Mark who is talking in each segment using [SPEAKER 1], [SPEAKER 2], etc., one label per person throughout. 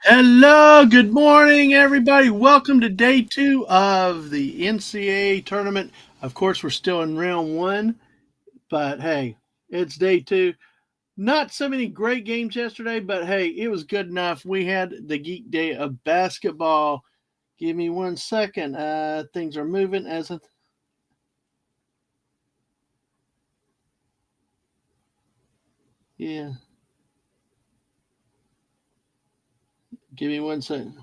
[SPEAKER 1] Hello, good morning, everybody. Welcome to day two of the NCAA tournament. Of course, we're still in round one, but hey, it's day two. Not so many great games yesterday, but hey, it was good enough. We had the geek day of basketball. Give me 1 second. Things are moving as a yeah. Give me 1 second.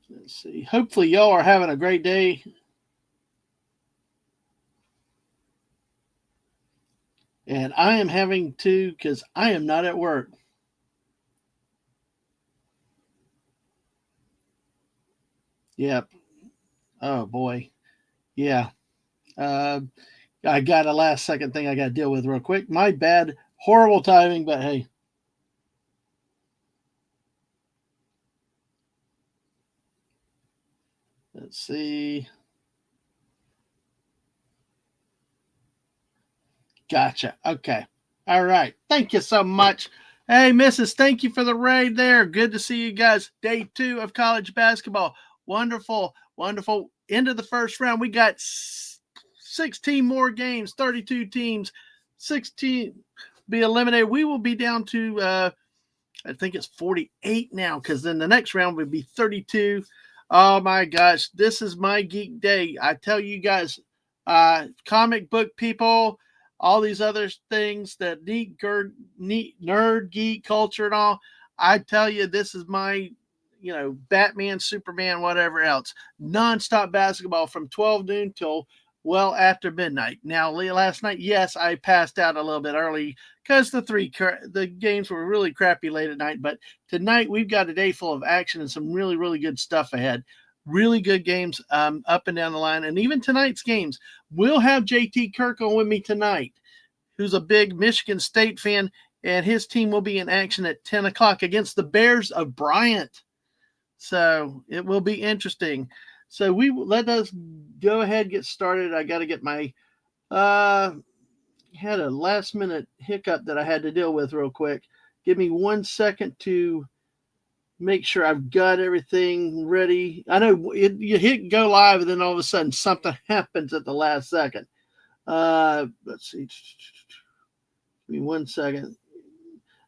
[SPEAKER 1] Let's see. Hopefully, y'all are having a great day, and I am having to because I am not at work. Yep. Oh boy. Yeah. Uh, I got a last second thing I got to deal with real quick. My bad. Horrible timing, but hey. Let's see. Gotcha. Okay. All right. Thank you so much. Hey, Mrs. Thank you for the raid there. Good to see you guys. Day two of college basketball. Wonderful. Wonderful. Into the first round. We got 16 more games, 32 teams, 16 be eliminated. We will be down to I think it's 48 now because then the next round would be 32. Oh my gosh, this is my geek day. I tell you guys, comic book people, all these other things that neat nerd geek culture and all. I tell you, this is my Batman, Superman, whatever else. Nonstop basketball from 12 noon till well after midnight. Now, last night, yes, I passed out a little bit early because the games were really crappy late at night. But tonight we've got a day full of action and some really good stuff ahead. Really good games up and down the line, and even tonight's games. We'll have JT Kirk on with me tonight, who's a big Michigan State fan, and his team will be in action at 10 o'clock against the Bears of Bryant. So it will be interesting. So we let us go ahead and get started. I got to get my had a last minute hiccup that I had to deal with real quick. Give me 1 second to make sure I've got everything ready. I know you hit go live and then all of a sudden something happens at the last second. Let's see. Give me 1 second.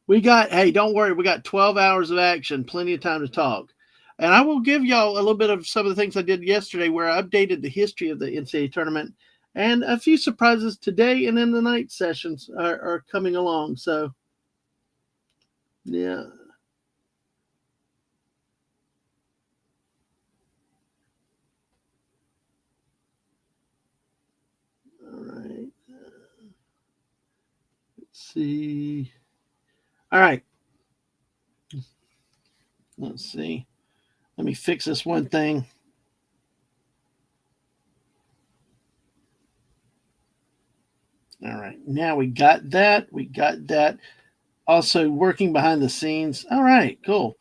[SPEAKER 1] Hey, don't worry. We got 12 hours of action, plenty of time to talk. And I will give y'all a little bit of some of the things I did yesterday where I updated the history of the NCAA tournament and a few surprises today and in the night sessions are coming along. So, yeah. All right. Let's see. All right. Let's see. Let me fix this one thing. All right. Now we got that. We got that. Also working behind the scenes. All right. Cool.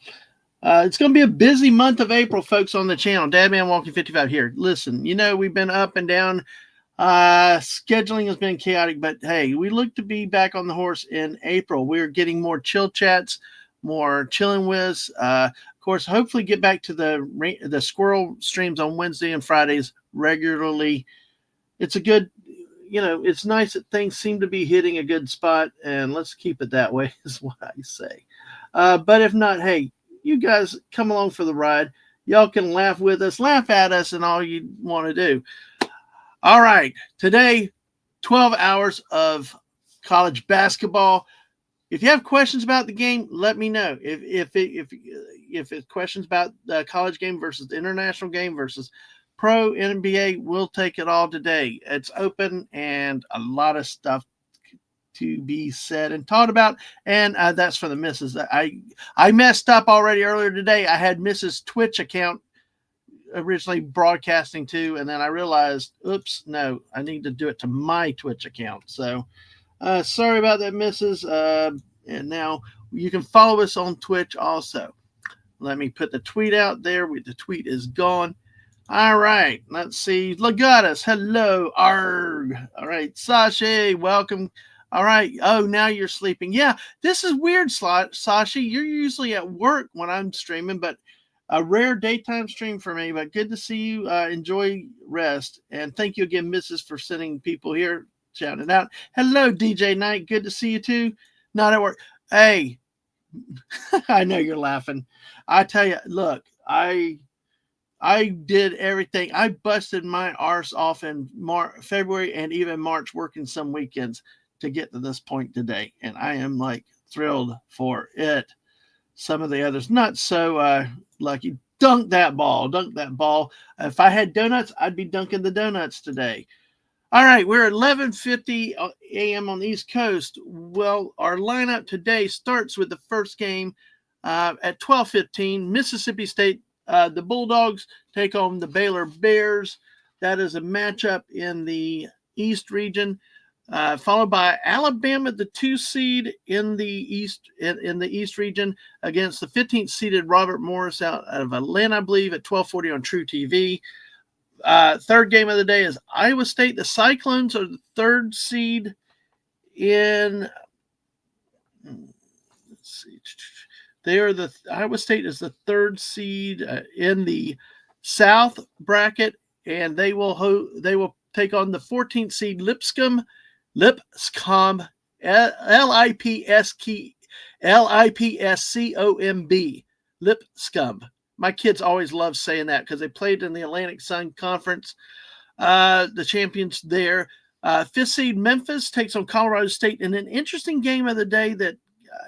[SPEAKER 1] It's going to be a busy month of April, folks, on the channel. Dadman Walking 55 here. Listen, we've been up and down. Scheduling has been chaotic, but hey, we look to be back on the horse in April. We're getting more chill chats, more chilling with. Of course, hopefully get back to the squirrel streams on Wednesday and Fridays regularly. It's a good, it's nice that things seem to be hitting a good spot, and let's keep it that way, is what I say. But if not, hey, you guys come along for the ride. Y'all can laugh with us, laugh at us, and all you want to do. All right, today, 12 hours of college basketball. If you have questions about the game, let me know. If it's questions about the college game versus the international game versus pro NBA, we'll take it all today. It's open and a lot of stuff to be said and taught about, and that's for the misses. I messed up already earlier today. I had Mrs. Twitch account originally broadcasting to, and then I realized, oops, no, I need to do it to my Twitch account. So sorry about that, missus. And now you can follow us on Twitch also. Let me put the tweet out there. The tweet is gone. All right, let's see. Legatus, hello. Arg. All right, Sasha, welcome. All right. Oh, now you're sleeping. Yeah, this is weird, Sasha. You're usually at work when I'm streaming, but a rare daytime stream for me. But good to see you. Enjoy rest. And thank you again, Mrs., for sending people here shouting out. Hello, DJ Knight. Good to see you too. Not at work. Hey, I know you're laughing. I tell you, look, I did everything. I busted my arse off in February and even March, working some weekends to get to this point today, and I am like thrilled for it. Some of the others not so lucky. Dunk that ball, dunk that ball. If I had donuts, I'd be dunking the donuts today. All right, we're at 11:50 a.m. on the East Coast. Well, our lineup today starts with the first game at 12:15. Mississippi State, the Bulldogs take on the Baylor Bears. That is a matchup in the East region, followed by Alabama, the 2 seed in the East region, against the 15th seeded Robert Morris out of Atlanta, I believe, at 12:40 on True TV. Third game of the day is Iowa State. The Cyclones are the 3rd seed in. Let's see. Iowa State is the 3rd seed in the South bracket, and they will take on the 14th seed Lipscomb, Lipscomb. Lipscomb. My kids always love saying that because they played in the Atlantic Sun Conference, the champions there. 5th seed Memphis takes on Colorado State in an interesting game of the day that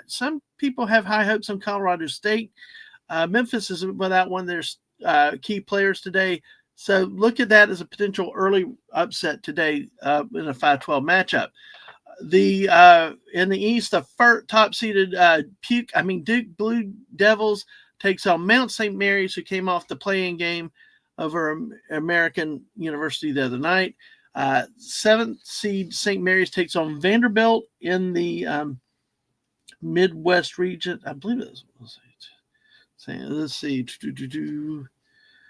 [SPEAKER 1] some people have high hopes on Colorado State. Memphis is without one of their key players today. So look at that as a potential early upset today in a 5-12 matchup. In the East, the top seeded Duke Blue Devils takes on Mount St. Mary's, who came off the play-in game over American University the other night. 7th seed St. Mary's takes on Vanderbilt in the Midwest region. I believe it was. Let's see.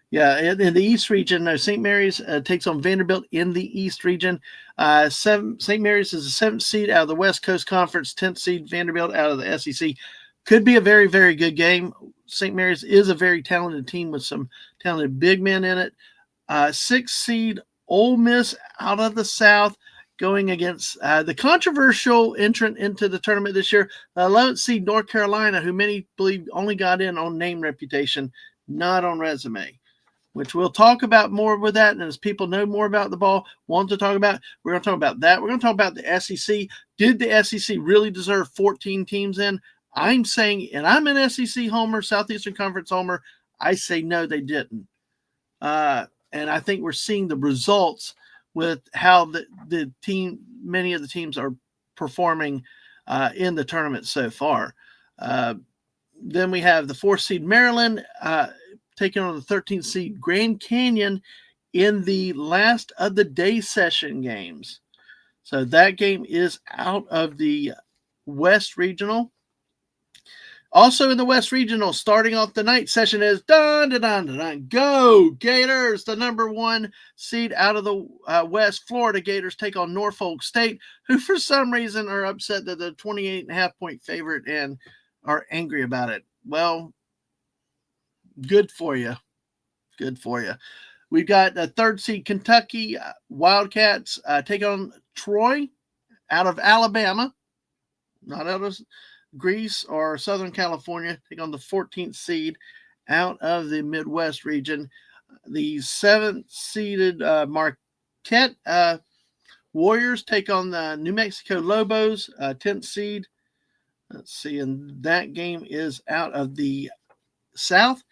[SPEAKER 1] Yeah, in the East region, St. Mary's takes on Vanderbilt in the East region. St. Mary's is the 7th seed out of the West Coast Conference, 10th seed Vanderbilt out of the SEC. Could be a very, very good game. St. Mary's is a very talented team with some talented big men in it. 6th seed Ole Miss out of the South going against the controversial entrant into the tournament this year, 11th seed North Carolina, who many believe only got in on name reputation, not on resume, which we'll talk about more with that. And as people know more about the ball, want to talk about, we're going to talk about that. We're going to talk about the SEC. Did the SEC really deserve 14 teams in? I'm saying, and I'm an SEC homer, Southeastern Conference homer, I say no, they didn't. And I think we're seeing the results with how many of the teams are performing in the tournament so far. Then we have the 4th seed Maryland taking on the 13th seed Grand Canyon in the last of the day session games. So that game is out of the West Regional. Also in the West Regional, starting off the night session is Go Gators, the number 1 seed out of the West. Florida Gators take on Norfolk State, who for some reason are upset that the 28.5 point favorite and are angry about it. Well, good for you. Good for you. We've got the 3rd seed Kentucky Wildcats take on Troy out of Alabama, not out of Greece or Southern California, take on the 14th seed out of the Midwest region. The 7th seeded Marquette Warriors take on the New Mexico Lobos, 10th seed. Let's see, and that game is out of the South.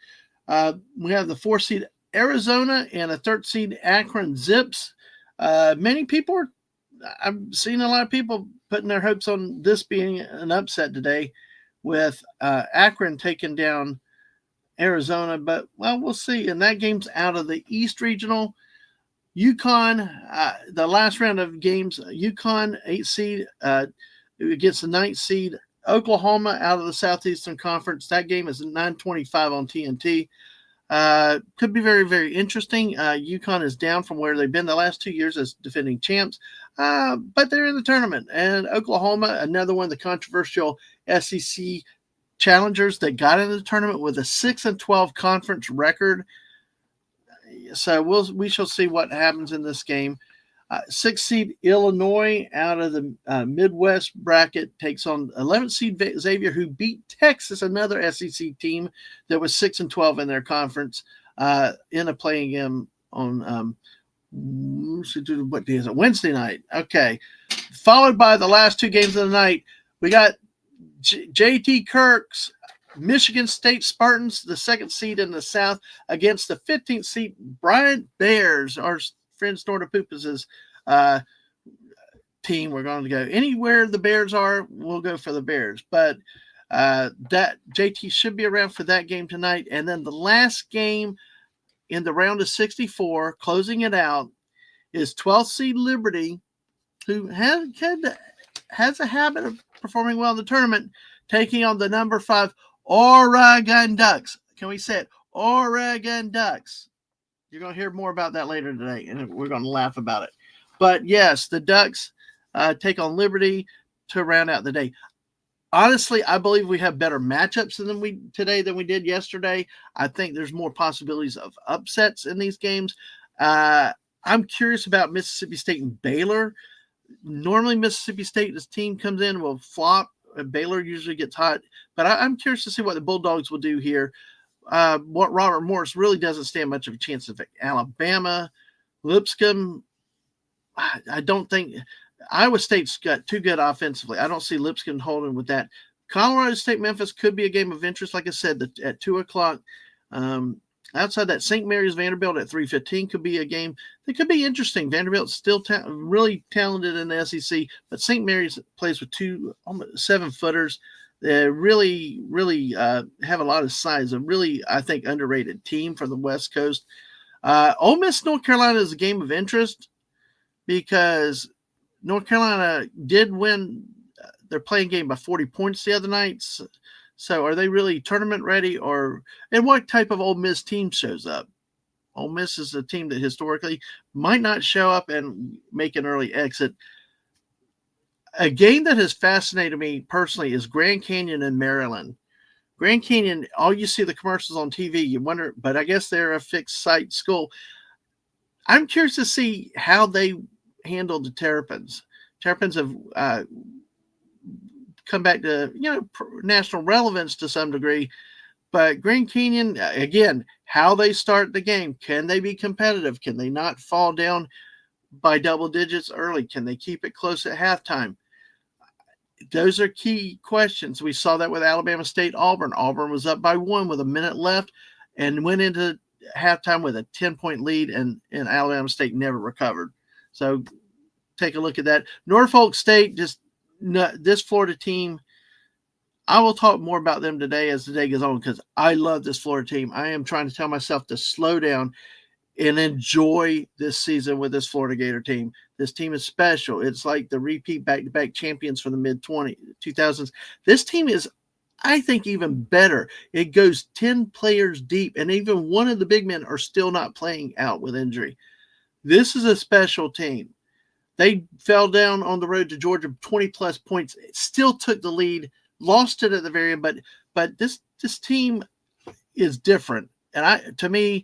[SPEAKER 1] We have the 4th seed Arizona and a 3rd seed Akron Zips. Many people I've seen a lot of people putting their hopes on this being an upset today with Akron taking down Arizona, but we'll see. And that game's out of the East Regional. UConn, the last round of games, UConn 8th seed against the 9th seed Oklahoma out of the Southeastern Conference. That game is at 9:25 on TNT. Could be very, very interesting. UConn is down from where they've been the last 2 years as defending champs, but they're in the tournament. And Oklahoma, another one of the controversial SEC challengers that got into the tournament with a 6-12 conference record. So we shall see what happens in this game. 6th seed Illinois out of the Midwest bracket takes on 11th seed Xavier, who beat Texas, another SEC team that was 6-12 in their conference, in a playing game on what day is it? Wednesday night. Okay, followed by the last 2 games of the night. We got JT Kirk's Michigan State Spartans, the 2nd seed in the South, against the 15th seed Bryant Bears, our friend Snorta Pupus's team. We're going to go anywhere the Bears are, we'll go for the Bears. But that JT should be around for that game tonight. And then the last game in the round of 64, closing it out, is 12th seed Liberty, who has a habit of performing well in the tournament, taking on the number 5 Oregon Ducks. Can we say it? Oregon Ducks. You're going to hear more about that later today, and we're going to laugh about it. But yes, the Ducks take on Liberty to round out the day. Honestly, I believe we have better matchups than we did yesterday. I think there's more possibilities of upsets in these games. I'm curious about Mississippi State and Baylor. Normally, Mississippi State, this team comes in, will flop. Baylor usually gets hot. But I'm curious to see what the Bulldogs will do here. What Robert Morris really doesn't stand much of a chance of Alabama. Lipscomb, I don't think Iowa State's got too good offensively. I don't see Lipscomb holding with that. Colorado State Memphis could be a game of interest, like I said, at 2 o'clock. Outside that, St. Mary's Vanderbilt at 3:15 could be a game that could be interesting. Vanderbilt's still really talented in the SEC, but St. Mary's plays with 2 7-footers. They really, really have a lot of size. A really, I think, underrated team from the West Coast. Ole Miss, North Carolina is a game of interest because North Carolina did win their playing game by 40 points the other night. So are they really tournament ready, and what type of Ole Miss team shows up? Ole Miss is a team that historically might not show up and make an early exit. A game that has fascinated me personally is Grand Canyon in Maryland. Grand Canyon, all you see the commercials on TV, you wonder, but I guess they're a fixed site school. I'm curious to see how they handle the Terrapins. Terrapins have come back to national relevance to some degree, but Grand Canyon, again, how they start the game. Can they be competitive? Can they not fall down by double digits early? Can they keep it close at halftime? Those are key questions. We saw that with Alabama State Auburn. Auburn was up by 1 with a minute left and went into halftime with a 10-point lead, and Alabama State never recovered. So take a look at that. Norfolk State, this Florida team, I will talk more about them today as the day goes on because I love this Florida team. I am trying to tell myself to slow down and enjoy this season with this Florida Gator team. This team is special. It's like the repeat back-to-back champions from the mid-2000s. This team is, I think, even better. It goes 10 players deep, and even one of the big men are still not playing out with injury. This is a special team. They fell down on the road to Georgia 20-plus points. It still took the lead, lost it at the very end, but this team is different. And to me,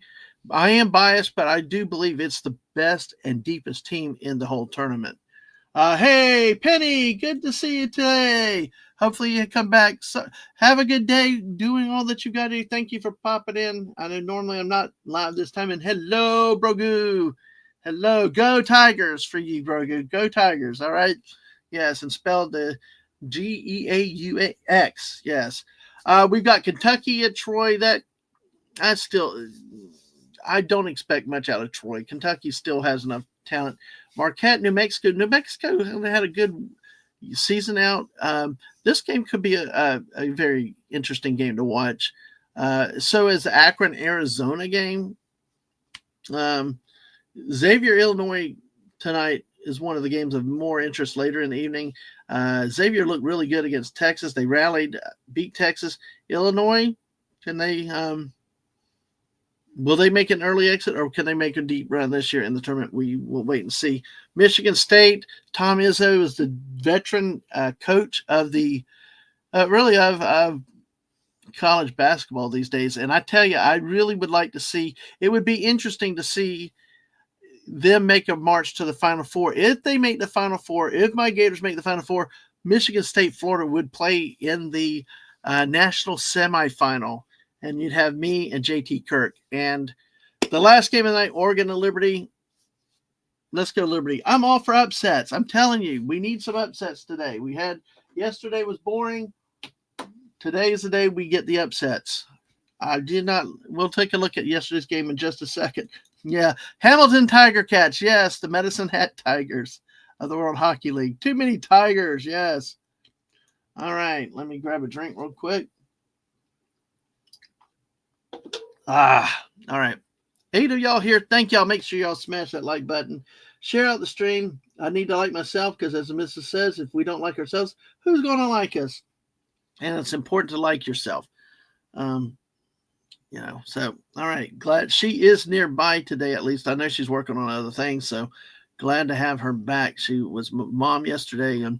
[SPEAKER 1] I am biased, but I do believe it's the best and deepest team in the whole tournament. Hey, Penny, good to see you today. Hopefully you come back. So, have a good day doing all that you got to do. Thank you for popping in. I know normally I'm not live this time. And hello, Brogu. Hello. Go Tigers for you, Brogu. Go Tigers. All right. Yes, and spelled the Geaux. Yes. We've got Kentucky at Troy. I don't expect much out of Troy. Kentucky still has enough talent. Marquette, New Mexico. New Mexico had a good season out. This game could be a very interesting game to watch. So is the Akron, Arizona game. Xavier, Illinois tonight is one of the games of more interest later in the evening. Xavier looked really good against Texas. They rallied, beat Texas. Illinois, can they Will they make an early exit, or can they make a deep run this year in the tournament? We will wait and see. Michigan State, Tom Izzo is the veteran coach of the really of college basketball these days. And I tell you, I really would like to see. It would be interesting to see them make a march to the Final Four. If they make the Final Four, if my Gators make the Final Four, Michigan State, Florida would play in the national semifinal, and you'd have me and JT Kirk. And the last game of the night, Oregon and Liberty. Let's go Liberty. I'm all for upsets. I'm telling you, we need some upsets today. We had yesterday was boring. Today is the day we get the upsets. I did not. We'll take a look at yesterday's game in just a second. Yeah, Hamilton Tiger Cats. Yes, the Medicine Hat Tigers of the World Hockey League. Too many Tigers. Yes. All right, let me grab a drink real quick. All right. 8 of y'all here. Thank y'all. Make sure y'all smash that like button. Share out the stream. I need to like myself because, as the missus says, if we don't like ourselves, who's going to like us? And it's important to like yourself. So, all right. Glad she is nearby today, at least. I know she's working on other things, so glad to have her back. She was mom yesterday, and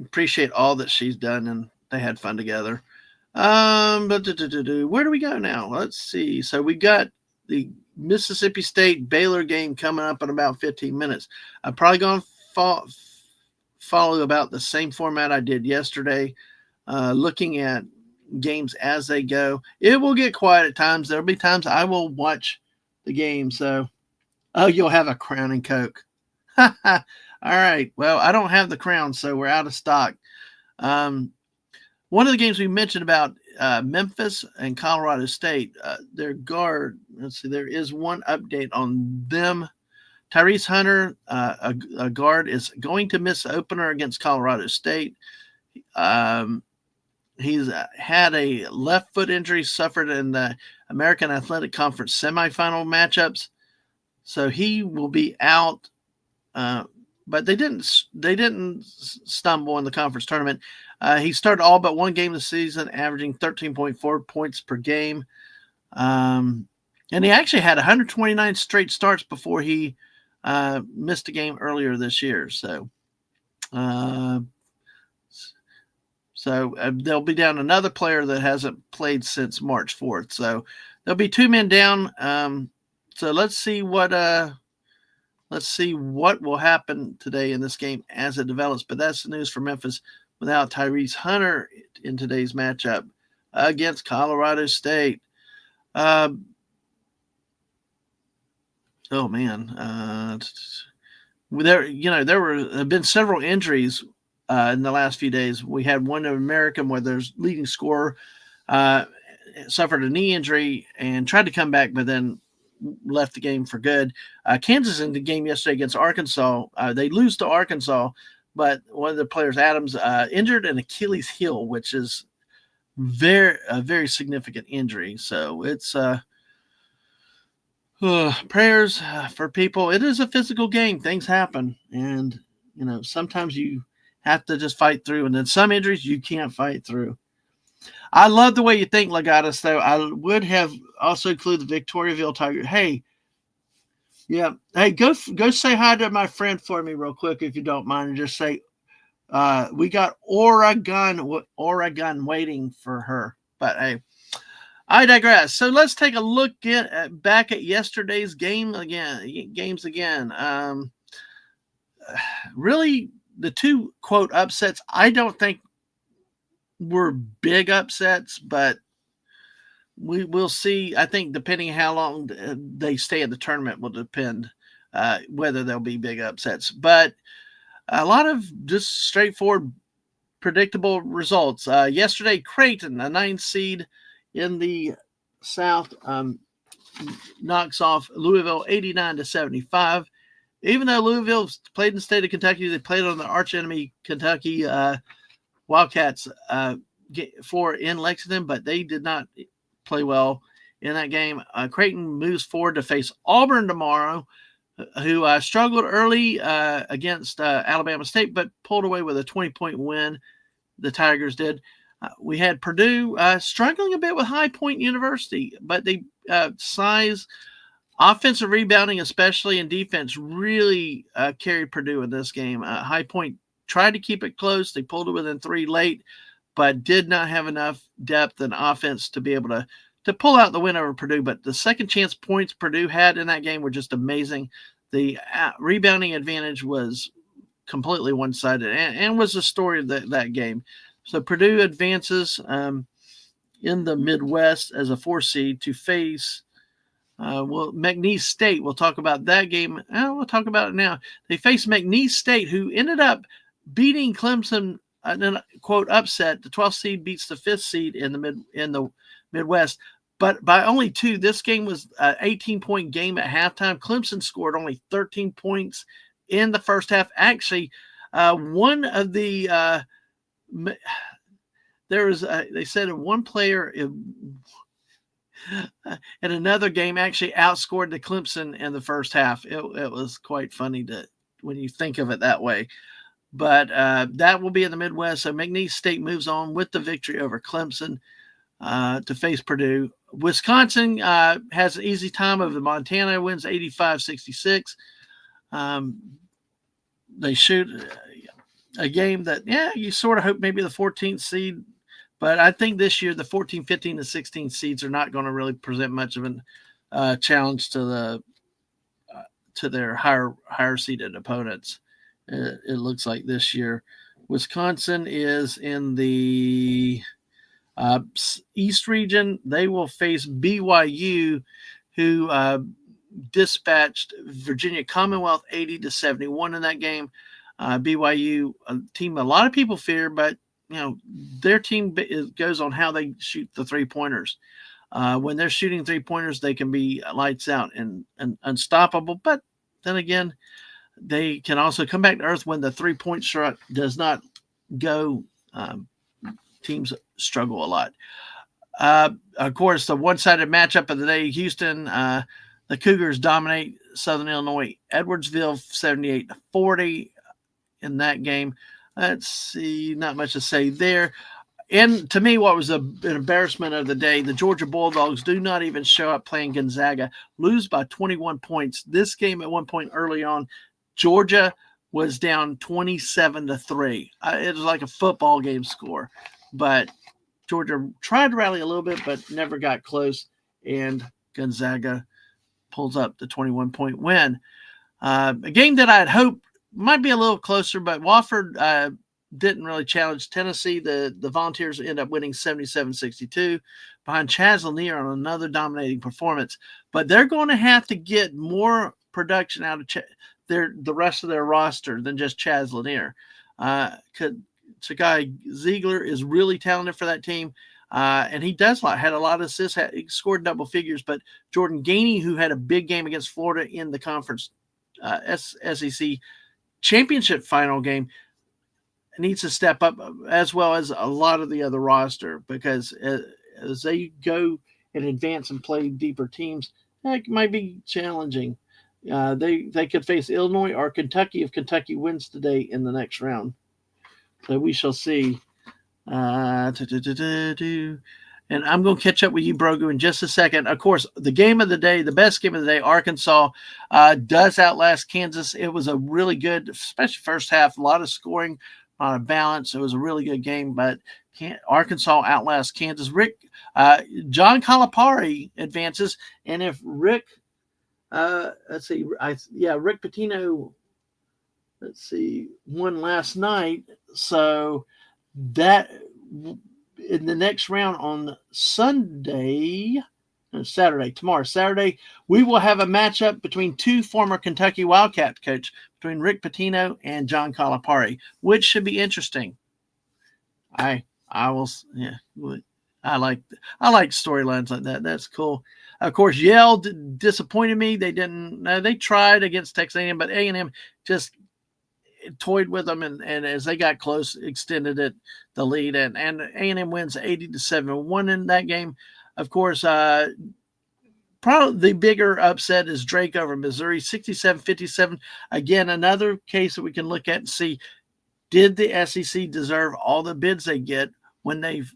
[SPEAKER 1] appreciate all that she's done, and they had fun together. But where do we go now? Let's see. So we got the Mississippi State Baylor game coming up in about 15 minutes. I'm probably going to follow about the same format I did yesterday, looking at games as they go. It will get quiet at times. There'll be times I will watch the game. So, you'll have a Crown and Coke. All right. Well, I don't have the Crown, so we're out of stock. One of the games we mentioned about Memphis and Colorado State, their guard, let's see, there is one update on them. Tyrese Hunter, a guard, is going to miss the opener against Colorado State. He's had a left foot injury suffered in the American Athletic Conference semifinal matchups, so he will be out. But they didn't stumble in the conference tournament. He started all but one game this season, averaging 13.4 points per game. And he actually had 129 straight starts before he missed a game earlier this year. So they'll be down another player that hasn't played since March 4th. So there'll be 2 men down. So let's see what will happen today in this game as it develops. But that's the news for Memphis without Tyrese Hunter in today's matchup against Colorado State. Oh man, there have been several injuries in the last few days. We had one in American where their leading scorer suffered a knee injury and tried to come back, but then left the game for good. Kansas in the game yesterday against Arkansas, they lose to Arkansas, but one of the players, Adams, injured an Achilles heel, which is a very significant injury. So it's prayers for people. It is a physical game. Things happen, and sometimes you have to just fight through, and then some injuries you can't fight through. I love the way you think, Legatus, though. I would have also included the Victoriaville Tiger. Hey, go say hi to my friend for me real quick, if you don't mind, and just say, we got Oregon waiting for her. But hey, I digress. So let's take a look back at yesterday's games again. Really, the two, quote, upsets, I don't think were big upsets, but we will see. I think depending on how long they stay in the tournament will depend whether there'll be big upsets. But a lot of just straightforward, predictable results. Yesterday, Creighton, a 9th seed in the South, knocks off Louisville 89-75. Even though Louisville played in the state of Kentucky, they played on the archenemy Kentucky Wildcats floor in Lexington, but they did not play well in that game. Creighton moves forward to face Auburn tomorrow, who struggled early against Alabama State, but pulled away with a 20-point win. The Tigers did. We had Purdue struggling a bit with High Point University, but they size, offensive rebounding, especially in defense, really carried Purdue in this game. High Point tried to keep it close. They pulled it within 3 late, but did not have enough depth and offense to be able to pull out the win over Purdue. But the second chance points Purdue had in that game were just amazing. The rebounding advantage was completely one-sided and was the story of that game. So Purdue advances in the Midwest as a 4 seed to face McNeese State. We'll talk about that game. We'll talk about it now. They face McNeese State, who ended up beating Clemson in a quote upset. The 12th seed beats the 5th seed in the Midwest, but by only 2. This game was an 18-point game at halftime. Clemson scored only 13 points in the first half. Actually, one of the there was they said one player in another game actually outscored the Clemson in the first half. It was quite funny when you think of it that way. But that will be in the Midwest. So McNeese State moves on with the victory over Clemson to face Purdue. Wisconsin has an easy time over Montana, wins 85-66. They shoot a game that, you sort of hope maybe the 14th seed, but I think this year the 14, 15, and 16 seeds are not going to really present much of a challenge to their higher seeded opponents. It looks like this year. Wisconsin is in the East region. They will face BYU, who dispatched Virginia Commonwealth 80-71 in that game. BYU, a team a lot of people fear, but their team goes on how they shoot the 3-pointers. When they're shooting 3-pointers, they can be lights out and unstoppable. But then again, they can also come back to earth when the 3-point shot does not go. Teams struggle a lot. Of course, the one-sided matchup of the day, Houston, the Cougars dominate Southern Illinois. Edwardsville 78-40 in that game. Let's see, not much to say there. And to me, what was an embarrassment of the day, the Georgia Bulldogs do not even show up playing Gonzaga, lose by 21 points. This game at one point early on, Georgia was down 27-3. It was like a football game score. But Georgia tried to rally a little bit, but never got close. And Gonzaga pulls up the 21-point win. A game that I had hoped might be a little closer, but Wofford didn't really challenge Tennessee. The Volunteers end up winning 77-62 behind Chaz Lanier on another dominating performance. But they're going to have to get more production out of the rest of their roster than just Chaz Lanier. Chagai Ziegler is really talented for that team. And he does had a lot of assists, he scored double figures, but Jordan Gainey, who had a big game against Florida in the conference SEC championship final game, needs to step up, as well as a lot of the other roster, because as they go and advance and play deeper teams, that might be challenging. They could face Illinois or Kentucky if Kentucky wins today in the next round. So we shall see. And I'm going to catch up with you, Brogu, in just a second. Of course, the game of the day, the best game of the day, Arkansas does outlast Kansas. It was a really good, especially first half, a lot of scoring, a lot of balance. It was a really good game, but Arkansas outlasts Kansas. John Calipari advances, and if Rick Pitino, won last night, so that in the next round on Saturday, we will have a matchup between two former Kentucky Wildcat coach, between Rick Pitino and John Calipari, which should be interesting. I like storylines like that. That's cool. Of course, Yale disappointed me. They tried against Texas A&M, but A&M just toyed with them, and as they got close, extended the lead, and A&M wins 80-71 in that game. Of course, probably the bigger upset is Drake over Missouri, 67-57. Again, another case that we can look at and see, did the SEC deserve all the bids they get, when they've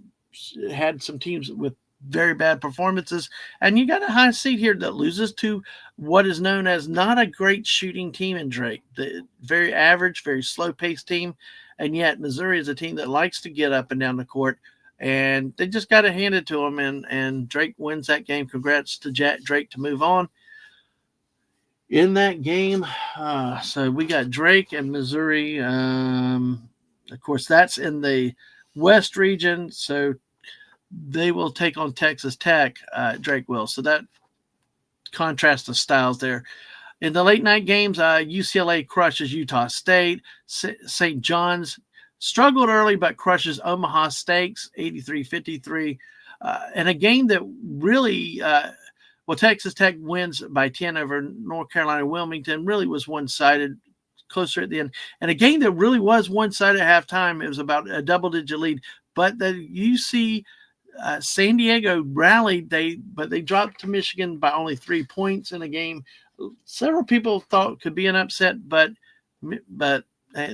[SPEAKER 1] had some teams with very bad performances. And you got a high seed here that loses to what is known as not a great shooting team in Drake. The very average, very slow-paced team. And yet Missouri is a team that likes to get up and down the court. And they just got to hand it to them, and Drake wins that game. Congrats to Drake to move on in that game. So we got Drake and Missouri. Of course, that's in the West region, so they will take on Texas Tech. Drake will. So that contrasts the styles there. In the late night games, UCLA crushes Utah State. St. John's struggled early but crushes Omaha Steaks 83-53. And a game that really, Texas Tech wins by 10 over North Carolina Wilmington. Really was one-sided, closer at the end. And a game that really was one-sided at halftime. It was about a double-digit lead. But the UC San Diego rallied, but they dropped to Michigan by only 3 points in a game several people thought could be an upset, but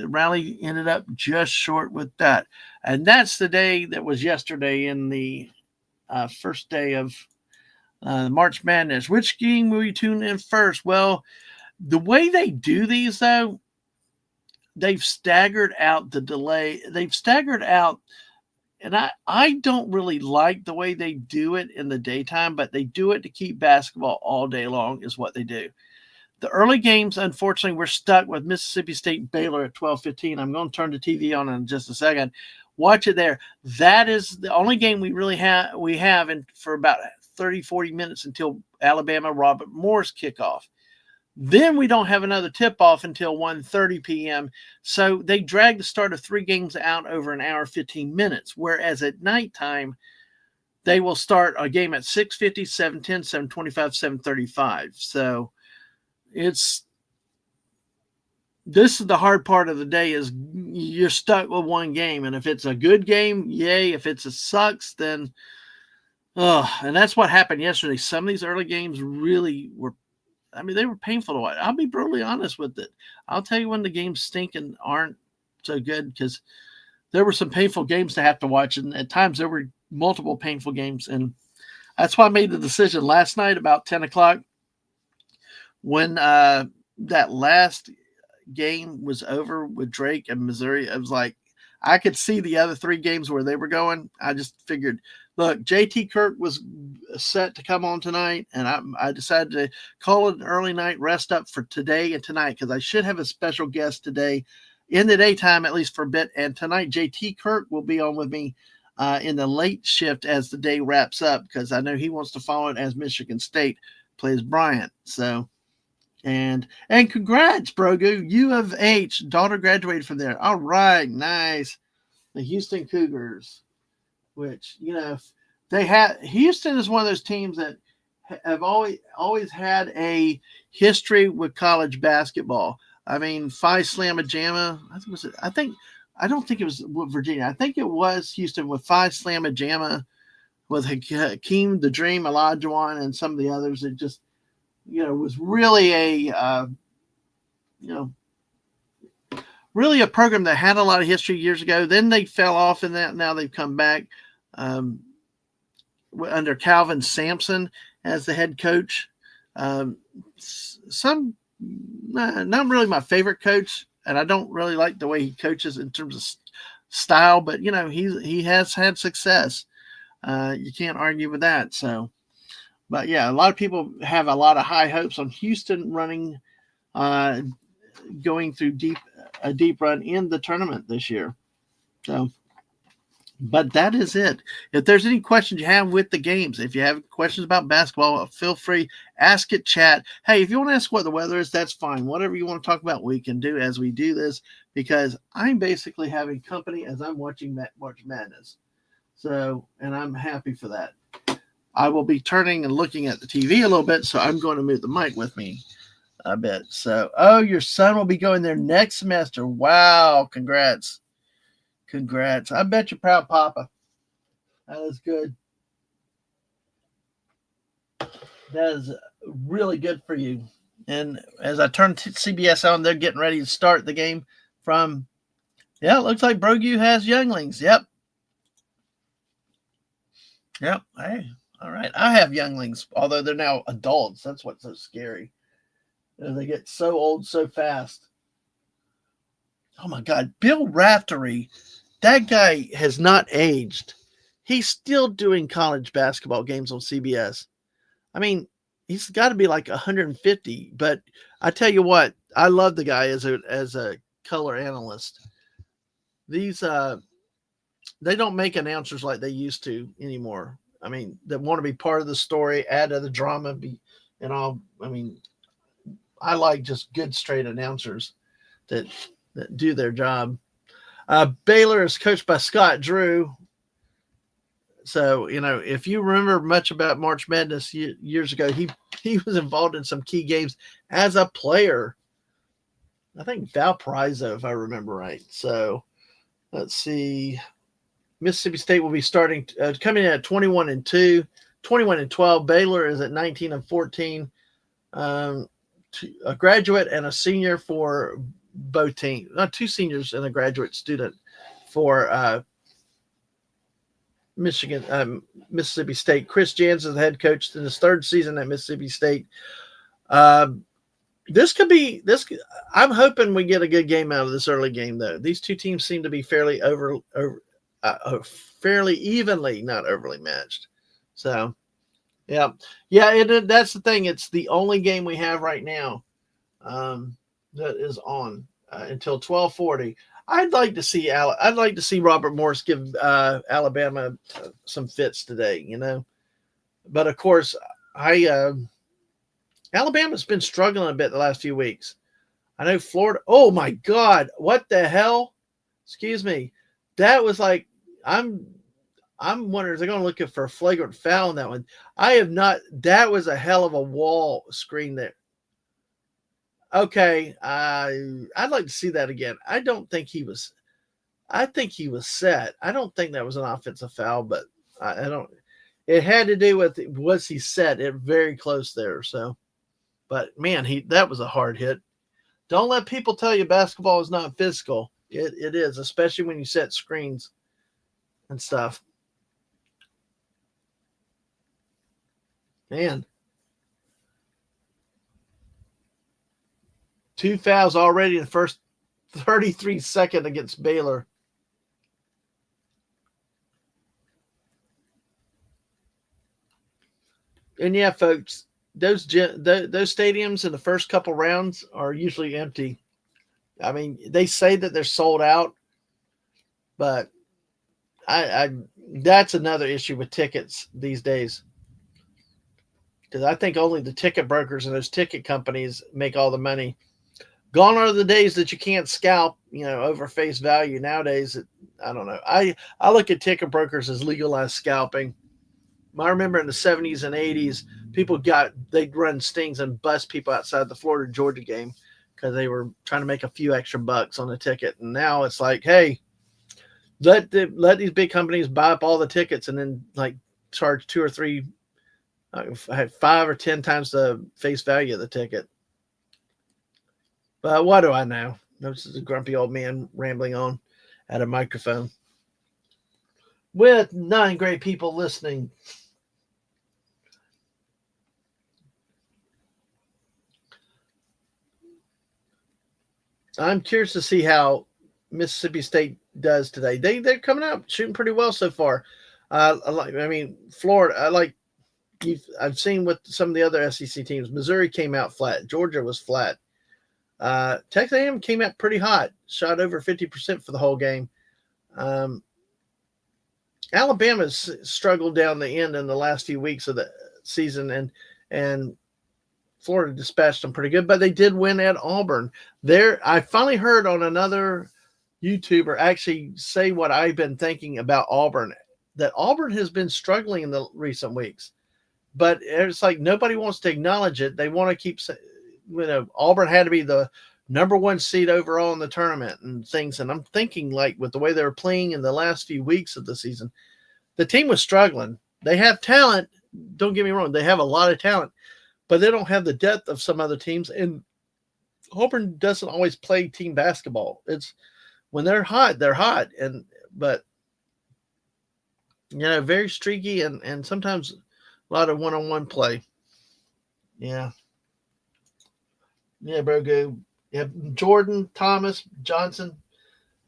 [SPEAKER 1] Raleigh ended up just short with that. And that's the day that was yesterday in the first day of March Madness. Which game will you tune in first? Well, the way they do these, though, they've staggered out the delay. They've staggered out, and I don't really like the way they do it in the daytime, but they do it to keep basketball all day long is what they do. The early games, unfortunately, we're stuck with Mississippi State Baylor at 12:15. I'm going to turn the TV on in just a second. Watch it there. That is the only game we really have. We have for about 30, 40 minutes until Alabama Robert Morris kickoff. Then we don't have another tip-off until 1:30 p.m. So they drag the start of 3 games out over an hour, 15 minutes, whereas at nighttime, they will start a game at 6:50, 7:10, 7:25, 7:35. So this is the hard part of the day is you're stuck with one game. And if it's a good game, yay. If it's a sucks, then and that's what happened yesterday. Some of these early games really were, they were painful to watch. I'll be brutally honest with it. I'll tell you when the games stink and aren't so good because there were some painful games to have to watch. And at times there were multiple painful games. And that's why I made the decision last night about 10 o'clock when that last game was over with Drake and Missouri. I was like, I could see the other 3 games where they were going. I just figured, look, JT Kirk was set to come on tonight, and I decided to call it an early night rest up for today and tonight because I should have a special guest today in the daytime, at least for a bit. And tonight, JT Kirk will be on with me in the late shift as the day wraps up because I know he wants to follow it as Michigan State plays Bryant. So, and congrats, Brogu. U of H, daughter graduated from there. All right, nice. The Houston Cougars, which, they had, Houston is one of those teams that have always had a history with college basketball. Phi Slamma Jamma, I don't think it was Virginia. I think it was Houston with Phi Slamma Jamma with Hakeem the Dream, Olajuwon, and some of the others. It just, was really really a program that had a lot of history years ago. Then they fell off in that. Now they've come back under Calvin Sampson as the head coach. Not really my favorite coach, and I don't really like the way he coaches in terms of style, but he has had success. You can't argue with that. So, but yeah, a lot of people have a lot of high hopes on Houston running, going through a deep run in the tournament this year. So, but that is it. If there's any questions you have with the games, if you have questions about basketball, feel free, ask it, chat. Hey, if you want to ask what the weather is, that's fine. Whatever you want to talk about, we can do as we do this, because I'm basically having company as I'm watching March Madness. So, and I'm happy for that. I will be turning and looking at the TV a little bit, so I'm going to move the mic with me a bit. So, your son will be going there next semester. Wow, congrats. Congrats. I bet you're proud, Papa. That is good. That is really good for you. And as I turn CBS on, they're getting ready to start the game from, it looks like Brogu has younglings. Yep. Yep. Hey, all right. I have younglings, although they're now adults. That's what's so scary. They get so old so fast. Oh my God, Bill Raftery, that guy has not aged. He's still doing college basketball games on CBS. I mean, he's got to be like 150. But I tell you what, I love the guy as a color analyst. These they don't make announcers like they used to anymore. I mean, they want to be part of the story, add to the drama, and all. I mean, I like just good straight announcers that do their job. Baylor is coached by Scott Drew. So, if you remember much about March Madness years ago, he was involved in some key games as a player. I think Valparaiso, if I remember right. So, let's see. Mississippi State will be starting coming in at 21-2, 21-12. Baylor is at 19-14. A graduate and a senior for both teams. Not two seniors and a graduate student for Mississippi State. Chris Jans is the head coach in his third season at Mississippi State. This could be this. I'm hoping we get a good game out of this early game, though. These two teams seem to be fairly fairly evenly, not overly matched. So, yeah. That's the thing. It's the only game we have right now that is on until 12:40. I'd like to see Robert Morris give Alabama some fits today, But of course, Alabama's been struggling a bit the last few weeks. I know Florida. Oh my God, what the hell? Excuse me. That was like I'm wondering, is they going to look for a flagrant foul on that one? I have not. That was a hell of a wall screen there. Okay, I'd like to see that again. I think he was set. I don't think that was an offensive foul, but I don't. It had to do with was he set? It very close there. So, but man, that was a hard hit. Don't let people tell you basketball is not physical. It is, especially when you set screens and stuff. Man. 2 fouls already in the first 33 seconds against Baylor. And yeah, folks, those stadiums in the first couple rounds are usually empty. I mean, they say that they're sold out, but I that's another issue with tickets these days. Because I think only the ticket brokers and those ticket companies make all the money. Gone are the days that you can't scalp, over face value. Nowadays, I don't know. I look at ticket brokers as legalized scalping. I remember in the 70s and 80s, they'd run stings and bust people outside the Florida Georgia game because they were trying to make a few extra bucks on the ticket. And now it's like, hey, let these big companies buy up all the tickets and then like charge 2 or 3, 5 or 10 times the face value of the ticket. But what do I know? This is a grumpy old man rambling on at a microphone with 9 great people listening. I'm curious to see how Mississippi State does today. They're coming out shooting pretty well so far. Florida. I've seen with some of the other SEC teams. Missouri came out flat. Georgia was flat. Texas A&M came out pretty hot, shot over 50% for the whole game. Alabama's struggled down the end in the last few weeks of the season, and Florida dispatched them pretty good, but they did win at Auburn. I finally heard on another YouTuber actually say what I've been thinking about Auburn, that Auburn has been struggling in the recent weeks, but it's like nobody wants to acknowledge it. They want to keep saying, Auburn had to be the number 1 seed overall in the tournament and things. And I'm thinking, like, with the way they were playing in the last few weeks of the season, the team was struggling. They have talent. Don't get me wrong. They have a lot of talent, but they don't have the depth of some other teams. And Auburn doesn't always play team basketball. It's when they're hot, they're hot. But Very streaky and sometimes a lot of one-on-one play. Yeah. Yeah, bro, go. Yeah, Jordan, Thomas, Johnson.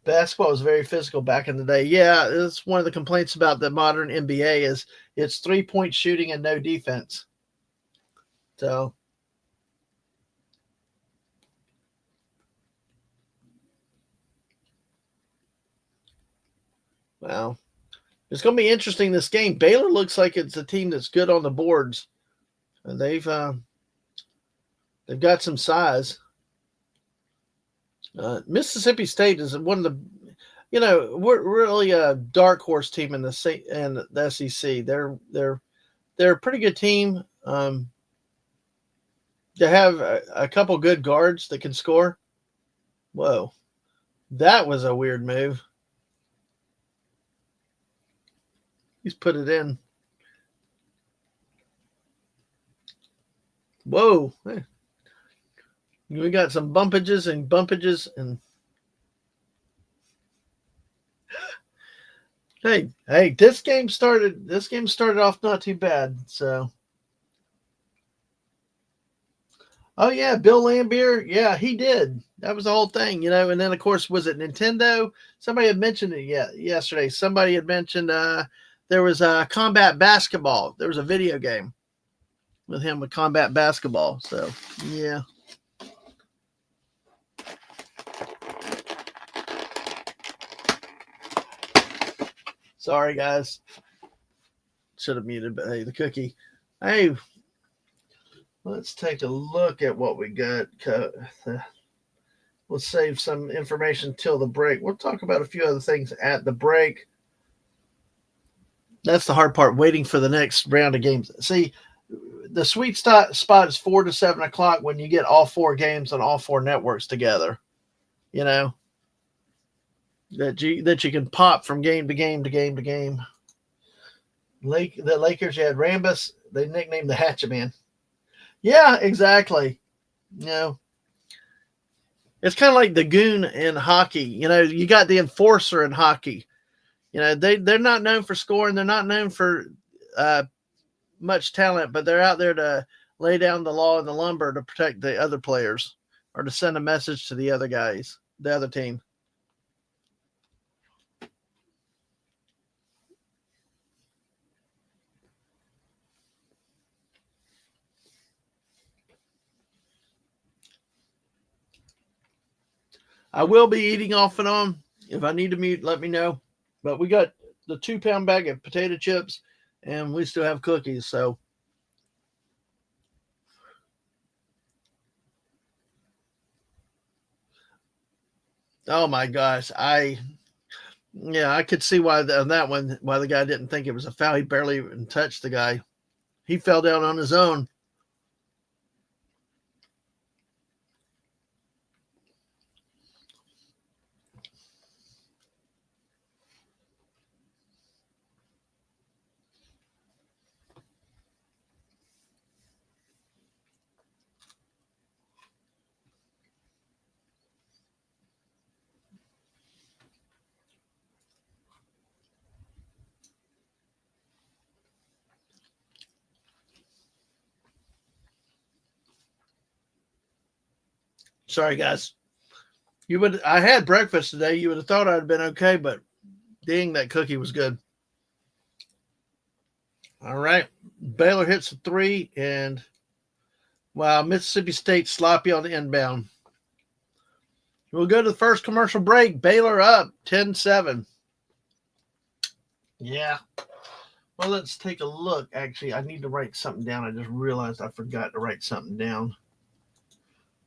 [SPEAKER 1] Basketball was very physical back in the day. Yeah, it's one of the complaints about the modern NBA is it's 3-point shooting and no defense. So, well, it's going to be interesting this game. Baylor looks like it's a team that's good on the boards. And they've got some size. Mississippi State is one of the, we're really a dark horse team in the SEC. They're a pretty good team. They have a couple good guards that can score. Whoa, that was a weird move. He's put it in. Whoa. We got some bumpages and hey, this game started off not too bad. So oh yeah, Bill Lambier, yeah, he did. That was the whole thing, and then of course was it Nintendo? Somebody had mentioned it yesterday. Somebody had mentioned there was a combat basketball. There was a video game with him with combat basketball. So yeah. Sorry, guys. Should have muted, but hey, the cookie. Hey, let's take a look at what we got. We'll save some information till the break. We'll talk about a few other things at the break. That's the hard part, waiting for the next round of games. See, the sweet spot is 4 to 7 o'clock when you get all 4 games on all 4 networks together. That you can pop from game to game to game to game. The Lakers, you had Rambus. They nicknamed the Hatchet Man. Yeah, exactly. It's kind of like the goon in hockey. You got the enforcer in hockey. They're not known for scoring. They're not known for much talent, but they're out there to lay down the law and the lumber to protect the other players or to send a message to the other guys, the other team. I will be eating off and on. If I need to mute, let me know. But we got the 2-pound bag of potato chips, and we still have cookies. So, oh my gosh, I could see why on that one why the guy didn't think it was a foul. He barely even touched the guy. He fell down on his own. Sorry, guys. I had breakfast today. You would have thought I'd have been okay, but dang, that cookie was good. All right. Baylor hits a 3, and wow, Mississippi State sloppy on the inbound. We'll go to the first commercial break. Baylor up 10-7. Yeah. Well, let's take a look. Actually, I need to write something down. I just realized I forgot to write something down.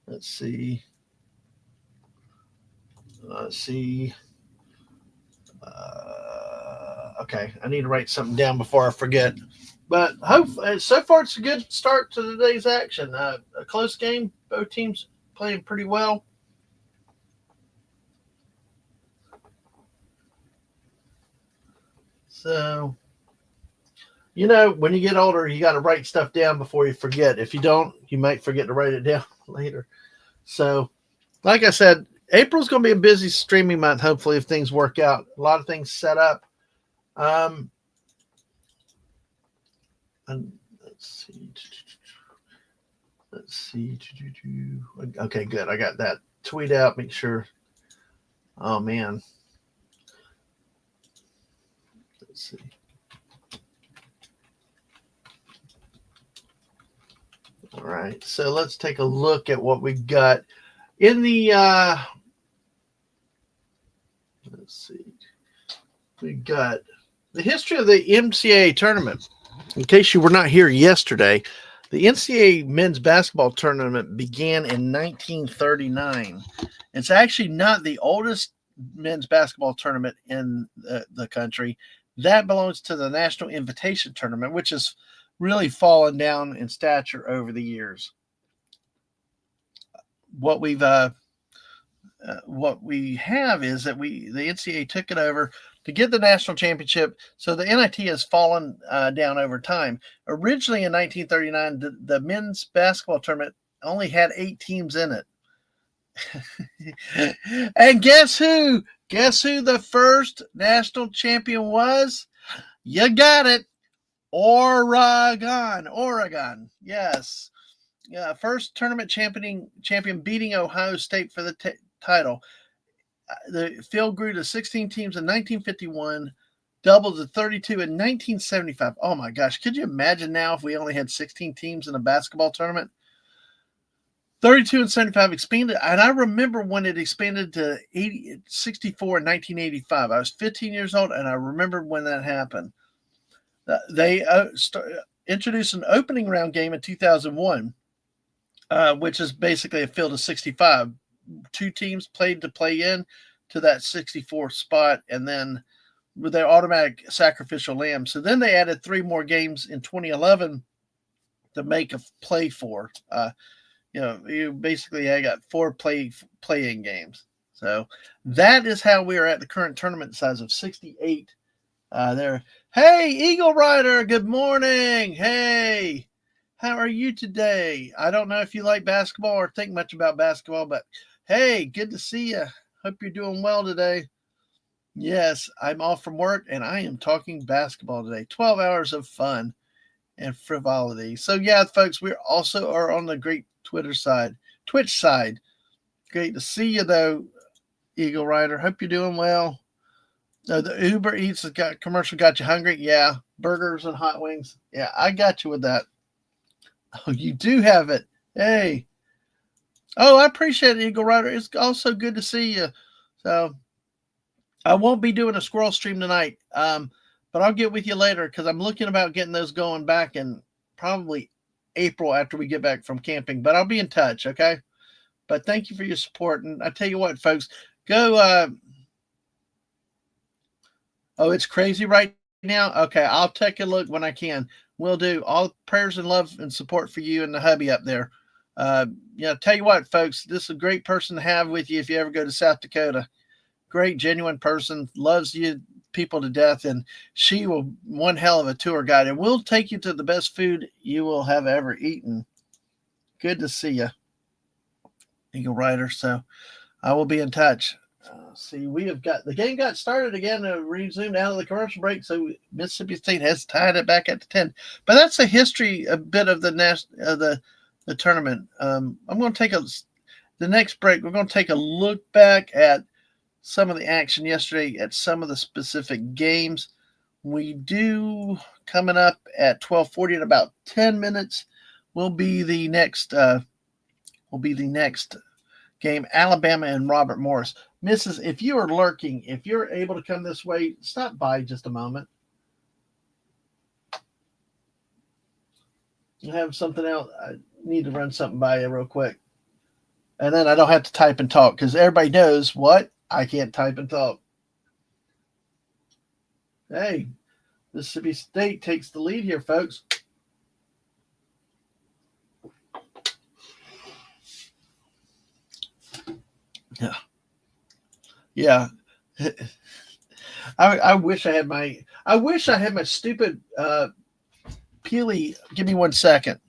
[SPEAKER 1] Let's see. Okay, I need to write something down before I forget. But so far it's a good start to today's action. A close game. Both teams playing pretty well. So, when you get older, you got to write stuff down before you forget. If you don't, you might forget to write it down later. So, like I said, April's going to be a busy streaming month, hopefully, if things work out. A lot of things set up. let's see. Let's see. Okay, good. I got that tweet out. Make sure. Oh man. Let's see. All right. So let's take a look at what we got in the. Let's see. We got the history of the NCAA tournament. In case you were not here yesterday, the NCAA men's basketball tournament began in 1939. It's actually not the oldest men's basketball tournament in the country. That belongs to the National Invitation Tournament, which has really fallen down in stature over the years. What we have is that the NCAA took it over to get the national championship. So the NIT has fallen down over time. Originally in 1939, the men's basketball tournament only had 8 teams in it. And guess who? Guess who the first national champion was? You got it. Oregon. Yes. Yeah, first tournament champion beating Ohio State for the title. The field grew to 16 teams in 1951, doubled to 32 in 1975. Oh my gosh, could you imagine now if we only had 16 teams in a basketball tournament? 32 and 75 expanded, and I remember when it expanded to 64 in 1985. I was 15 years old, and I remember when that happened. They introduced an opening round game in 2001, which is basically a field of 65. 2 teams played to play in to that 64th spot, and then with their automatic sacrificial lamb. So then they added 3 more games in 2011 to make a play for. You basically I got 4 play-in games. So that is how we are at the current tournament size of 68. There. Hey, Eagle Rider, good morning. Hey, how are you today? I don't know if you like basketball or think much about basketball, but hey, good to see you. Hope you're doing well today. Yes, I'm off from work and I am talking basketball today. 12 hours of fun and frivolity. So yeah, folks, we also are on the great Twitch side. Great to see you though, Eagle Rider. Hope you're doing well. The Uber Eats has got commercial got you hungry. Yeah, burgers and hot wings. Yeah, I got you with that. Oh, you do have it. Hey. Oh, I appreciate it, Eagle Rider. It's also good to see you. So I won't be doing a squirrel stream tonight, but I'll get with you later because I'm looking about getting those going back in probably April after we get back from camping. But I'll be in touch, okay? But thank you for your support. And I tell you what, folks, go. Oh, it's crazy right now? Okay, I'll take a look when I can. Will do. All prayers and love and support for you and the hubby up there. Tell you what, folks, this is a great person to have with you if you ever go to South Dakota. Great, genuine person, loves you people to death, and she will one hell of a tour guide, and we'll take you to the best food you will have ever eaten. Good to see you, Eagle Rider. So I will be in touch. See, we have got the game got started again. Resumed out of the commercial break, so Mississippi State has tied it back at the 10. But that's the history a bit of the tournament. I'm going to take the next break. We're going to take a look back at some of the action yesterday at some of the specific games. We do coming up at 12:40 in about 10 minutes. Will be the next game, Alabama and Robert Morris. Mrs., if you are lurking, if you're able to come this way, stop by just a moment. I have something else. I need to run something by you real quick. And then I don't have to type and talk because everybody knows what? I can't type and talk. Hey, Mississippi State takes the lead here, folks. Yeah. I wish I had my stupid Peely. Give me 1 second.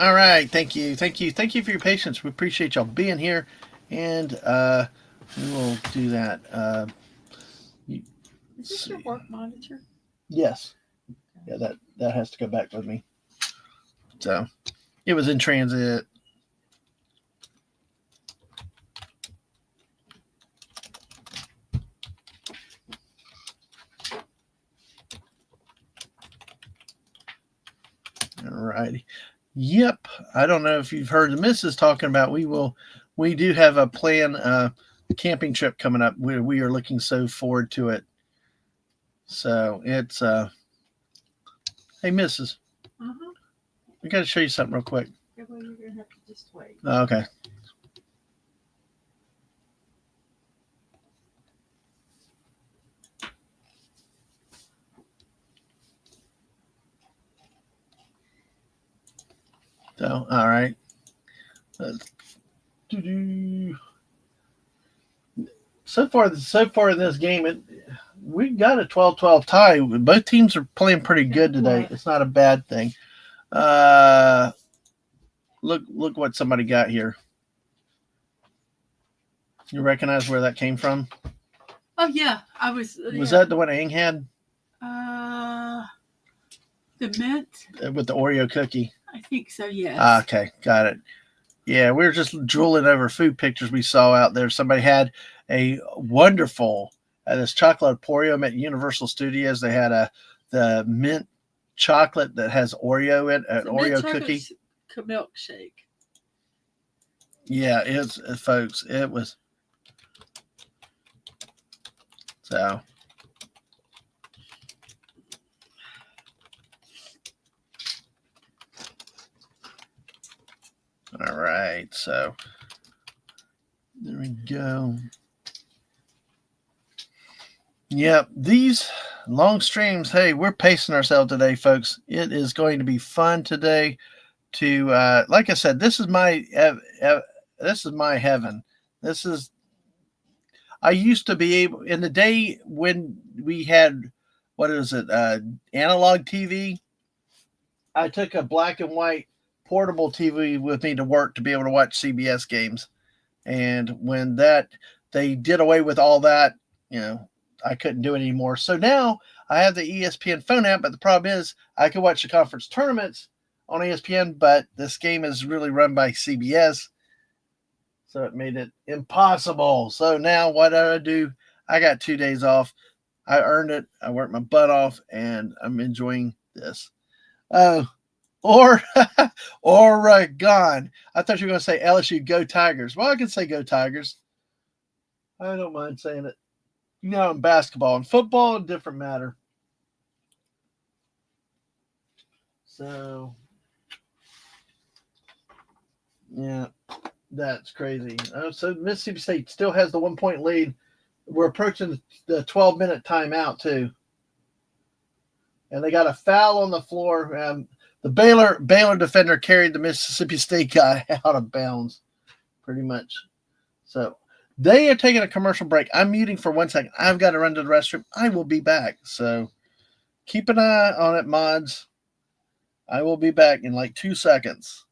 [SPEAKER 1] All right. Thank you. Thank you. Thank you for your patience. We appreciate y'all being here. And we will do that.
[SPEAKER 2] Is this your work monitor?
[SPEAKER 1] Yes. Yeah, that has to go back with me. So it was in transit. All righty. Yep. I don't know if you've heard the missus talking about we do have a plan camping trip coming up. We are looking so forward to it. So it's hey missus,
[SPEAKER 2] Uh-huh.
[SPEAKER 1] I gotta show you something real quick.
[SPEAKER 2] Yeah, well, you're gonna have to just wait.
[SPEAKER 1] Okay. So all right. So far in this game, we got a 12-12 tie. Both teams are playing pretty good today. It's not a bad thing. Uh, look what somebody got here. You recognize where that came from?
[SPEAKER 2] Oh yeah, I was.
[SPEAKER 1] Was
[SPEAKER 2] Yeah.
[SPEAKER 1] that the one Aang had?
[SPEAKER 2] The mint.
[SPEAKER 1] With the Oreo cookie.
[SPEAKER 2] I think so. Yes.
[SPEAKER 1] Okay, got it. Yeah, we were just drooling over food pictures we saw out there. Somebody had a wonderful this chocolate Oreo at Universal Studios. They had the mint chocolate that has Oreo in an Oreo cookie.
[SPEAKER 2] Milkshake.
[SPEAKER 1] Yeah, it's folks. It was so. All right, so there we go. Yep, these long streams. Hey, we're pacing ourselves today, folks. It is going to be fun today. To like I said, this is my heaven. This is. I used to be able in the day when we had what is it analog TV. I took a black and white portable TV with me to work to be able to watch CBS games. And when they did away with all that, I couldn't do it anymore. So now I have the ESPN phone app, but the problem is I can watch the conference tournaments on ESPN, but this game is really run by CBS. So it made it impossible. So now what do? I got 2 days off. I earned it. I worked my butt off, and I'm enjoying this. Or Oregon. I thought you were going to say LSU, go Tigers. Well, I can say go Tigers. I don't mind saying it. In basketball and football, a different matter. So, yeah, that's crazy. So Mississippi State still has the 1-point lead. We're approaching the 12-minute timeout, too. And they got a foul on the floor. The Baylor defender carried the Mississippi State guy out of bounds, pretty much. So they are taking a commercial break. I'm muting for 1 second. I've got to run to the restroom. I will be back. So keep an eye on it, mods. I will be back in like 2 seconds.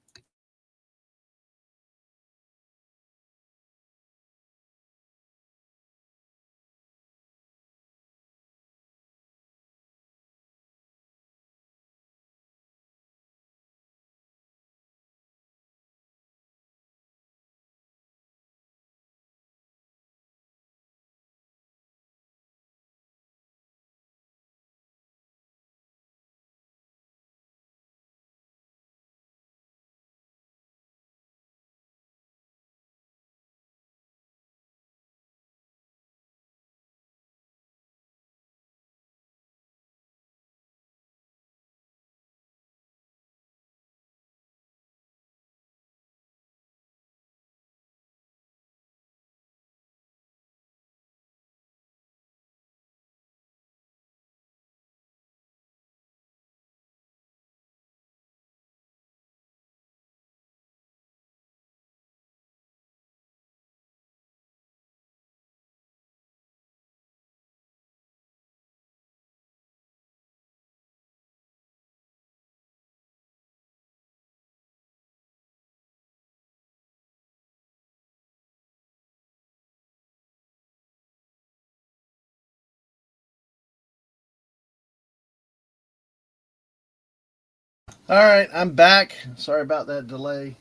[SPEAKER 1] All right, I'm back. Sorry about that delay.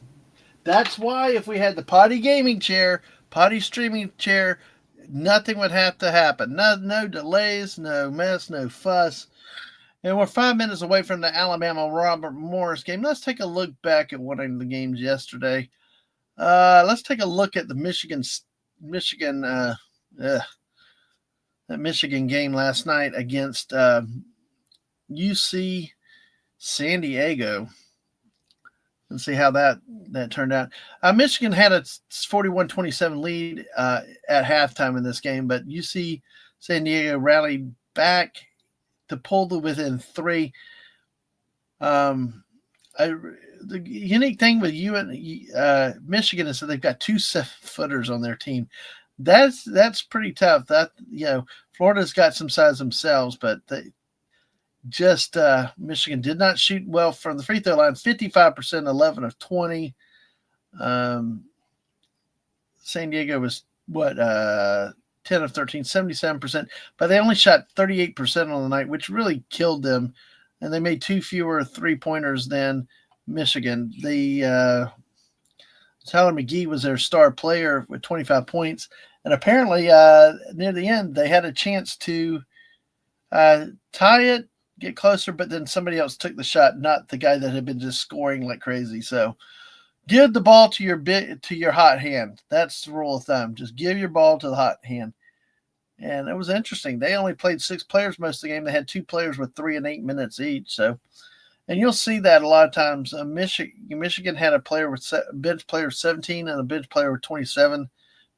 [SPEAKER 1] That's why if we had the potty gaming chair, potty streaming chair, nothing would have to happen. No delays, no mess, no fuss. And we're 5 minutes away from the Alabama Robert Morris game. Let's take a look back at one of the games yesterday. Let's take a look at the Michigan that Michigan game last night against UC San Diego and see how that turned out. Michigan had a 41-27 lead at halftime in this game, but UC San Diego rallied back to pull the within 3. The unique thing with Michigan is that they've got 2 7-footers on their team. That's pretty tough. That Florida's got some size themselves, but Michigan did not shoot well from the free throw line. 55%, 11 of 20. San Diego was 10 of 13, 77%, but they only shot 38% on the night, which really killed them. And they made 2 fewer 3-pointers than Michigan. Tyler McGee was their star player with 25 points. And apparently near the end, they had a chance to tie it, get closer, but then somebody else took the shot, not the guy that had been just scoring like crazy. So give the ball to your hot hand. That's the rule of thumb. Just give your ball to the hot hand. And it was interesting. They only played 6 players most of the game. They had 2 players with 3 and 8 minutes each. So, and you'll see that a lot of times. Michigan had a bench player 17 and a bench player with 27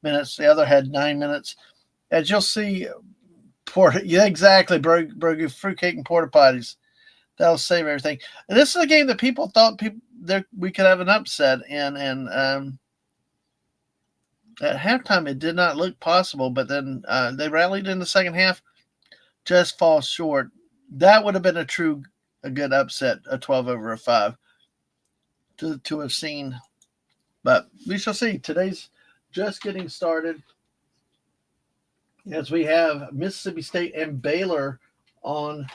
[SPEAKER 1] minutes. The other had 9 minutes. As you'll see, exactly, Brogu, fruitcake and porta potties. That'll save everything. And this is a game that people thought we could have an upset in, and at halftime it did not look possible. But then they rallied in the second half, just fall short. That would have been a good upset, a 12/5 to have seen. But we shall see. Today's just getting started, as we have Mississippi State and Baylor on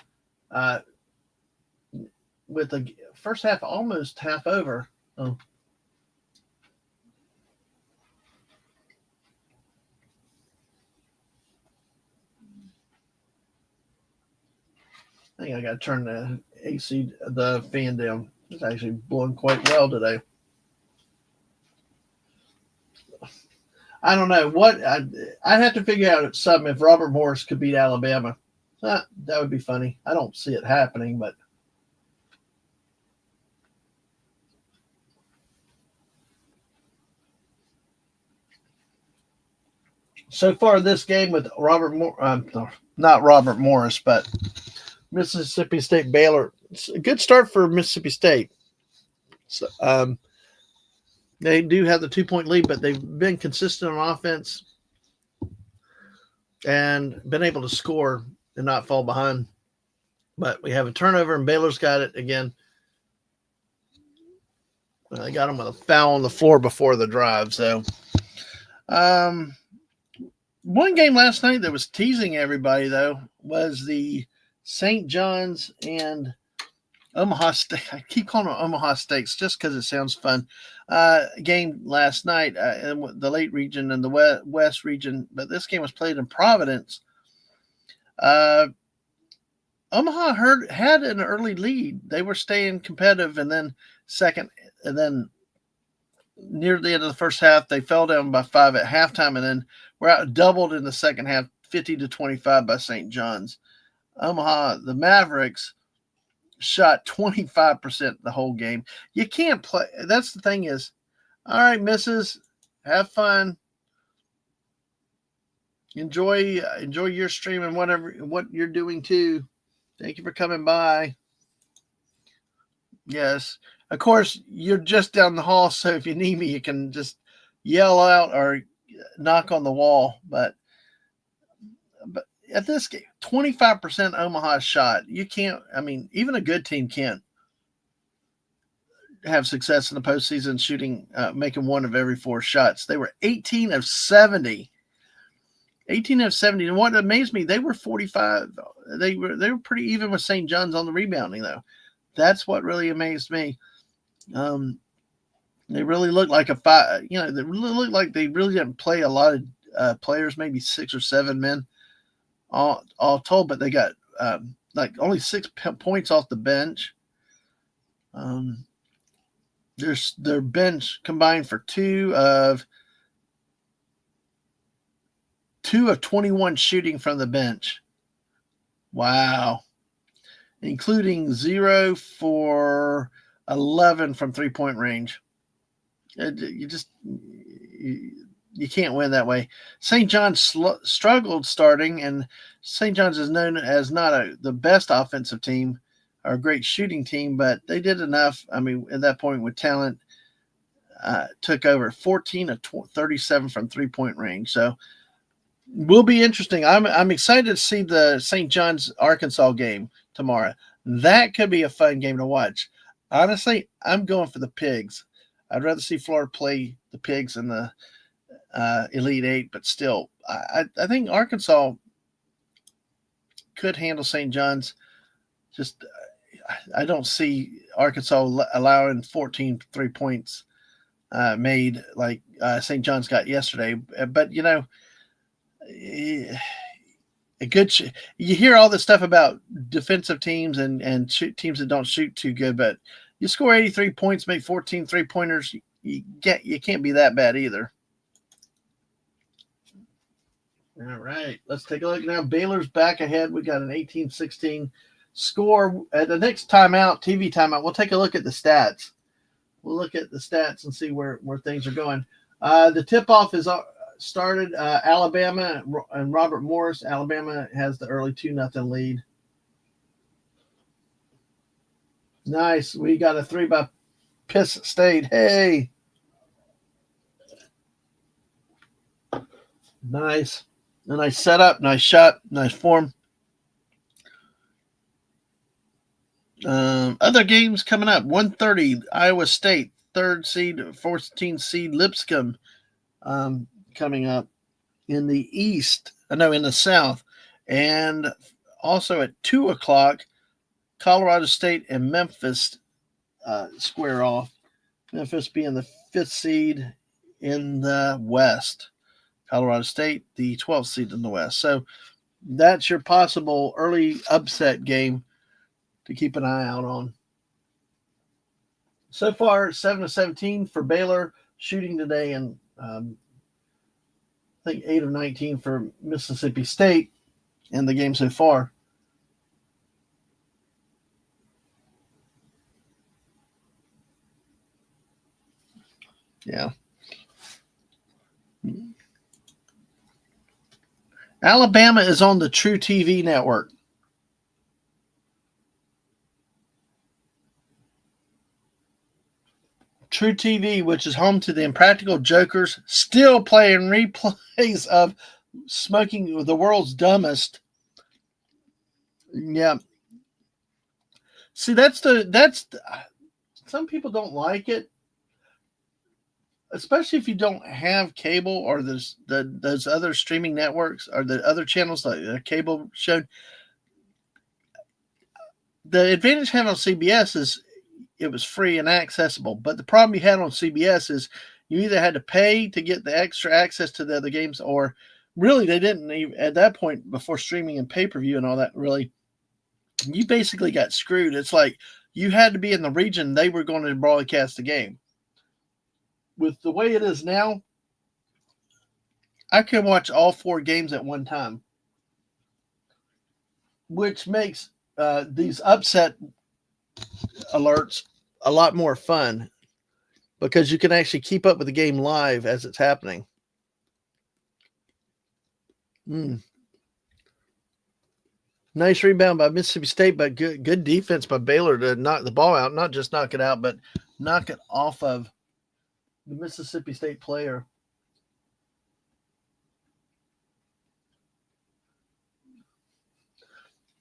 [SPEAKER 1] with the first half almost half over. Oh. I think I got to turn the the fan down. It's actually blowing quite well today. I don't know what I'd have to figure out something if Robert Morris could beat Alabama. That would be funny. I don't see it happening, but so far this game with not Robert Morris, but Mississippi State Baylor. It's a good start for Mississippi State. So, they do have the 2-point lead, but they've been consistent on offense and been able to score and not fall behind. But we have a turnover, and Baylor's got it again. They got them with a foul on the floor before the drive. So, one game last night that was teasing everybody, though, was the St. John's and Omaha Steak. I keep calling them Omaha Steaks just because it sounds fun. Game last night in the late region and the west region, but this game was played in Providence. Omaha had an early lead. They were staying competitive, and then near the end of the first half, they fell down by 5 at halftime, and then were out doubled in the second half, 50-25 by St. John's. Omaha, the Mavericks, shot 25% the whole game. You can't play. That's the thing is, all right, missus, have fun. Enjoy your stream and what you're doing too. Thank you for coming by. Yes, of course, you're just down the hall, so if you need me, you can just yell out or knock on the wall. But at this game, 25% Omaha shot. You can't, even a good team can't have success in the postseason shooting, making 1 of every 4 shots. They were 18 of 70. 18 of 70. And what amazed me, they were 45. They were pretty even with St. John's on the rebounding, though. That's what really amazed me. They really look like a five. They really look like they really didn't play a lot of players, maybe 6 or 7 men, all told. But they got like only 6 points off the bench. Their bench combined for 2 of 21 shooting from the bench. Wow. Including 0 for 11 from 3-point range. You can't win that way. St. John's struggled starting, and St. John's is known as not the best offensive team or a great shooting team, but they did enough. I mean, at that point with talent, took over 14 of 37 from 3-point range. So will be interesting. I'm excited to see the St. John's Arkansas game tomorrow. That could be a fun game to watch. Honestly, I'm going for the Pigs. I'd rather see Florida play the Pigs in the Elite Eight, but still, I think Arkansas could handle St. John's. Just I don't see Arkansas allowing 14 3-points made like St. John's got yesterday. But you hear all this stuff about defensive teams and teams that don't shoot too good, but you score 83 points, make 14 3-pointers, you can't be that bad either. All right, let's take a look now. Baylor's back ahead. We got an 18-16 score. At the next timeout, TV timeout, we'll take a look at the stats. We'll look at the stats and see where things are going. The tip-off is started Alabama and Robert Morris. Alabama has the early 2-0 lead. Nice. We got a 3 by Piss State. Hey. Nice. A nice setup, nice shot, nice form. Other games coming up. 1:30, Iowa State, 3rd seed, 14th seed Lipscomb coming up in the east. No, in the south. And also at 2 o'clock, Colorado State and Memphis square off. Memphis being the 5th seed in the west. Colorado State, the 12th seed in the west. So that's your possible early upset game to keep an eye out on. So far, 7-17 for Baylor shooting today, and I think 8 of 19 for Mississippi State in the game so far. Yeah. Alabama is on the True TV network. True TV, which is home to the Impractical Jokers, still playing replays of Smoking the World's Dumbest. Yeah. See, that's some people don't like it, especially if you don't have cable or those other streaming networks or the other channels like the cable show. The advantage having on CBS is it was free and accessible, but the problem you had on CBS is you either had to pay to get the extra access to the other games, or really they didn't even at that point before streaming and pay-per-view and all that. Really, you basically got screwed. It's like you had to be in the region they were going to broadcast the game. With the way it is now, I can watch all 4 games at one time, which makes these upset alerts a lot more fun because you can actually keep up with the game live as it's happening. Nice rebound by Mississippi State, but good defense by Baylor to knock the ball out, not just knock it out, but knock it off of the Mississippi State player.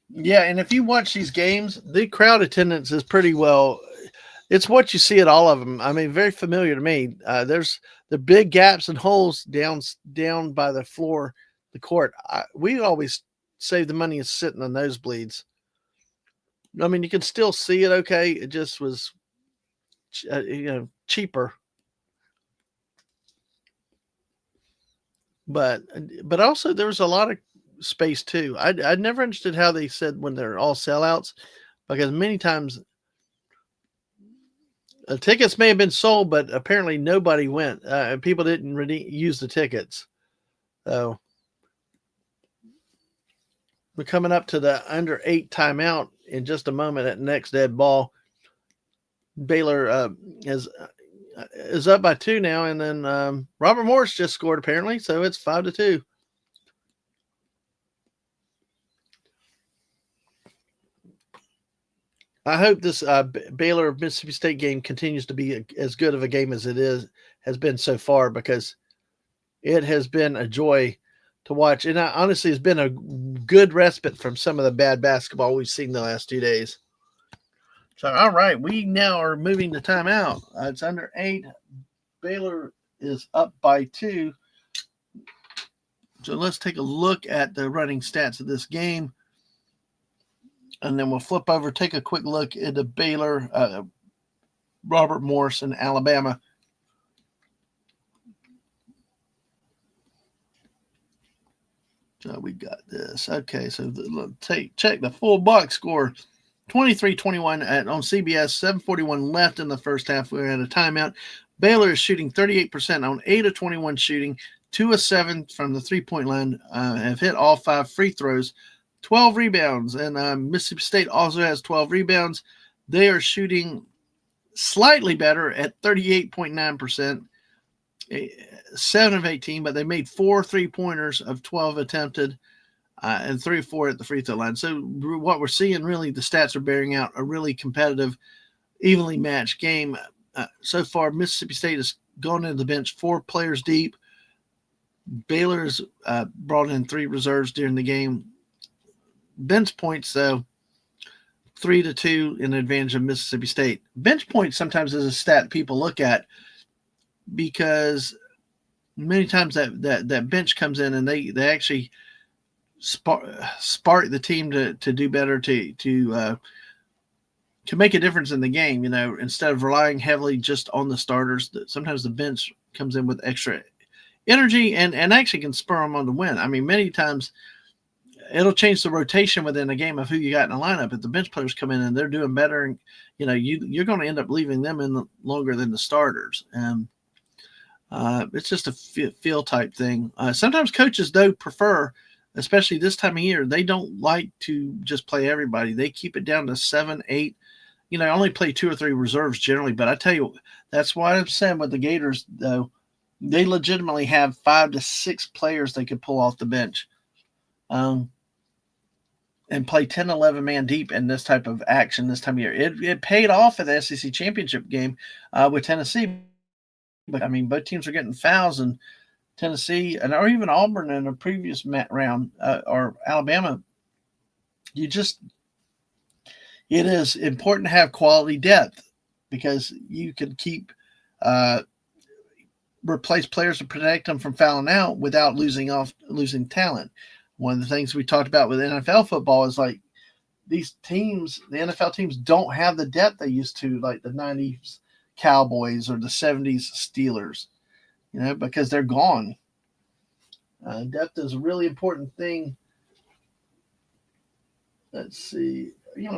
[SPEAKER 1] Yeah, and if you watch these games, the crowd attendance is pretty well. It's what you see at all of them. I mean, very familiar to me. There's the big gaps and holes down by the floor, the court. We always save the money and sit in the nosebleeds. I mean, you can still see it okay. It just was, cheaper. But also there was a lot of space too. I never understood how they said when they're all sellouts, because many times tickets may have been sold, but apparently nobody went. People didn't really use the tickets. So we're coming up to the under 8 timeout in just a moment at next dead ball. Baylor is up by 2 now, and then Robert Morris just scored apparently, so it's 5-2. I hope this Baylor Mississippi State game continues to be as good of a game as it has been so far, because it has been a joy to watch, and honestly, it's been a good respite from some of the bad basketball we've seen the last 2 days. So, all right, we now are moving to timeout. It's under 8. Baylor is up by 2. So let's take a look at the running stats of this game, and then we'll flip over, take a quick look at the Baylor, Robert Morris, and Alabama. So we got this. Okay, so check the full box score. 23-21 on CBS, 7:41 left in the first half. We're at a timeout. Baylor is shooting 38% on 8 of 21 shooting, 2 of 7 from the three-point line, have hit all 5 free throws, 12 rebounds, and Mississippi State also has 12 rebounds. They are shooting slightly better at 38.9%, 7 of 18, but they made 4 3-pointers of 12 attempted, and 3 or 4 at the free throw line. So what we're seeing, really, the stats are bearing out a really competitive, evenly matched game. So far, Mississippi State has gone into the bench 4 players deep. Baylor's brought in 3 reserves during the game. Bench points, though, 3-2 in advantage of Mississippi State. Bench points sometimes is a stat people look at, because many times that bench comes in and they actually spark the team to do better, to make a difference in the game. Instead of relying heavily just on the starters, sometimes the bench comes in with extra energy and actually can spur them on to win. I mean, many times it'll change the rotation within a game of who you got in the lineup. If the bench players come in and they're doing better, and you're going to end up leaving them in longer than the starters. And it's just a feel type thing. Sometimes coaches do prefer, especially this time of year, they don't like to just play everybody. They keep it down to 7, 8. Only play 2 or 3 reserves generally. But I tell you, that's why I'm saying with the Gators, though, they legitimately have 5 to 6 players they could pull off the bench, and play 10, 11 man deep in this type of action this time of year. It paid off at the SEC championship game with Tennessee. But I mean, both teams are getting fouls, and Tennessee or even Auburn in a previous round, or Alabama. It is important to have quality depth, because you can replace players to protect them from fouling out without losing talent. One of the things we talked about with NFL football is, like, these teams, the NFL teams, don't have the depth they used to, like the 90s Cowboys or the 70s Steelers, because they're gone. Depth is a really important thing. Let's see,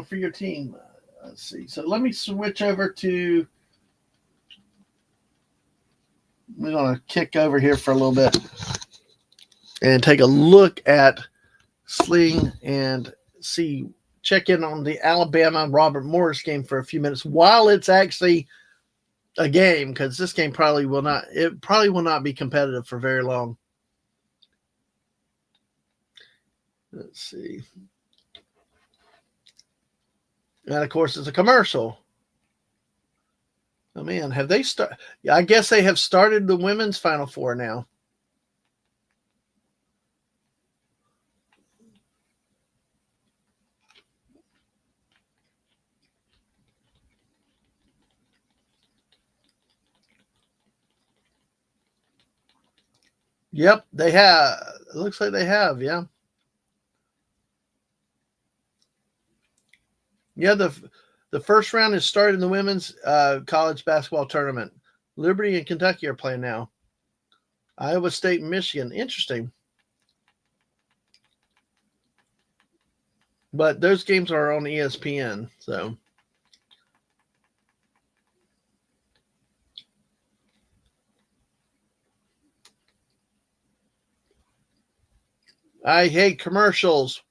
[SPEAKER 1] for your team. Let's see. So let me switch over to, we're going to kick over here for a little bit and take a look at Sling and check in on the Alabama Robert Morris game for a few minutes while it's actually a game, because this game probably will not be competitive for very long. Let's see. And of course, it's a commercial. Oh man, have they started? I guess they have started the women's Final Four now. Yep, they have. It looks like they have, yeah. Yeah, the first round is started in the women's college basketball tournament. Liberty and Kentucky are playing now. Iowa State and Michigan. Interesting. But those games are on ESPN, so. I hate commercials.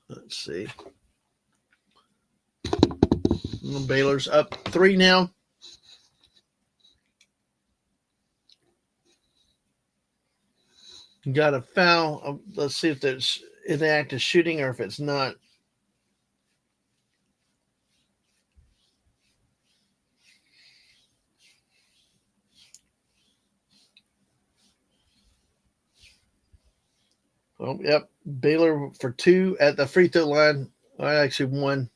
[SPEAKER 1] Let's see. Baylor's up 3 now. Got a foul. Let's see if there's an act of shooting or if it's not. Oh, yep. Baylor for 2 at the free throw line. I actually won.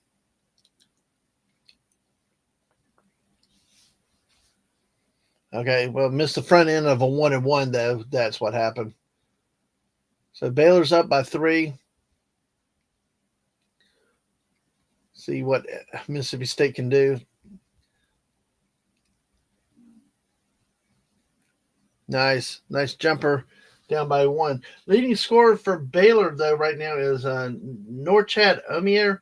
[SPEAKER 1] Okay, well, missed the front end of a 1-and-1 though. That's what happened. So Baylor's up by 3. See what Mississippi State can do. Nice jumper, down by 1. Leading scorer for Baylor though right now is Norchad Omier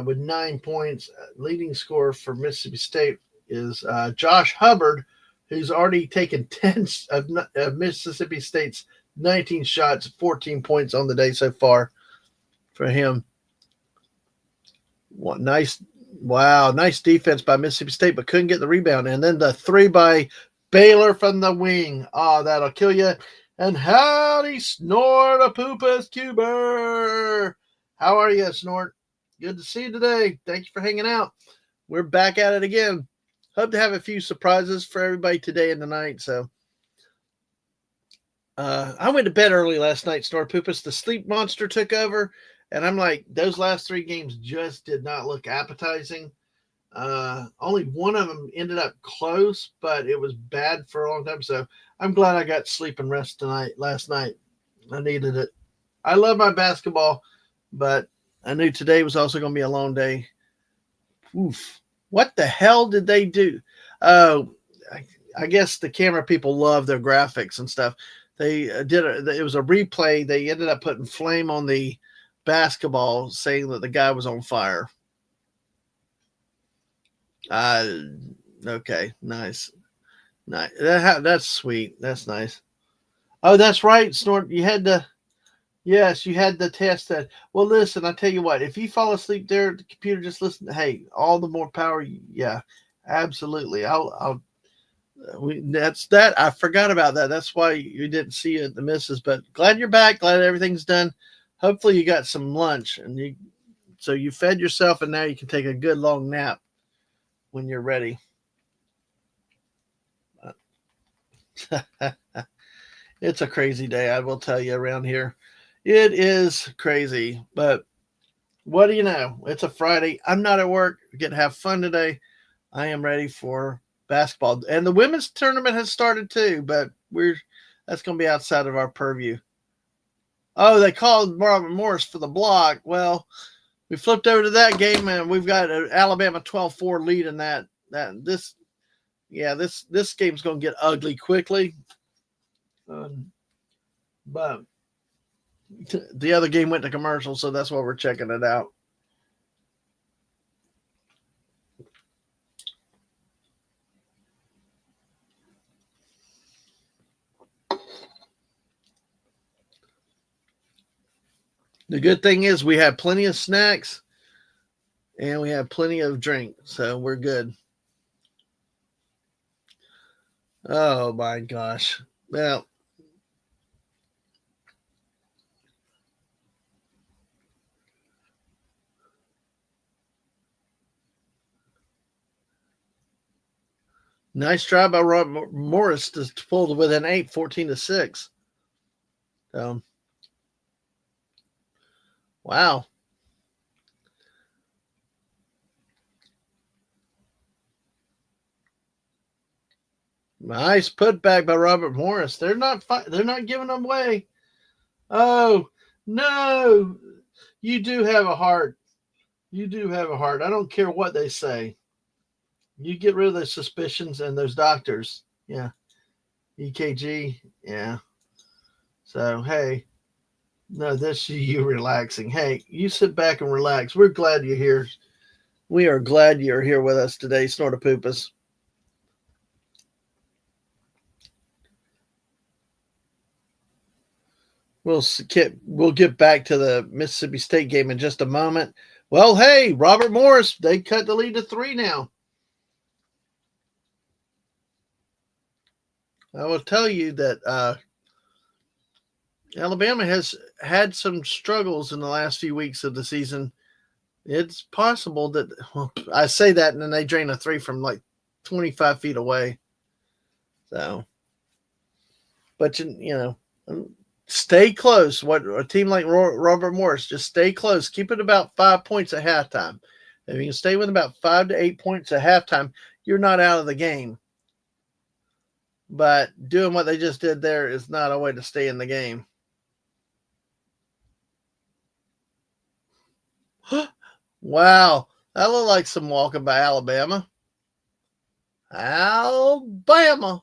[SPEAKER 1] with 9 points. Leading scorer for Mississippi State is Josh Hubbard, who's already taken 10 of Mississippi State's 19 shots, 14 points on the day so far for him. Nice defense by Mississippi State, but couldn't get the rebound. And then the 3 by Baylor from the wing. Oh, that'll kill you. And howdy, Snort a Poopas Cuber. How are you, Snort? Good to see you today. Thank you for hanging out. We're back at it again. Hope to have a few surprises for everybody today and tonight. So I went to bed early last night, Snort Poopas. The sleep monster took over. And I'm like, those last 3 games just did not look appetizing. Only one of them ended up close, but it was bad for a long time. So I'm glad I got sleep and rest last night. I needed it. I love my basketball, but I knew today was also going to be a long day. Oof. What the hell did they do? Oh, I guess the camera people love their graphics and stuff. They it was a replay. They ended up putting flame on the basketball, saying that the guy was on fire. Okay, nice. That's sweet. That's nice. Oh, that's right, Snort. You had to test that. Well, listen, I tell you what, if you fall asleep there at the computer, just listen. Hey, all the more power. Yeah, absolutely. That's that. I forgot about that. That's why you didn't see it at the misses, but glad you're back. Glad everything's done. Hopefully you got some lunch and so you fed yourself and now you can take a good long nap when you're ready. It's a crazy day, I will tell you, around here. It is crazy, but what do you know? It's a Friday. I'm not at work. We get to have fun today. I am ready for basketball. And the women's tournament has started too, but that's going to be outside of our purview. Oh, they called Marvin Morris for the block. Well, we flipped over to that game, and we've got an Alabama 12-4 lead in that. This game's going to get ugly quickly. But the other game went to commercial, so that's why we're checking it out. The good thing is we have plenty of snacks and we have plenty of drink, so we're good. Oh my gosh. Well, nice try by Rob Morris to pull within 8, 14-6. So, wow. Nice putback by Robert Morris. They're not giving them away. Oh, no. You do have a heart. You do have a heart. I don't care what they say. You get rid of those suspicions and those doctors. Yeah. EKG. Yeah. So, hey, no, this is you relaxing. Hey, you sit back and relax. We're glad you're here. We are glad you're here with us today, Snortapoopas. We'll get back to the Mississippi State game in just a moment. Well, hey, Robert Morris, they cut the lead to 3 now. I will tell you that Alabama has had some struggles in the last few weeks of the season. It's possible that, well, I say that and then they drain a 3 from like 25 feet away. So, but stay close. What a team like Robert Morris, just stay close. Keep it about 5 points at halftime. If you can stay with about 5 to 8 points at halftime, you're not out of the game. But doing what they just did there is not a way to stay in the game. Wow, that looked like some walking by Alabama. Alabama.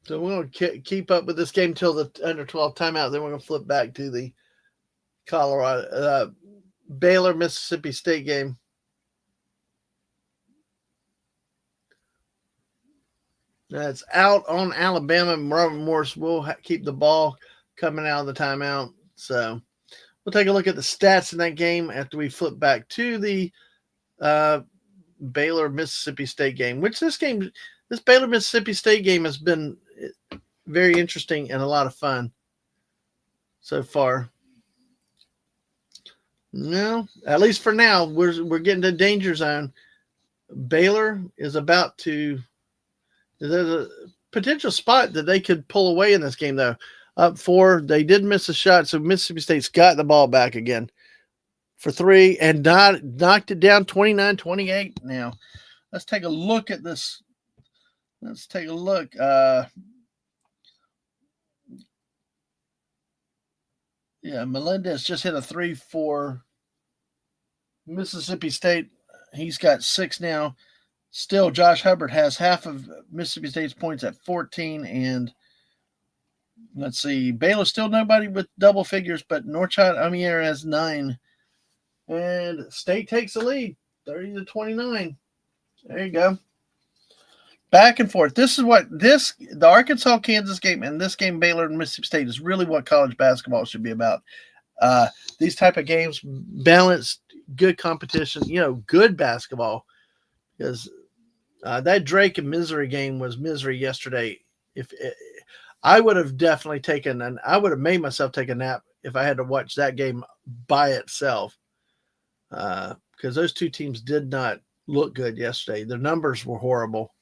[SPEAKER 1] So we're going to keep up with this game until the under 12 timeout. Then we're going to flip back to the Baylor Mississippi State game. That's out on Alabama. Robert Morris will keep the ball coming out of the timeout. So we'll take a look at the stats in that game after we flip back to the Baylor Mississippi State game, which this Baylor Mississippi State game has been very interesting and a lot of fun so far. No, at least for now, we're getting to danger zone. Baylor is about to. There's a potential spot that they could pull away in this game, though. Up 4, they did miss a shot, so Mississippi State's got the ball back again for 3 and knocked it down 29-28 now. Let's take a look at this. Let's take a look. Melendez just hit a 3 for Mississippi State. He's got 6 now. Still, Josh Hubbard has half of Mississippi State's points at 14. And let's see, Baylor still nobody with double figures, but Norchad Amier has 9. And State takes the lead, 30-29. There you go. Back and forth. This is what the Arkansas-Kansas game and this game, Baylor and Mississippi State, is really what college basketball should be about. These type of games, balanced, good competition, good basketball. Because that Drake and Missouri game was misery yesterday. If I would have definitely I would have made myself take a nap if I had to watch that game by itself. Because those two teams did not look good yesterday. Their numbers were horrible.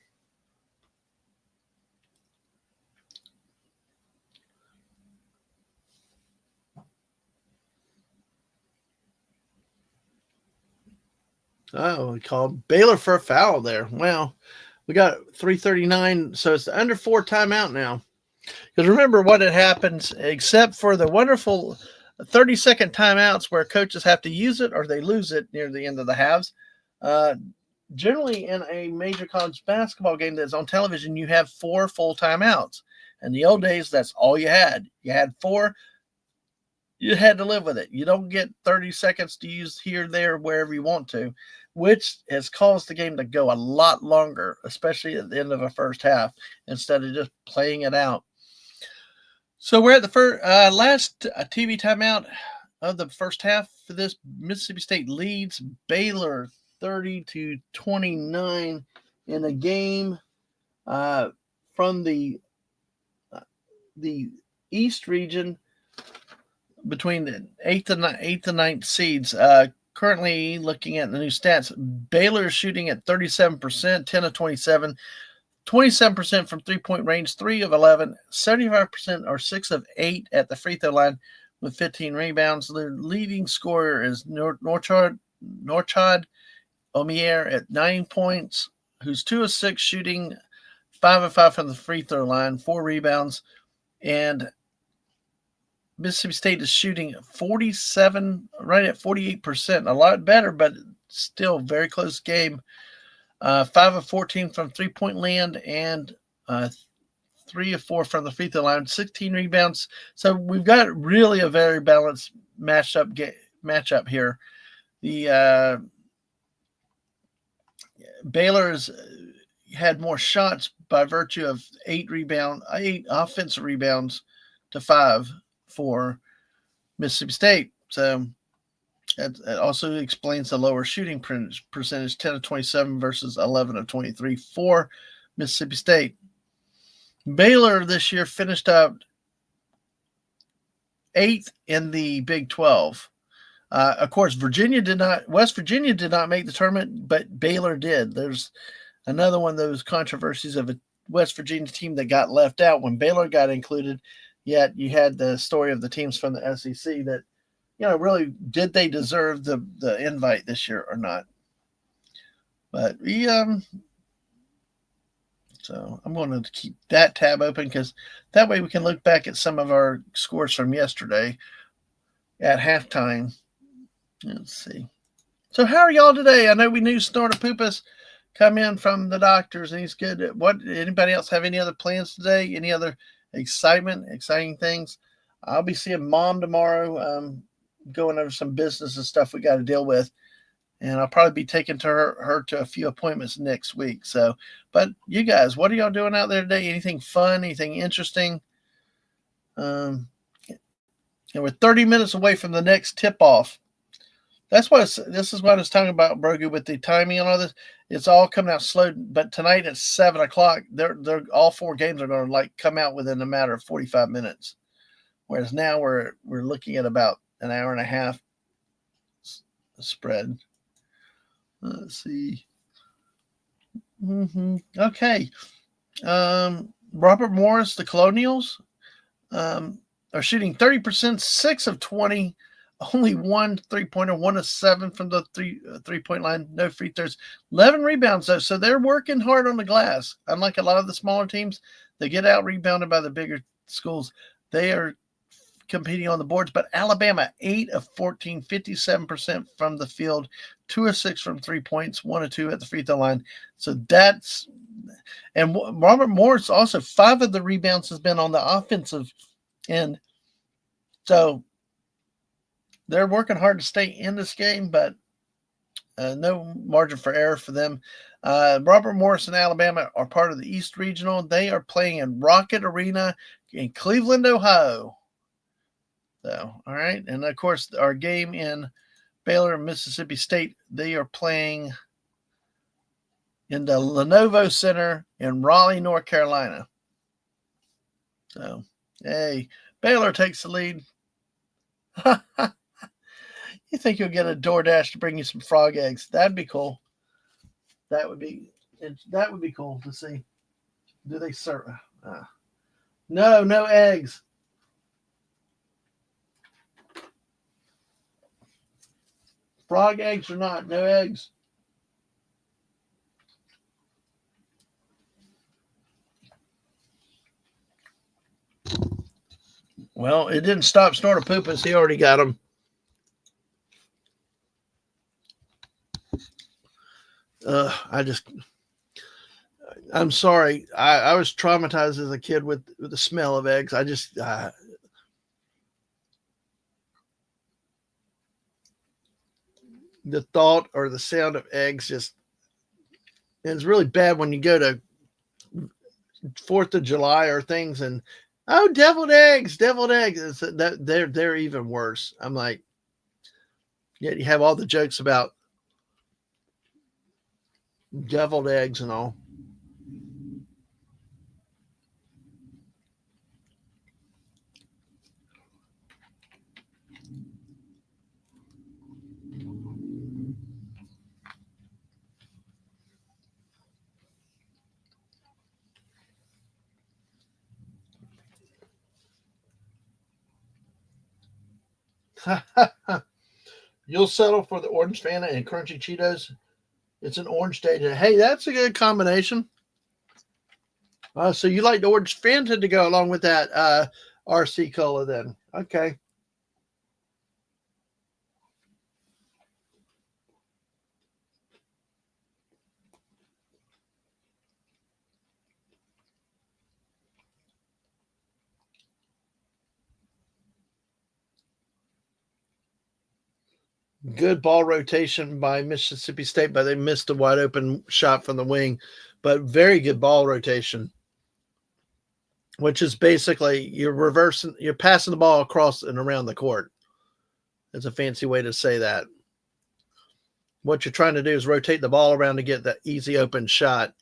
[SPEAKER 1] Oh, we called Baylor for a foul there. Well, we got 3:39, so it's the under 4 timeout now. Because remember what had happened, except for the wonderful 30-second timeouts where coaches have to use it or they lose it near the end of the halves. Generally, in a major college basketball game that's on television, you have 4 full timeouts. In the old days, that's all you had. You had 4. You had to live with it. You don't get 30 seconds to use here, there, wherever you want to, which has caused the game to go a lot longer, especially at the end of a first half, instead of just playing it out. So we're at the last TV timeout of the first half for this. Mississippi State leads Baylor 30-29 in a game from the East region between the 8th and 9th seeds. Currently looking at the new stats, Baylor is shooting at 37%, 10 of 27, 27% from three-point range, 3 of 11, 75% or 6 of 8 at the free throw line with 15 rebounds. Their leading scorer is Norchad Omier at 9 points. who's 2 of 6 shooting, 5 of 5 from the free throw line, 4 rebounds, and Mississippi State is shooting 47, right at 48%. A lot better, but still very close game. 5 of 14 from three-point land and 3 of 4 from the free throw line, 16 rebounds. So we've got really a very balanced matchup here. The Baylor's had more shots by virtue of 8 offensive rebounds to 5 for Mississippi State. So it also explains the lower shooting percentage, 10 of 27 versus 11 of 23 for Mississippi State. Baylor this year finished up 8th in the Big 12. Of course, West Virginia did not make the tournament, but Baylor did. There's another one of those controversies of a West Virginia team that got left out when Baylor got included. Yet you had the story of the teams from the SEC that, really, did they deserve the invite this year or not? But so I'm going to keep that tab open because that way we can look back at some of our scores from yesterday at halftime. Let's see. So how are y'all today? I know we knew Snortopoopas come in from the doctors and he's good. Anybody else have any other plans today? Any other exciting things? I'll be seeing Mom tomorrow, going over some business and stuff we got to deal with. And I'll probably be taking her to a few appointments next week. So, but you guys, what are y'all doing out there today? Anything fun? Anything interesting? And we're 30 minutes away from the next tip-off. This is what I was talking about, Brogu, with the timing and all this. It's all coming out slow. But tonight at 7 o'clock, they're all 4 games are going to come out within a matter of 45 minutes. Whereas now we're looking at about an hour and a half spread. Let's see. Okay. Robert Morris, the Colonials, are shooting 30%, 6 of 20, only 1 3-pointer, 1 of 7 from the three-point line, no free throws, 11 rebounds though. So they're working hard on the glass. Unlike a lot of the smaller teams, they get out rebounded by the bigger schools. They are competing on the boards, but Alabama 8 of 14, 57% from the field, 2 of 6 from 3 points, 1 of 2 at the free throw line. So and Robert Morris also 5 of the rebounds has been on the offensive end. So they're working hard to stay in this game, but no margin for error for them. Robert Morris and Alabama are part of the East Regional. They are playing in Rocket Arena in Cleveland, Ohio. So, all right. And of course, our game in Baylor and Mississippi State, they are playing in the Lenovo Center in Raleigh, North Carolina. So, hey, Baylor takes the lead. You think you'll get a DoorDash to bring you some frog eggs? That'd be cool. That would be cool to see. Do they serve? No eggs. Frog eggs or not, no eggs. Well, it didn't stop Snortopoopas. He already got them. I'm sorry. I was traumatized as a kid with the smell of eggs. The thought or the sound of eggs it's really bad when you go to 4th of July or things and deviled eggs. They're even worse. I'm like, yet you have all the jokes about deviled eggs and all. You'll settle for the orange Fanta and crunchy Cheetos. It's an orange Data. Hey, that's a good combination. So you like the orange Fanta to go along with that RC Cola then? Okay. Good ball rotation by Mississippi State, but they missed a wide open shot from the wing. But very good ball rotation, which is basically you're passing the ball across and around the court. That's a fancy way to say that. What you're trying to do is rotate the ball around to get that easy open shot.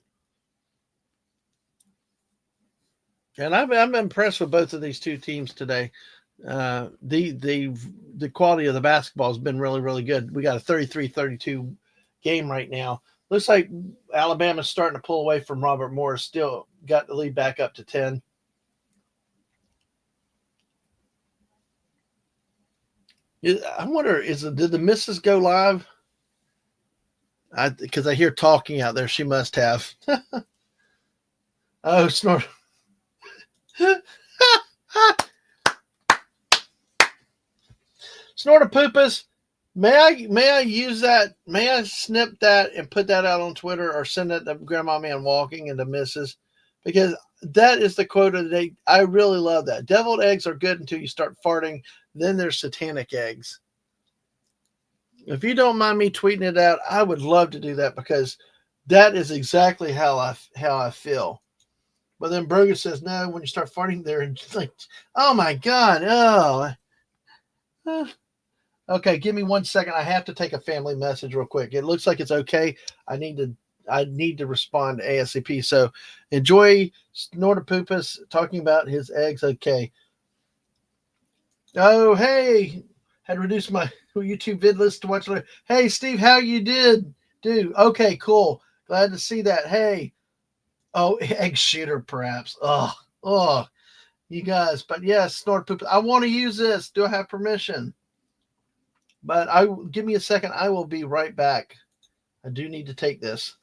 [SPEAKER 1] And I'm impressed with both of these two teams today. The quality of the basketball has been really, really good. We got a 33-32 game right now. Looks like Alabama's starting to pull away from Robert Morris. Still got the lead back up to 10. I wonder, did the missus go live? Because I hear talking out there. She must have. Oh, snort. Snortapoopas, may I use that? May I snip that and put that out on Twitter or send it to Grandma Man Walking and to Mrs. Because that is the quote of the day. I really love that. Deviled eggs are good until you start farting. Then there's satanic eggs. If you don't mind me tweeting it out, I would love to do that because that is exactly how I feel. But then Brogan says, no, when you start farting there, it's like, oh my God, oh. Okay, give me 1 second. I have to take a family message real quick. It looks like it's okay. I need to respond ASAP. So enjoy Snortapoopas talking about his eggs. Okay. Oh, hey. Had to reduce my YouTube vid list to watch later. Hey, Steve, how you do? Okay, cool. Glad to see that. Hey. Oh, egg shooter, perhaps. Oh, you guys. But yes, Snortapoopas. I want to use this. Do I have permission? But give me a second. I will be right back. I do need to take this.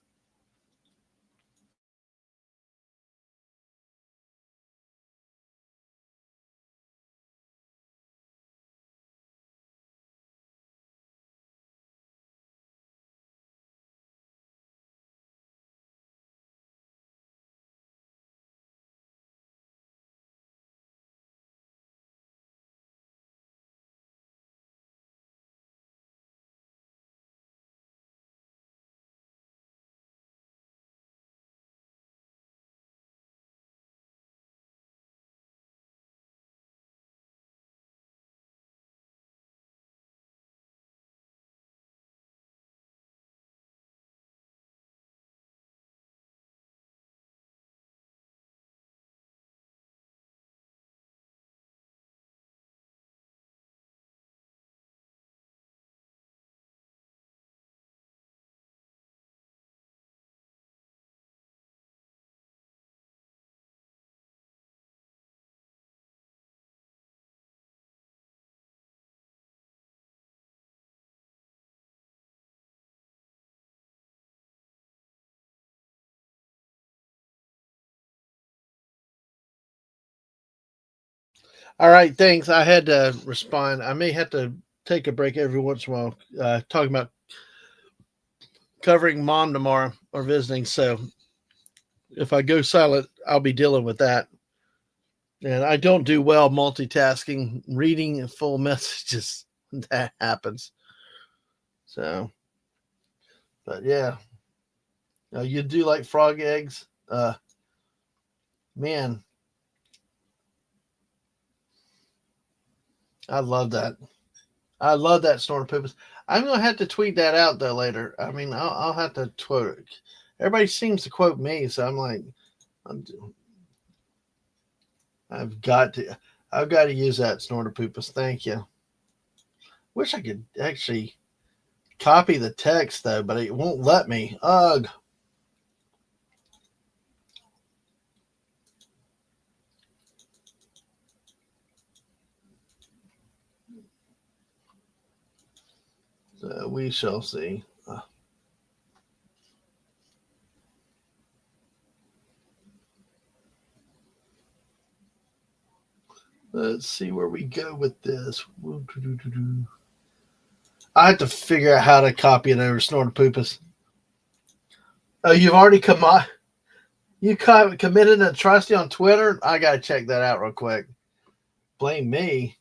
[SPEAKER 1] All right, thanks. I had to respond. I may have to take a break every once in a while, talking about covering mom tomorrow or visiting. So if I go silent, I'll be dealing with that. And I don't do well multitasking, reading full messages. That happens. So, but yeah, you do like frog eggs, man. I love that. I love that Snortapoopas. I'm gonna have to tweet that out though later. I mean, I'll have to quote it. Everybody seems to quote me, so I'm like, I'm, I've got to, I've got to use that Snortapoopas. Thank you. Wish I could actually copy the text though, but it won't let me. Ugh. So we shall see. Let's see where we go with this. I have to figure out how to copy it over Snortopoopas. Oh, you've already come on. You committed an atrocity on Twitter? I gotta check that out real quick. Blame me?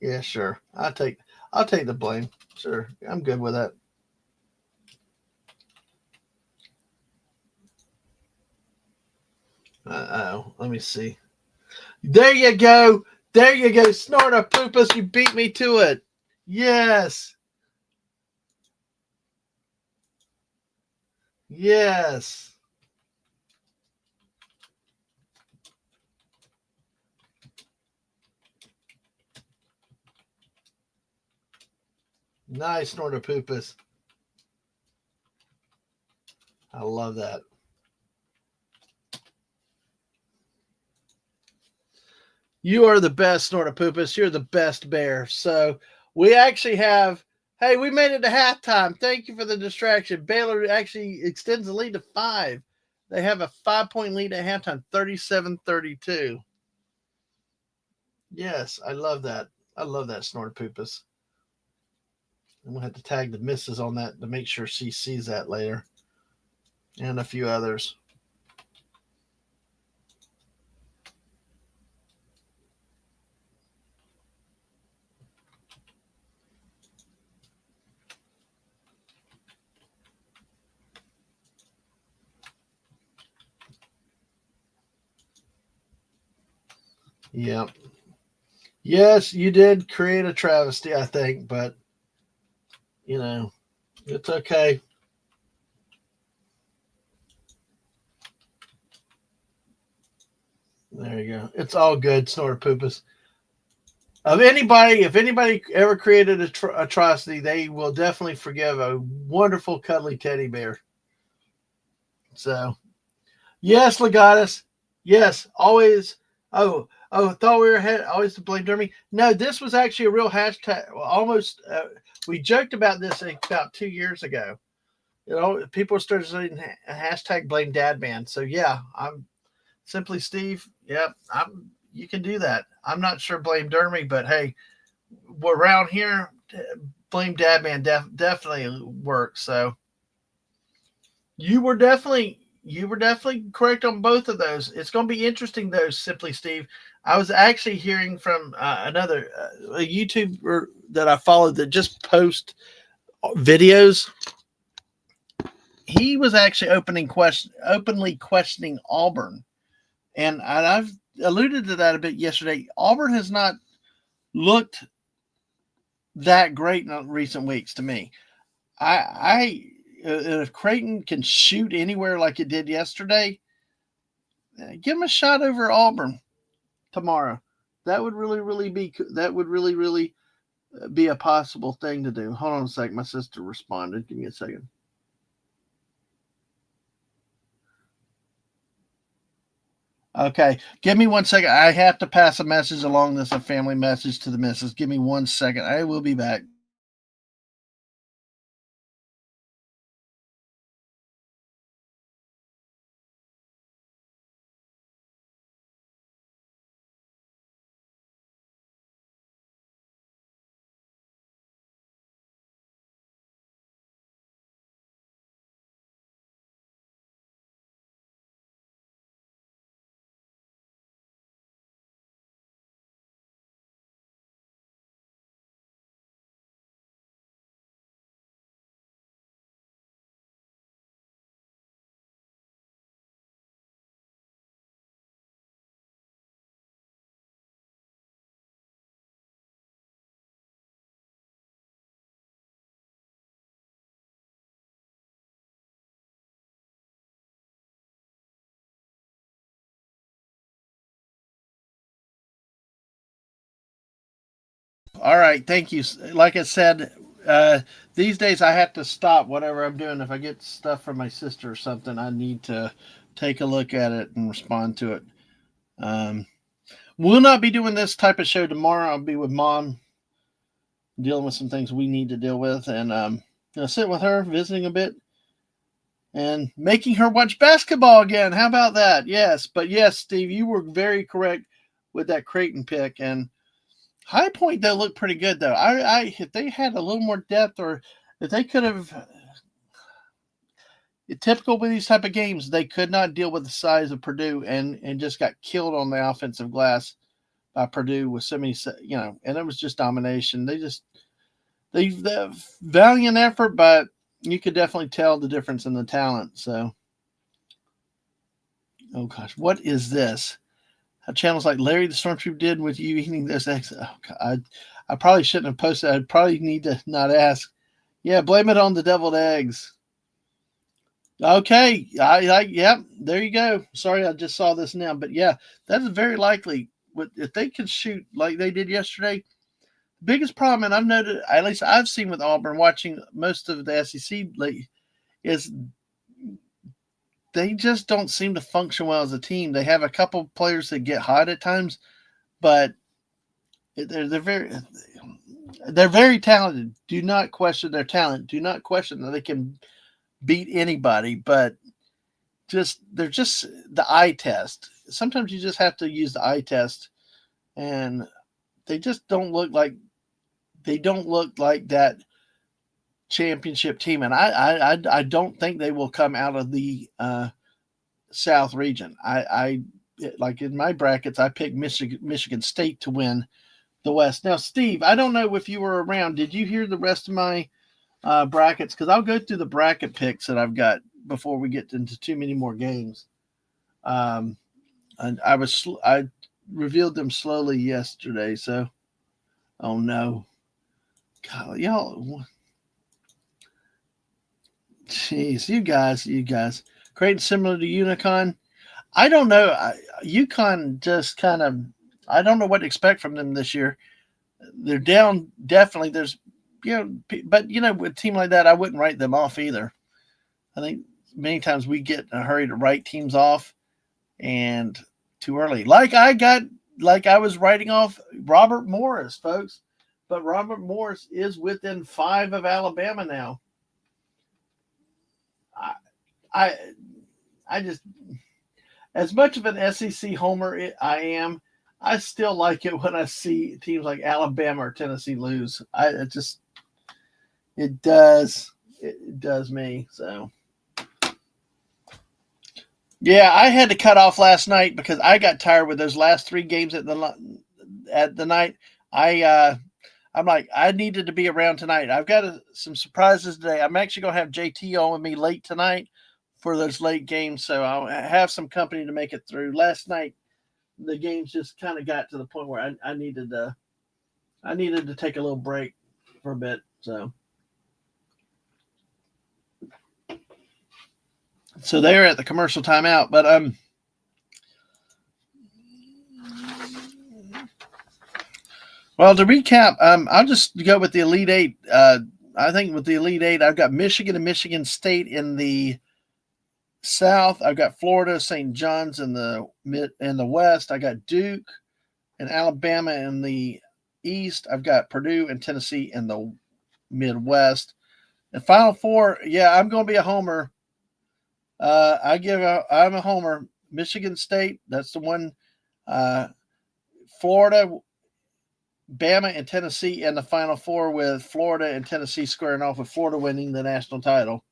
[SPEAKER 1] Yeah, sure. I'll take the blame. Sure, I'm good with that. Oh, let me see. There you go. There you go. Snortopoopas, you beat me to it. Yes. Yes. Nice, Snortopoopas. I love that. You are the best, Snortopoopas. You're the best bear. So we actually have. Hey, we made it to halftime. Thank you for the distraction. Baylor actually extends the lead to 5. They have a 5-point lead at halftime, 37-32. Yes, I love that. I love that, Snortopoopas. I'm going to have to tag the missus on that to make sure she sees that later. And a few others. Yep. Yes, you did create a travesty, I think, but, it's okay. There you go. It's all good, Snortopoopas. If anybody ever created a atrocity, they will definitely forgive a wonderful, cuddly teddy bear. So, yes, Legatus. Yes, always. Thought we were always to blame Dermy. No, this was actually a real hashtag. Almost, we joked about this about 2 years ago. People started saying hashtag blame Dad Man. So yeah, I'm Simply Steve. Yep, you can do that. I'm not sure blame Dermy, but hey, we're around here, blame Dad Man definitely works. So you were definitely correct on both of those. It's going to be interesting though, Simply Steve. I was actually hearing from another a YouTuber that I followed that just post videos. He was actually openly questioning Auburn, and I've alluded to that a bit yesterday. Auburn has not looked that great in recent weeks to me. If Creighton can shoot anywhere like it did yesterday, give them a shot over Auburn tomorrow. That would really be a possible thing to do. Hold on a second. My sister responded. Give me a second. Okay, give me 1 second. I have to pass a message along. This a family message to the missus. Give me 1 second. I will be back. All right, thank you. Like I said, these days I have to stop whatever I'm doing. If I get stuff from my sister or something, I need to take a look at it and respond to it. Um, we'll not be doing this type of show tomorrow. I'll be with Mom, dealing with some things we need to deal with, and sit with her, visiting a bit, and making her watch basketball again. How about that? Yes, but yes, Steve, you were very correct. with that Creighton pick. And High Point though looked pretty good though. I if they had a little more depth, or if they could have, typical with these type of games, they could not deal with the size of Purdue, and just got killed on the offensive glass by Purdue with so many, and it was just domination. The valiant effort, but you could definitely tell the difference in the talent. So, oh gosh, what is this? Channels like Larry the Stormtrooper did with you eating this eggs. Oh God, I probably shouldn't have posted. I probably need to not ask. Yeah, blame it on the deviled eggs. Okay, yep, there you go. Sorry, I just saw this now, but yeah, that is very likely. If they can shoot like they did yesterday, the biggest problem, and I've noted, at least I've seen with Auburn watching most of the SEC league, is they just don't seem to function well as a team. They have a couple players that get hot at times, but they're very talented. Do not question their talent. Do not question that they can beat anybody, but they're just the eye test. Sometimes you just have to use the eye test, and they just don't look like that championship team. And I don't think they will come out of the South region. I like in my brackets, I picked Michigan State to win the West. Now, Steve, I don't know if you were around. Did you hear the rest of my brackets? Because I'll go through the bracket picks that I've got before we get into too many more games. And I revealed them slowly yesterday. So, oh no, God, y'all, jeez, you guys. Creighton similar to UConn. I don't know. UConn just kind of, I don't know what to expect from them this year. They're down. Definitely. There's, but with a team like that, I wouldn't write them off either. I think many times we get in a hurry to write teams off and too early. Like I was writing off Robert Morris, folks, but Robert Morris is within 5 of Alabama now. I just, as much of an SEC homer I am, I still like it when I see teams like Alabama or Tennessee lose. It does me. So, yeah, I had to cut off last night because I got tired with those last 3 games at the night. I'm like, I needed to be around tonight. I've got some surprises today. I'm actually going to have JT on with me late tonight for those late games, so I'll have some company to make it through. Last night, the games just kind of got to the point where I needed to take a little break for a bit. So they're at the commercial timeout, but well, to recap, I'll just go with the Elite Eight. I think with the Elite Eight, I've got Michigan and Michigan State in the South. I've got Florida, St. John's in the West. I got Duke and Alabama in the East. I've got Purdue and Tennessee in the Midwest. And Final Four, yeah, I'm going to be a homer. I'm a homer. Michigan State, that's the one. Florida, Bama, and Tennessee in the Final Four, with Florida and Tennessee squaring off, with Florida winning the national title.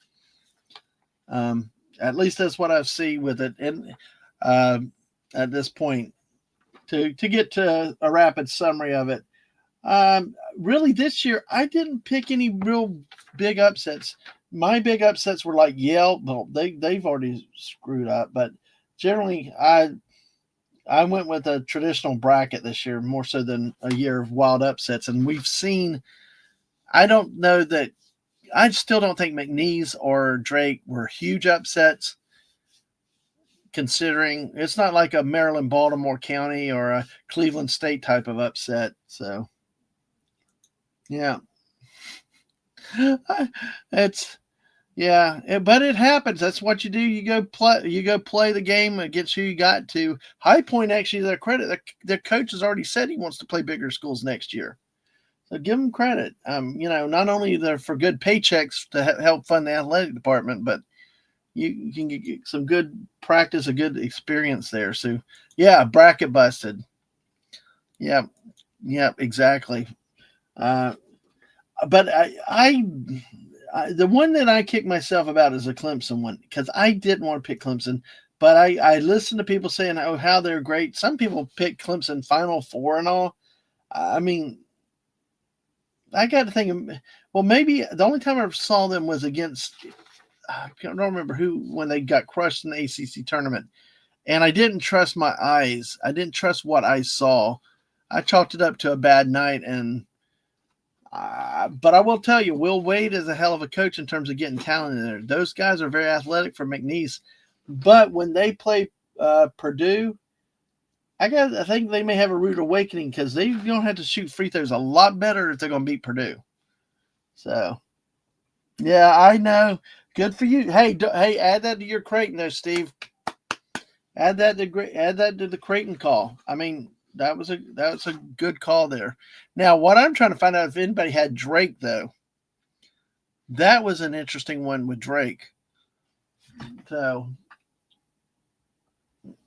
[SPEAKER 1] At least that's what I see with it. And at this point, to get to a rapid summary of it, really this year I didn't pick any real big upsets. My big upsets were like Yale. Well, they've already screwed up, but generally I went with a traditional bracket this year more so than a year of wild upsets. And we've seen, I still don't think McNeese or Drake were huge upsets, considering it's not like a Maryland, Baltimore County or a Cleveland State type of upset. So, yeah. But it happens. That's what you do. You go play the game against who you got to. High Point, actually, their credit, their coach has already said he wants to play bigger schools next year. So give them credit. Not only they're for good paychecks to help fund the athletic department, but you can get some good practice, a good experience there. So, yeah, bracket busted. Yep. Yep. Exactly. Uh, but the one that I kick myself about is the Clemson one because I didn't want to pick Clemson, but I listened to people saying how they're great. Some people pick Clemson Final Four and all. I mean, I got to think. Well, maybe the only time I ever saw them was against. I don't remember who when they got crushed in the ACC tournament, and I didn't trust my eyes. I didn't trust what I saw. I chalked it up to a bad night, and but I will tell you, Will Wade is a hell of a coach in terms of getting talent in there. Those guys are very athletic for McNeese, but when they play Purdue, I think they may have a rude awakening because they don't have to shoot free throws a lot better if they're going to beat Purdue. So, yeah, I know. Good for you. Hey, hey, add that to your Creighton there, Steve. Add that to the Creighton call. I mean, that was a good call there. Now, what I'm trying to find out if anybody had Drake though. That was an interesting one with Drake. So,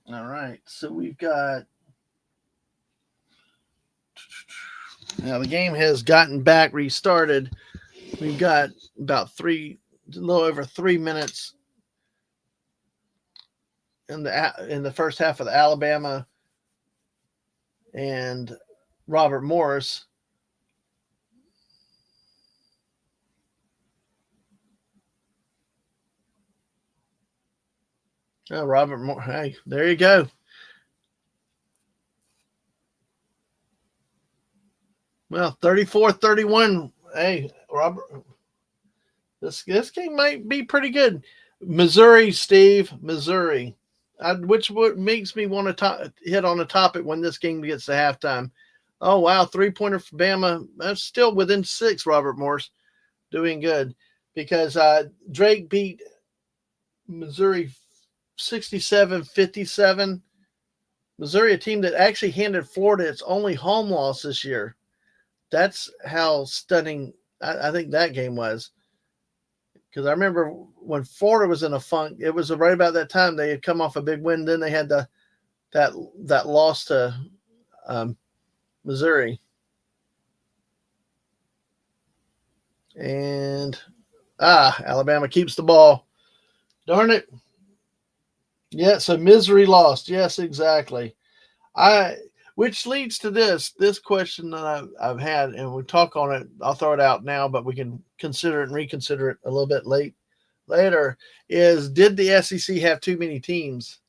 [SPEAKER 1] all right. So we've got. Now the game has gotten back restarted. We've got about a little over 3 minutes in the first half of the Alabama and Robert Morris. Oh, Robert Morris. Hey, there you go. Well, 34-31. Hey, Robert. This game might be pretty good. Missouri, Steve. Missouri. Which what makes me want to hit on a topic when this game gets to halftime. Oh, wow. 3-pointer for Bama. That's still within 6, Robert Morris. Doing good. Because Drake beat Missouri 67-57. Missouri, a team that actually handed Florida its only home loss this year. That's how stunning I think that game was. Because I remember when Florida was in a funk, it was right about that time they had come off a big win. Then they had that loss to Missouri. And Alabama keeps the ball. Darn it. Yeah, so Missouri lost. Yes, exactly. Which leads to this question that I've had, and we talk on it. I'll throw it out now, but we can consider it and reconsider it a little bit later. Is did the SEC have too many teams?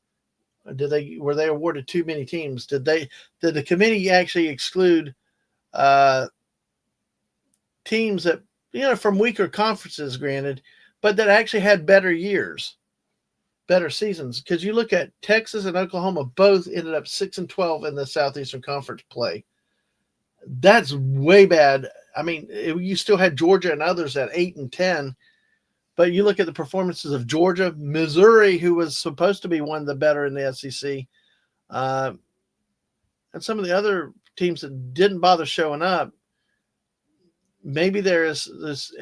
[SPEAKER 1] Were they awarded too many teams? Did the committee actually exclude teams that from weaker conferences, granted, but that actually had better years? Better seasons, because you look at Texas and Oklahoma both ended up 6-12 in the Southeastern Conference play. That's way bad. I mean, you still had Georgia and others at 8-10, but you look at the performances of Georgia, Missouri, who was supposed to be one of the better in the SEC, and some of the other teams that didn't bother showing up. Maybe this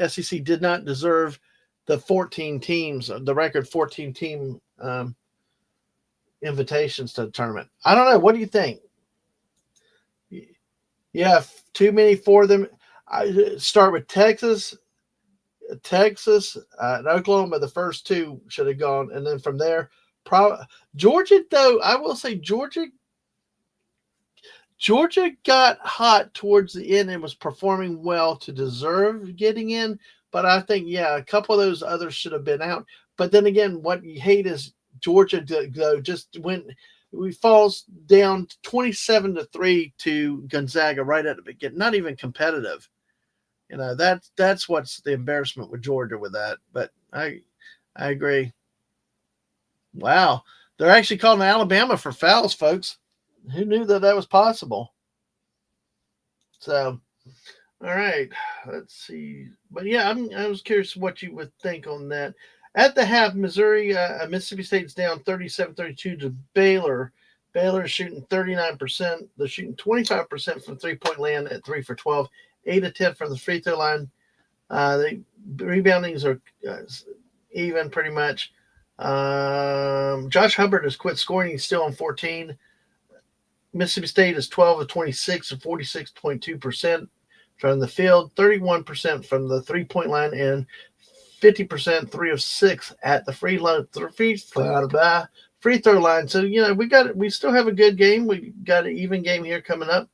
[SPEAKER 1] SEC did not deserve the 14 teams, the record 14 team invitations to the tournament. I don't know. What do you think? Yeah, too many for them. I start with Texas, and Oklahoma. The first two should have gone, and then from there, Georgia. Though I will say, Georgia got hot towards the end and was performing well to deserve getting in. But I think, a couple of those others should have been out. But then again, what you hate is Georgia though just we falls down 27-3 to Gonzaga right at the beginning. Not even competitive. That's what's the embarrassment with Georgia with that. But I agree. Wow, they're actually calling Alabama for fouls, folks. Who knew that was possible? So, all right, let's see. But yeah, I was curious what you would think on that. At the half, Missouri, Mississippi State's down 37-32 to Baylor. Baylor's shooting 39%. They're shooting 25% from three-point land at 3 for 12, 8 of 10 from the free throw line. The reboundings are even pretty much. Josh Hubbard has quit scoring. He's still on 14. Mississippi State is 12 of 26 or 46.2% from the field, 31% from the 3-point line, and 50% 3 of 6 at the free throw line. So we still have a good game. We got an even game here coming up,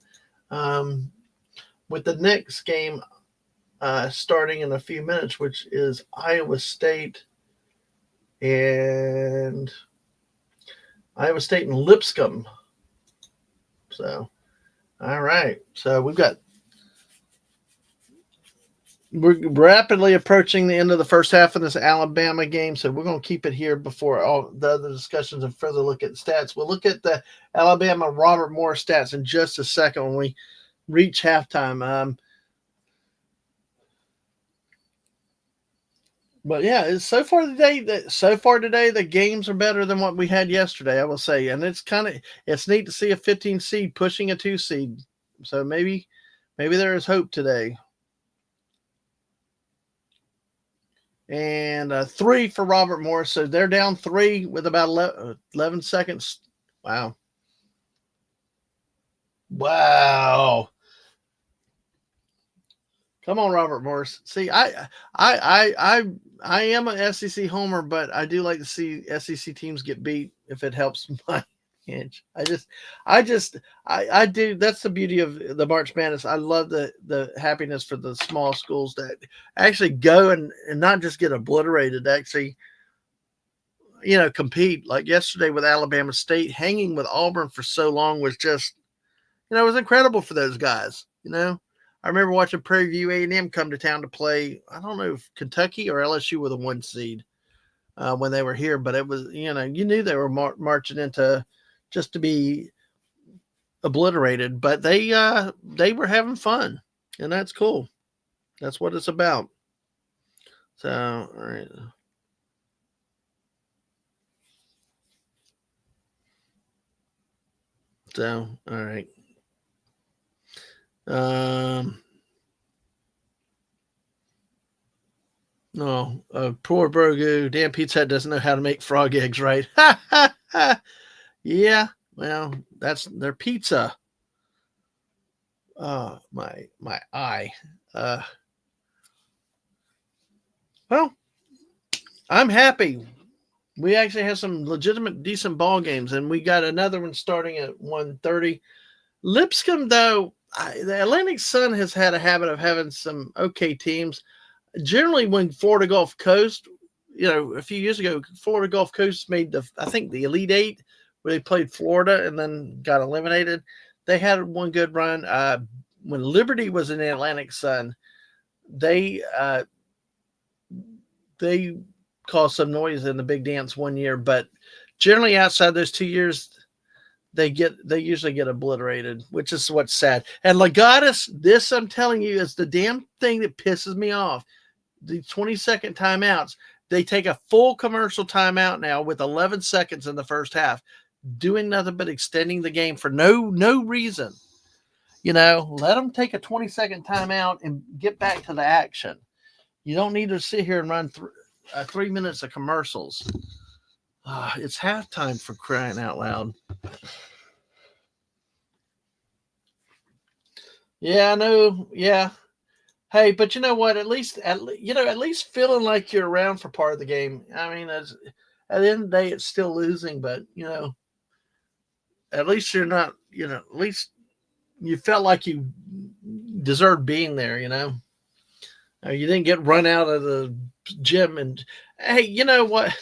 [SPEAKER 1] with the next game starting in a few minutes, which is Iowa State and Lipscomb. So, all right. So we're rapidly approaching the end of the first half of this Alabama game, so we're going to keep it here before all the other discussions and further look at stats. We'll look at the Alabama Robert Morris stats in just a second when we reach halftime. But yeah, so far today, the games are better than what we had yesterday, I will say, and it's neat to see a 15 seed pushing a 2 seed. So maybe there is hope today. And 3 for Robert Morris. So they're down 3 with about 11 seconds. Wow. Come on, Robert Morris. See, I am an SEC homer, but I do like to see SEC teams get beat if it helps my inch. I do. That's the beauty of the March Madness. I love the happiness for the small schools that actually go and not just get obliterated, actually, compete. Like yesterday with Alabama State, hanging with Auburn for so long was just, it was incredible for those guys. I remember watching Prairie View A&M come to town to play, I don't know if Kentucky or LSU with a 1 seed when they were here, but it was, you knew they were marching into just to be obliterated, but they were having fun, and that's cool. That's what it's about. So, all right. So, all right. No, poor Brogu. Dan Pizza Hut doesn't know how to make frog eggs right. Yeah, well, that's their pizza. My eye. Well, I'm happy. We actually have some legitimate, decent ball games, and we got another one starting at 1:30. Lipscomb, though, the Atlantic Sun has had a habit of having some okay teams. Generally, when Florida Gulf Coast, a few years ago, Florida Gulf Coast made the Elite Eight, where they played Florida and then got eliminated. They had one good run. When Liberty was in the Atlantic Sun, they caused some noise in the big dance one year, but generally outside those 2 years, they usually get obliterated, which is what's sad. And Legatus, this I'm telling you is the damn thing that pisses me off. The 20-second timeouts. They take a full commercial timeout now with 11 seconds in the first half, doing nothing but extending the game for no reason. Let them take a 20-second timeout and get back to the action. You don't need to sit here and run 3 minutes of commercials. It's halftime, for crying out loud. Yeah, I know. Yeah. Hey, but you know what? At least feeling like you're around for part of the game. I mean, at the end of the day, it's still losing, but at least you're not. At least you felt like you deserved being there. You didn't get run out of the gym. And hey, you know what?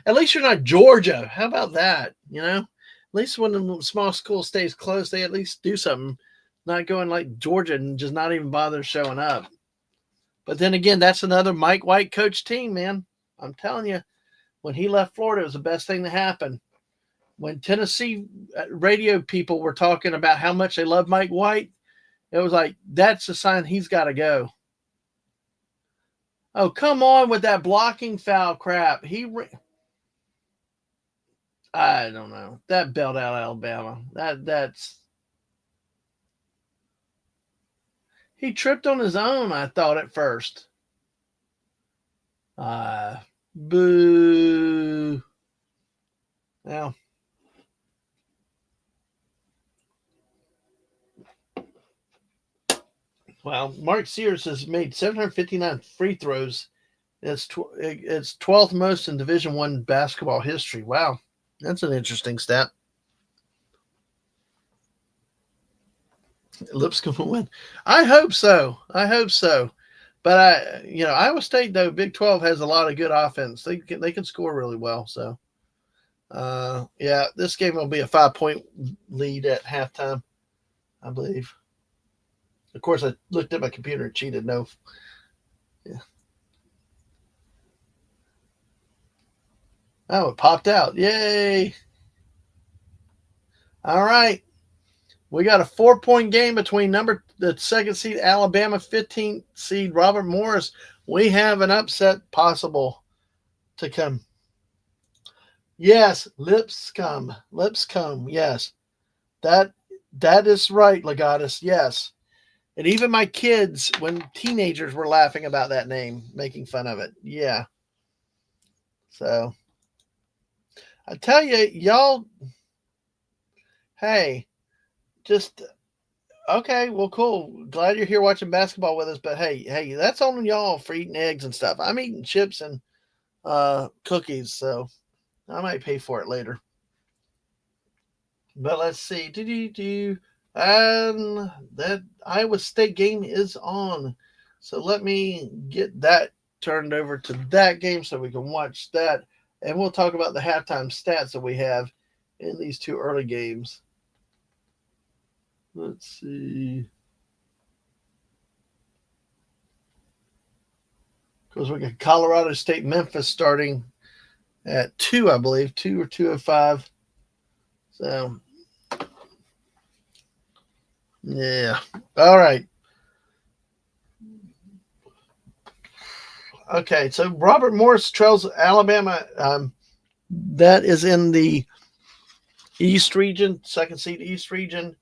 [SPEAKER 1] At least you're not Georgia. How about that? At least when the small school stays close, they at least do something. Not going like Georgia and just not even bother showing up. But then again, that's another Mike White coach team, man. I'm telling you, when he left Florida, it was the best thing to happen. When Tennessee radio people were talking about how much they love Mike White, it was like, that's a sign he's got to go. Oh, come on with that blocking foul crap. I don't know. That bailed out Alabama. That's... He tripped on his own, I thought at first. Boo. Well, Well, Mark Sears has made 759 free throws. It's 12th most in Division One basketball history. Wow, that's an interesting stat. Lipscomb will win. I hope so. I hope so. But Iowa State though, Big 12 has a lot of good offense. They can score really well. So, yeah, this game will be a 5-point lead at halftime, I believe. Of course, I looked at my computer and cheated. No, yeah. Oh, it popped out. Yay! All right. We got a 4-point game between the second seed Alabama, 15th seed Robert Morris. We have an upset possible to come. Yes, Lipscomb. Yes, that is right, Legatus. Yes, and even my kids, when teenagers, were laughing about that name, making fun of it. Yeah. So I tell you, y'all. Hey, just okay, well, cool. Glad you're here watching basketball with us. But hey, that's on y'all for eating eggs and stuff. I'm eating chips and cookies, so I might pay for it later. But let's see. And that Iowa State game is on. So let me get that turned over to that game so we can watch that. And we'll talk about the halftime stats that we have in these two early games. Let's see. Because we got Colorado State, Memphis starting at 2, I believe, 2 or 2:05. So, yeah. All right. Okay, so Robert Morris trails Alabama. That is in the East region, second seed East region.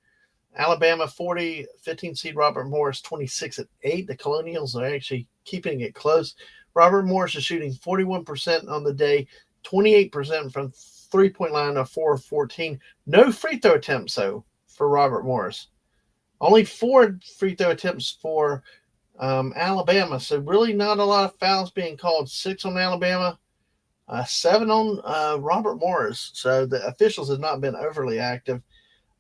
[SPEAKER 1] Alabama 40, 15 seed Robert Morris 26-8. The Colonials are actually keeping it close. Robert Morris is shooting 41% on the day, 28% from 3-point line of 4 of 14. No free throw attempts, though, for Robert Morris. Only 4 free throw attempts for Alabama. So really not a lot of fouls being called. 6 on Alabama, 7 on Robert Morris. So the officials have not been overly active.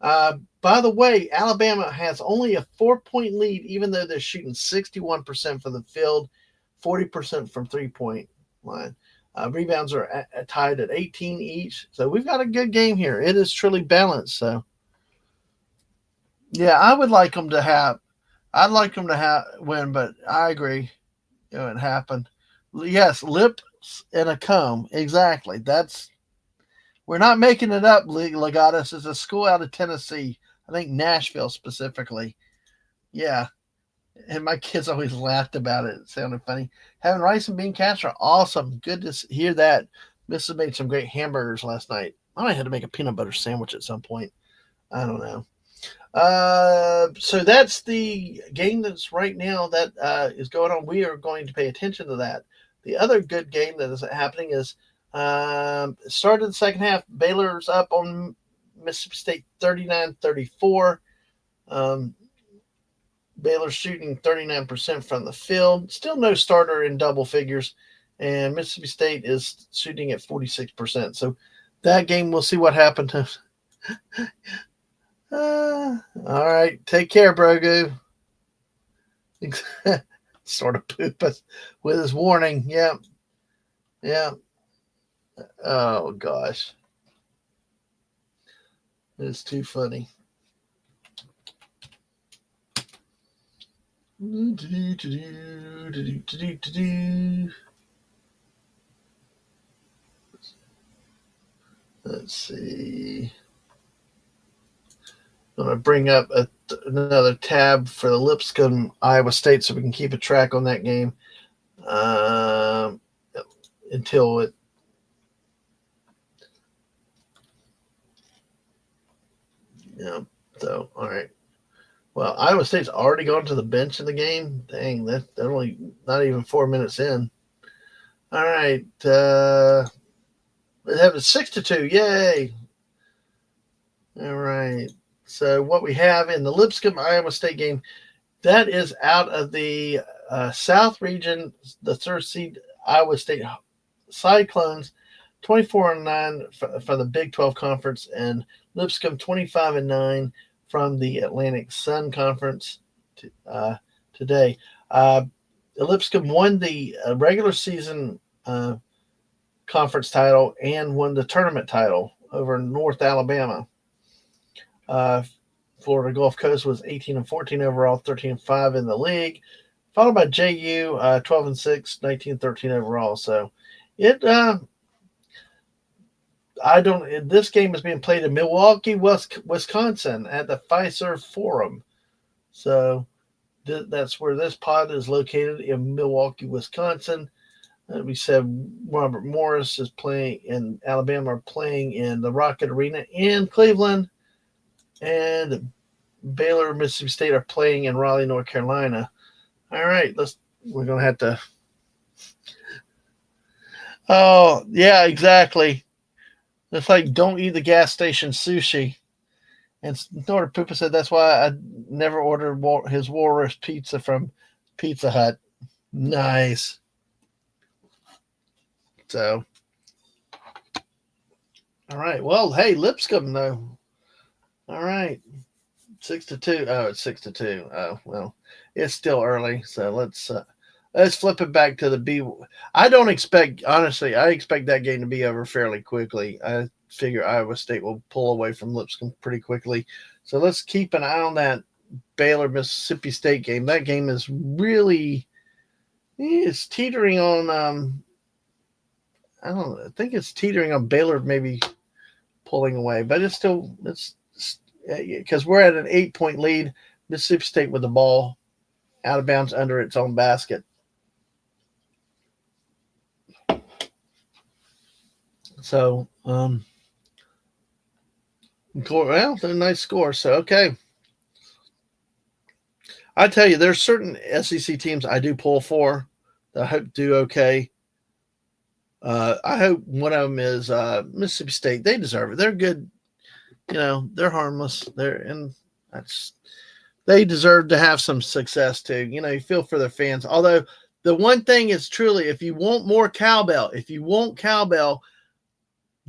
[SPEAKER 1] By the way, Alabama has only a 4-point lead, even though they're shooting 61% from the field, 40% from 3-point line. Rebounds are tied at 18 each. So we've got a good game here. It is truly balanced. So, yeah, I'd like them to win, but I agree. It would happen. Yes, lips and a comb. Exactly. We're not making it up, Legatus. It's a school out of Tennessee. I think Nashville specifically. Yeah. And my kids always laughed about it. It sounded funny. Having rice and bean casserole. Awesome. Good to hear that. Mrs. made some great hamburgers last night. I might have to make a peanut butter sandwich at some point. I don't know. So that's the game that's right now that is going on. We are going to pay attention to that. The other good game that is happening is started the second half. Baylor's up on Mississippi State 39-34. Baylor's shooting 39% from the field. Still no starter in double figures. And Mississippi State is shooting at 46%. So that game, we'll see what happens. All right. Take care, Brogu. Sort of poop us with his warning. Yeah. Yeah. Oh, gosh. It's too funny. Let's see. I'm going to bring up another tab for the Lipscomb, Iowa State, so we can keep a track on that game until it. Yeah. So, all right. Well, Iowa State's already gone to the bench in the game. Dang, they're only not even 4 minutes in. All right. They have it 6-2. Yay. All right. So what we have in the Lipscomb Iowa State game, That is out of the South region, the third seed Iowa State Cyclones, 24-9 from the Big 12 Conference, and Lipscomb 25-9 from the Atlantic Sun Conference today. Lipscomb won the regular season conference title and won the tournament title over North Alabama. Florida Gulf Coast was 18-14 overall, 13-5 in the league, followed by JU 12-6, 19-13 overall. So it I don't. This game is being played in Milwaukee, Wisconsin, at the Fiserv Forum. So that's where this pod is located, in Milwaukee, Wisconsin. We said Robert Morris is playing in Alabama, are playing in the Rocket Arena in Cleveland, and Baylor, Mississippi State are playing in Raleigh, North Carolina. All right, we're gonna have to. Oh yeah, exactly. It's like, don't eat the gas station sushi. And Norder Poopa said that's why I never ordered his Walrus pizza from Pizza Hut. Nice. So, all right. Well, hey, Lipscomb though. All right, 6-2. Oh, it's 6-2. Oh well, it's still early, so let's flip it back to the B. I don't expect, honestly, I expect that game to be over fairly quickly. I figure Iowa State will pull away from Lipscomb pretty quickly. So let's keep an eye on that Baylor Mississippi State game. That game is really, it's teetering on. I don't know, I think it's teetering on Baylor maybe pulling away, but it's because we're at an 8-point lead. Mississippi State with the ball out of bounds under its own basket. So, well, a nice score. So, okay. I tell you, there's certain SEC teams I do pull for that I hope do okay. I hope one of them is Mississippi State. They deserve it. They're good. They're harmless. They deserve to have some success too. You feel for their fans. Although the one thing is truly, if you want more cowbell,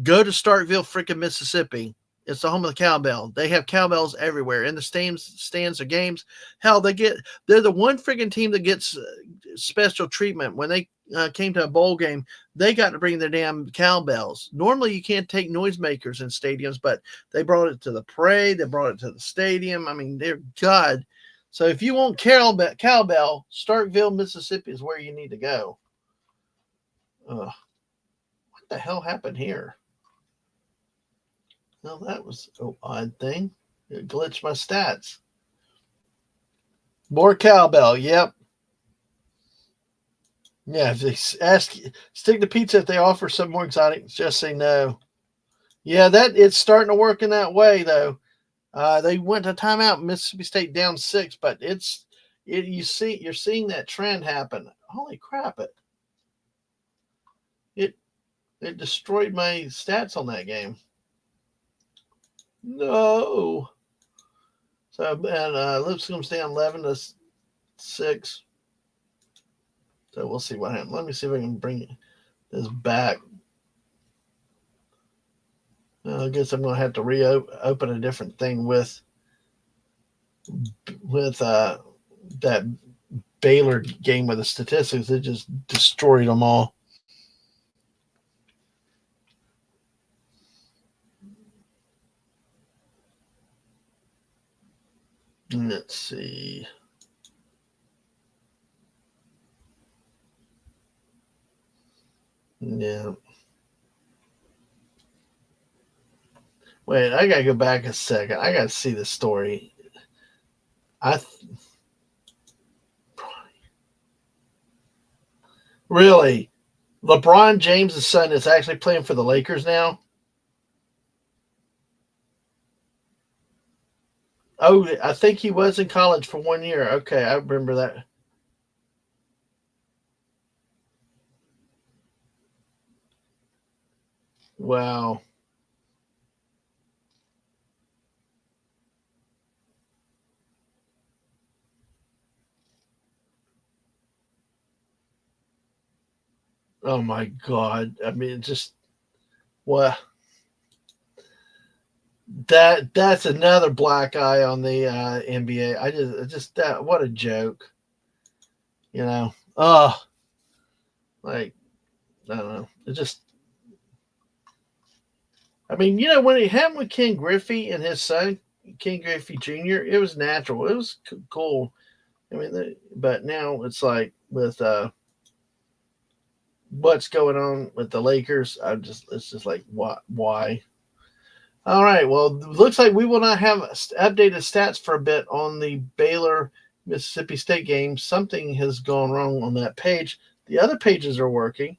[SPEAKER 1] go to Starkville, freaking Mississippi. It's the home of the cowbell. They have cowbells everywhere in the stands or games. Hell, they're the one freaking team that gets special treatment. When they came to a bowl game, they got to bring their damn cowbells. Normally, you can't take noisemakers in stadiums, but they brought it to the parade. They brought it to the stadium. I mean, they're God. So if you want cowbell, Starkville, Mississippi is where you need to go. What the hell happened here? Well, that was an odd thing. It glitched my stats. More cowbell. Yep. Yeah, if they stick to pizza, if they offer something more exotic, just say no. Yeah, it's starting to work in that way, though. They went to timeout. Mississippi State down 6, but you're seeing that trend happen. Holy crap! It destroyed my stats on that game. No. So, and Lipscomb's down 11-6. So we'll see what happens. Let me see if I can bring this back. I guess I'm going to have to reopen a different thing with that Baylor game with the statistics. It just destroyed them all. Let's see. Yeah. Wait, I gotta go back a second. I gotta see the story. Really, LeBron James' son is actually playing for the Lakers now. Oh, I think he was in college for 1 year. Okay, I remember that. Wow. Oh my God! I mean, just what that's another black eye on the NBA. I just that what a joke. You know, oh, like I don't know. It just, I mean, when it happened with Ken Griffey and his son, Ken Griffey Jr., it was natural. It was cool. I mean, but now it's like with what's going on with the Lakers. It's just like, why? All right. Well, looks like we will not have updated stats for a bit on the Baylor Mississippi State game. Something has gone wrong on that page. The other pages are working.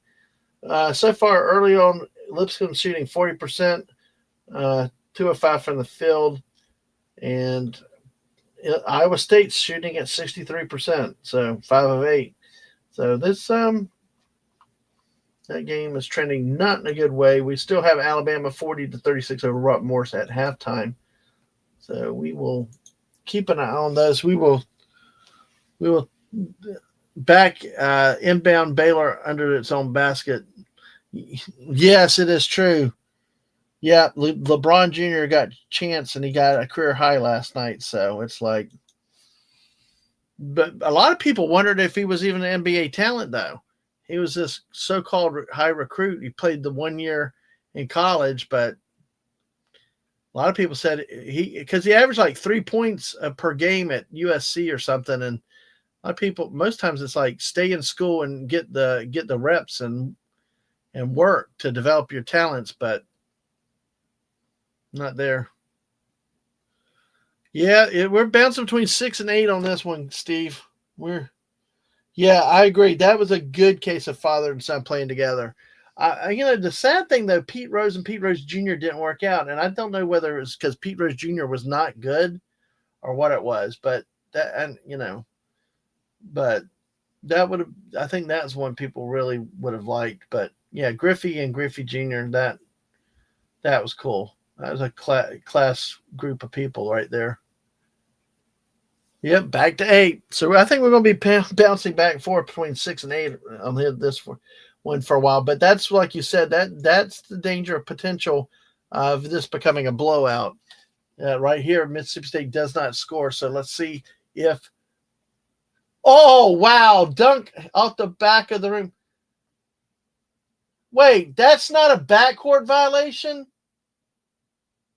[SPEAKER 1] So far, early on, Lipscomb shooting 40%, 2 of 5 from the field, and Iowa State's shooting at 63%, so 5 of 8. So this that game is trending not in a good way. We still have Alabama 40-36 over Rock Morris at halftime. So we will keep an eye on those. We will back inbound Baylor under its own basket. Yes, it is true. Yeah, LeBron Jr. got a chance and he got a career high last night. So it's like, but a lot of people wondered if he was even an NBA talent, though. He was this so-called high recruit. He played the 1 year in college, but a lot of people said because he averaged like 3 points per game at USC or something, and a lot of people, most times it's like stay in school and get the reps and work to develop your talents, but not there. Yeah, we're bouncing between 6 and 8 on this one, Steve. Yeah, I agree. That was a good case of father and son playing together. The sad thing though, Pete Rose and Pete Rose Jr. didn't work out, and I don't know whether it was because Pete Rose Jr. was not good or what it was, but but that would have. I think that's one people really would have liked. But yeah, Griffey and Griffey Jr. That was cool. That was a class group of people right there. Yep, back to 8. So I think we're going to be bouncing back and forth between 6 and 8 on this one for a while. But that's like you said, that's the danger of potential of this becoming a blowout. Right here, Mississippi State does not score. So let's see if. Oh wow! Dunk off the back of the rim. Wait, that's not a backcourt violation.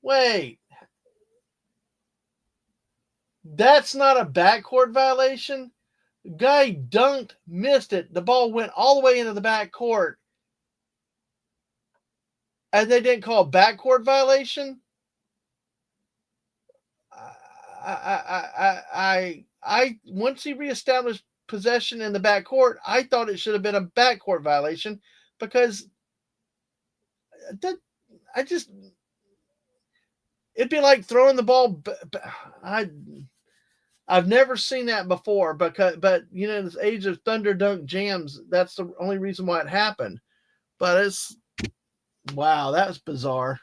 [SPEAKER 1] Wait. That's not a backcourt violation. Guy dunked, missed it. The ball went all the way into the backcourt. And they didn't call a backcourt violation. I once he reestablished possession in the backcourt, I thought it should have been a backcourt violation because it'd be like throwing the ball. I've never seen that before, but this age of thunder dunk jams, that's the only reason why it happened. But wow, that was bizarre.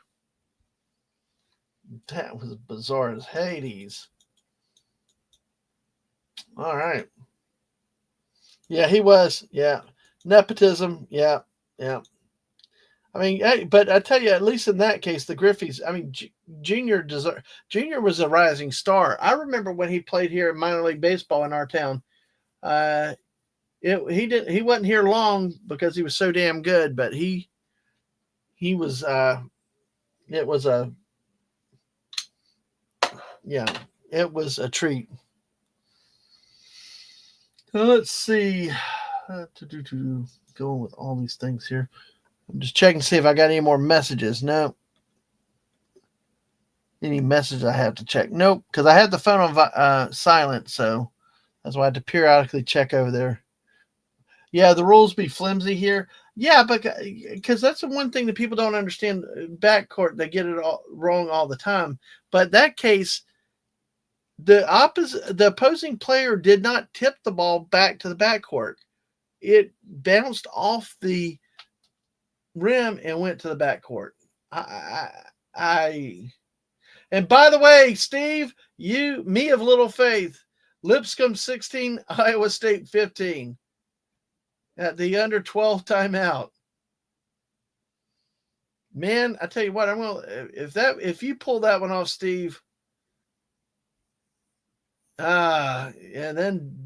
[SPEAKER 1] That was bizarre as Hades. All right. Yeah, he was. Yeah. Nepotism. Yeah. Yeah. I mean, but I tell you, at least in that case, the Griffeys, I mean, Junior was a rising star. I remember when he played here in minor league baseball in our town. He wasn't here long because he was so damn good, but he was it was a treat. Let's see. Going with all these things here. I'm just checking to see if I got any more messages. No. Any message I have to check? Nope, because I had the phone on silent, so that's why I had to periodically check over there. Yeah, the rules be flimsy here. Yeah, because that's the one thing that people don't understand. Backcourt, they get it all wrong all the time. But that case, the opposing player did not tip the ball back to the backcourt. It bounced off the rim and went to the backcourt. And by the way, Steve, me of little faith, Lipscomb 16, Iowa State 15. at the under 12 timeout. Man, I tell you what, I'm gonna if you pull that one off, Steve. And then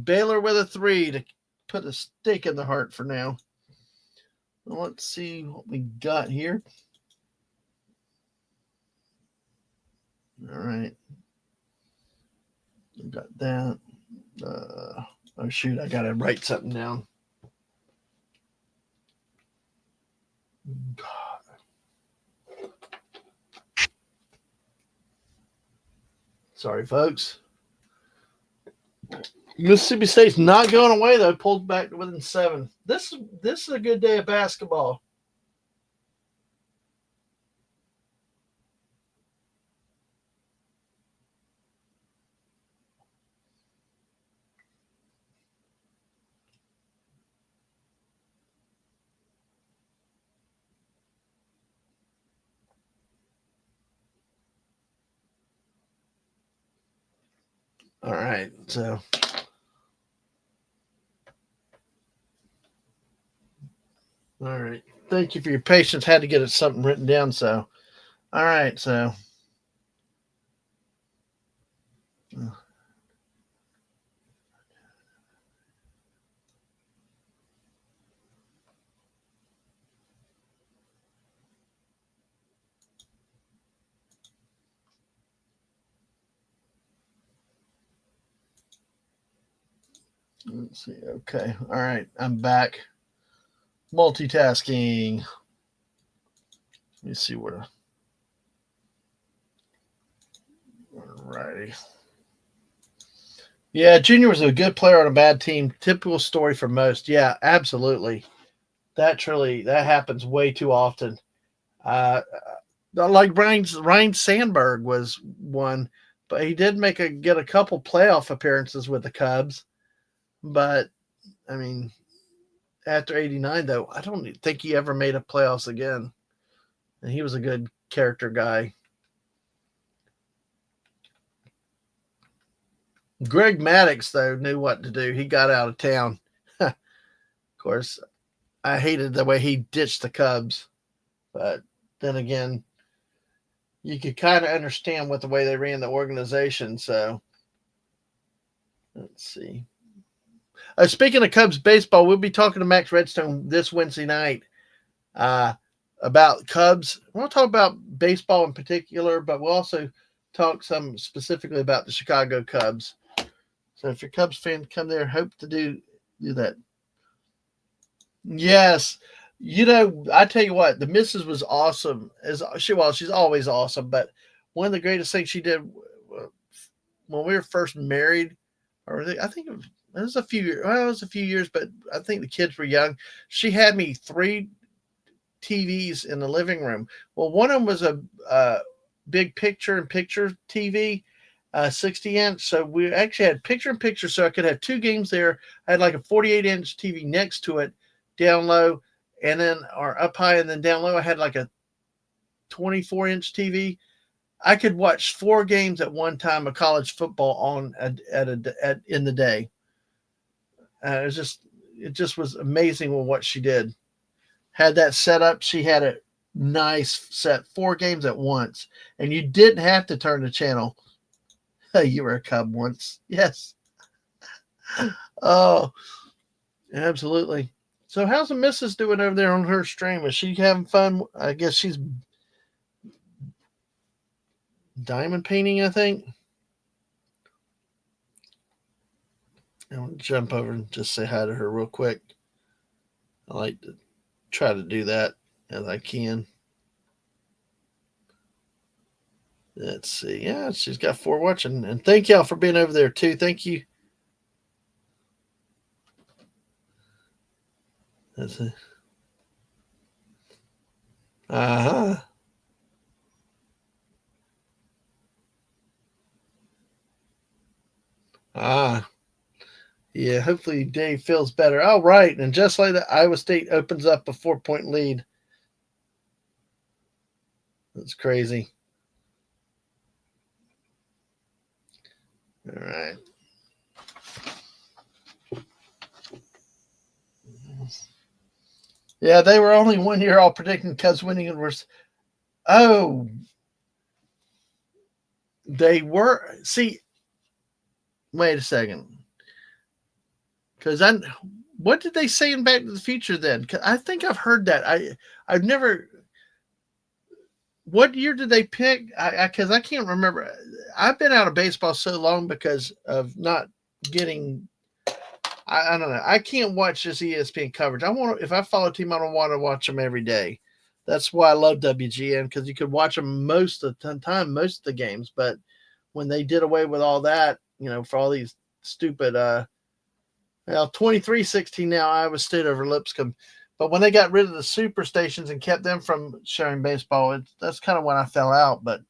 [SPEAKER 1] Baylor with a 3 to put a stake in the heart for now. Well, let's see what we got here. All right. We got that. Oh, shoot. I got to write something down. God. Sorry, folks. Mississippi State's not going away, though. Pulled back to within 7. This is a good day of basketball. All right, so all right. Thank you for your patience. Had to get something written down. So, all right. So, let's see. Okay. All right. I'm back. Multitasking. Let me see where. All righty. Yeah, Junior was a good player on a bad team. Typical story for most. Yeah, absolutely. That happens way too often. Like Ryan Sandberg was one, but he did get a couple playoff appearances with the Cubs. But I mean, after '89, though, I don't think he ever made a playoffs again. And he was a good character guy. Greg Maddux, though, knew what to do. He got out of town. Of course, I hated the way he ditched the Cubs. But then again, you could kind of understand what the way they ran the organization. So let's see. Speaking of Cubs baseball, we'll be talking to Max Redstone this Wednesday night about Cubs. We'll talk about baseball in particular, but we'll also talk some specifically about the Chicago Cubs. So if you're a Cubs fan, come there. Hope to do that. Yes. I tell you what, the missus was awesome. She's always awesome, but one of the greatest things she did when we were first married, I think it was a few years. Well, it was a few years, but I think the kids were young. She had me 3 TVs in the living room. Well, one of them was a big picture-in-picture TV, 60-inch. So we actually had picture-in-picture, so I could have 2 games there. I had like a 48-inch TV next to it, down low, and then or up high, and then down low I had like a 24-inch TV. I could watch 4 games at one time of college football on in the day. It just was amazing with what she did. Had that set up. She had a nice set 4 games at once, and you didn't have to turn the channel. You were a Cub once, yes. Oh, absolutely. So, how's the missus doing over there on her stream? Is she having fun? I guess she's diamond painting, I think. I'm going to jump over and just say hi to her real quick. I like to try to do that as I can. Let's see. Yeah, she's got 4 watching. And thank y'all for being over there, too. Thank you. That's it. Uh-huh. Yeah, hopefully Dave feels better. All right. And just like that, Iowa State opens up a 4-point lead. That's crazy. All right. Yeah, they were only 1 year all predicting Cubs winning and worse. Oh, they were. See, wait a second. Because what did they say in Back to the Future then? 'Cause I think I've heard that. I've never. What year did they pick? Because I can't remember. I've been out of baseball so long because of not getting. I don't know. I can't watch this ESPN coverage. I want if I follow a team, I don't want to watch them every day. That's why I love WGN because you could watch them most of the time, most of the games. But when they did away with all that, for all these stupid 23-16 now, Iowa State over Lipscomb. But when they got rid of the super stations and kept them from showing baseball, that's kind of when I fell out. But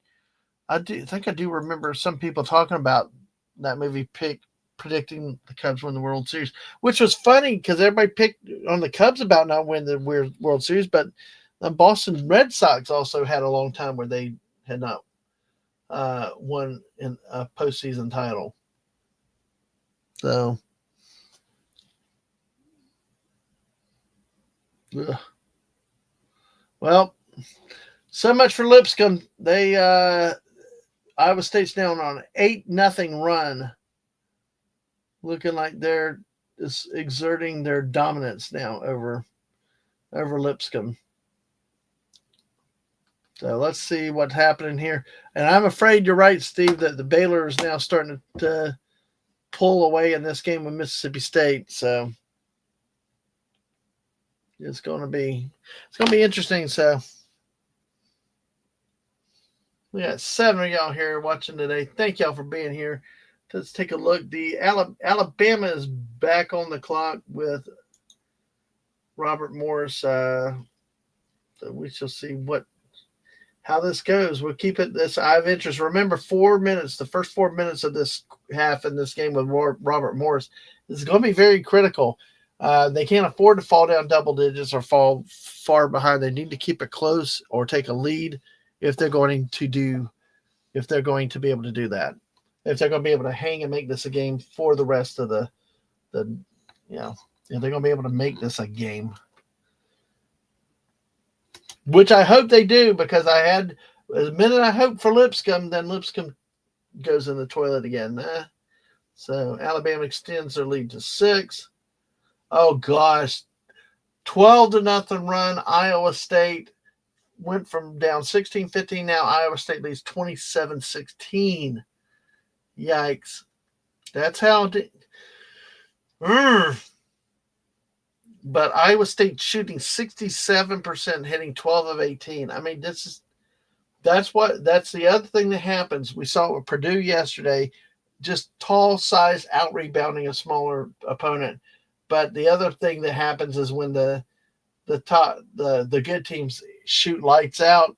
[SPEAKER 1] I do remember some people talking about that movie predicting the Cubs win the World Series, which was funny because everybody picked on the Cubs about not winning the World Series, but the Boston Red Sox also had a long time where they had not won in a postseason title. So, well, so much for Lipscomb. They Iowa State's down on an 8-0 run, looking like they're just exerting their dominance now over Lipscomb. So let's see what's happening here. And I'm afraid you're right, Steve, that the Baylor is now starting to pull away in this game with Mississippi State. So it's going to be interesting. So we got 7 of y'all here watching today. Thank y'all for being here. Let's take a look. The Alabama is back on the clock with Robert Morris. So we shall see how this goes. We'll keep it this. I have interest. Remember, 4 minutes, the first 4 minutes of this half in this game with Robert Morris is going to be very critical. They can't afford to fall down double digits or fall far behind. They need to keep it close or take a lead if they're going to be able to do that. If they're going to be able to hang and make this a game for the rest of if they're going to be able to make this a game. Which I hope they do, because the minute I hope for Lipscomb, then Lipscomb goes in the toilet again. So Alabama extends their lead to 6. Oh gosh, 12-0 run. Iowa State went from down 16-15. Now Iowa State leads 27-16. Yikes! That's how. But Iowa State shooting 67%, hitting 12 of 18. I mean, that's the other thing that happens. We saw it with Purdue yesterday, just tall size out rebounding a smaller opponent. But the other thing that happens is when the good teams shoot lights out,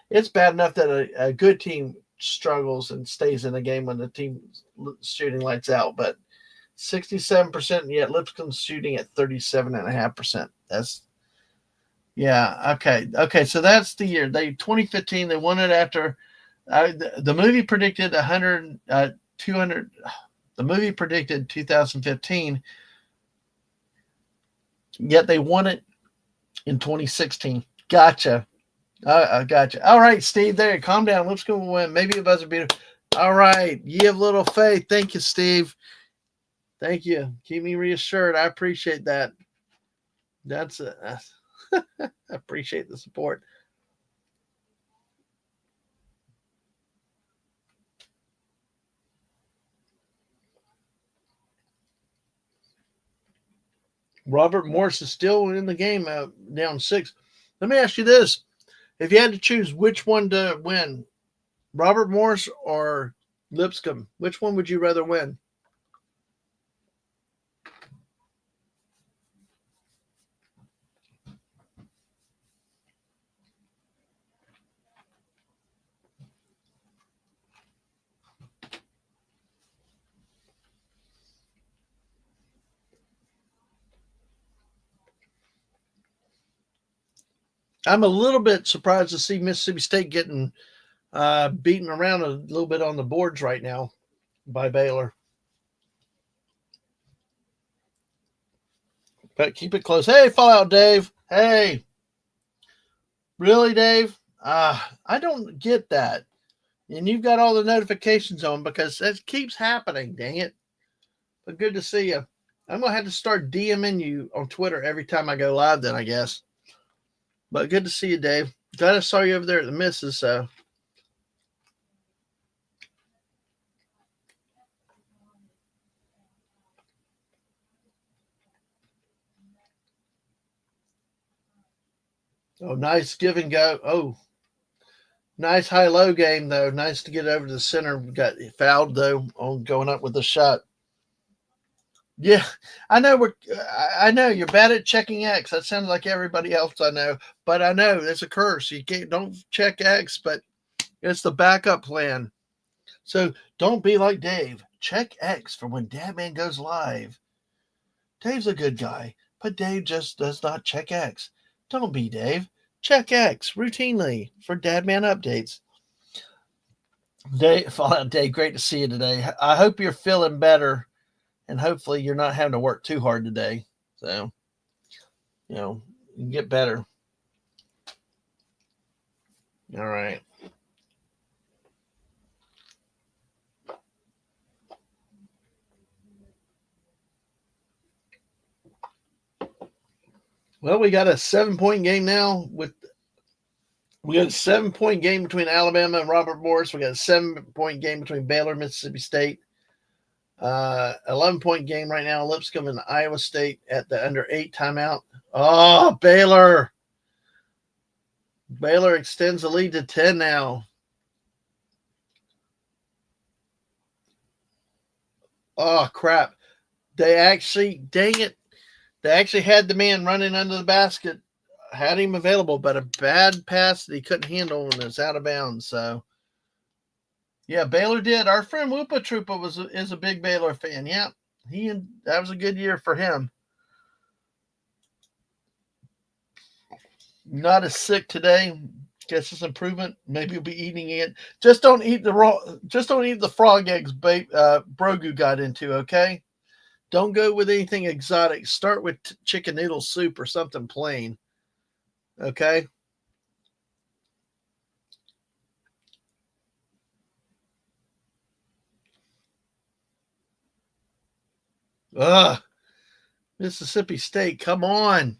[SPEAKER 1] it's bad enough that a good team struggles and stays in a game when the team's shooting lights out. But 67%, and yet Lipscomb's shooting at 37.5%. Okay. So that's the year. 2015. They won it after the movie predicted 200. The movie predicted 2015. Yet they won it in 2016. Gotcha. Gotcha. All right, Steve. There, calm down. Lipscomb will win. Maybe a buzzer beater. All right. You have little faith. Thank you, Steve. Thank you. Keep me reassured. I appreciate that. I appreciate the support. Robert Morris is still in the game, down 6. Let me ask you this. If you had to choose which one to win, Robert Morris or Lipscomb, which one would you rather win? I'm a little bit surprised to see Mississippi State getting beaten around a little bit on the boards right now by Baylor. But keep it close. Hey, Fallout Dave. Hey, really, Dave? I don't get that. And you've got all the notifications on because that keeps happening. Dang it! But good to see you. I'm gonna have to start DMing you on Twitter every time I go live. Then I guess. But good to see you, Dave. Glad I saw you over there at the missus. So. Oh, nice give and go. Oh, nice high low game though. Nice to get over to the center. Got fouled though on going up with the shot. Yeah, I know I know you're bad at checking X. That sounds like everybody else I know, but I know it's a curse. You can't don't check X, but it's the backup plan. So don't be like Dave. Check X for when Dadman goes live. Dave's a good guy, but Dave just does not check X. Don't be Dave. Check X routinely for Dadman updates. Dave, Fallout Dave, great to see you today. I hope you're feeling better, and hopefully you're not having to work too hard today. So, you can get better. All right. Well, we got a 7-point game now. We got a 7-point game between Alabama and Robert Morris. We got a 7-point game between Baylor and Mississippi State. 11-point game right now. Lipscomb and Iowa State at the under 8 timeout. Oh, Baylor. Baylor extends the lead to 10 now. Oh, crap. Dang it. They actually had the man running under the basket, had him available, but a bad pass that he couldn't handle and it's out of bounds. So, yeah, Baylor did. Our friend Whoopa Troopa is a big Baylor fan. Yeah, that was a good year for him. Not as sick today. Guess it's improvement. Maybe he'll be eating it. Just don't eat the frog eggs Brogu got into, okay? Don't go with anything exotic. Start with chicken noodle soup or something plain. Okay? Ugh. Mississippi State, come on.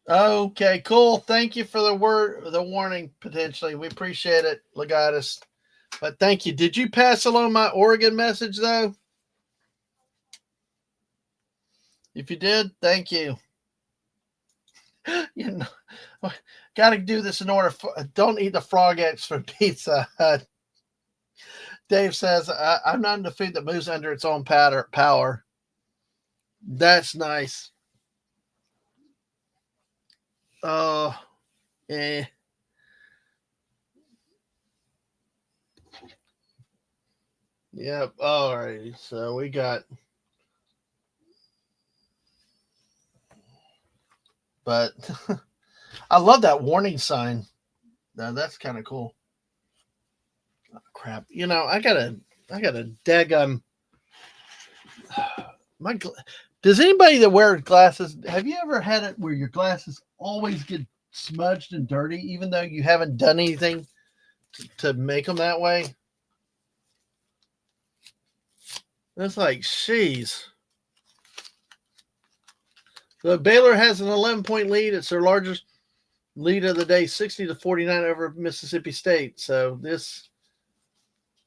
[SPEAKER 1] Okay, cool. Thank you for the warning, potentially. We appreciate it, Legatus. But thank you. Did you pass along my Oregon message, though? If you did, thank you. Got to do this in order. Don't eat the frog eggs for pizza. Dave says, I'm not into food that moves under its own power. That's nice. Oh, eh. Yep. All right. So we got. But I love that warning sign. Now that's kind of cool. Oh, crap. I gotta daggum. Does anybody that wears glasses, have you ever had it where your glasses always get smudged and dirty, even though you haven't done anything to make them that way? It's like, jeez. So Baylor has an 11-point lead. It's their largest lead of the day, 60-49 over Mississippi State. So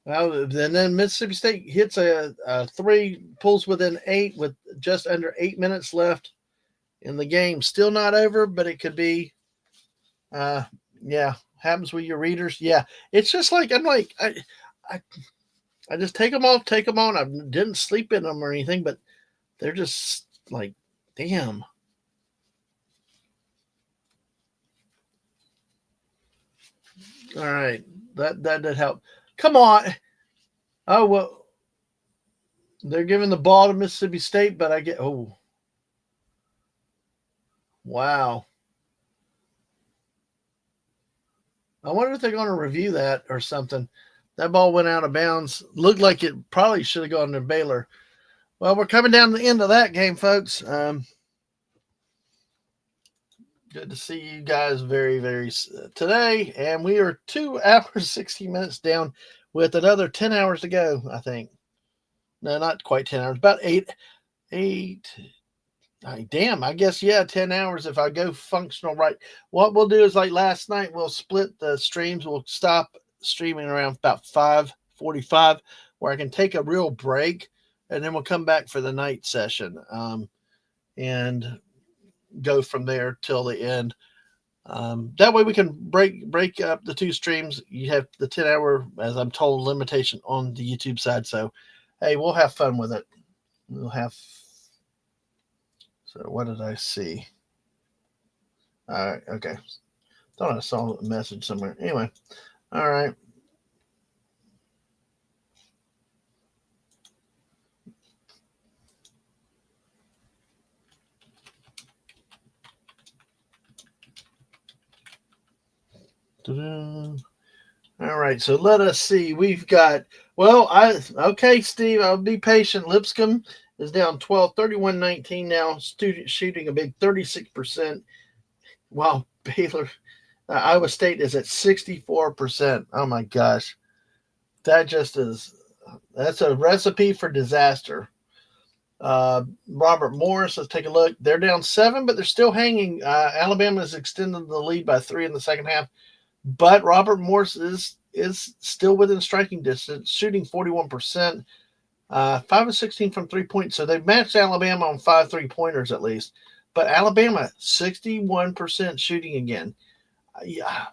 [SPEAKER 1] then Mississippi State hits a 3, pulls within 8 with just under 8 minutes left in the game. Still not over, but it could be. Yeah, happens with your readers. Yeah, it's just like I just take them off, take them on. I didn't sleep in them or anything, but they're just like, damn. All right, that did help. Come on. Oh, well, they're giving the ball to Mississippi State, but wow. I wonder if they're going to review that or something. That ball went out of bounds. Looked like it probably should have gone to Baylor. Well, we're coming down to the end of that game, folks. Good to see you guys very today. And we are 2 hours, 16 minutes down with another 10 hours to go, I think. No, not quite 10 hours, about eight. Damn, I guess, yeah, 10 hours if I go functional right. What we'll do is like last night, we'll split the streams. We'll stop streaming around about 5:45 where I can take a real break. And then we'll come back for the night session. And go from there till the end. That way we can break up the two streams. You have the 10-hour, as I'm told, limitation on the YouTube side. So, hey, we'll have fun with it. We'll have. So what did I see? All right, okay. Thought I saw a message somewhere. Anyway, all right. Ta-da. All right, so let us see. We've got, okay, Steve, I'll be patient. Lipscomb is down 12, 31-19 now, shooting a big 36%, while Baylor, Iowa State is at 64%. Oh my gosh. That's a recipe for disaster. Robert Morris, let's take a look. They're down 7, but they're still hanging. Alabama has extended the lead by 3 in the second half. But Robert Morris is still within striking distance, shooting 41%, 5 of 16 from 3 points. So they've matched Alabama on 5 3-pointers at least. But Alabama, 61% shooting again. Yeah,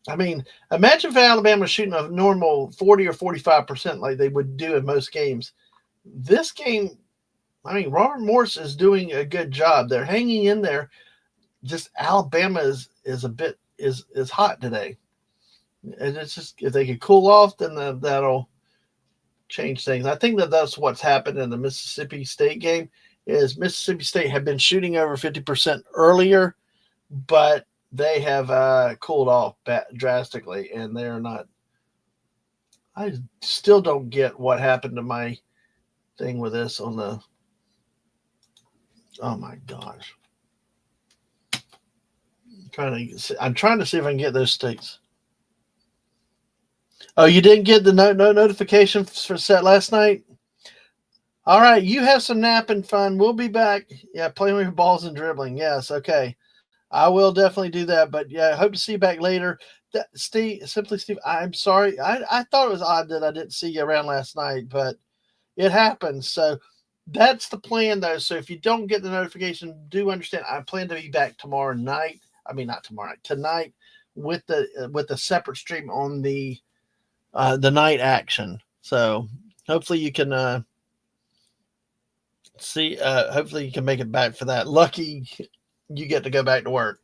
[SPEAKER 1] I mean, imagine if Alabama shooting a normal 40 or 45% like they would do in most games. This game, I mean, Robert Morris is doing a good job. They're hanging in there. Just Alabama is hot today. And it's just, if they could cool off, then that'll change things. I think that's what's happened in the Mississippi State game. Is Mississippi State have been shooting over 50% earlier, but they have cooled off drastically, and they're not. I still don't get what happened to my thing with this on the. Oh my gosh! I'm trying to see if I can get those sticks. Oh, you didn't get the no notification for set last night? All right, you have some napping fun. We'll be back. Yeah, playing with balls and dribbling. Yes, okay. I will definitely do that. But yeah, I hope to see you back later. Steve, I'm sorry. I thought it was odd that I didn't see you around last night, but it happens. So that's the plan, though. So if you don't get the notification, do understand I plan to be back tomorrow night. I mean, not tomorrow night, tonight with the separate stream on the night action. So hopefully you can see. Hopefully you can make it back for that. Lucky you get to go back to work.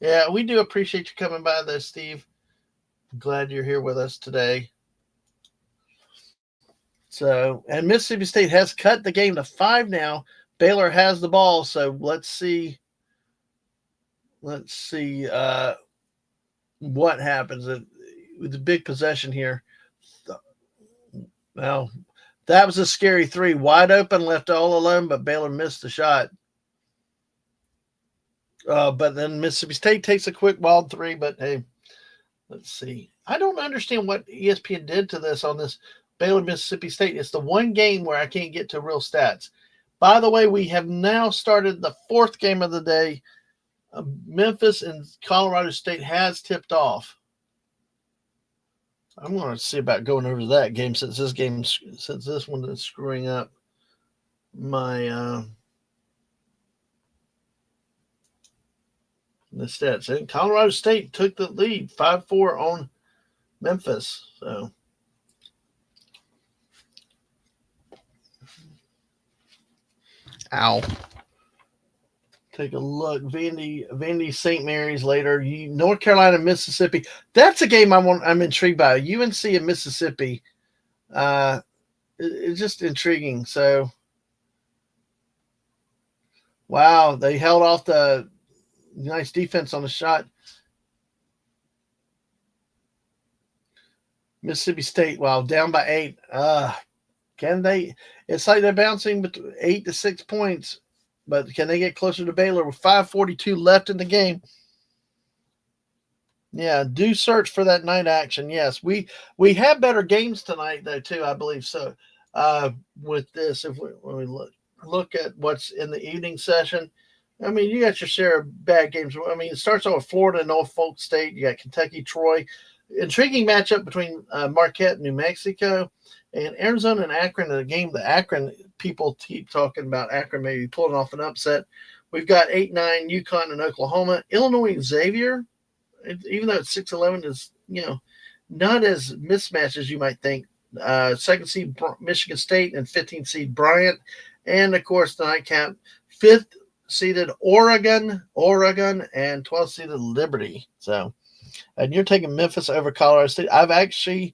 [SPEAKER 1] Yeah, we do appreciate you coming by, though, Steve. I'm glad you're here with us today. So, and Mississippi State has cut the game to 5 now. Baylor has the ball, so let's see. Let's see what happens with the big possession here. Well, that was a scary 3. Wide open, left all alone, but Baylor missed the shot. But then Mississippi State takes a quick wild 3, but hey, let's see. I don't understand what ESPN did to this on this Baylor Mississippi State. It's the one game where I can't get to real stats. By the way, we have now started the 4th game of the day. Memphis and Colorado State has tipped off. I'm going to see about going over to that game since this one is screwing up my the stats. And Colorado State took the lead 5-4 on Memphis. So ow. Take a look. Vandy St. Mary's later. North Carolina, Mississippi. That's a game I'm intrigued by. UNC and Mississippi. It's just intriguing. So wow, they held off the nice defense on the shot. Mississippi State, wow, down by 8. Can they? It's like they're bouncing between 8 to 6 points. But can they get closer to Baylor with 5:42 left in the game? Yeah, do search for that night action. Yes, we have better games tonight though too. I believe so. With this, if we when we look at what's in the evening session, I mean you got your share of bad games. I mean it starts off with Florida and Norfolk State. You got Kentucky, Troy. Intriguing matchup between Marquette, New Mexico, and Arizona and Akron. In a game the Akron people keep talking about Akron maybe pulling off an upset. We've got 8-9 UConn and Oklahoma, Illinois and Xavier. Even though it's 6-11, is not as mismatched as you might think. Second seed Michigan State and 15th seed Bryant, and of course the nightcap, fifth seeded Oregon, and 12th seeded Liberty. So, and you're taking Memphis over Colorado State. I've actually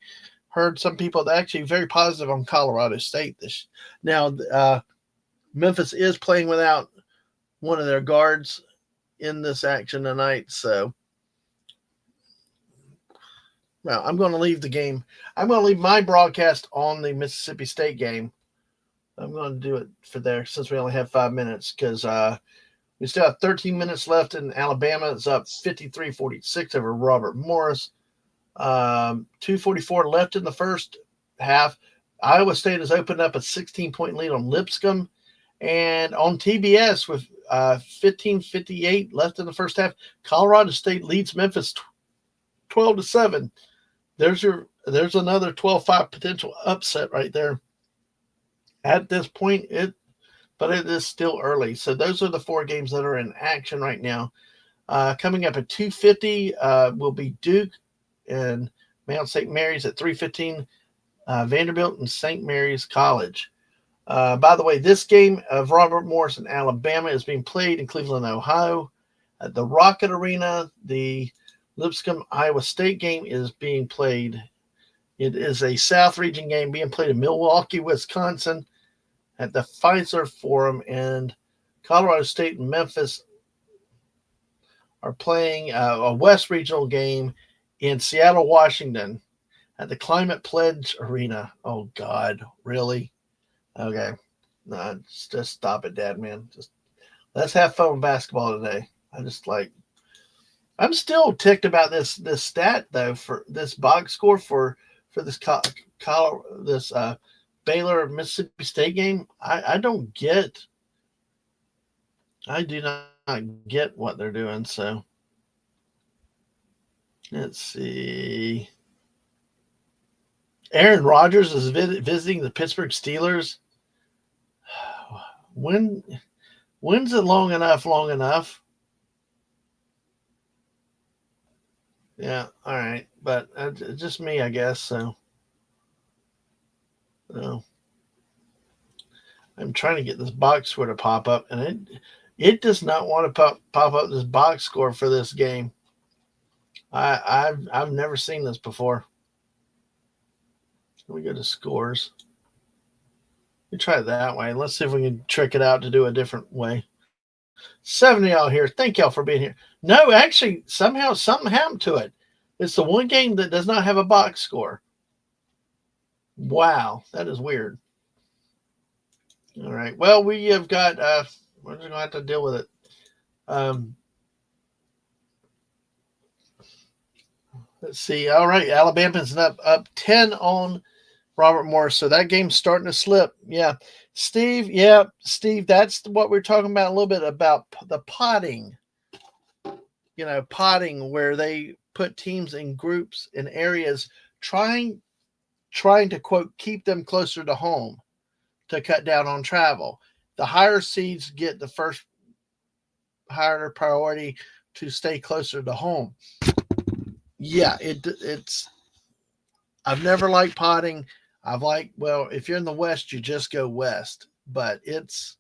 [SPEAKER 1] heard some people that actually very positive on Colorado State this. Now, Memphis is playing without one of their guards in this action tonight, so. Well, I'm going to leave the game. I'm going to leave my broadcast on the Mississippi State game. I'm going to do it for there since we only have 5 minutes because we still have 13 minutes left in Alabama. It's up 53-46 over Robert Morris. 2:44 left in the first half. Iowa State has opened up a 16-point lead on Lipscomb. And on TBS with 15:58 left in the first half, Colorado State leads Memphis 12-7. There's another 12-5 potential upset right there. At this point, but it is still early. So those are the 4 games that are in action right now. Coming up at 2:50 will be Duke and Mount St. Mary's at 3:15. Vanderbilt and St. Mary's College. By the way, this game of Robert Morris in Alabama is being played in Cleveland, Ohio, at the Rocket Arena. The Lipscomb Iowa State game is being played. It is a South Region game being played in Milwaukee, Wisconsin at the Pfizer Forum, and Colorado State and Memphis are playing a West Regional game in Seattle, Washington at the Climate Pledge Arena. Oh God, really? Okay. No, just stop it, Dad, man. Just let's have fun with basketball today. I'm still ticked about this stat though for this box score for this Baylor Mississippi State game. I do not get what they're doing. So let's see. Aaron Rodgers is visiting the Pittsburgh Steelers. When's it long enough? Long enough. Yeah, all right, but just me, I guess. So, I'm trying to get this box score to pop up, and it does not want to pop up this box score for this game. I've never seen this before. Let me go to scores. We try it that way. Let's see if we can trick it out to do a different way. 70 y'all here. Thank y'all for being here. No, actually, somehow something happened to it. It's the one game that does not have a box score. Wow, that is weird. All right. Well, we have got we're just gonna have to deal with it. Let's see. All right, Alabama's up 10 on Robert Morris. So that game's starting to slip. Yeah. Steve, that's what we're talking about a little bit about the potting. Potting where they put teams in groups in areas trying to quote keep them closer to home to cut down on travel. The higher seeds get the first higher priority to stay closer to home. Yeah, it's I've never liked potting. If you're in the West, you just go West, but it's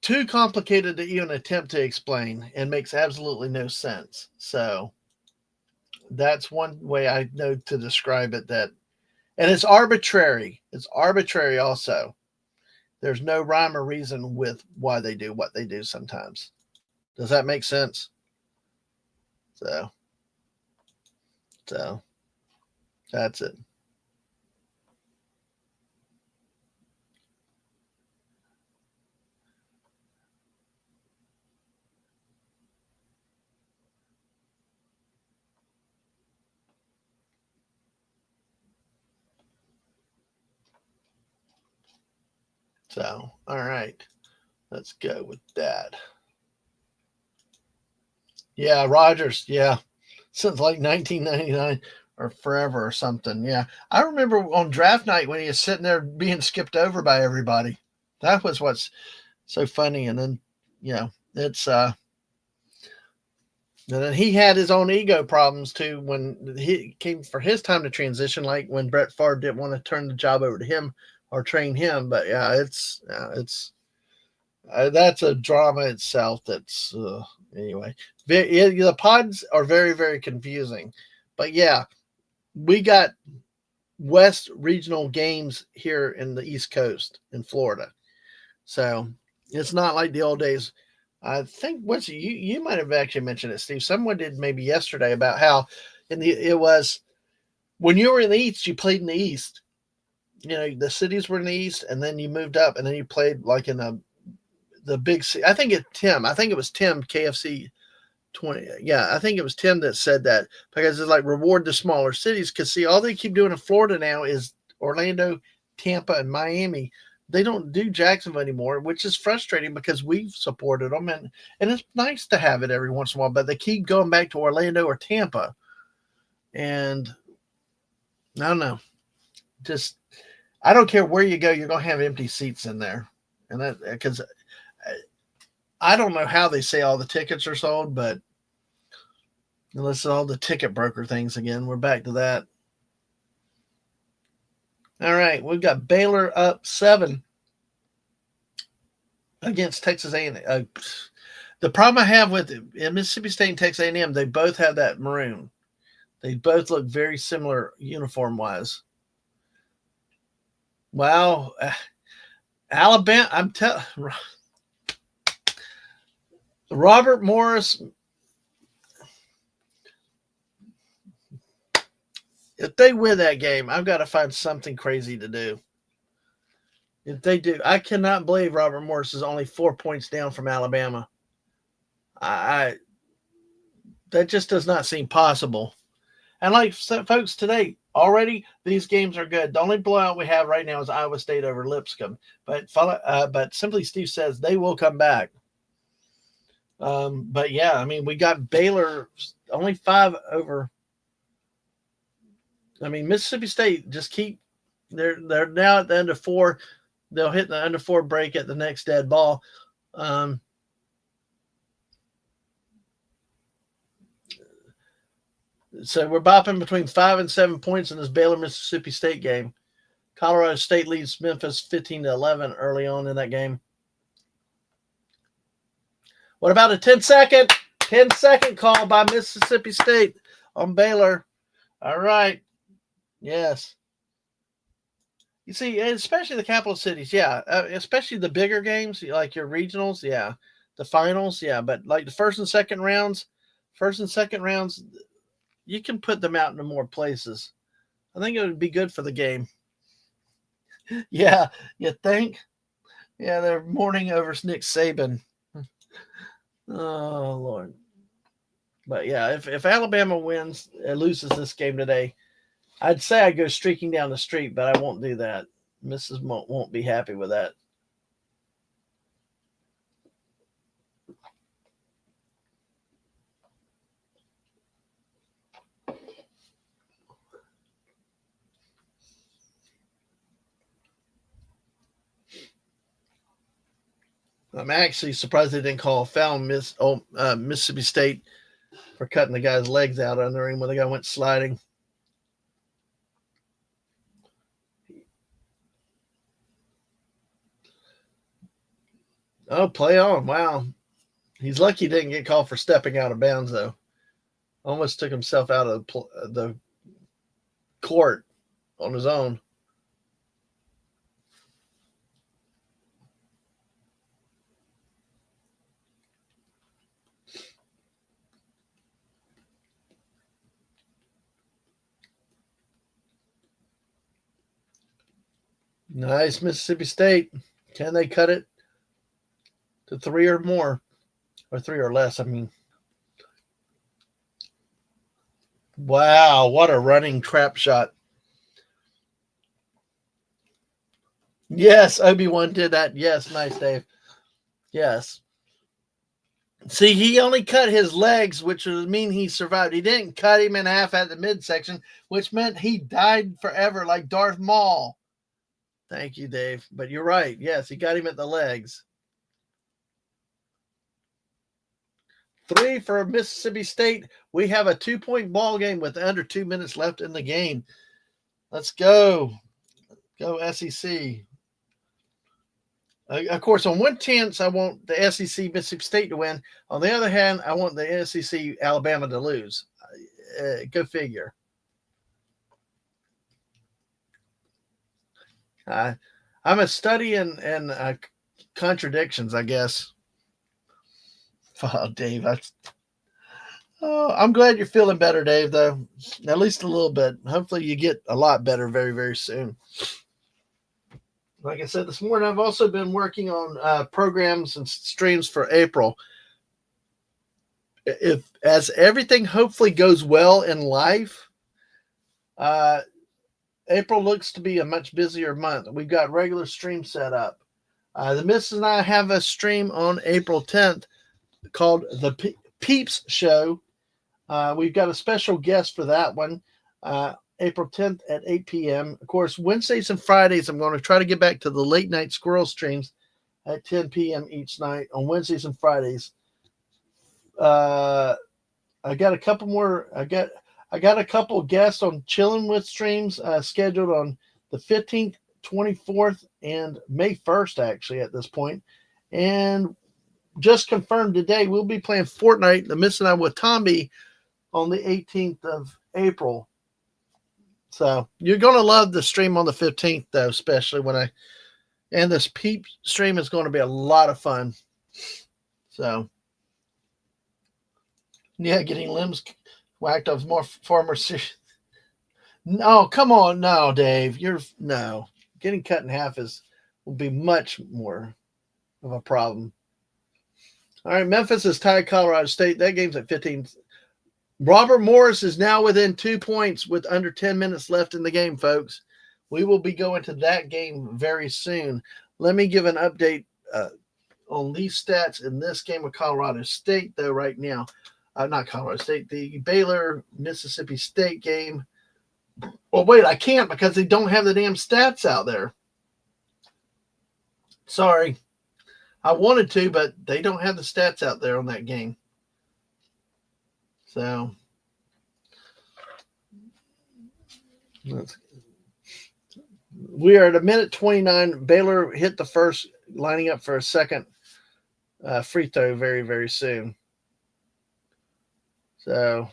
[SPEAKER 1] too complicated to even attempt to explain and makes absolutely no sense. So that's one way I know to describe it, and it's arbitrary. It's arbitrary also. There's no rhyme or reason with why they do what they do sometimes. Does that make sense? So that's it. So, all right, let's go with that. Yeah, Rogers. Yeah, since like 1999 or forever or something. Yeah, I remember on draft night when he was sitting there being skipped over by everybody. That was what's so funny. And then, you know, it's and then he had his own ego problems too when he came for his time to transition, like when Brett Favre didn't want to turn the job over to him or train him. But yeah, it's that's a drama itself. That's anyway. The pods are very very confusing, but yeah, we got West regional games here in the East Coast in Florida, so it's not like the old days. I think what's you might have actually mentioned it, Steve. Someone did maybe yesterday about how it was when you were in the East, you played in the East. You know, the cities were in the East, and then you moved up, and then you played like in the big city. I think it was Tim KFC 20. Yeah, I think it was Tim that said that because it's like reward the smaller cities. Because see, all they keep doing in Florida now is Orlando, Tampa, and Miami. They don't do Jacksonville anymore, which is frustrating because we've supported them and it's nice to have it every once in a while. But they keep going back to Orlando or Tampa, and I don't know. Just I don't care where you go, you're gonna have empty seats in there, and that because I don't know how they say all the tickets are sold, but unless all the ticket broker things again, we're back to that. All right, we've got Baylor up 7 against Texas A&M. The problem I have with Mississippi State and Texas A&M, they both have that maroon. They both look very similar uniform wise. Wow, Alabama. I'm telling Robert Morris. If they win that game, I've got to find something crazy to do. If they do, I cannot believe Robert Morris is only 4 points down from Alabama. I that just does not seem possible. And like folks today, already these games are good. The only blowout we have right now is Iowa State over Lipscomb. But Simply Steve says they will come back. But yeah, I mean we got Baylor only 5 over. I mean Mississippi State just keep they're now at the end of 4. They'll hit the under 4 break at the next dead ball. So we're bopping between 5 and 7 points in this Baylor Mississippi State game. Colorado State leads Memphis 15-11 early on in that game. What about a 10-second call by Mississippi State on Baylor? All right. Yes. You see, especially the capital cities, yeah. Especially the bigger games, like your regionals, yeah. The finals, yeah. But like the first and second rounds, you can put them out into more places. I think it would be good for the game. Yeah, you think? Yeah, they're mourning over Nick Saban. Oh Lord. But yeah, if Alabama loses this game today, I'd say I'd go streaking down the street, but I won't do that. Mrs. won't be happy with that. I'm actually surprised they didn't call a foul Mississippi State for cutting the guy's legs out under him when the guy went sliding. Oh, play on. Wow. He's lucky he didn't get called for stepping out of bounds, though. Almost took himself out of the court on his own. Nice, Mississippi State. Can they cut it to 3 or more? Or 3 or less, I mean. Wow, what a running trap shot. Yes, Obi-Wan did that. Yes, nice, Dave. Yes. See, he only cut his legs, which would mean he survived. He didn't cut him in half at the midsection, which meant he died forever, like Darth Maul. Thank you, Dave. But you're right. Yes, he got him at the legs. 3 for Mississippi State. We have a 2-point ball game with under 2 minutes left in the game. Let's go. Go SEC. Of course, on one chance, I want the SEC Mississippi State to win. On the other hand, I want the SEC Alabama to lose. Go figure. I'm a study in contradictions, I guess. Oh, Dave, I'm glad you're feeling better, Dave, though. At least a little bit. Hopefully you get a lot better very, very soon. Like I said this morning, I've also been working on programs and streams for April. If as everything hopefully goes well in life, April looks to be a much busier month. We've got regular streams set up. The missus and I have a stream on April 10th called The Peeps Show. We've got a special guest for that one, April 10th at 8 p.m. Of course, Wednesdays and Fridays, I'm going to try to get back to the late night squirrel streams at 10 p.m. each night on Wednesdays and Fridays. I got a couple more. I got a couple guests on Chilling With streams scheduled on the 15th, 24th, and May 1st, actually, at this point. And just confirmed today, we'll be playing Fortnite, the Miss and I with Tommy, on the 18th of April. So you're going to love the stream on the 15th, though, especially and this Peep stream is going to be a lot of fun. So, yeah, getting limbs whacked off more former serious. No, come on. No, Dave. No. Getting cut in half will be much more of a problem. All right, Memphis is tied Colorado State. That game's at 15. Robert Morris is now within 2 points with under 10 minutes left in the game, folks. We will be going to that game very soon. Let me give an update on these stats in this game with Colorado State, though, right now. Not Colorado State, the Baylor-Mississippi State game. Well, wait, I can't because they don't have the damn stats out there. Sorry. I wanted to, but they don't have the stats out there on that game. So, we are at a minute 29. Baylor hit the first, lining up for a second free throw very, very soon. So,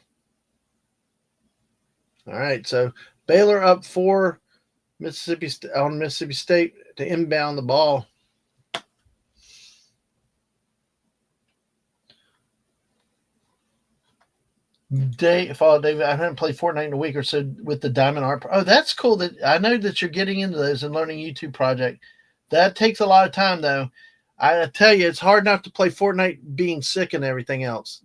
[SPEAKER 1] all right. So, Baylor up 4 Mississippi State to inbound the ball. Follow David. I haven't played Fortnite in a week or so with the Diamond Art. Oh, that's cool. That I know that you're getting into those and learning YouTube project. That takes a lot of time, though. I tell you, it's hard enough to play Fortnite being sick and everything else.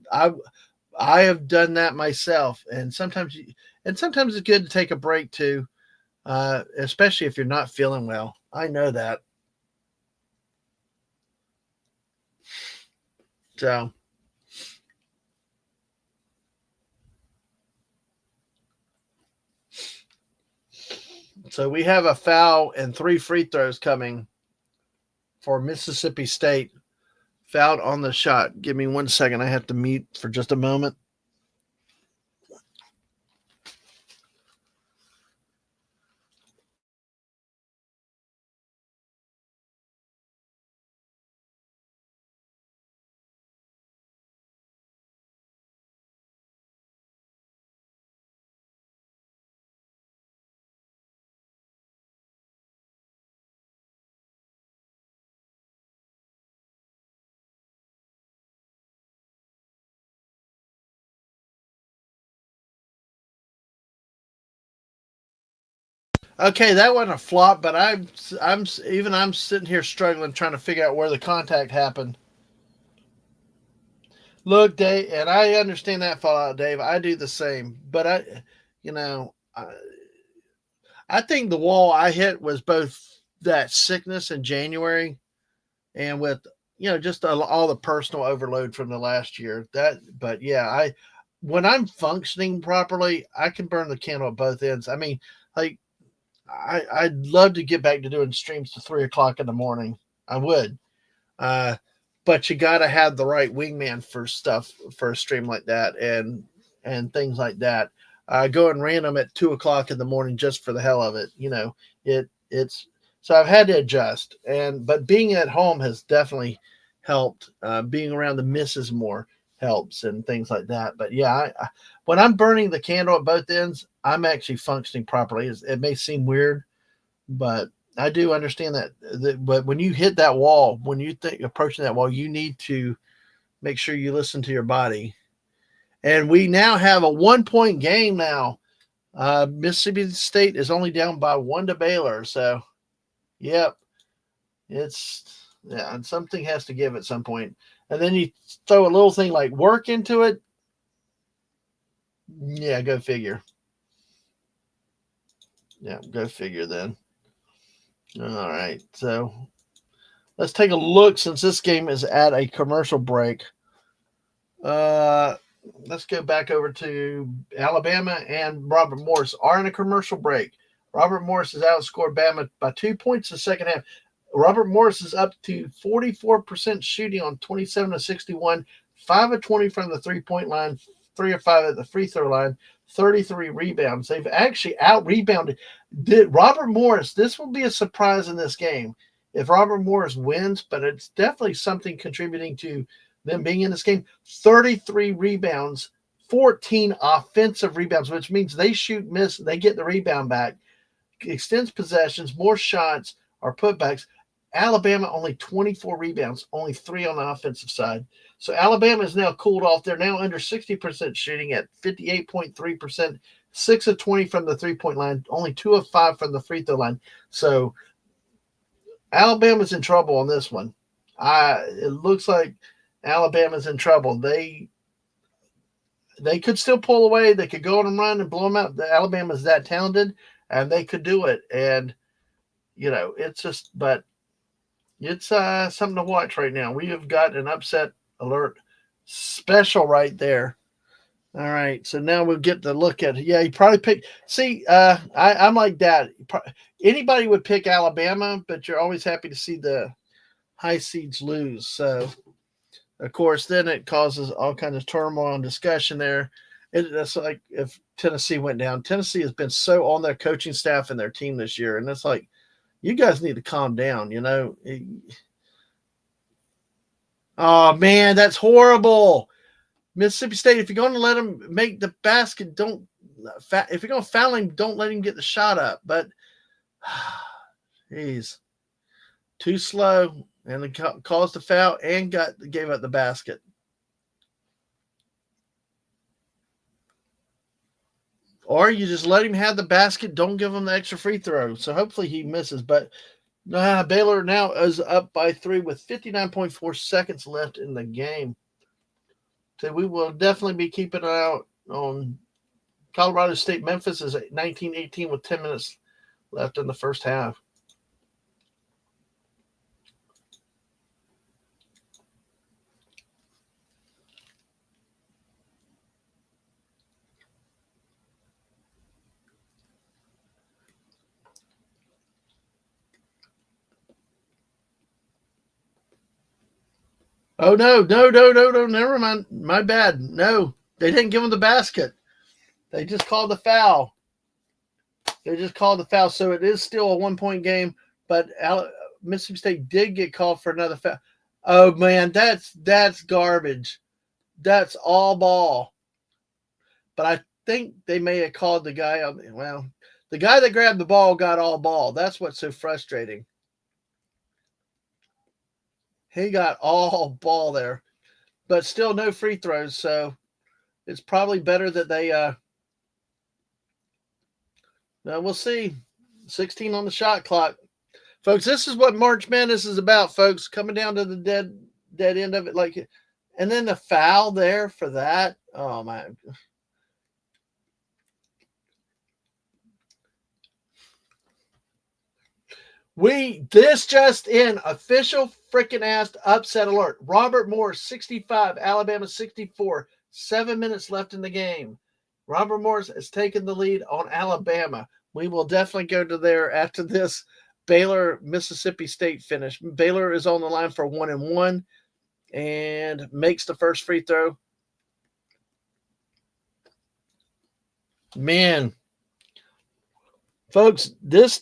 [SPEAKER 1] I have done that myself, and sometimes it's good to take a break too, especially if you're not feeling well. I know that. So we have a foul and 3 free throws coming for Mississippi State. Fouled on the shot. Give me 1 second. I have to mute for just a moment. Okay, that wasn't a flop, but I'm sitting here struggling trying to figure out where the contact happened. Look, Dave, and I understand that fallout, Dave. I do the same, but I think the wall I hit was both that sickness in January, and with just all the personal overload from the last year. But yeah, when I'm functioning properly, I can burn the candle at both ends. I mean, like I'd love to get back to doing streams to 3 o'clock in the morning. I would. Uh, but you got to have the right wingman for stuff for a stream like that, and things like that. Go and random at 2 o'clock in the morning just for the hell of it. It's so I've had to adjust, but being at home has definitely helped. Being around the missus more helps and things like that. But yeah, when I'm burning the candle at both ends, I'm actually functioning properly. It may seem weird, but I do understand that. But when you hit that wall, when you think approaching that wall, you need to make sure you listen to your body. And we now have a 1-point game now. Mississippi State is only down by 1 to Baylor. So, yep, and something has to give at some point. And then you throw a little thing like work into it. Yeah, go figure. Yeah, go figure then. All right, so let's take a look since this game is at a commercial break. Let's go back over to Alabama, and Robert Morris are in a commercial break. Robert Morris has outscored Bama by 2 points in the second half. Robert Morris is up to 44% shooting on 27 of 61, 5 of 20 from the 3-point line, 3 of 5 at the free throw line, 33 rebounds. They've actually out-rebounded. Robert Morris, this will be a surprise in this game if Robert Morris wins, but it's definitely something contributing to them being in this game. 33 rebounds, 14 offensive rebounds, which means they shoot, miss, they get the rebound back, extends possessions, more shots or putbacks. Alabama only 24 rebounds, only 3 on the offensive side. So Alabama is now cooled off. They're now under 60% shooting at 58.3%, 6 of 20 from the 3-point line, only 2 of 5 from the free throw line. So Alabama's in trouble on this one. It looks like Alabama's in trouble. They could still pull away. They could go on and run and blow them out. Alabama's that talented, and they could do it. And it's just, but it's something to watch right now. We have got an upset alert special right there. All right, so now we'll get to look at it. Yeah, you probably pick. See, I'm like that. Anybody would pick Alabama, but you're always happy to see the high seeds lose. So, of course, then it causes all kinds of turmoil and discussion there. It's like if Tennessee went down. Tennessee has been so on their coaching staff and their team this year, and it's like, you guys need to calm down, Oh, man, that's horrible. Mississippi State, if you're going to let him make the basket, if you're going to foul him, don't let him get the shot up. But, he's too slow, and it caused the foul and gave up the basket. Or you just let him have the basket, don't give him the extra free throw. So hopefully he misses. But Baylor now is up by 3 with 59.4 seconds left in the game. So we will definitely be keeping an eye out on Colorado State. Memphis is at 19-18 with 10 minutes left in the first half. Oh, no, never mind. My bad. No, they didn't give him the basket. They just called the foul. So it is still a 1-point game, but Mississippi State did get called for another foul. Oh, man, that's garbage. That's all ball. But I think they may have called the guy. Well, the guy that grabbed the ball got all ball. That's what's so frustrating. He got all ball there, but still no free throws. So it's probably better that they. We'll see. 16 on the shot clock, folks. This is what March Madness is about, folks. Coming down to the dead end of it, and then the foul there for that. Oh man. This just in, official freaking ass upset alert. Robert Morris 65, Alabama 64. 7 minutes left in the game. Robert Morris has taken the lead on Alabama. We will definitely go to there after this Baylor Mississippi State finish. Baylor is on the line for 1-1 and makes the first free throw. Man, folks, this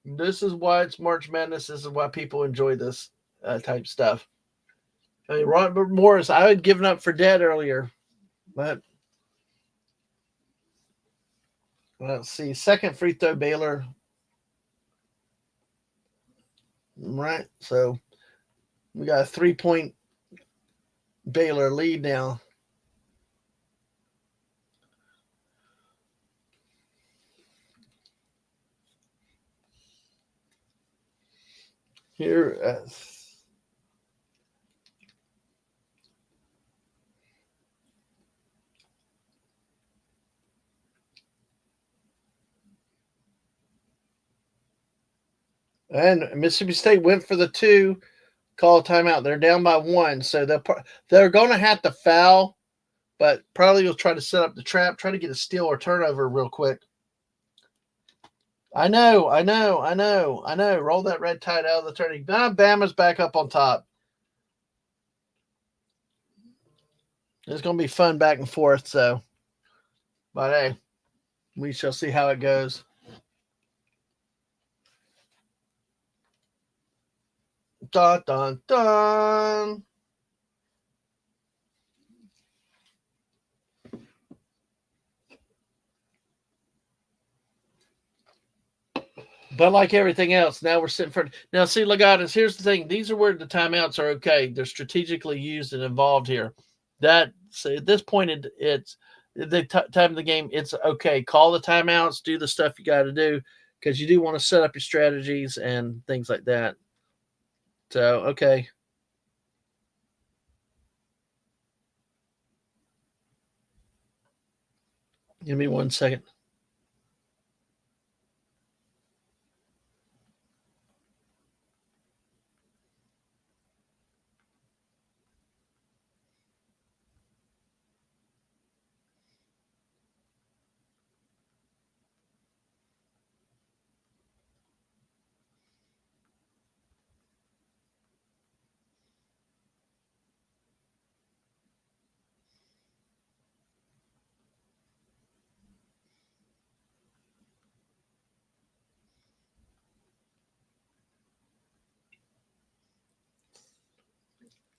[SPEAKER 1] is why it's March Madness. This is why people enjoy this type stuff. I mean, Robert Morris, I had given up for dead earlier, but let's see. Second free throw, Baylor. Right, so we got a 3-point Baylor lead now. Here, and Mississippi State went for the 2, call a timeout. They're down by 1, so they're going to have to foul, but probably will try to set up the trap, try to get a steal or turnover real quick. I know. Roll that red tide out of the tourney. Now Bama's back up on top. It's going to be fun back and forth, so. But hey, we shall see how it goes. Dun, dun, dun. But like everything else, now we're sitting for. Now, see, Legatus, here's the thing. These are where the timeouts are okay. They're strategically used and involved here. So at this point, it's the time of the game. It's okay. Call the timeouts. Do the stuff you got to do because you do want to set up your strategies and things like that. So, okay. Give me 1 second.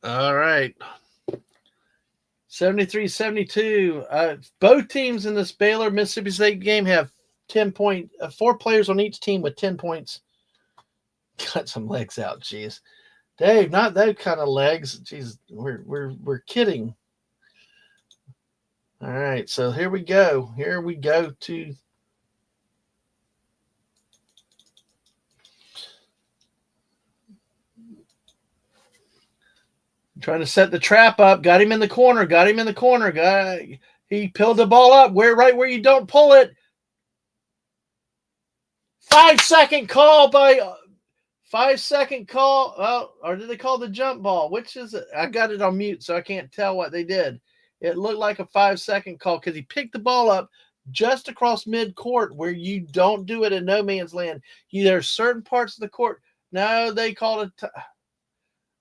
[SPEAKER 1] All right. 73-72. Both teams in this Baylor Mississippi State game have 4 players on each team with 10 points. Got some legs out, jeez. Dave, not that kind of legs. Jeez, we're kidding. All right, so here we go. Here we go to trying to set the trap up. Got him in the corner. He peeled the ball up right where you don't pull it. 5-second call by 5-second call. Oh, or did they call the jump ball? Which is it? I got it on mute, so I can't tell what they did. It looked like a 5-second call because he picked the ball up just across mid-court where you don't do it in no man's land. There are certain parts of the court. No, they called it.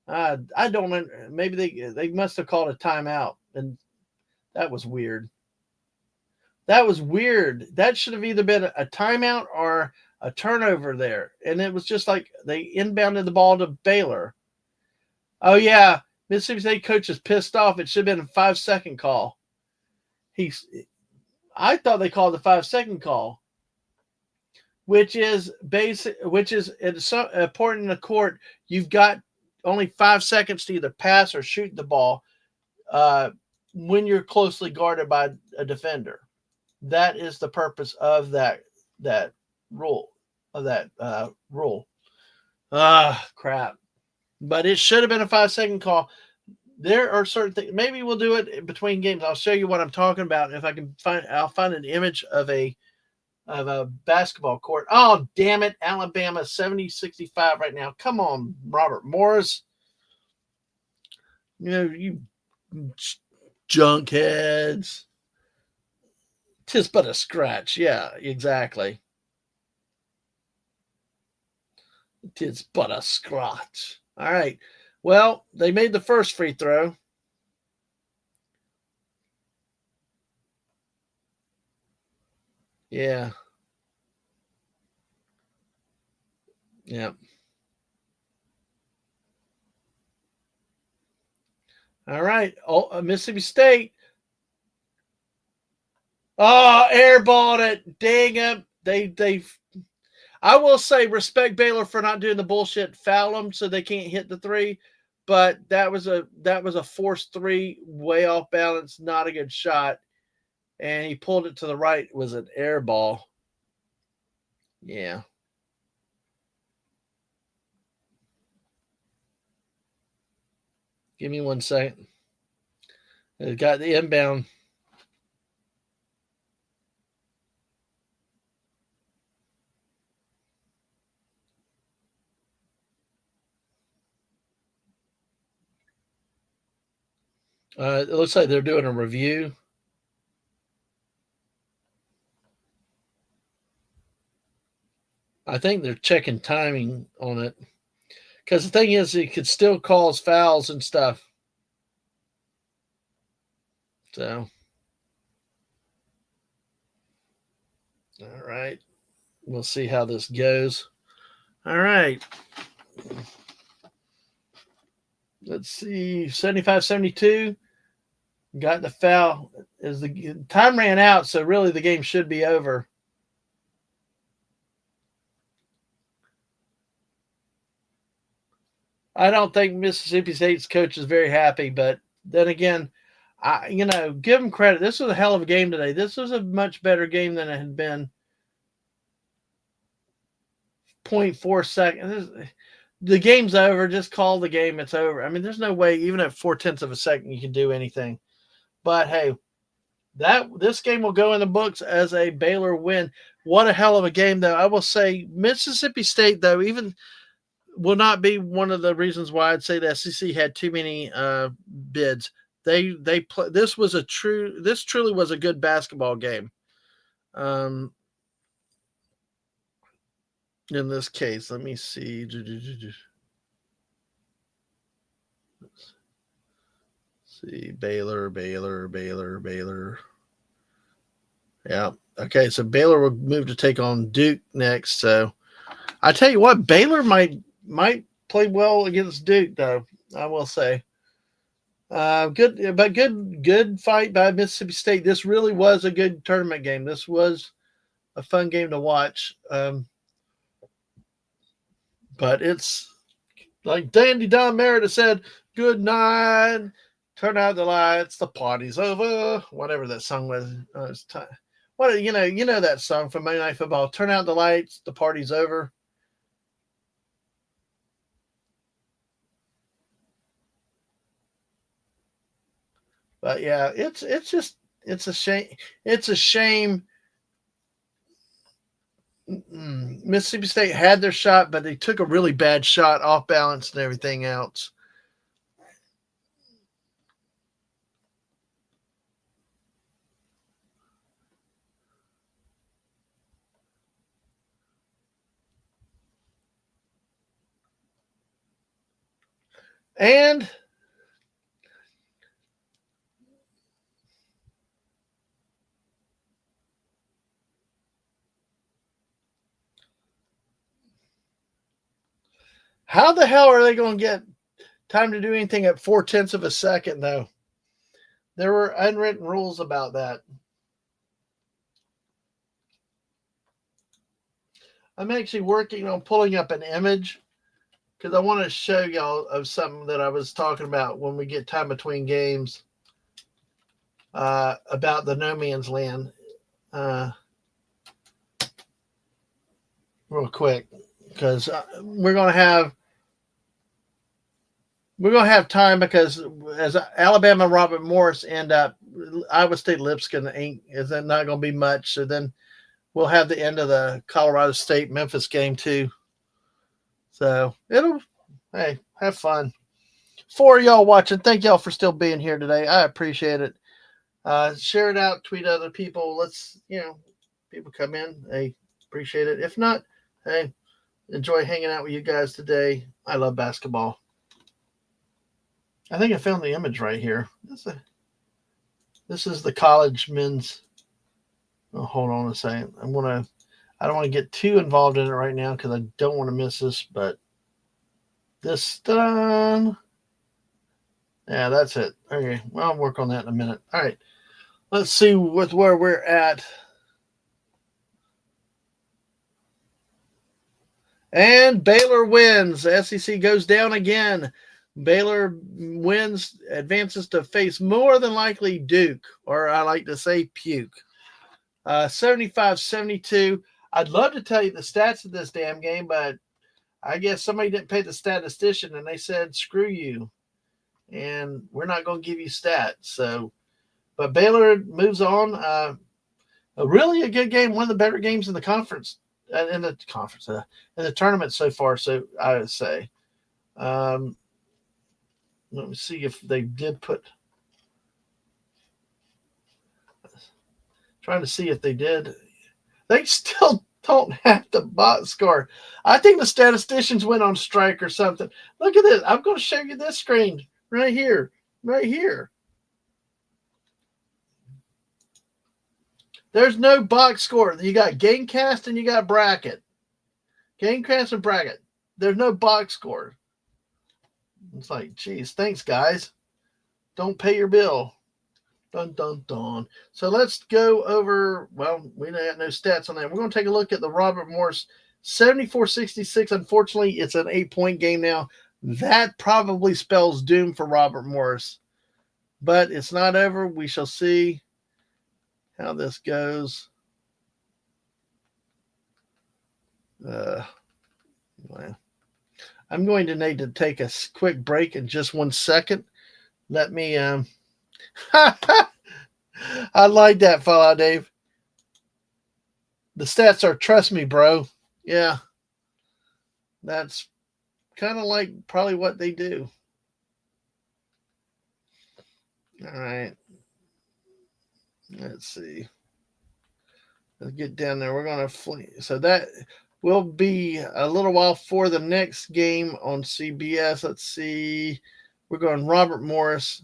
[SPEAKER 1] I don't. Maybe they must have called a timeout, and that was weird. That should have either been a timeout or a turnover there, and it was just like they inbounded the ball to Baylor. Oh yeah, Mississippi State coach is pissed off. It should have been a 5-second call. I thought they called the 5-second call, which is it's so important in the court. You've got only 5 seconds to either pass or shoot the ball when you're closely guarded by a defender. That is the purpose of that rule. Crap. But it should have been a 5-second call. There are certain things. Maybe we'll do it between games. I'll show you what I'm talking about. If I can I'll find an image of a of a basketball court. Oh, damn it. Alabama 70-65 right now. Come on, Robert Morris. You junkheads. Tis but a scratch. Yeah, exactly. Tis but a scratch. All right. Well, they made the first free throw. Yeah. Yeah. All right. Oh, Mississippi State. Oh, airballed it. Dang it. They I will say respect Baylor for not doing the bullshit foul them so they can't hit the three. But that was a forced three, way off balance, not a good shot. And he pulled it to the right. It was an air ball. Yeah. Give me 1 second. It got the inbound. It looks like they're doing a review. I think they're checking timing on it. Because the thing is, it could still cause fouls and stuff. So, all right. We'll see how this goes. All right. Let's see. 75-72. Got the foul. As the time ran out, so really the game should be over. I don't think Mississippi State's coach is very happy, but then again, give them credit. This was a hell of a game today. This was a much better game than it had been. 0.4 seconds. The game's over. Just call the game. It's over. I mean, there's no way, even at 0.4 of a second, you can do anything. But hey, this game will go in the books as a Baylor win. What a hell of a game, though. I will say Mississippi State, though, even will not be one of the reasons why I'd say the SEC had too many bids. They play. This truly was a good basketball game. In this case, let me see. Let's see, Baylor. Yeah. Okay, so Baylor will move to take on Duke next. So I tell you what, Baylor might play well against Duke, though. I will say, good fight by Mississippi State. This really was a good tournament game. This was a fun game to watch. But it's like Dandy Don Merida said, "Good night. Turn out the lights. The party's over." Whatever that song was. It's time. What you know that song from Monday Night Football. Turn out the lights. The party's over. But yeah, it's a shame. It's a shame. Mississippi State had their shot, but they took a really bad shot off balance and everything else. And how the hell are they going to get time to do anything at 0.4 of a second, though? There were unwritten rules about that. I'm actually working on pulling up an image because I want to show y'all of something that I was talking about when we get time between games about the no man's land. Real quick, because we're going to have time, because as Alabama and Robert Morris end up, Iowa State Lipscomb is not going to be much. So then we'll have the end of the Colorado State Memphis game too. So hey, have fun. For y'all watching, thank y'all for still being here today. I appreciate it. Share it out, tweet other people. Let's, people come in. Hey, appreciate it. If not, hey, enjoy hanging out with you guys today. I love basketball. I think I found the image right here. This is the college men's. Oh, hold on a second. I don't want to get too involved in it right now because I don't want to miss this, but this done. Yeah, that's it. Okay, well, I'll work on that in a minute. All right, let's see where we're at. And Baylor wins. The SEC goes down again. Baylor wins, advances to face more than likely Duke, or I like to say puke. 75-72. I'd love to tell you the stats of this damn game, but I guess somebody didn't pay the statistician and they said, screw you. And we're not going to give you stats. So, but Baylor moves on. Really a good game. One of the better games in the conference, in the tournament so far. So I would say, let me see if they did put, trying to see if they did. They still don't have the box score. I think the statisticians went on strike or something. Look at this. I'm going to show you this screen right here. Right here. There's no box score. You got Gamecast and you got bracket. Gamecast and bracket. There's no box score. It's like, geez, thanks, guys. Don't pay your bill. Dun, dun, dun. So let's go over, well, we got no stats on that. We're going to take a look at the Robert Morris 74-66. Unfortunately, it's an 8-point game now. That probably spells doom for Robert Morris. But it's not over. We shall see how this goes. Well, I'm going to need to take a quick break in just 1 second. Let me I like that, Fallout Dave. The stats are, trust me, bro. Yeah. That's kind of like probably what they do. All right. Let's see. Let's get down there. We're going to flee. So that will be a little while for the next game on CBS. Let's see. We're going Robert Morris.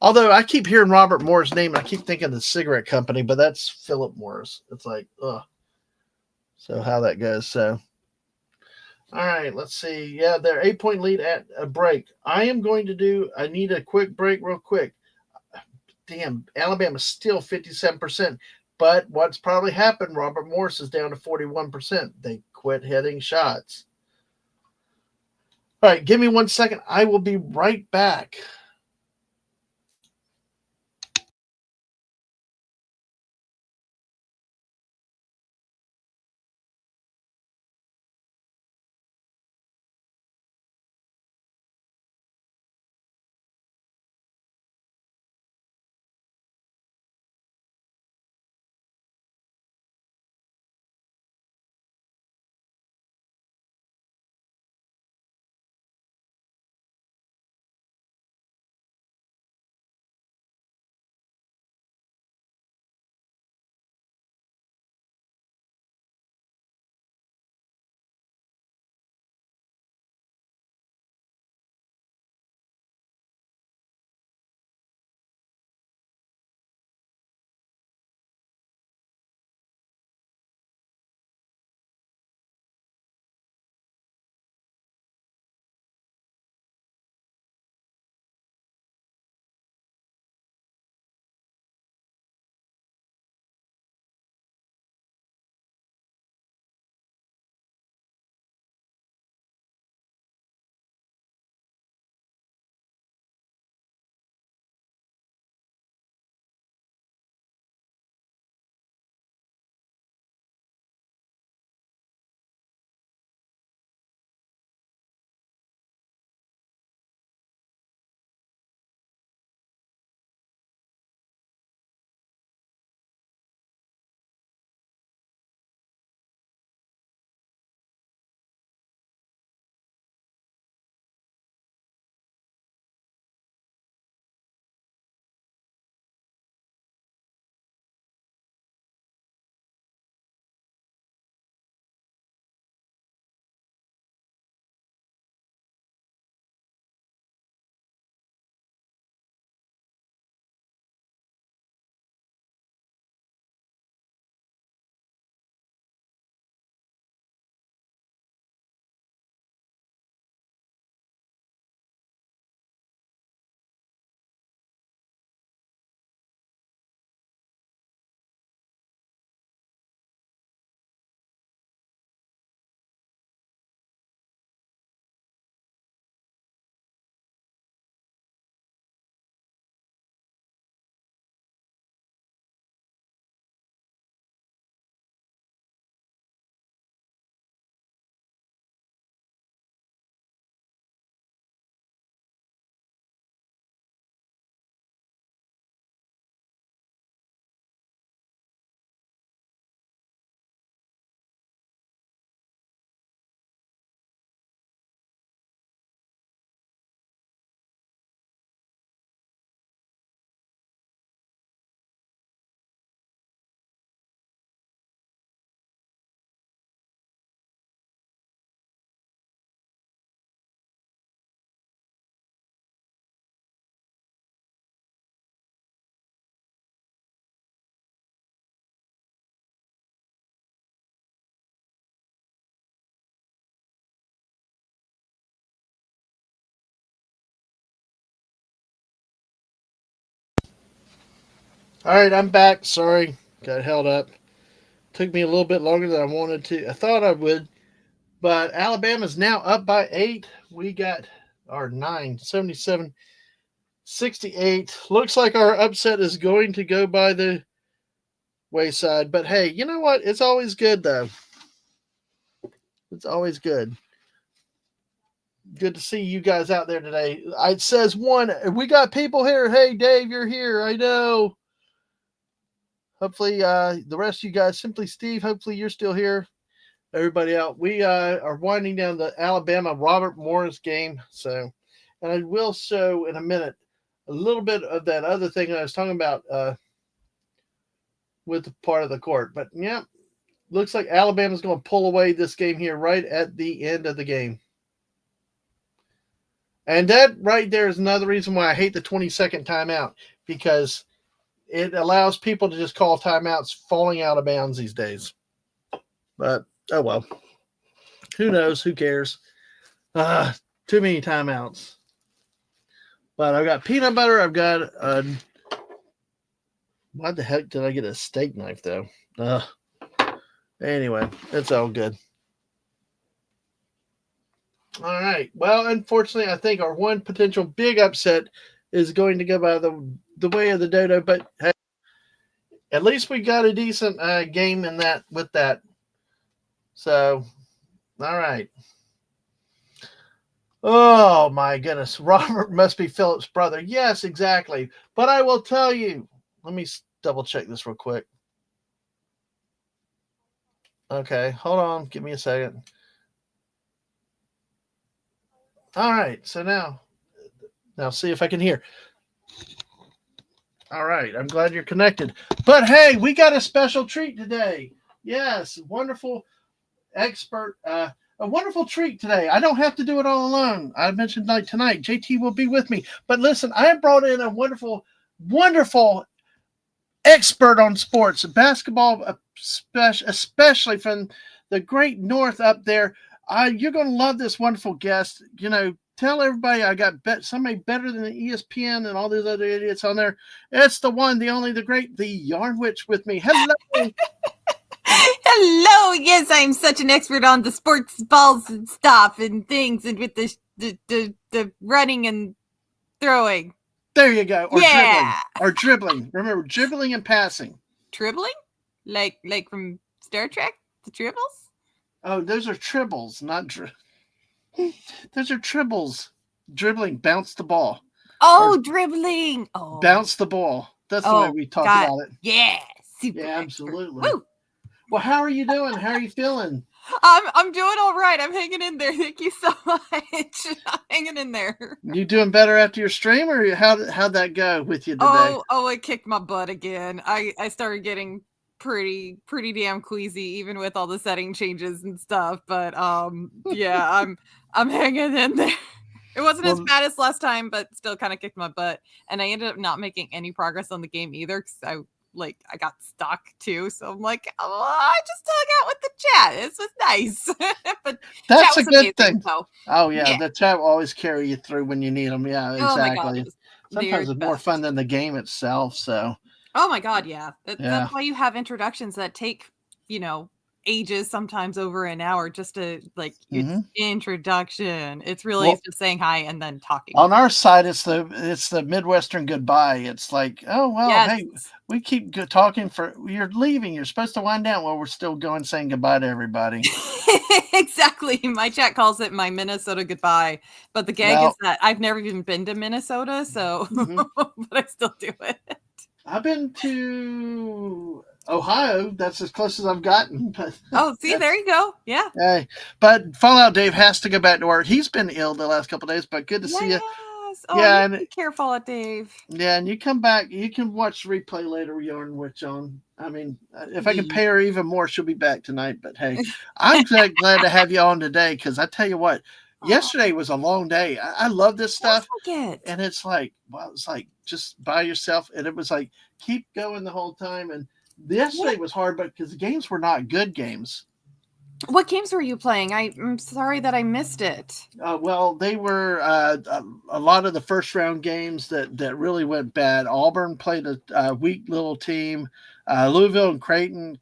[SPEAKER 1] Although I keep hearing Robert Morris' name, and I keep thinking the cigarette company, but that's Philip Morris. It's like, ugh. So how that goes. So, all right, let's see. Yeah, they're 8-point lead at a break. I need a quick break real quick. Damn, Alabama's still 57%. But what's probably happened, Robert Morris is down to 41%. They quit hitting shots. All right, give me 1 second. I will be right back. All right, I'm back. Sorry, got held up. Took me a little bit longer than I wanted to. I thought I would, but Alabama's now up by 8. We got our 9, 77-68. Looks like our upset is going to go by the wayside. But hey, you know what? It's always good though. It's always good. Good to see you guys out there today. It says one. We got people here. Hey, Dave, you're here. I know. Hopefully, the rest of you guys, Simply Steve, hopefully you're still here. Everybody out. We are winding down the Alabama Robert Morris game. So, and I will show in a minute a little bit of that other thing I was talking about with the part of the court. But yeah, looks like Alabama's going to pull away this game here right at the end of the game. And that right there is another reason why I hate the 20-second timeout, because it allows people to just call timeouts falling out of bounds these days. But, oh well. Who knows? Who cares? Too many timeouts. But I've got peanut butter. I've got why the heck did I get a steak knife, though? Anyway, it's all good. All right. Well, unfortunately, I think our one potential big upset is going to go by the way of the dodo. But hey, at least we got a decent game in that with that. So, all right. Oh my goodness, Robert must be Philip's brother. Yes, exactly. But I will tell you. Let me double check this real quick. Okay, hold on. Give me a second. All right, so now see if I can hear. All right, I'm glad you're connected. But hey, we got a special treat today. Yes, wonderful expert, a wonderful treat today. I don't have to do it all alone. I mentioned tonight, JT will be with me. But listen, I brought in a wonderful, wonderful expert on sports, basketball, especially from the great north up there. You're going to love this wonderful guest. You know, tell everybody I got somebody better than the ESPN and all these other idiots on there. It's the one, the only, the great, the Yarn Witch with me. Hello.
[SPEAKER 3] Hello. Yes, I'm such an expert on the sports balls and stuff and things, and with the running and throwing.
[SPEAKER 1] There you go. Or
[SPEAKER 3] yeah.
[SPEAKER 1] dribbling. Remember, dribbling and passing.
[SPEAKER 3] Dribbling? Like from Star Trek? The dribbles?
[SPEAKER 1] Oh, those are tribbles, not those are tribbles. Dribbling, bounce the ball.
[SPEAKER 3] Oh, dribbling. Oh.
[SPEAKER 1] Bounce the ball. That's the way we talk about it.
[SPEAKER 3] Yeah. Super
[SPEAKER 1] yeah, absolutely.
[SPEAKER 3] Woo.
[SPEAKER 1] Well, how are you doing? How are you feeling?
[SPEAKER 3] I'm doing all right. I'm hanging in there. Thank you so much. I'm hanging in there.
[SPEAKER 1] You doing better after your stream, or how'd that go with you today?
[SPEAKER 3] Oh, it kicked my butt again. I started getting pretty damn queasy, even with all the setting changes and stuff. But yeah, I'm hanging in there. It wasn't as bad as last time, but still kind of kicked my butt. And I ended up not making any progress on the game either, because I got stuck too. So I'm like, I just hung out with the chat. This was nice. But
[SPEAKER 1] that's a good thing.
[SPEAKER 3] So,
[SPEAKER 1] oh yeah, the chat will always carry you through when you need them. Yeah, exactly.
[SPEAKER 3] Oh my God,
[SPEAKER 1] sometimes it's more fun than the game itself. So.
[SPEAKER 3] Oh my God, yeah. That's why you have introductions that take, ages, sometimes over an hour, just to introduction. It's really just saying hi and then talking.
[SPEAKER 1] On our side, it's the Midwestern goodbye. It's like, oh well, hey, we keep talking you're leaving. You're supposed to wind down. Well, we're still going saying goodbye to everybody.
[SPEAKER 3] Exactly. My chat calls it my Minnesota goodbye, but the gag is that I've never even been to Minnesota, so but I still do it.
[SPEAKER 1] I've been to Ohio. That's as close as I've gotten. But
[SPEAKER 3] see, there you go. Yeah.
[SPEAKER 1] Hey, but Fallout Dave has to go back to work. He's been ill the last couple of days, but good to see you.
[SPEAKER 3] Oh, yeah, and be careful, Dave.
[SPEAKER 1] Yeah, and you come back. You can watch the replay later. Yarn Witch on. I mean, if I can pay her even more, she'll be back tonight. But hey, I'm glad to have you on today, because I tell you what, yesterday was a long day. I love this stuff, and it's like, just by yourself, and it was like keep going the whole time. And yesterday was hard, but because the games were not good games.
[SPEAKER 3] What games were you playing? I'm sorry that I missed it.
[SPEAKER 1] Well, they were a lot of the first round games that really went bad. Auburn played a weak little team. Louisville and Creighton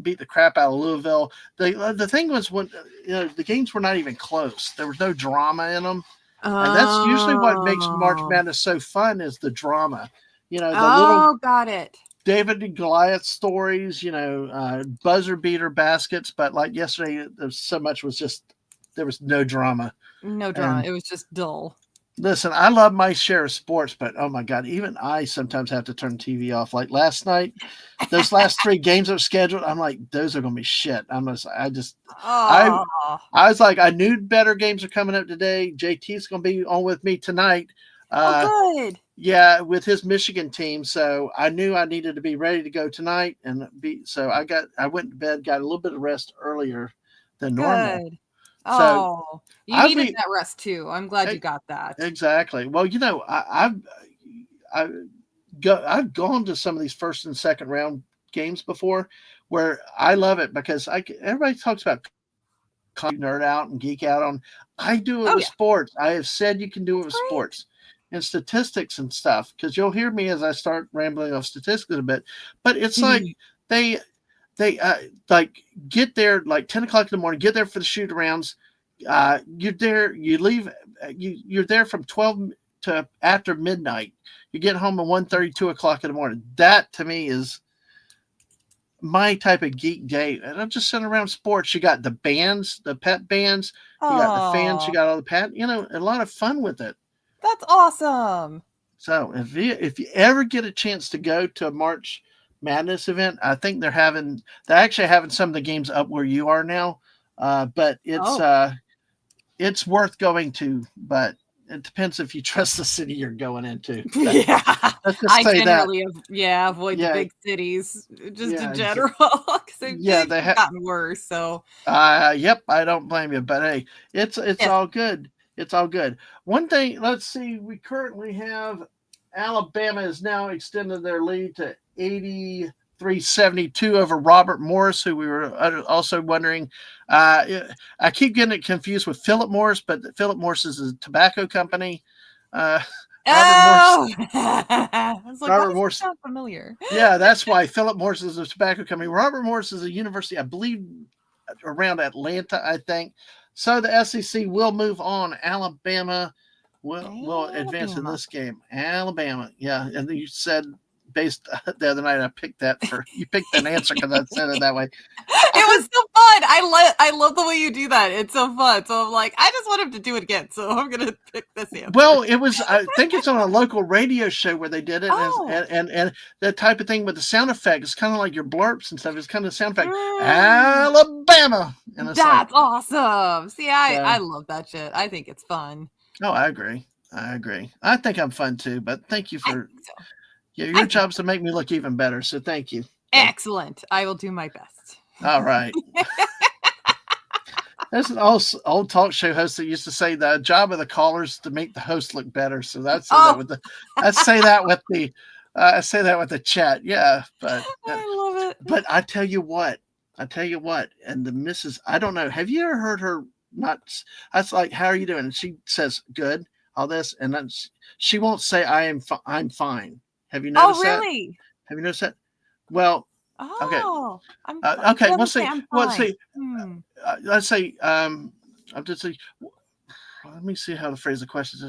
[SPEAKER 1] beat the crap out of Louisville. The thing was when the games were not even close. There was no drama in them, and that's usually what makes March Madness so fun is the drama. The little
[SPEAKER 3] got it.
[SPEAKER 1] David and Goliath stories, buzzer beater baskets, but like yesterday, there's so much there was no drama.
[SPEAKER 3] No drama.
[SPEAKER 1] And
[SPEAKER 3] it was just dull.
[SPEAKER 1] listen, I love my share of sports, but oh my God, even I sometimes have to turn TV off. Like last night, those last 3 games that were scheduled, I'm like, those are going to be shit. I was like, I knew better games are coming up today. JT's going to be on with me tonight.
[SPEAKER 3] Good.
[SPEAKER 1] Yeah, with his Michigan team. So I knew I needed to be ready to go tonight so I went to bed, got a little bit of rest earlier than normal.
[SPEAKER 3] Good. So you needed that rest too. I'm glad you got that.
[SPEAKER 1] Exactly. Well, I've gone to some of these first and second round games before where I love it because everybody talks about nerd out and geek out on. I do it with sports. I have said you can do it with sports and statistics and stuff, because you'll hear me as I start rambling off statistics a bit, but it's like they like get there like 10 o'clock in the morning, get there for the shoot arounds. You're there, you leave, you're there from 12 to after midnight. You get home at 1:30, 2 o'clock in the morning. That to me is my type of geek day. And I'm just sitting around sports. You got the bands, the pet bands, you got the fans, you got all the a lot of fun with it.
[SPEAKER 3] That's awesome.
[SPEAKER 1] So if you ever get a chance to go to a March Madness event, I think they're actually having some of the games up where you are now. But it's worth going to, but it depends if you trust the city you're going into.
[SPEAKER 3] Yeah.
[SPEAKER 1] Let's just say
[SPEAKER 3] generally avoid the big cities just in general. They've gotten worse. So
[SPEAKER 1] yep, I don't blame you. But hey, it's all good. It's all good. One thing, let's see, we currently have Alabama has now extended their lead to 83-72 over Robert Morris, who we were also wondering. I keep getting it confused with Philip Morris, but Philip Morris is a tobacco company. Robert
[SPEAKER 3] Morris sound familiar.
[SPEAKER 1] Yeah, that's why Philip Morris is a tobacco company. Robert Morris is a university, I believe, around Atlanta, I think. So the SEC will move on. Alabama will advance in this game. Alabama, yeah. And you said based the other night, you picked an answer because I said it that way.
[SPEAKER 3] It was so fun. I love the way you do that. It's so fun. So I'm like, I just want him to do it again. So I'm gonna pick this answer. Well,
[SPEAKER 1] I think it's on a local radio show where they did it, and the type of thing with the sound effect. It's kind of like your blurps and stuff. It's kind of sound effect. Alabama. And
[SPEAKER 3] that's awesome. See, I love that shit. I think it's fun.
[SPEAKER 1] Oh, I agree. I think I'm fun too. But thank you for. Yeah, your job's to make me look even better, so thank you.
[SPEAKER 3] Excellent. I will do my best.
[SPEAKER 1] All right. There's an old talk show host that used to say the job of the caller is to make the host look better. So I say that with the chat. Yeah, but
[SPEAKER 3] I love it.
[SPEAKER 1] But I tell you what, and the missus, I don't know. Have you ever heard her that's like, how are you doing? And she says, good, all this, and then she won't say I'm fine. Have you noticed that? Oh, really? Have you noticed that? Well, okay. Okay. Let's see. Let's say. I'll just say. Let me see how to phrase the question.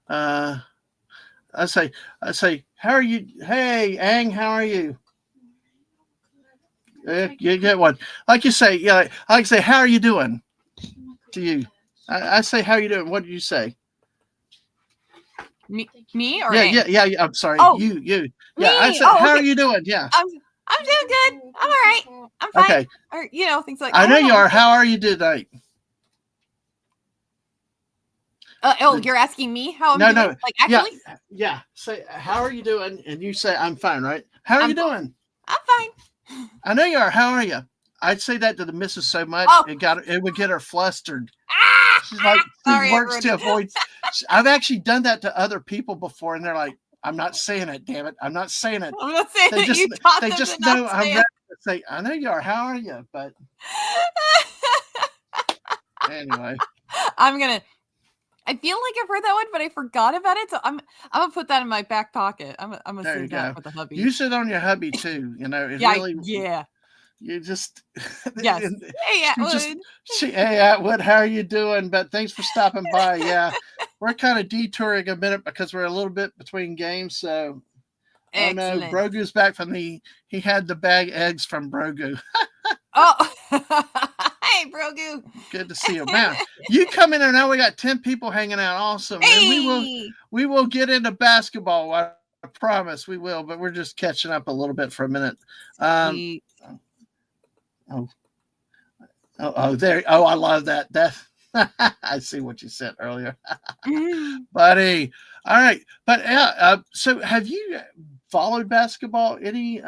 [SPEAKER 1] I say. How are you? Hey, Ang. How are you? You get one. Like you say. Yeah. I like say. How are you doing? To you. I say. How are you doing? What do you say?
[SPEAKER 3] Me or
[SPEAKER 1] yeah. I'm sorry. You. Yeah. Me? I said, how are you doing? Yeah.
[SPEAKER 3] I'm doing good. I'm all right. I'm fine.
[SPEAKER 1] Okay.
[SPEAKER 3] Or things like.
[SPEAKER 1] I know you are. How are you tonight?
[SPEAKER 3] You're asking me how I'm doing?
[SPEAKER 1] No.
[SPEAKER 3] Like actually.
[SPEAKER 1] Yeah. Say, how are you doing? And you say, I'm fine. Right? How are you doing?
[SPEAKER 3] I'm fine.
[SPEAKER 1] I know you are. How are you? I'd say that to the missus so much it would get her flustered. She's like, she works to avoid. I've actually done that to other people before, and they're like, "I'm not saying it, damn it! I'm not saying it."
[SPEAKER 3] I'm not saying it. You taught them
[SPEAKER 1] they just
[SPEAKER 3] to not
[SPEAKER 1] know
[SPEAKER 3] say
[SPEAKER 1] I'm to say, I know you are. How are you? But anyway.
[SPEAKER 3] I feel like I've heard that one, but I forgot about it. So I'm gonna put that in my back pocket. I'm gonna
[SPEAKER 1] There you
[SPEAKER 3] save that
[SPEAKER 1] go.
[SPEAKER 3] for the hubby.
[SPEAKER 1] Use it on your hubby too. You know, it
[SPEAKER 3] Yeah,
[SPEAKER 1] really.
[SPEAKER 3] yeah.
[SPEAKER 1] You just.
[SPEAKER 3] Yes. Hey, Atwood.
[SPEAKER 1] Hey Atwood, how are you doing? But thanks for stopping by. Yeah, we're kind of detouring a minute because we're a little bit between games. So, oh no,
[SPEAKER 3] Excellent.
[SPEAKER 1] Brogu's back from he had the bag eggs from Brogu.
[SPEAKER 3] Oh, hey, Brogu.
[SPEAKER 1] Good to see you, man. You come in there now. We got 10 people hanging out. Awesome,
[SPEAKER 3] Hey.
[SPEAKER 1] and we will get into basketball. I promise we will. But we're just catching up a little bit for a minute. There. Oh, I love that. I see what you said earlier, buddy. All right, but yeah. So, have you followed basketball any?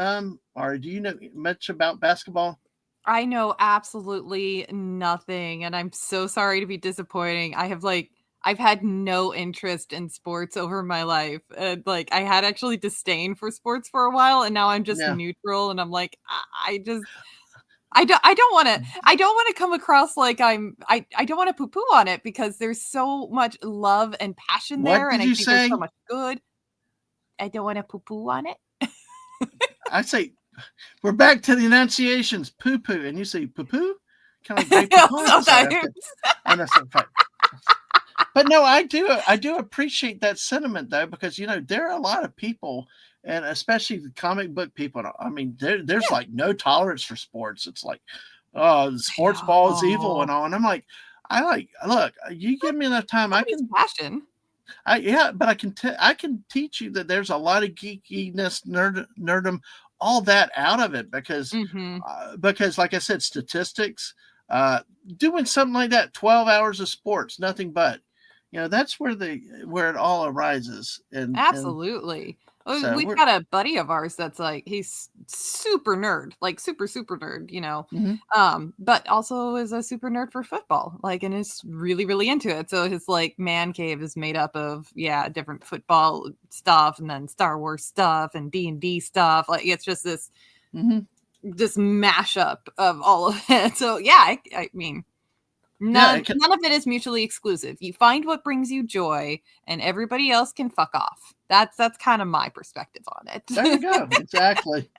[SPEAKER 1] Or do you know much about basketball?
[SPEAKER 3] I know absolutely nothing, and I'm so sorry to be disappointing. I've had no interest in sports over my life. Like I had actually disdain for sports for a while, and now I'm just neutral. And I'm like, I don't want to come across like I don't want to poo poo on it because there's so much love and passion there, and I think there's so much good. I don't want to poo poo on it.
[SPEAKER 1] I say. We're back to the enunciations. Poo poo, and you say poo poo. Kind of like grape But no, I do appreciate that sentiment though, because there are a lot of people, and especially the comic book people. I mean, there's like no tolerance for sports. It's like, oh, sports ball is evil and all. And I'm like, look, you give me enough time, I can
[SPEAKER 3] passion.
[SPEAKER 1] But I can teach you that there's a lot of geekiness, nerdom, all that out of it because like I said, statistics, doing something like that, 12 hours of sports, nothing but, that's where it all arises. And
[SPEAKER 3] absolutely. So we've got a buddy of ours that's like, he's super nerd, like super nerd, but also is a super nerd for football, like, and is really, really into it. So his like man cave is made up of, different football stuff and then Star Wars stuff and D&D stuff. Like it's just this, this mashup of all of it. So I mean, none of it is mutually exclusive. You find what brings you joy and everybody else can fuck off. That's kind of my perspective on it.
[SPEAKER 1] There you go. Exactly.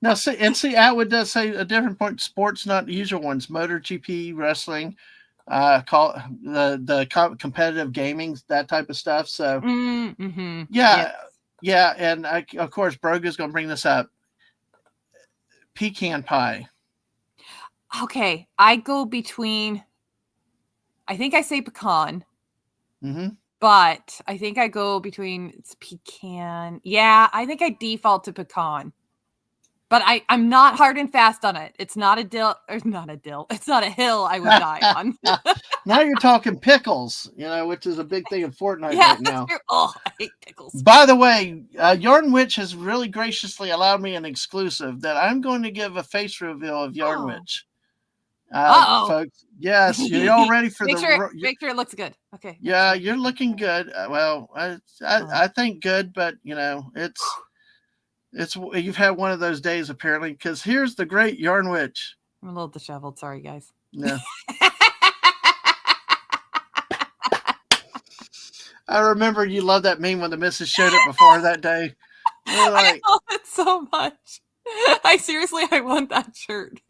[SPEAKER 1] Now, see, Atwood does say a different point. Sports, not the usual ones. MotoGP, wrestling, call the competitive gaming, that type of stuff. So, yeah, and of course, Broga's going to bring this up. Pecan pie.
[SPEAKER 3] Okay, I go between. I think I say pecan. But I think I go between pecan. Yeah, I think I default to pecan. But I'm not hard and fast on it. It's not a dill. It's not a dill. It's not a hill I would die on.
[SPEAKER 1] Now you're talking pickles, which is a big thing in Fortnite right now.
[SPEAKER 3] Oh, I hate pickles.
[SPEAKER 1] By the way, Yarn Witch has really graciously allowed me an exclusive that I'm going to give a face reveal of Yarn Witch. Folks, yes, you're all ready for
[SPEAKER 3] make sure it looks good. Okay.
[SPEAKER 1] Yeah, you're looking good. Well, I think good, but it's you've had one of those days apparently, because here's the great Yarn Witch.
[SPEAKER 3] I'm a little disheveled. Sorry, guys.
[SPEAKER 1] Yeah. I remember you loved that meme when the missus showed it before that day.
[SPEAKER 3] I love it so much. I want that shirt.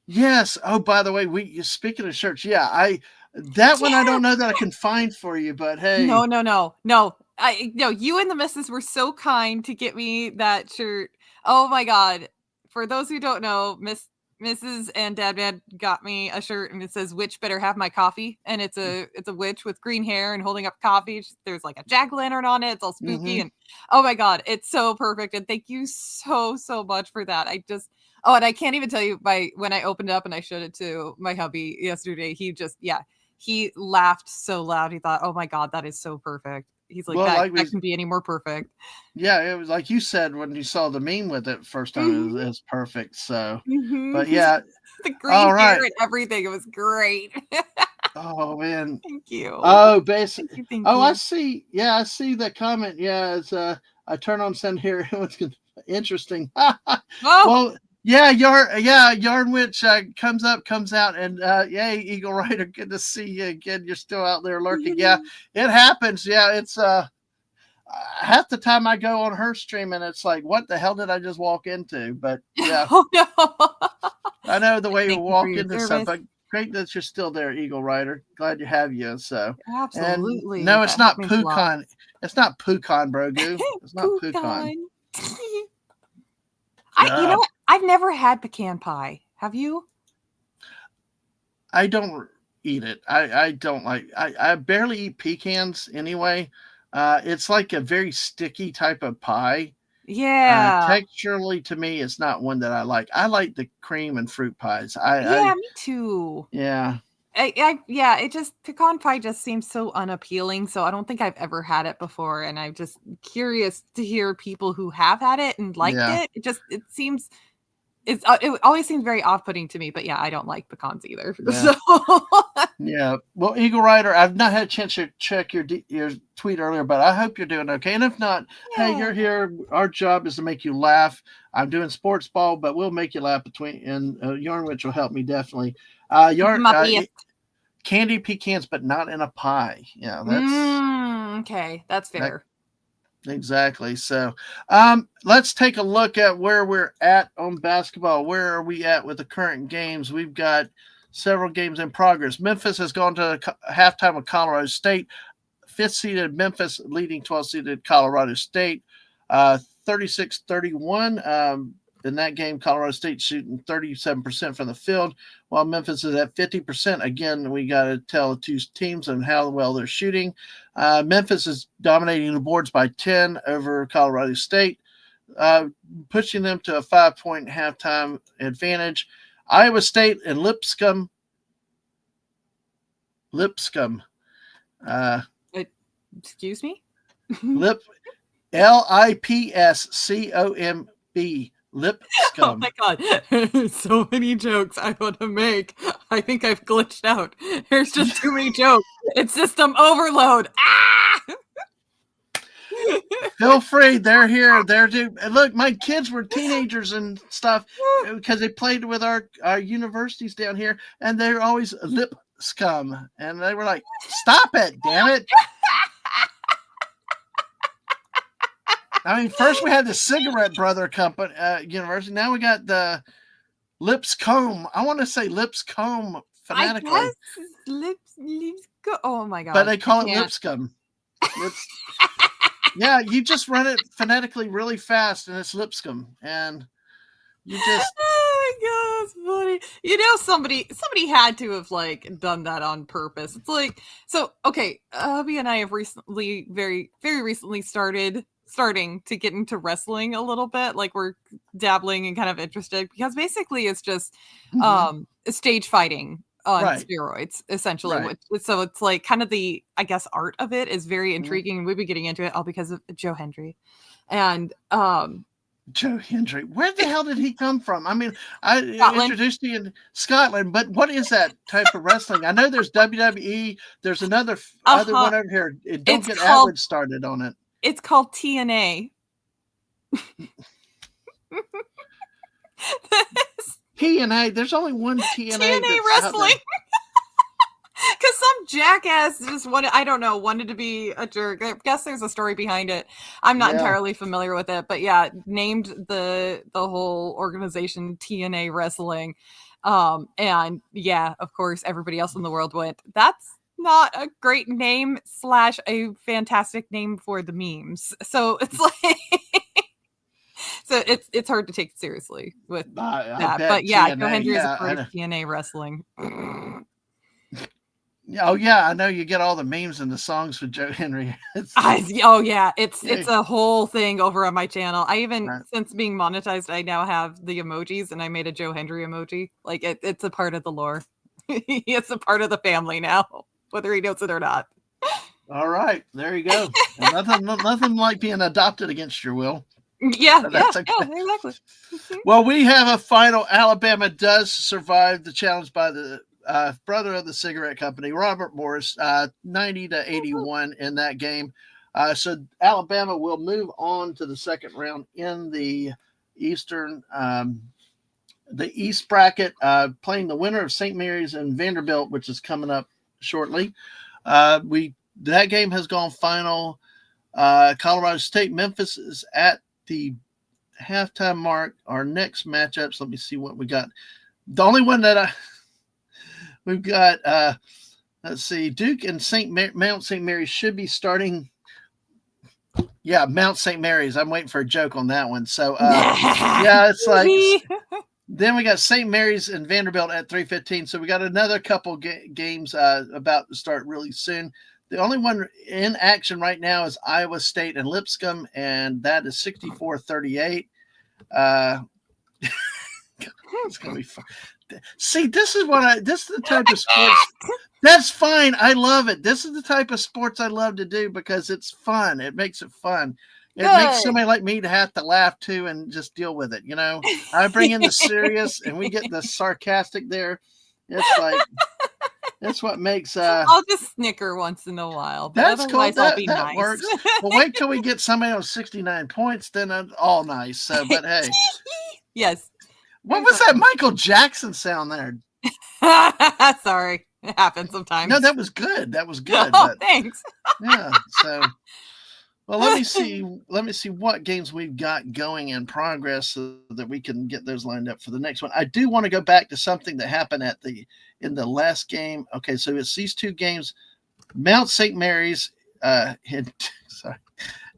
[SPEAKER 1] Yes. Oh, by the way, speaking of shirts, one I don't know that I can find for you, but hey.
[SPEAKER 3] No. You and the missus were so kind to get me that shirt. Oh my God. For those who don't know, Mrs. and Dad got me a shirt and it says "Witch better have my coffee," and it's a witch with green hair and holding up coffee. There's like a jack-o'-lantern on it. It's all spooky and oh my God, it's so perfect. And thank you so much for that. And I can't even tell you when I opened it up and I showed it to my hubby yesterday, he laughed so loud. He thought, "Oh my God, that is so perfect." He's like, that can be any more perfect.
[SPEAKER 1] Yeah, it was like you said when you saw the meme with it first time, it was perfect. So, but
[SPEAKER 3] the green hair and everything, it was great.
[SPEAKER 1] Oh man,
[SPEAKER 3] thank you.
[SPEAKER 1] Oh, basically.
[SPEAKER 3] Thank
[SPEAKER 1] you.
[SPEAKER 3] I
[SPEAKER 1] see. Yeah, I see that comment. Yeah, it's I turn on send here. Interesting.
[SPEAKER 3] Oh,
[SPEAKER 1] Well, yeah, Yarnwich comes out, and yay, Eagle Rider, good to see you again. You're still out there lurking. Yeah, it happens. Yeah, it's half the time I go on her stream, and it's like, what the hell did I just walk into? But yeah,
[SPEAKER 3] oh no.
[SPEAKER 1] I know the way you
[SPEAKER 3] Thank you for
[SPEAKER 1] walk
[SPEAKER 3] your
[SPEAKER 1] into stuff,
[SPEAKER 3] service.
[SPEAKER 1] but great that you're still there, Eagle Rider. Glad to have you. So, and
[SPEAKER 3] Absolutely.
[SPEAKER 1] no, it's
[SPEAKER 3] That
[SPEAKER 1] not
[SPEAKER 3] means a lot.
[SPEAKER 1] Pucon. It's not Pucon, Brogu. It's not Pucon.
[SPEAKER 3] You know what? I've never had pecan pie. Have you?
[SPEAKER 1] I don't eat it. I don't like. I barely eat pecans anyway. It's like a very sticky type of pie.
[SPEAKER 3] Yeah.
[SPEAKER 1] Texturally, to me, it's not one that I like. I like the cream and fruit pies.
[SPEAKER 3] Yeah, me too.
[SPEAKER 1] Yeah.
[SPEAKER 3] Yeah, it just pecan pie just seems so unappealing. So I don't think I've ever had it before, and I'm just curious to hear people who have had it and liked
[SPEAKER 1] Yeah.
[SPEAKER 3] it. It seems it always seems very off-putting to me. But yeah, I don't like pecans either.
[SPEAKER 1] Yeah.
[SPEAKER 3] So
[SPEAKER 1] Yeah. Well, Eagle Rider, I've not had a chance to check your tweet earlier, but I hope you're doing okay. And if not, hey, you're here. Our job is to make you laugh. I'm doing sports ball, but we'll make you laugh and Yarnwich will help me definitely. Candy pecans, but not in a pie. Yeah, that's
[SPEAKER 3] okay. That's fair.
[SPEAKER 1] Exactly. So, let's take a look at where we're at on basketball. Where are we at with the current games? We've got several games in progress. Memphis has gone to halftime with Colorado State. 5th seeded Memphis leading 12th seeded Colorado State, 36-31. In that game, Colorado State shooting 37% from the field, while Memphis is at 50%. Again, we got to tell the two teams on how well they're shooting. Memphis is dominating the boards by 10 over Colorado State, pushing them to a 5-point halftime advantage. Iowa State and Lipscomb.
[SPEAKER 3] Excuse me?
[SPEAKER 1] Lipscomb. Lipscomb.
[SPEAKER 3] Oh my god. So many jokes I want to make. I think I've glitched out. There's just too many jokes. It's system overload. Ah!
[SPEAKER 1] Feel free. They're here. Look, my kids were teenagers and stuff because they played with our universities down here, and they're always Lipscomb. And they were like, stop it, damn it. I mean, first we had the Cigarette Brother Company University. Now we got the Lipscomb. I want to say Lipscomb phonetically.
[SPEAKER 3] I guess Lipscomb. Oh my god!
[SPEAKER 1] But they call it Lipscomb. Yeah, you just run it phonetically really fast, and it's Lipscomb, and you just.
[SPEAKER 3] Oh my god, that's funny. You know, somebody had to have like done that on purpose. It's like, so okay, hubby and I have recently, very very recently starting to get into wrestling a little bit. Like we're dabbling and kind of interested because basically it's just stage fighting on steroids essentially.
[SPEAKER 1] Right.
[SPEAKER 3] So it's like kind of the, I guess, art of it is very intriguing. We've been getting into it all because of Joe Hendry. And
[SPEAKER 1] Joe Hendry, where the hell did he come from? I mean, I
[SPEAKER 3] Scotland.
[SPEAKER 1] Introduced you in Scotland, but what is that type of wrestling? I know there's WWE. There's other one over here. Don't get Atwood started on it.
[SPEAKER 3] It's called TNA.
[SPEAKER 1] TNA. There's only one TNA
[SPEAKER 3] wrestling. Because some jackass just wanted to be a jerk. I guess there's a story behind it. I'm not entirely familiar with it, but yeah, named the whole organization TNA Wrestling. And yeah, of course, everybody else in the world went, that's not a great name / a fantastic name for the memes. So it's like, so it's hard to take seriously with that. But yeah, Joe Hendry is a part of TNA Wrestling.
[SPEAKER 1] Oh yeah, I know you get all the memes and the songs with Joe Hendry.
[SPEAKER 3] It's a whole thing over on my channel. I even since being monetized, I now have the emojis, and I made a Joe Hendry emoji. Like it's a part of the lore. It's a part of the family now, whether he knows it or not.
[SPEAKER 1] All right, there you go. nothing like being adopted against your will.
[SPEAKER 3] Yeah, that's okay. Yeah, exactly.
[SPEAKER 1] Well, we have a final. Alabama does survive the challenge by the brother of the cigarette company, Robert Morris, 90-81 in that game. So Alabama will move on to the second round in the Eastern, the East bracket, playing the winner of St. Mary's and Vanderbilt, which is coming up shortly. That game has gone final. Colorado State, Memphis is at the halftime mark. Our next matchups, let me see what we got. The only one that we've got, let's see, Duke and Mount St. Mary's should be starting. Yeah, Mount St. Mary's. I'm waiting for a joke on that one. So, yeah, it's like. Then we got St. Mary's and Vanderbilt at 3:15. So we got another couple games about to start really soon. The only one in action right now is Iowa State and Lipscomb, and that is 64-38. It's gonna be fun. See, this is the type of sports. That's fine. I love it. This is the type of sports I love to do because it's fun. It makes it fun. It makes somebody like me to have to laugh too and just deal with it. I bring in the serious and we get the sarcastic there. It's like, that's what makes.
[SPEAKER 3] I'll just snicker once in a while. But
[SPEAKER 1] that's cool.
[SPEAKER 3] I'll be
[SPEAKER 1] that
[SPEAKER 3] nice.
[SPEAKER 1] Works. Well, wait till we get somebody on 69 points, then all nice. So, but hey.
[SPEAKER 3] Yes.
[SPEAKER 1] What was that Michael Jackson sound there?
[SPEAKER 3] Sorry. It happens sometimes.
[SPEAKER 1] No, that was good. That was good.
[SPEAKER 3] Oh, thanks.
[SPEAKER 1] Yeah. So, well, let me see what games we've got going in progress so that we can get those lined up for the next one. I do want to go back to something that happened in the last game. Okay, so it's these two games. Mount St. Mary's. Sorry.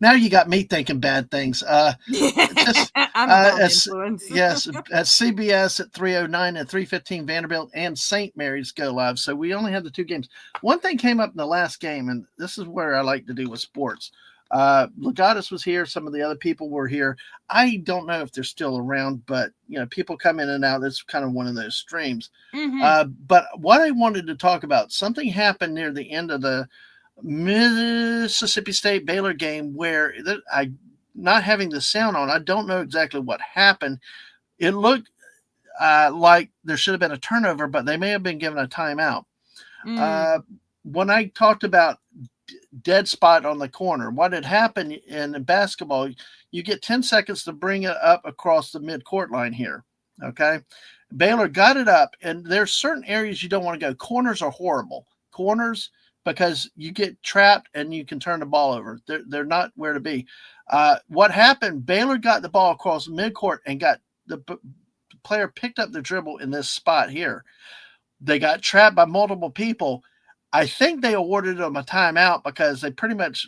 [SPEAKER 1] Now you got me thinking bad things.
[SPEAKER 3] I'm a influence.
[SPEAKER 1] Yes, at CBS at 3:09 and 3:15, Vanderbilt and St. Mary's go live. So we only have the two games. One thing came up in the last game, and this is where I like to do with sports. Legatus was here. Some of the other people were here. I don't know if they're still around, but people come in and out. It's kind of one of those streams.
[SPEAKER 3] Mm-hmm.
[SPEAKER 1] But what I wanted to talk about, something happened near the end of the Mississippi State Baylor game where I not having the sound on, I don't know exactly what happened. It looked like there should have been a turnover, but they may have been given a timeout. When I talked about dead spot on the corner, what had happened in basketball, you get 10 seconds to bring it up across the midcourt line here. Okay. Baylor got it up, and there's certain areas you don't want to go. Corners are horrible. Corners, because you get trapped and you can turn the ball over. They're not where to be. What happened, Baylor got the ball across midcourt and got the player picked up the dribble in this spot here. They got trapped by multiple people. I think they awarded them a timeout because they pretty much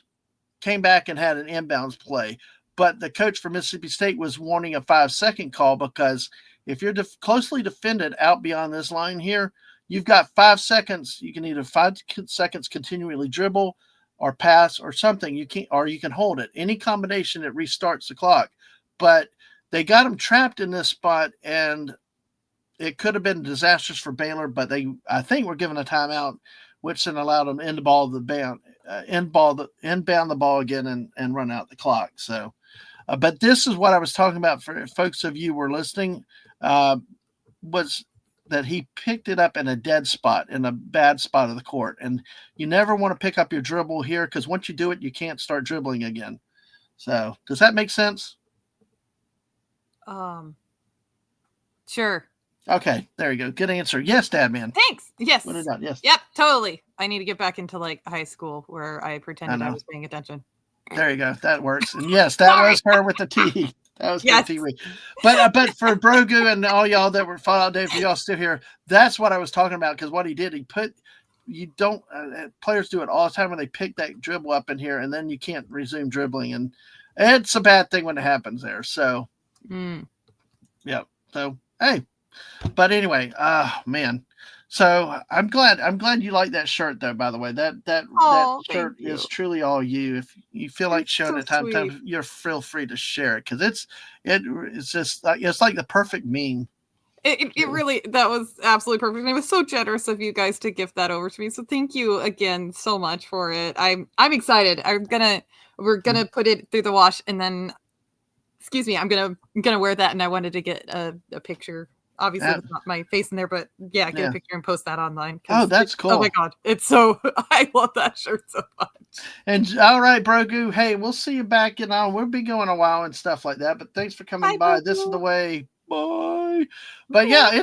[SPEAKER 1] came back and had an inbounds play. But the coach for Mississippi State was wanting a 5-second call because if you're closely defended out beyond this line here, you've got 5 seconds. You can either 5 seconds continually dribble or pass or something. You can hold it. Any combination that restarts the clock. But they got them trapped in this spot, and it could have been disastrous for Baylor. But I think, were given a timeout, which then allowed them to inbound the ball again and run out the clock. So, but this is what I was talking about for folks of you who were listening. Was that he picked it up in a dead spot, in a bad spot of the court. And you never want to pick up your dribble here because once you do it, you can't start dribbling again. So does that make sense?
[SPEAKER 3] Sure.
[SPEAKER 1] Okay, there you go. Good answer. Yes, Dad, man.
[SPEAKER 3] Thanks. Yes.
[SPEAKER 1] What is that? Yes.
[SPEAKER 3] Yep, totally. I need to get back into high school where I pretended I was paying attention.
[SPEAKER 1] There you go. That works. And yes, that was her with the T. That was the T. But for Brogu and all y'all that were Fallout Day, for y'all still here, that's what I was talking about. Because what he did, players do it all the time when they pick that dribble up in here, and then you can't resume dribbling, and it's a bad thing when it happens there. So, yeah. So hey, but anyway, man. So I'm glad you like that shirt, though. By the way, that shirt is truly all you. If you feel like showing it time to time, you're feel free to share it because it's just like it's like the perfect meme.
[SPEAKER 3] It really, that was absolutely perfect. And it was so generous of you guys to gift that over to me. So thank you again so much for it. I'm excited. We're gonna put it through the wash, and then, excuse me, I'm gonna wear that, and I wanted to get a picture Obviously, with not my face in there, but yeah, get a picture and post that online.
[SPEAKER 1] Oh, that's cool.
[SPEAKER 3] Oh my God. It's so, I love that shirt so much.
[SPEAKER 1] And all right, Brogu. Hey, we'll see you back. We'll be going a while and stuff like that. But thanks for coming by.
[SPEAKER 3] Brogu.
[SPEAKER 1] This is the way. Bye. But yeah,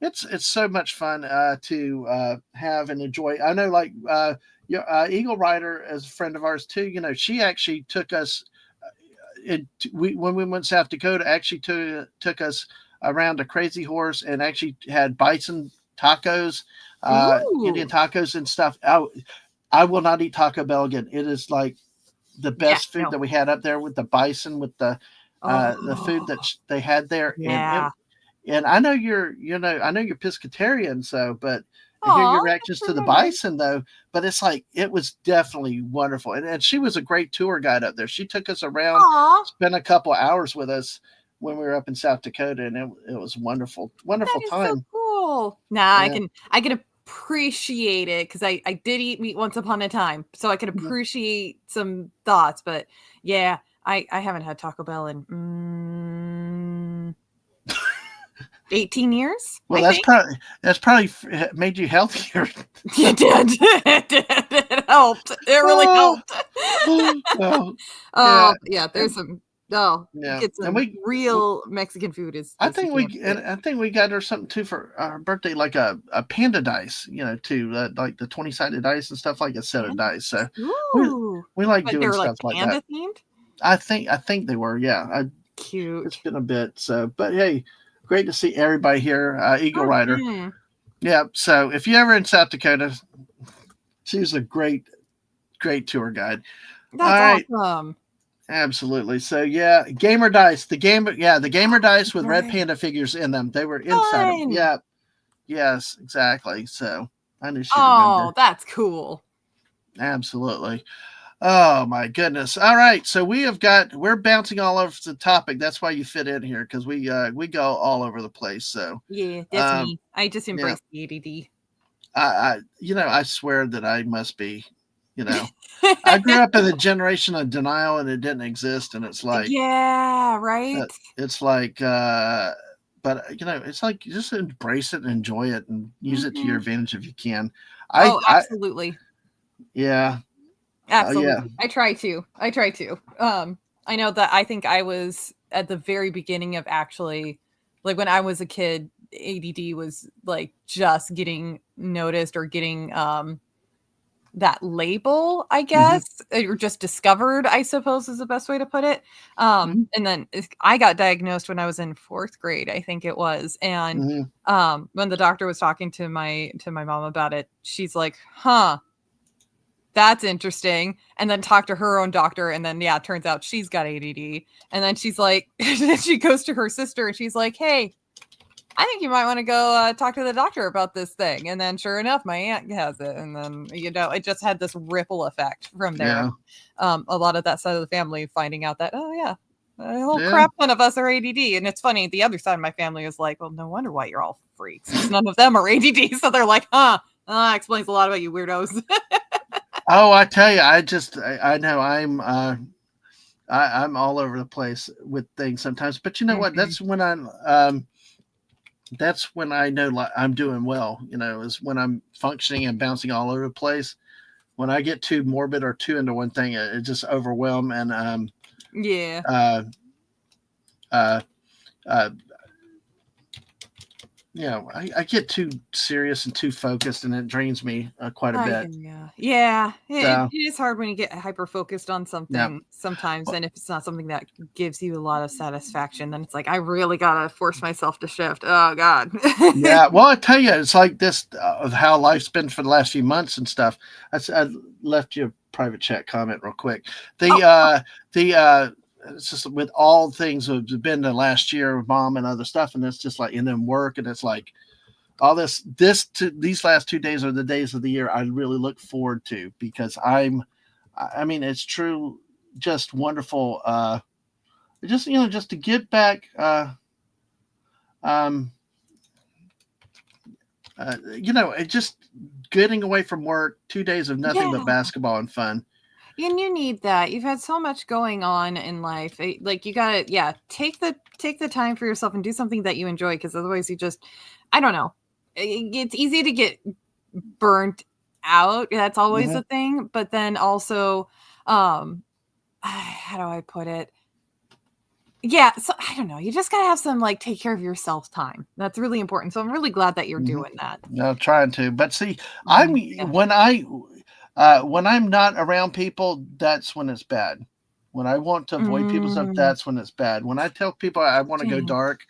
[SPEAKER 1] it's so much fun to have and enjoy. I know, like Eagle Rider is a friend of ours too. She actually took us. When we went to South Dakota, actually took us around a Crazy Horse and actually had bison tacos, Indian tacos and stuff. I will not eat Taco Bell again. It is like the best food that we had up there with the bison, with the food that they had there.
[SPEAKER 3] Yeah.
[SPEAKER 1] And I know you're pescatarian, but I hear your reactions to the bison though. But it's like, it was definitely wonderful. And she was a great tour guide up there. She took us around, spent a couple hours with us when we were up in South Dakota, and it was wonderful time.
[SPEAKER 3] So cool. Nah, yeah. I can appreciate it, because I did eat meat once upon a time, so I can appreciate some thoughts. But yeah, I haven't had Taco Bell in 18 years.
[SPEAKER 1] Well, that's probably made you healthier.
[SPEAKER 3] It did. It helped. It really helped. Yeah. There's some. Get some real Mexican food.
[SPEAKER 1] I think we got her something too for our birthday, like a panda dice, too, like the 20-sided dice and stuff, like a set of dice. So we like doing stuff like that. Themed? I think they were. Yeah.
[SPEAKER 3] Cute.
[SPEAKER 1] It's been a bit. So, but hey, great to see everybody here. Eagle Rider. Yeah. So if you're ever in South Dakota, she's a great tour guide.
[SPEAKER 3] That's awesome.
[SPEAKER 1] Absolutely. So yeah, Gamer Dice, the Gamer Dice with Red Panda figures in them. They were inside them. Yeah. Yes, exactly. So I knew she remembered.
[SPEAKER 3] Oh, that's cool.
[SPEAKER 1] Absolutely. Oh my goodness. All right. So we're bouncing all over the topic. That's why you fit in here, because we go all over the place. So
[SPEAKER 3] yeah, that's me. I just embrace the ADD.
[SPEAKER 1] I swear that I must be. I grew up in a generation of denial, and it didn't exist. And it's like,
[SPEAKER 3] yeah, right.
[SPEAKER 1] It's like, but it's like, just embrace it and enjoy it and use it to your advantage if you can.
[SPEAKER 3] Absolutely.
[SPEAKER 1] Yeah.
[SPEAKER 3] Absolutely. Yeah. I try to. I know that I think I was at the very beginning of actually, like when I was a kid, ADD was like just getting noticed, or getting, that label, I guess, or just discovered, I suppose is the best way to put it. And then I got diagnosed when I was in 4th grade, I think it was. And when the doctor was talking to my mom about it, she's like, that's interesting. And then talked to her own doctor, and then it turns out she's got ADD. And then she's like, she goes to her sister and she's like, hey, I think you might want to go talk to the doctor about this thing. And then sure enough, my aunt has it. And then, it just had this ripple effect from there. Yeah. A lot of that side of the family finding out that, a whole crap ton of us are ADD. And it's funny, the other side of my family is like, well, no wonder why you're all freaks. None of them are ADD. So they're like, explains a lot about you weirdos.
[SPEAKER 1] Oh, I tell you, I know I'm all over the place with things sometimes. But you know what? That's when that's when I know I'm doing well, is when I'm functioning and bouncing all over the place. When I get too morbid or too into one thing, it just overwhelms. And I get too serious and too focused, and it drains me quite a bit.
[SPEAKER 3] It is hard when you get hyper focused on something sometimes, and if it's not something that gives you a lot of satisfaction, then it's like, I really gotta force myself to shift. Oh God.
[SPEAKER 1] Yeah, well, I tell you, it's like this of how life's been for the last few months and stuff. I left you a private chat comment real quick. It's just with all things that have been the last year of mom and other stuff, and it's just like, and then work, and it's like all these last 2 days are the days of the year I really look forward to, because it's true, just wonderful. Just to get back, just getting away from work, 2 days of nothing but basketball and fun.
[SPEAKER 3] And you need that. You've had so much going on in life. Like you gotta, take the time for yourself and do something that you enjoy, because otherwise you just, I don't know. It's easy to get burnt out. That's always a thing. But then also, how do I put it? Yeah, so I don't know. You just gotta have some like take care of yourself time. That's really important. So I'm really glad that you're doing that.
[SPEAKER 1] No, trying to. But see,
[SPEAKER 3] Yeah.
[SPEAKER 1] when I'm not around people, that's when it's bad. When I want to avoid people stuff, that's when it's bad. When I tell people I want to go
[SPEAKER 3] Dang.
[SPEAKER 1] dark,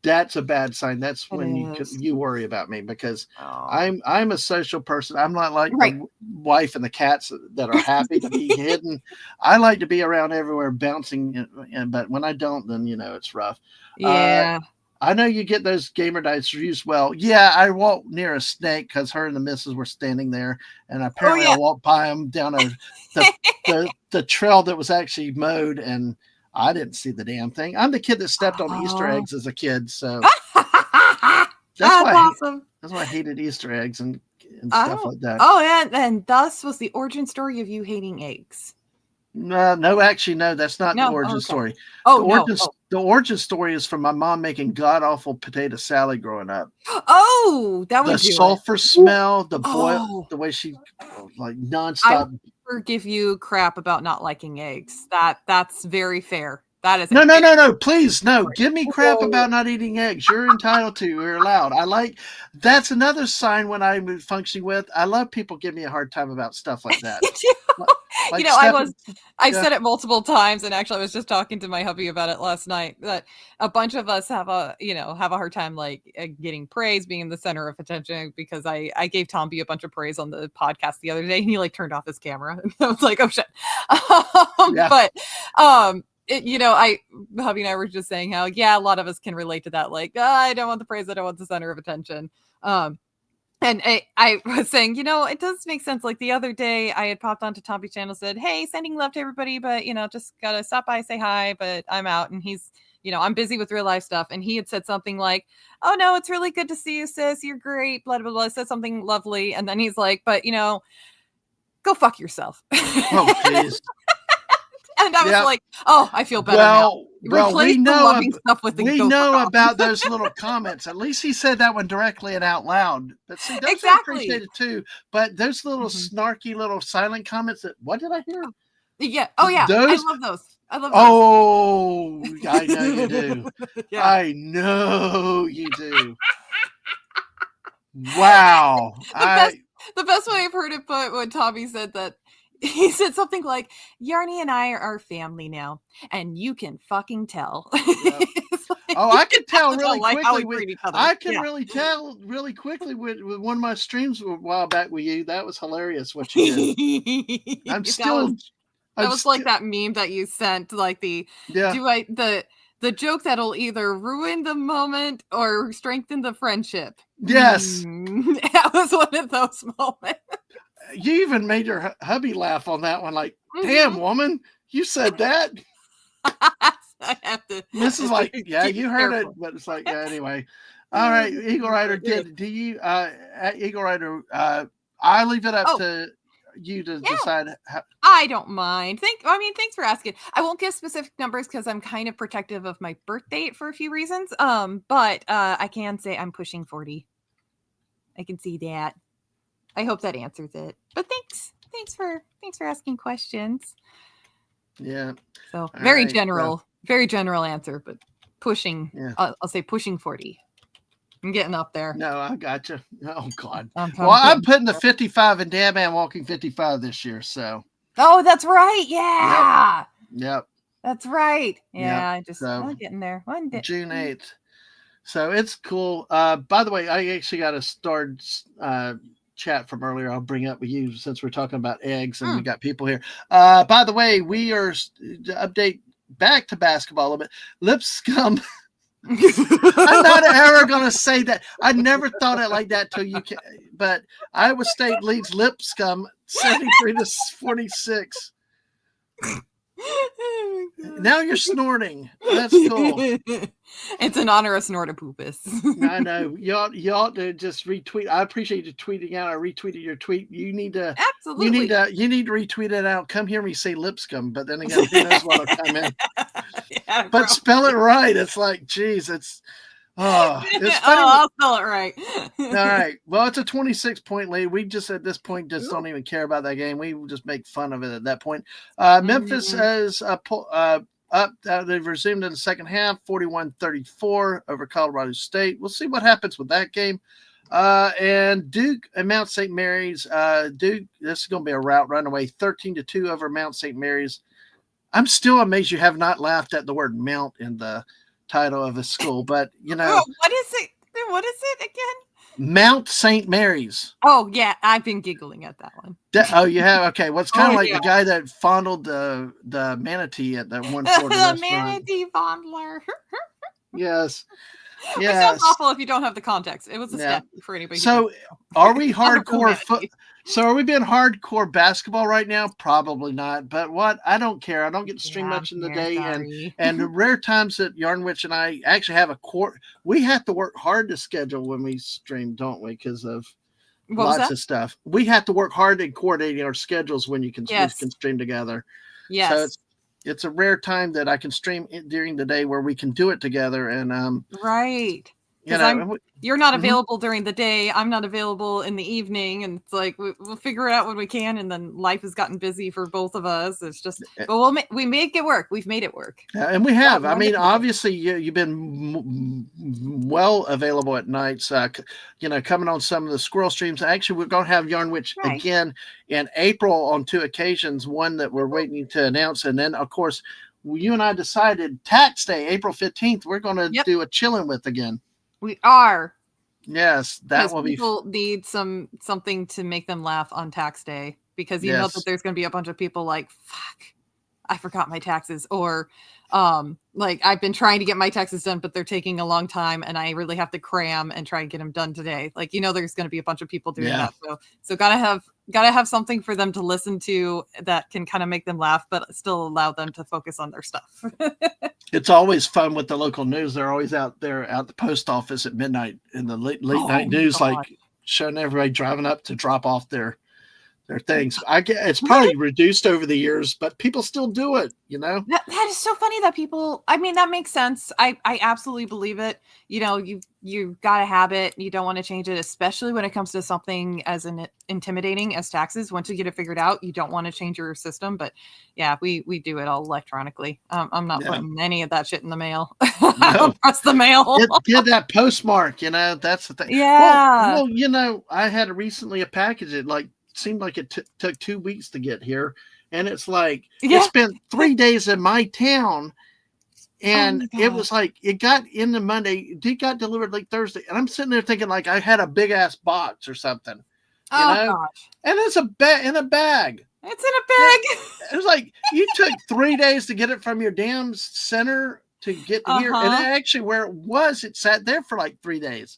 [SPEAKER 1] that's a bad sign. That's
[SPEAKER 3] It
[SPEAKER 1] when
[SPEAKER 3] is.
[SPEAKER 1] you worry about me, because
[SPEAKER 3] Oh.
[SPEAKER 1] I'm a social person. I'm not like
[SPEAKER 3] Right.
[SPEAKER 1] the wife and the cats that are happy to be hidden. I like to be around everywhere, bouncing. But when I don't, then it's rough.
[SPEAKER 3] Yeah.
[SPEAKER 1] I know you get those gamer dice reviews. Well, yeah, I walked near a snake because her and the missus were standing there, and apparently I walked by them down the trail that was actually mowed, and I didn't see the damn thing. I'm the kid that stepped on Easter eggs as a kid, so
[SPEAKER 3] That's awesome.
[SPEAKER 1] that's why I hated Easter eggs and stuff like that.
[SPEAKER 3] Oh, and thus was the origin story of you hating eggs.
[SPEAKER 1] No, actually, no, that's not the origin story. The origin story is from my mom making god awful potato salad growing up.
[SPEAKER 3] Oh, that would
[SPEAKER 1] the sulfur smell, the boil, the way she like nonstop.
[SPEAKER 3] I forgive you crap about not liking eggs. That's very fair. That is
[SPEAKER 1] no, please, no. Give me crap about not eating eggs. You're entitled to. You're allowed. That's another sign when I'm functioning with. I love people give me a hard time about stuff like that.
[SPEAKER 3] Like I've said it multiple times, and actually I was just talking to my hubby about it last night, that a bunch of us have a hard time like getting praise, being in the center of attention, because I gave Tomby a bunch of praise on the podcast the other day, and he like turned off his camera. And I was like, oh shit. But hubby and I were just saying how, a lot of us can relate to that. Like, I don't want the praise. I don't want the center of attention. And I was saying, it does make sense. Like the other day I had popped onto Tommy's channel, said, hey, sending love to everybody, but, just gotta stop by, say hi, but I'm out. And he's, I'm busy with real life stuff. And he had said something like, oh no, it's really good to see you, sis. You're great. Blah, blah, blah. Said something lovely. And then he's like, but, go fuck yourself.
[SPEAKER 1] Oh, please.
[SPEAKER 3] And I was like, oh, I feel better now.
[SPEAKER 1] Well, we know about those little comments. At least he said that one directly and out loud. But see, those I appreciate it too. But those little snarky little silent comments what did I hear?
[SPEAKER 3] Yeah. Oh, yeah. I love those.
[SPEAKER 1] Oh, I know you do. Yeah. I know you do. Wow.
[SPEAKER 3] The best way I've heard it put, when Tommy said that, he said something like, Yarny and I are family now, and you can fucking tell.
[SPEAKER 1] Yep. I can tell really quickly. I can really tell really quickly with one of my streams a while back with you. That was hilarious what you did.
[SPEAKER 3] That was like that meme that you sent, like the joke that'll either ruin the moment or strengthen the friendship.
[SPEAKER 1] Yes.
[SPEAKER 3] That was one of those moments.
[SPEAKER 1] You even made your hubby laugh on that one. Like, damn, woman, you said that.
[SPEAKER 3] I have to.
[SPEAKER 1] This is like, yeah, you heard it, but it's like, yeah, anyway. All right, Eagle Rider, do you, Eagle Rider, I leave it up to you to decide.
[SPEAKER 3] I don't mind. Thanks for asking. I won't give specific numbers because I'm kind of protective of my birth date for a few reasons. But I can say I'm pushing 40. I can see that. I hope that answers it. But thanks for asking questions.
[SPEAKER 1] Yeah.
[SPEAKER 3] So very general answer, but pushing. Yeah. I'll say pushing 40. I'm getting up there.
[SPEAKER 1] No, I gotcha. Oh God. I'm putting the 55 in Damn Man Walking 55 this year. So.
[SPEAKER 3] Oh, that's right. Yeah.
[SPEAKER 1] Yep.
[SPEAKER 3] That's right. Yeah.
[SPEAKER 1] Yep.
[SPEAKER 3] I'm getting there.
[SPEAKER 1] June 8th. So it's cool. By the way, I actually got a starred chat from earlier. I'll bring up with you since we're talking about eggs and we got people here. By the way, we are update back to basketball a little bit. Lipscomb. I'm not ever gonna say that. I never thought it like that till you can, but Iowa State leads Lipscomb 73-46.
[SPEAKER 3] Oh my God.
[SPEAKER 1] Now you're snorting. That's cool.
[SPEAKER 3] It's in honor of Snortapoopus.
[SPEAKER 1] I know. You ought to just retweet. I appreciate you tweeting out. I retweeted your tweet. You need to
[SPEAKER 3] Absolutely.
[SPEAKER 1] you need to retweet it out. Come hear me say Lipscomb, but then again, who knows what'll come in.
[SPEAKER 3] Yeah,
[SPEAKER 1] But spell it right. It's like, geez, it's funny.
[SPEAKER 3] I'll spell it right.
[SPEAKER 1] All right. Well, it's a 26-point lead. We just at this point just don't even care about that game. We just make fun of it at that point. Memphis is up. They've resumed in the second half, 41-34 over Colorado State. We'll see what happens with that game. And Duke and Mount St. Mary's. Duke, this is going to be a route runaway, 13-2 over Mount St. Mary's. I'm still amazed you have not laughed at the word Mount in the title of a school, but you know.
[SPEAKER 3] Oh, what is it? What is it again?
[SPEAKER 1] Mount St. Mary's.
[SPEAKER 3] Oh, yeah. I've been giggling at that one.
[SPEAKER 1] Oh, you have? Okay. Well, it's kind of like
[SPEAKER 3] yeah.
[SPEAKER 1] the guy that fondled the manatee at that one Florida
[SPEAKER 3] The
[SPEAKER 1] restaurant.
[SPEAKER 3] manatee fondler.
[SPEAKER 1] Yes.
[SPEAKER 3] It
[SPEAKER 1] Yes.
[SPEAKER 3] sounds awful if you don't have the context. It was a step for anybody.
[SPEAKER 1] So, are we
[SPEAKER 3] Wonderful
[SPEAKER 1] hardcore?
[SPEAKER 3] manatee.
[SPEAKER 1] So, are we being hardcore basketball right now? Probably not. But what? I don't care. I don't get to stream much in the day, and the rare times that Yarnwich and I actually have we have to work hard to schedule when we stream, don't we? Because of lots of stuff. We have to work hard in coordinating our schedules when we can stream together.
[SPEAKER 3] Yes.
[SPEAKER 1] So it's a rare time that I can stream during the day where we can do it together. And
[SPEAKER 3] right.
[SPEAKER 1] You know,
[SPEAKER 3] you're not available during the day. I'm not available in the evening, and it's like we'll figure it out when we can. And then life has gotten busy for both of us. It's just, but we make it work. We've made it work.
[SPEAKER 1] And we have. I mean, obviously, you've been well available at nights. Coming on some of the squirrel streams. Actually, we're going to have Yarnwich again in April on 2 occasions. One that we're waiting to announce, and then of course, you and I decided Tax Day, April 15th. We're going to do a chilling with again.
[SPEAKER 3] We are.
[SPEAKER 1] Yes, that will be.
[SPEAKER 3] People need something to make them laugh on tax day, because you know that there's going to be a bunch of people like, fuck, I forgot my taxes, or like I've been trying to get my taxes done, but they're taking a long time, and I really have to cram and try and get them done today. Like, there's going to be a bunch of people doing that. So gotta have something for them to listen to that can kind of make them laugh, but still allow them to focus on their stuff.
[SPEAKER 1] It's always fun with the local news. They're always out there at the post office at midnight in the late night news, like showing everybody driving up to drop off their things. It's probably reduced over the years, but people still do it,
[SPEAKER 3] That is so funny that people, I mean, that makes sense. I absolutely believe it. You've got to have it. You don't want to change it, especially when it comes to something as intimidating as taxes. Once you get it figured out, you don't want to change your system. But yeah, we do it all electronically. I'm not putting any of that shit in the mail. I don't trust the mail.
[SPEAKER 1] Get that postmark, that's the thing.
[SPEAKER 3] Yeah.
[SPEAKER 1] Well, I had recently a package. It seemed like it took 2 weeks to get here, and it's like it spent 3 days in my town, and it was like it got in the Monday, it got delivered like Thursday, and I'm sitting there thinking like I had a big ass box or something,
[SPEAKER 3] gosh.
[SPEAKER 1] And it's in a bag.
[SPEAKER 3] It's in a bag.
[SPEAKER 1] It was like you took 3 days to get it from your damn center to get here, and actually where it was, it sat there for like 3 days.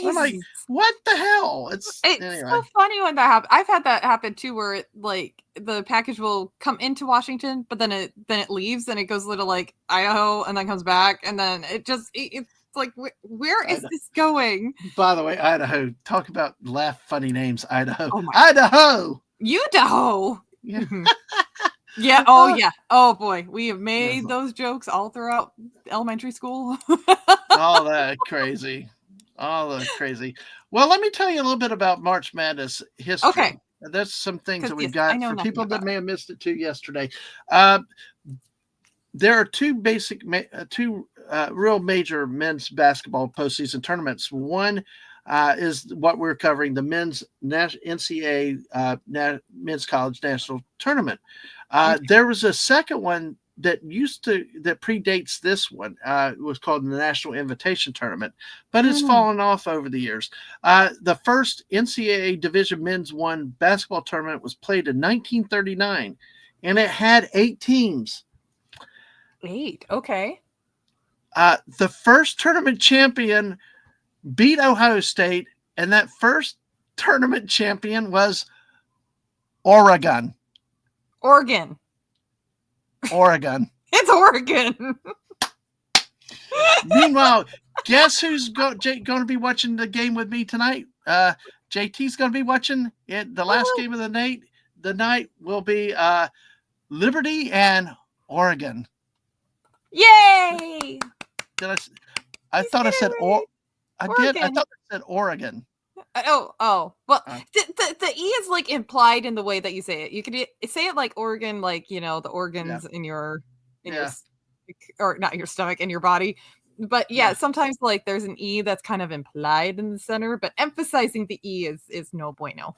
[SPEAKER 1] I'm like, what the hell? It's anyway.
[SPEAKER 3] So funny when that happens. I've had that happen too, where the package will come into Washington, but then it leaves and it goes little like Idaho, and then comes back, and then it's like, where is this going?
[SPEAKER 1] By the way, Idaho. Talk about funny names. Idaho. Idaho.
[SPEAKER 3] Idaho.
[SPEAKER 1] Yeah.
[SPEAKER 3] Yeah. Oh yeah. Oh boy, we have made those jokes all throughout elementary school.
[SPEAKER 1] All that crazy. Well, let me tell you a little bit about March Madness history.
[SPEAKER 3] Okay.
[SPEAKER 1] There's some things that we've got for people that may have missed it too yesterday. There are two real major men's basketball postseason tournaments. One is what we're covering, the men's NCAA men's college national tournament. There was a second one that predates this one. It was called the National Invitation Tournament, but it's fallen off over the years. The first NCAA Division Men's 1 basketball tournament was played in 1939, and it had 8 teams.
[SPEAKER 3] 8, okay.
[SPEAKER 1] The first tournament champion beat Ohio State, and that first tournament champion was Oregon. Oregon.
[SPEAKER 3] It's Oregon.
[SPEAKER 1] Meanwhile, guess who's going to be watching the game with me tonight? JT's going to be watching it. The last game of the night. The night will be Liberty and Oregon.
[SPEAKER 3] Yay!
[SPEAKER 1] I thought I said I did. I
[SPEAKER 3] Oregon.
[SPEAKER 1] thought I said Oregon.
[SPEAKER 3] Oh. Well, the E is like implied in the way that you say it. You could say it like Oregon, like the organs in your or not your stomach, in your body. But sometimes like there's an E that's kind of implied in the center, but emphasizing the E is no bueno.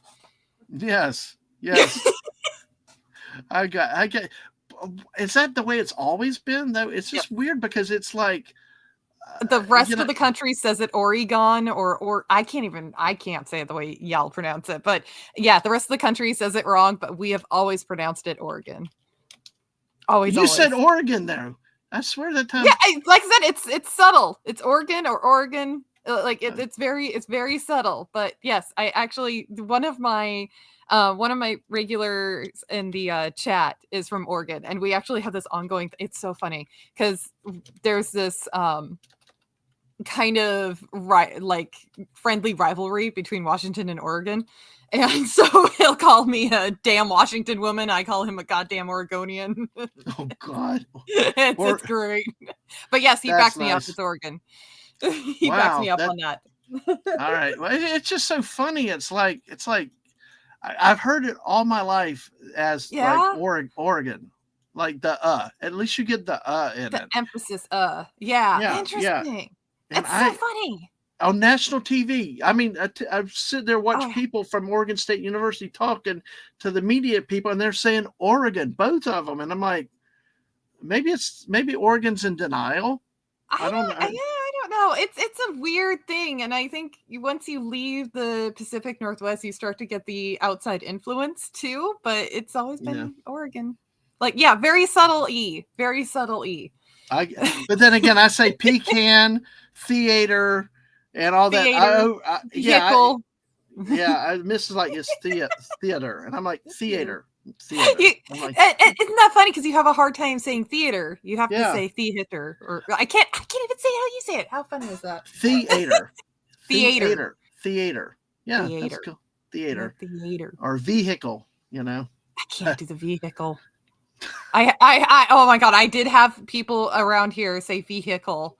[SPEAKER 1] Yes. I get. Is that the way it's always been though? It's just weird because it's like
[SPEAKER 3] the rest of the country says it Oregon or I can't say it the way y'all pronounce it, but the rest of the country says it wrong, but we have always pronounced it Oregon. Always.
[SPEAKER 1] You said Oregon there. I swear that time.
[SPEAKER 3] Yeah, like I said, it's subtle. It's Oregon or Oregon. Like it's very subtle. But yes, I actually one of my regulars in the chat is from Oregon, and we actually have this ongoing. It's so funny because there's this kind of like friendly rivalry between Washington and Oregon. And so he'll call me a damn Washington woman. I call him a goddamn Oregonian.
[SPEAKER 1] Oh God,
[SPEAKER 3] it's great. But yes, he backs me up. It's Oregon. He backs me up on that.
[SPEAKER 1] All right, well, it's just so funny. It's like I've heard it all my life as like Oregon, like the At least you get the in
[SPEAKER 3] the
[SPEAKER 1] it.
[SPEAKER 3] Emphasis yeah. Interesting. Yeah. It's so funny.
[SPEAKER 1] On national TV. I mean, I've sit there watch people from Oregon State University talking to the media people, and they're saying Oregon, both of them, and I'm like, maybe Oregon's in denial. I don't know.
[SPEAKER 3] I don't know. It's a weird thing, and I think once you leave the Pacific Northwest, you start to get the outside influence too. But it's always been Oregon. Like, very subtle E, very subtle E.
[SPEAKER 1] But then again, I say pecan, theater, and all that.
[SPEAKER 3] Vehicle.
[SPEAKER 1] I miss like it's theater, and I'm like theater. I'm like,
[SPEAKER 3] isn't that funny? Because you have a hard time saying theater. You have to say theater, or I can't even say how you say it. How funny is that?
[SPEAKER 1] Theater.
[SPEAKER 3] Theater.
[SPEAKER 1] Yeah,
[SPEAKER 3] theater.
[SPEAKER 1] That's cool. Theater
[SPEAKER 3] or
[SPEAKER 1] vehicle.
[SPEAKER 3] I can't do the vehicle. I oh my God, I did have people around here say vehicle.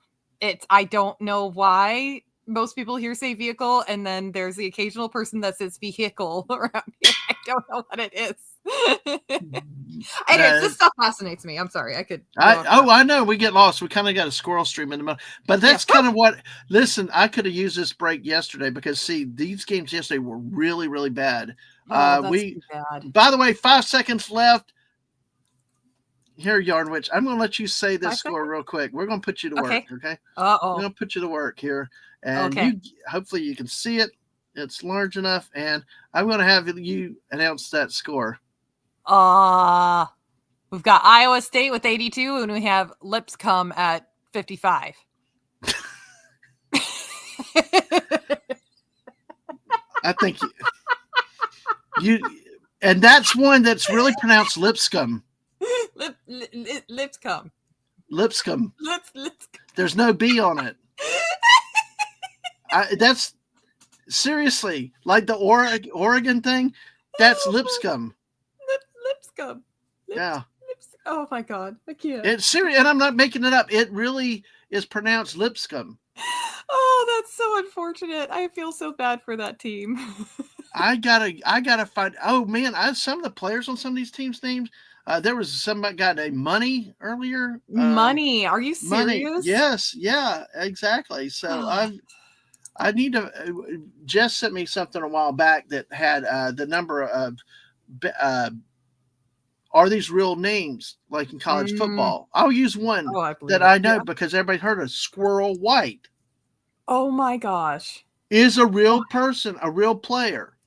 [SPEAKER 3] I don't know why most people here say vehicle, and then there's the occasional person that says vehicle around here. I don't know what it is. Anyways, this stuff fascinates me. I'm sorry. I
[SPEAKER 1] know we get lost. We kind of got a squirrel stream in the middle, but that's kind of what. Listen, I could have used this break yesterday because these games yesterday were really, really bad.
[SPEAKER 3] That's bad.
[SPEAKER 1] By the way, 5 seconds left. Here, Yarnwich, I'm going to let you say this score real quick. We're going to put you to work, okay?
[SPEAKER 3] Uh-oh.
[SPEAKER 1] We're going to put you to work here. And hopefully you can see it. It's large enough. And I'm going to have you announce that score.
[SPEAKER 3] We've got Iowa State with 82, and we have Lipscomb at 55.
[SPEAKER 1] I think you and that's one that's really pronounced Lipscomb.
[SPEAKER 3] Lipscomb.
[SPEAKER 1] Lipscomb.
[SPEAKER 3] Lipscomb.
[SPEAKER 1] There's no B on it. That's seriously like the Oregon thing. That's Lipscomb.
[SPEAKER 3] Lipscomb. Oh my God, I can't.
[SPEAKER 1] It's serious, and I'm not making it up. It really is pronounced Lipscomb.
[SPEAKER 3] Oh, that's so unfortunate. I feel so bad for that team.
[SPEAKER 1] I gotta find. Oh man, some of the players on some of these teams' names. There was somebody got a Money earlier.
[SPEAKER 3] Money? Are you serious?
[SPEAKER 1] Money. Yes. Yeah. Exactly. So I need to. Jess sent me something a while back that had the number of. Are these real names like in college football? I'll use one that I know because everybody heard of Squirrel White.
[SPEAKER 3] Oh my gosh!
[SPEAKER 1] Is a real person, a real player.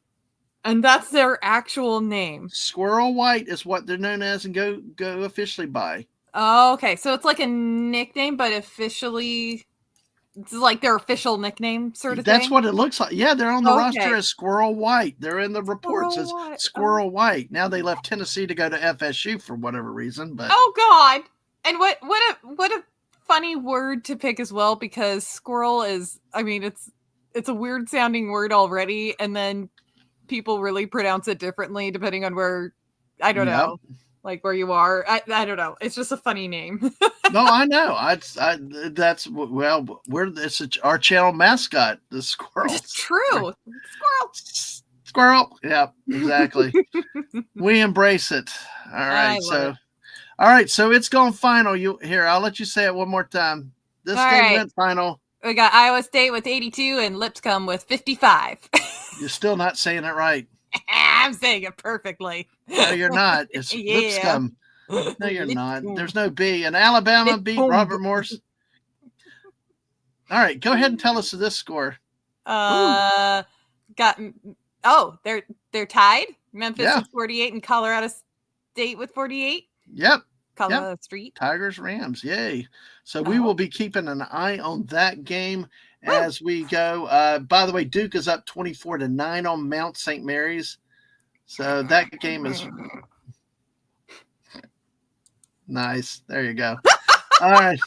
[SPEAKER 3] And that's their actual name.
[SPEAKER 1] Squirrel White is what they're known as and go officially by.
[SPEAKER 3] Oh, okay. So it's like a nickname, but officially. It's like their official nickname sort of
[SPEAKER 1] That's
[SPEAKER 3] thing?
[SPEAKER 1] what it looks like. Yeah, they're on the roster
[SPEAKER 3] Okay.
[SPEAKER 1] as Squirrel White. They're in the reports as
[SPEAKER 3] White.
[SPEAKER 1] Squirrel White. Now they left Tennessee to go to FSU for whatever reason, but
[SPEAKER 3] Oh God! And what a funny word to pick as well, because squirrel is, I mean, it's a weird sounding word already, and then people really pronounce it differently depending on where, I don't
[SPEAKER 1] Yep.
[SPEAKER 3] know, like where you are. I don't know. It's just a funny name.
[SPEAKER 1] No, I know. That's well, it's our channel mascot, the squirrel.
[SPEAKER 3] It's true.
[SPEAKER 1] Squirrel. Yeah, exactly. We embrace it. All
[SPEAKER 2] I
[SPEAKER 1] right.
[SPEAKER 2] love it.
[SPEAKER 1] All right. So it's gone final. I'll let you say it one more time. This
[SPEAKER 3] All
[SPEAKER 1] game
[SPEAKER 3] right.
[SPEAKER 1] went final.
[SPEAKER 3] We got Iowa State with 82 and Lipscomb with 55.
[SPEAKER 1] You're still not saying it right.
[SPEAKER 3] I'm saying it perfectly.
[SPEAKER 1] No, you're not. It's
[SPEAKER 3] Yeah.
[SPEAKER 1] Lipscomb. No, you're not. There's no B. And Alabama beat Robert Morris. All right. Go ahead and tell us this score.
[SPEAKER 3] They're tied. Memphis with 48 and Colorado State with 48.
[SPEAKER 1] Yep.
[SPEAKER 3] Colorado Street.
[SPEAKER 1] Tigers, Rams. Yay. So we will be keeping an eye on that game as we go. By the way, Duke is up 24-9 on Mount St. Mary's. So that game is nice. There you go. All right.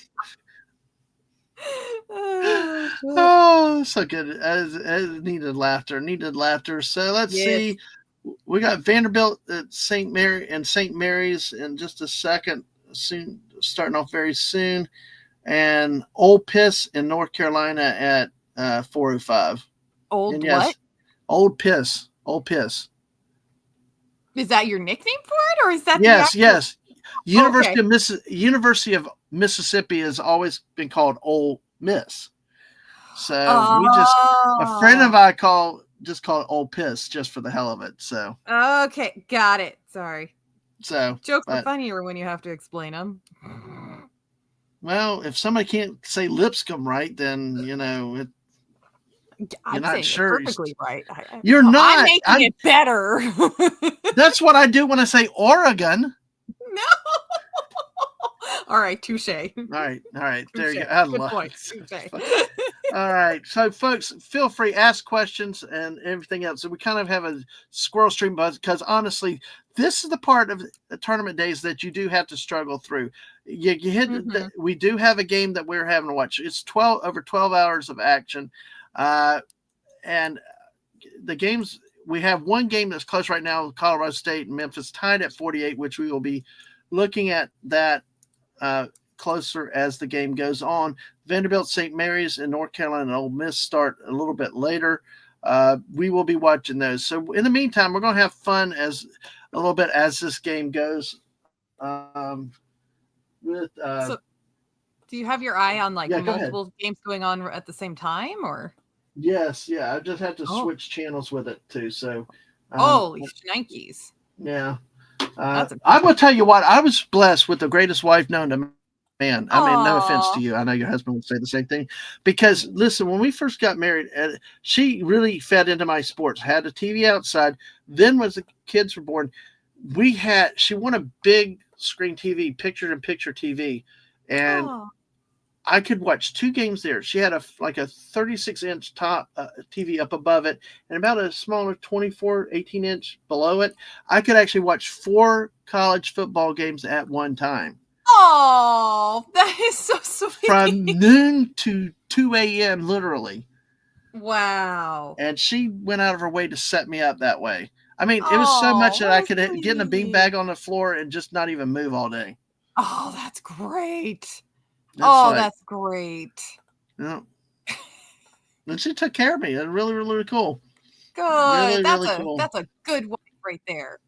[SPEAKER 1] Oh, so good. As needed laughter. So let's see. We got Vanderbilt at St. Mary's in just a second. Soon, starting off very soon, and Ole Piss in North Carolina at 4:05.
[SPEAKER 3] Old what?
[SPEAKER 1] Old Piss. Old Piss.
[SPEAKER 3] Is that your nickname for it, or is that
[SPEAKER 1] yes? University of Mississippi has always been called Ole Miss. So a friend of I just call it Old Piss just for the hell of it. So
[SPEAKER 3] okay, got it. Sorry.
[SPEAKER 1] So
[SPEAKER 3] jokes are funnier when you have to explain them.
[SPEAKER 1] Well, if somebody can't say Lipscomb right, then you're not sure.
[SPEAKER 3] Perfectly right.
[SPEAKER 1] You're not.
[SPEAKER 3] I'm making it better.
[SPEAKER 1] That's what I do when I say Oregon.
[SPEAKER 3] No. All right, touche.
[SPEAKER 1] All right. There you
[SPEAKER 3] go. Good point. Touche.
[SPEAKER 1] All right. So, folks, feel free ask questions and everything else. So we kind of have a squirrel stream buzz because honestly, this is the part of the tournament days that you do have to struggle through. You hit. We do have a game that we're having to watch. It's over 12 hours of action, and the games. We have one game that's close right now. Colorado State and Memphis tied at 48, which we will be looking at that closer as the game goes on. Vanderbilt, St. Mary's, and North Carolina and Ole Miss start a little bit later. We will be watching those. So in the meantime, we're going to have fun a little bit as this game goes. So,
[SPEAKER 3] do you have your eye on multiple games going on at the same time, or?
[SPEAKER 1] Yes, yeah. I just had to switch channels with it too. So,
[SPEAKER 3] holy shnikes!
[SPEAKER 1] Yeah. I will tell you what, I was blessed with the greatest wife known to man. I mean, no offense to you. I know your husband would say the same thing. Because, listen, when we first got married, she really fed into my sports, had a TV outside. Then, when the kids were born, she won a big screen TV, picture-in-picture TV. And I could watch 2 games there. She had a 36-inch top TV up above it and about a smaller 18-inch below it. I could actually watch 4 college football games at one time.
[SPEAKER 3] Oh, that is so sweet.
[SPEAKER 1] From noon to 2 a.m., literally.
[SPEAKER 3] Wow.
[SPEAKER 1] And she went out of her way to set me up that way. I mean, it was so much that I could get in a beanbag on the floor and just not even move all day.
[SPEAKER 3] Oh, that's great. That's great.
[SPEAKER 1] Yeah. And she took care of me. It's really, really cool.
[SPEAKER 3] Good.
[SPEAKER 1] Really,
[SPEAKER 3] cool. That's a good one right there.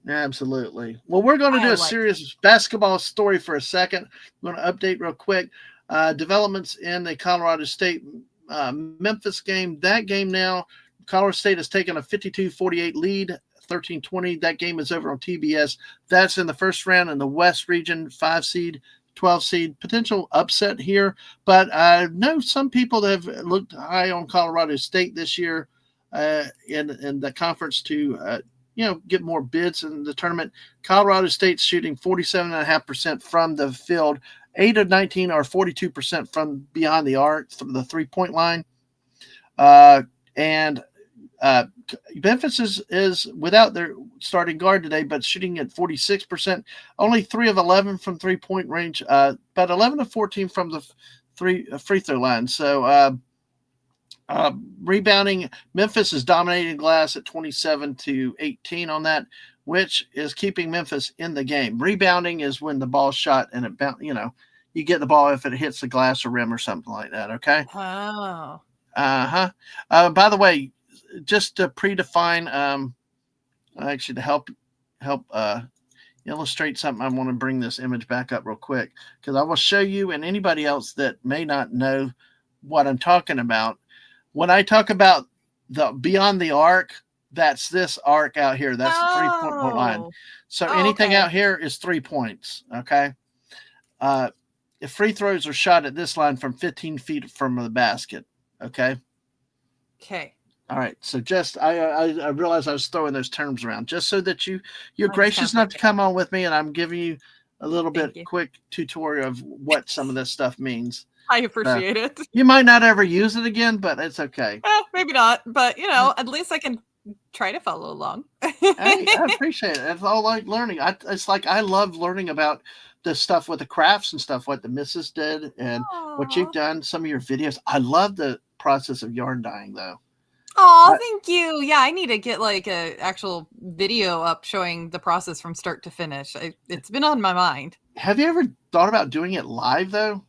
[SPEAKER 1] Absolutely. Well, we're going to do a serious basketball story for a second. I'm going to update real quick. Developments in the Colorado State Memphis game. That game now, Colorado State has taken a 52-48 lead, 13-20. That game is over on TBS. That's in the first round in the West region, 5 seed. 12 seed, potential upset here, but I know some people that have looked high on Colorado State this year in the conference to get more bids in the tournament. Colorado State's shooting 47.5% from the field 8 of 19 are 42% from beyond the arc, from the 3-point line. And Memphis is without their starting guard today, but shooting at 46%. Only 3 of 11 from 3-point range, but 11 of 14 from the free throw line. So rebounding, Memphis is dominating glass at 27-18 on that, which is keeping Memphis in the game. Rebounding is when the ball's shot and it you get the ball if it hits the glass or rim or something like that. Okay.
[SPEAKER 3] Oh.
[SPEAKER 1] By the way, just to predefine, actually to help illustrate something, I want to bring this image back up real quick because I will show you and anybody else that may not know what I'm talking about. When I talk about the beyond the arc, that's this arc out here. That's the 3-point line. So anything out here is 3 points. Okay. If free throws are shot at this line from 15 feet from the basket. Okay.
[SPEAKER 3] Okay.
[SPEAKER 1] All right. So just I realized I was throwing those terms around just so that you're gracious enough to come on with me, and I'm giving you a little bit quick tutorial of what some of this stuff means.
[SPEAKER 3] I appreciate it.
[SPEAKER 1] You might not ever use it again, but it's okay.
[SPEAKER 3] Well, maybe not, but at least I can try to follow along.
[SPEAKER 1] I appreciate it. It's all like learning. It's like I love learning about the stuff with the crafts and stuff, what the missus did and what you've done, some of your videos. I love the process of yarn dyeing though.
[SPEAKER 3] Oh, thank you. Yeah, I need to get like a actual video up showing the process from start to finish. It's been on my mind.
[SPEAKER 1] Have you ever thought about doing it live though?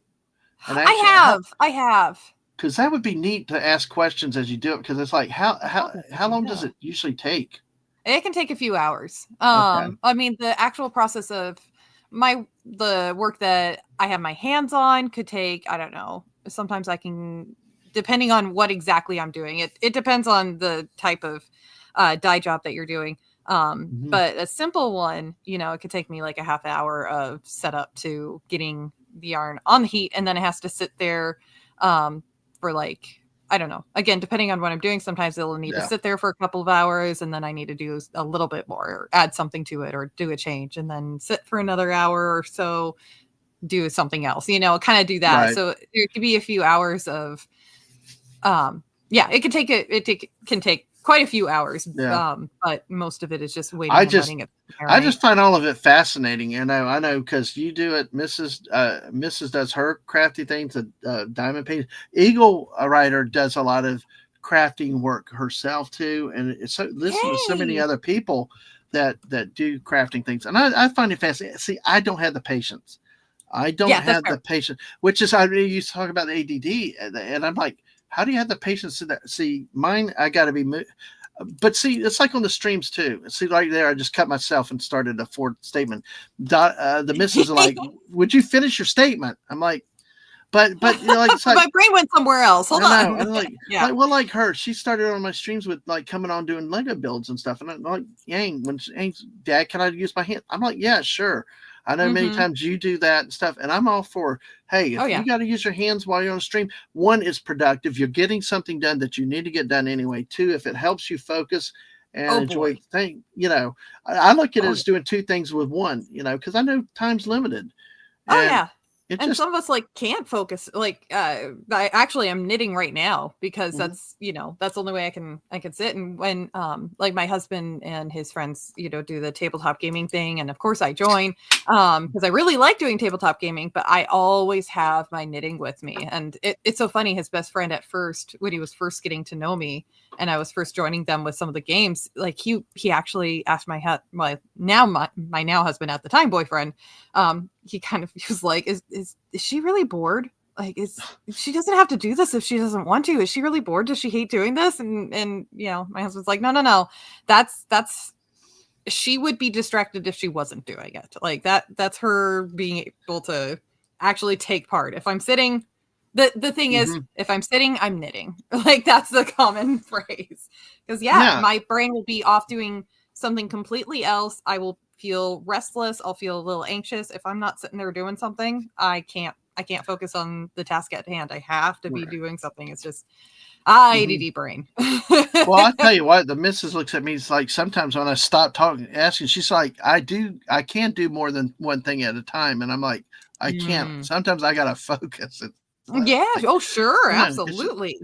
[SPEAKER 1] And
[SPEAKER 3] actually, I have.
[SPEAKER 1] Because that would be neat to ask questions as you do it. Because it's like, how long does it usually take?
[SPEAKER 3] It can take a few hours.
[SPEAKER 1] Okay.
[SPEAKER 3] I mean, the actual process of the work that I have my hands on could take, I don't know. Sometimes I can, depending on what exactly I'm doing. It depends on the type of dye job that you're doing. But a simple one, it could take me like a half hour of setup to getting the yarn on the heat, and then it has to sit there for like, I don't know, again, depending on what I'm doing. Sometimes it'll need to sit there for a couple of hours, and then I need to do a little bit more or add something to it or do a change, and then sit for another hour or so, do something else, kind of do that. Right. So it could be a few hours of it can take quite a few hours. But most of it is just waiting and letting it marinate.
[SPEAKER 1] I just find all of it fascinating. I know because you do it. Mrs. does her crafty things, diamond painting. Eagle Rider does a lot of crafting work herself too, and it's listen to so many other people that do crafting things, and I find it fascinating. See, I don't have the patience. I don't have the patience, which is I really used to talk about the ADD, and I'm like, how do you have the patience to that? See, mine, I got to be, but see, it's like on the streams too. See, right there, I just cut myself and started a fourth statement. The missus are like, would you finish your statement? I'm like, but it's like
[SPEAKER 3] my brain went somewhere else. Hold on.
[SPEAKER 1] And like her, she started on my streams with like coming on doing Lego builds and stuff. And I'm like, Dad, can I use my hand? I'm like, yeah, sure. I know many times you do that and stuff, and I'm all for, hey, if you got to use your hands while you're on a stream, one, is productive. You're getting something done that you need to get done anyway. Two, if it helps you focus and enjoy things, I look at it as doing two things with one, because I know time's limited. And
[SPEAKER 3] some of us can't focus. I actually am knitting right now because that's the only way I can sit. And when my husband and his friends do the tabletop gaming thing, and of course I join because I really like doing tabletop gaming, but I always have my knitting with me. And it's so funny. His best friend at first, when he was first getting to know me and I was first joining them with some of the games, he actually asked my now husband, at the time boyfriend, he was like, is she really bored? Like, she doesn't have to do this if she doesn't want to. Is she really bored? Does she hate doing this? And my husband's like, no. That's she would be distracted if she wasn't doing it. Like that's her being able to actually take part. If I'm sitting, the thing is, if I'm sitting, I'm knitting. Like that's the common phrase. Because my brain will be off doing something completely else. I will feel restless. I'll feel a little anxious. If I'm not sitting there doing something, I can't focus on the task at hand. I have to be doing something. It's just ADD brain.
[SPEAKER 1] Well, I'll tell you what, the missus looks at me, it's like sometimes when I stop asking, she's like, I can do more than one thing at a time. And I'm like, I can't. Sometimes I gotta focus. It's
[SPEAKER 3] Yeah.
[SPEAKER 1] like,
[SPEAKER 3] Oh, sure.
[SPEAKER 1] you know, it's just,
[SPEAKER 3] Absolutely.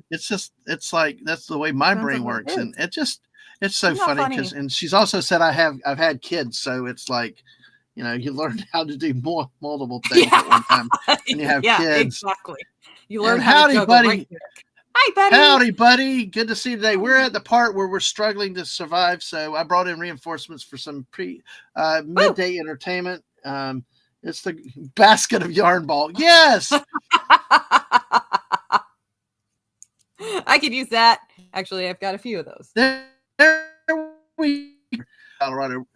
[SPEAKER 1] it's like that's the way my
[SPEAKER 3] Depends
[SPEAKER 1] brain
[SPEAKER 3] on what
[SPEAKER 1] works,
[SPEAKER 3] it
[SPEAKER 1] and
[SPEAKER 3] is.
[SPEAKER 1] it's so
[SPEAKER 3] Isn't that
[SPEAKER 1] funny
[SPEAKER 3] funny?
[SPEAKER 1] and she's also said I've had kids, so it's like, you learn how to do multiple things
[SPEAKER 3] Yeah.
[SPEAKER 1] at one time when you have
[SPEAKER 3] Yeah,
[SPEAKER 1] kids.
[SPEAKER 3] exactly. You learn
[SPEAKER 1] And
[SPEAKER 3] how to
[SPEAKER 1] howdy,
[SPEAKER 3] juggle right
[SPEAKER 1] buddy.
[SPEAKER 3] quick. Hi, buddy.
[SPEAKER 1] Howdy, buddy. Good to see you today. We're at the part where we're struggling to survive, so I brought in reinforcements for some
[SPEAKER 3] Woo!
[SPEAKER 1] midday entertainment. It's the basket of yarn ball. Yes.
[SPEAKER 3] I could use that. Actually, I've got a few of those.
[SPEAKER 1] There we Colorado.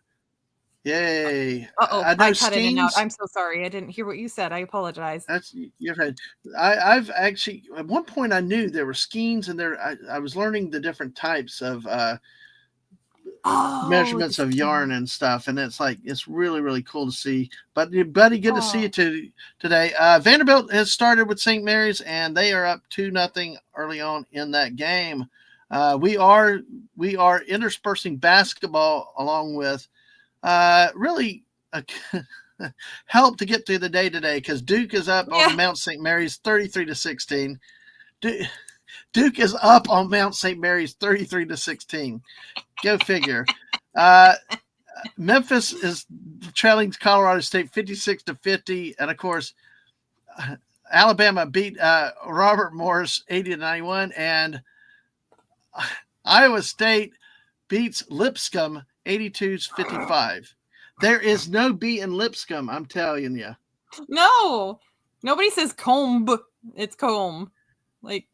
[SPEAKER 1] Yay.
[SPEAKER 3] Uh-oh,
[SPEAKER 1] I know
[SPEAKER 3] I cut in and out.
[SPEAKER 1] Skeens.
[SPEAKER 3] I'm so sorry. I didn't hear what you said. I apologize.
[SPEAKER 1] That's you're right. I've actually at one point I knew there were skeins and I was learning the different types of
[SPEAKER 3] Oh,
[SPEAKER 1] measurements
[SPEAKER 3] the
[SPEAKER 1] of yarn
[SPEAKER 3] skin.
[SPEAKER 1] and stuff, and it's like it's really really cool to see. But buddy, good to see you
[SPEAKER 3] Oh,
[SPEAKER 1] today. Vanderbilt has started with St. Mary's, and they are up 2-0 early on in that game. We are interspersing basketball along with really a help to get through the day today because Duke is up on
[SPEAKER 3] yeah.
[SPEAKER 1] Mount St. Mary's 33-16. Duke is up on Mount St. Mary's 33-16. Go figure. Memphis is trailing Colorado State 56-50, and of course, Alabama beat Robert Morris 80-91, and Iowa State beats Lipscomb 82-55. There is no B in Lipscomb, I'm telling you.
[SPEAKER 3] No. Nobody says comb. It's comb. Like,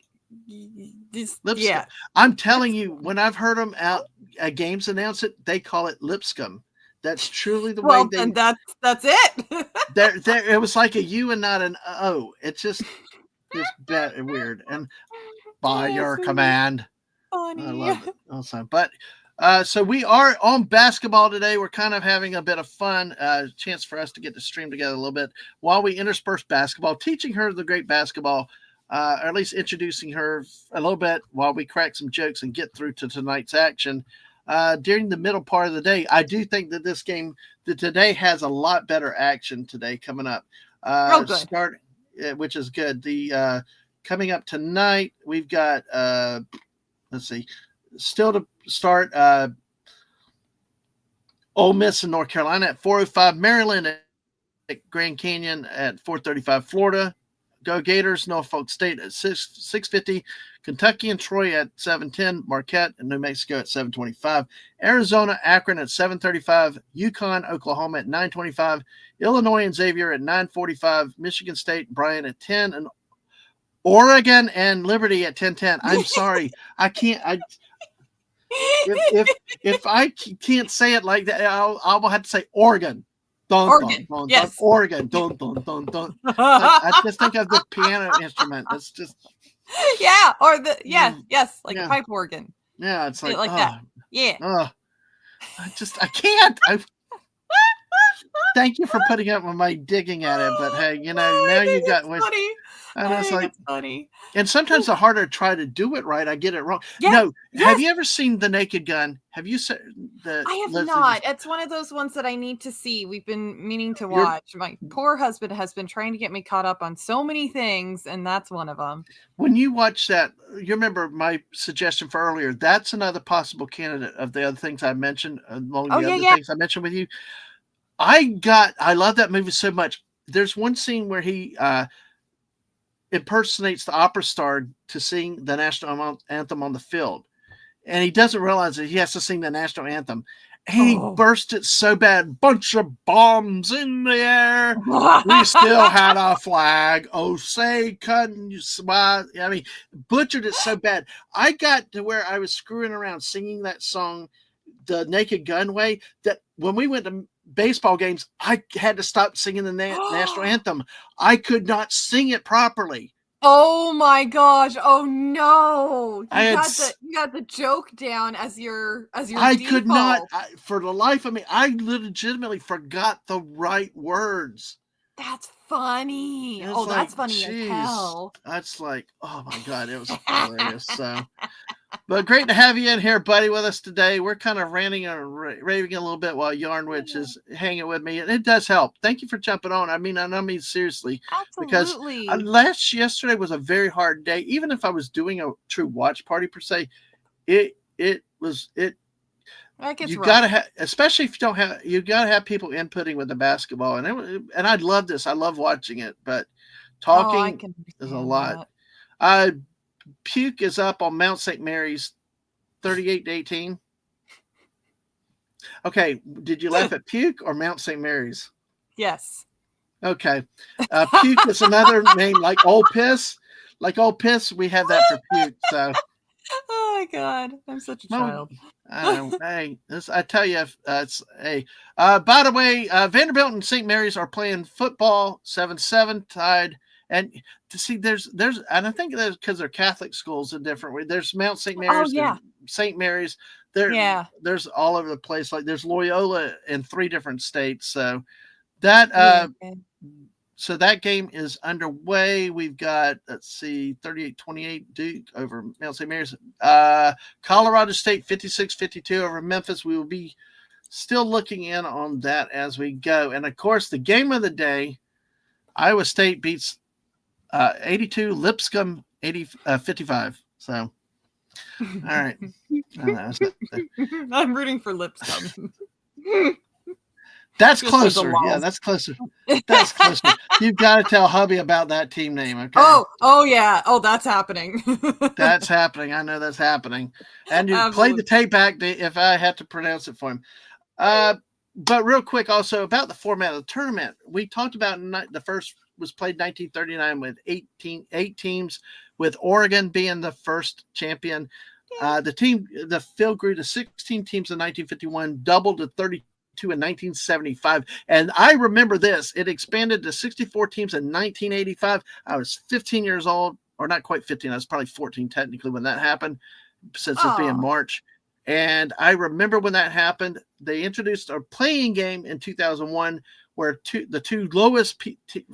[SPEAKER 3] this,
[SPEAKER 1] Lipscomb.
[SPEAKER 3] yeah.
[SPEAKER 1] I'm telling you, when I've heard them out at games announce it, they call it Lipscomb. That's truly the way
[SPEAKER 3] Well,
[SPEAKER 1] they.
[SPEAKER 3] then that's it.
[SPEAKER 1] There, it was like a U and not an O. It's just weird. And by
[SPEAKER 3] Oh,
[SPEAKER 1] your
[SPEAKER 3] so
[SPEAKER 1] command, I
[SPEAKER 3] funny.
[SPEAKER 1] love it also. But so we are on basketball today. We're kind of having a bit of fun, chance for us to get to stream together a little bit while we intersperse basketball, teaching her the great basketball, or at least introducing her a little bit while we crack some jokes and get through to tonight's action. During the middle part of the day, I do think that this game that today has a lot better action today coming up.
[SPEAKER 3] Real good.
[SPEAKER 1] Which is good. The coming up tonight, we've got let's see, still to start Ole Miss in North Carolina at 4:05, Maryland at Grand Canyon at 4:35, Florida Go Gators, Norfolk State at 6:50, Kentucky and Troy at 7:10, Marquette and New Mexico at 7:25, Arizona, Akron at 7:35, Yukon, Oklahoma at 9:25, Illinois and Xavier at 9:45, Michigan State, Bryant at 10, and Oregon and Liberty at 10:10. I'm sorry, I can't. If I can't say it like that, I will have to say Oregon. Dun,
[SPEAKER 3] Oregon.
[SPEAKER 1] dun, dun,
[SPEAKER 3] Yes.
[SPEAKER 1] dun, Oregon. Dun, dun, dun, dun. I just think of the piano instrument. It's just
[SPEAKER 3] Yeah, or the yes, like
[SPEAKER 1] yeah.
[SPEAKER 3] a pipe organ.
[SPEAKER 1] Yeah, it's
[SPEAKER 3] Say it
[SPEAKER 1] like
[SPEAKER 3] that. Yeah.
[SPEAKER 1] I can't. Thank you for putting up with my digging at it, but hey, now you got
[SPEAKER 3] funny.
[SPEAKER 1] and it's like
[SPEAKER 3] funny.
[SPEAKER 1] And sometimes the harder I try to do it right, I get it wrong.
[SPEAKER 3] Yes,
[SPEAKER 1] No,
[SPEAKER 3] yes.
[SPEAKER 1] Have you ever seen The Naked Gun? Have you seen the?
[SPEAKER 3] I have
[SPEAKER 1] Leslie
[SPEAKER 3] not. It's one of those ones that I need to see. We've been meaning to
[SPEAKER 1] You're-
[SPEAKER 3] watch. My poor husband has been trying to get me caught up on so many things, and that's one of them.
[SPEAKER 1] When you watch that, you remember my suggestion for earlier. That's another possible candidate of the other things I mentioned among the other things I mentioned with you. I love that movie so much. There's one scene where he impersonates the opera star to sing the national anthem on the field, and he doesn't realize that he has to sing the national anthem. He burst it so bad, bunch of bombs in the air. We still had a flag. Oh, say, couldn't you smile? I mean, butchered it so bad. I got to where I was screwing around singing that song, The Naked Gun way, that when we went to baseball games, I had to stop singing the national anthem. I could not sing it properly.
[SPEAKER 3] Oh my gosh! Oh no! You got the joke down as your
[SPEAKER 1] I
[SPEAKER 3] default.
[SPEAKER 1] could not, for the life of me. I legitimately forgot the right words.
[SPEAKER 3] That's funny.
[SPEAKER 1] It's
[SPEAKER 3] Oh,
[SPEAKER 1] like,
[SPEAKER 3] that's funny as
[SPEAKER 1] geez,
[SPEAKER 3] hell.
[SPEAKER 1] that's like, oh my God, it was hilarious. So, but great to have you in here, buddy, with us today. We're kind of ranting and raving a little bit while Yarnwitch is hanging with me, and it does help. Thank you for jumping on. I mean seriously, because
[SPEAKER 3] Absolutely.
[SPEAKER 1] yesterday was a very hard day. Even if I was doing a true watch party per se, it was.
[SPEAKER 3] That gets
[SPEAKER 1] You
[SPEAKER 3] rough.
[SPEAKER 1] gotta have, especially if you don't have, you gotta have people inputting with the basketball, and I love this. I love watching it, but
[SPEAKER 3] Oh, I
[SPEAKER 1] talking
[SPEAKER 3] can
[SPEAKER 1] is a
[SPEAKER 3] understand
[SPEAKER 1] lot.
[SPEAKER 3] that.
[SPEAKER 1] Puke is up on Mount St. Mary's, 38-18. Okay, did you laugh at Puke or Mount St. Mary's?
[SPEAKER 3] Yes.
[SPEAKER 1] Okay, Puke is another name like Old Piss. Like Old Piss, we have that for Puke. So.
[SPEAKER 3] Oh my God, I'm such a
[SPEAKER 1] Well,
[SPEAKER 3] child.
[SPEAKER 1] I know. Hey, I tell you, it's hey. By the way, Vanderbilt and St. Mary's are playing football, 7-7 tied. And to see, and I think that's because they're Catholic schools in different ways. There's Mount St.
[SPEAKER 3] Oh
[SPEAKER 1] Mary's,
[SPEAKER 3] yeah.
[SPEAKER 1] there's St. Mary's.
[SPEAKER 3] Yeah.
[SPEAKER 1] There's all over the place. Like there's Loyola in 3 different states. So that
[SPEAKER 3] Yeah.
[SPEAKER 1] so that game is underway. We've got, let's see, 38-28 Duke over Mount St. Mary's. Colorado State 56-52 over Memphis. We will be still looking in on that as we go. And, of course, the game of the day, Iowa State beats 82, Lipscomb 55. So, all right.
[SPEAKER 3] I'm rooting for Lipscomb.
[SPEAKER 1] That's
[SPEAKER 3] Just for the
[SPEAKER 1] closer. Yeah,
[SPEAKER 3] lols.
[SPEAKER 1] that's closer. That's closer. You've got to tell hubby about that team name, okay?
[SPEAKER 3] Oh yeah. Oh, that's happening.
[SPEAKER 1] That's happening. I know that's happening. And you
[SPEAKER 3] Absolutely.
[SPEAKER 1] played the tape back if I had to pronounce it for him. But real quick, also about the format of the tournament, we talked about the first was played 1939 with 8 teams, with Oregon being the first champion. The field grew to 16 teams in 1951, doubled to 32 in 1975. And I remember this. It expanded to 64 teams in 1985. I was 15 years old, or not quite 15. I was probably 14 technically when that happened, since it's being March. And I remember when that happened, they introduced a playing game in 2001 where the 2 lowest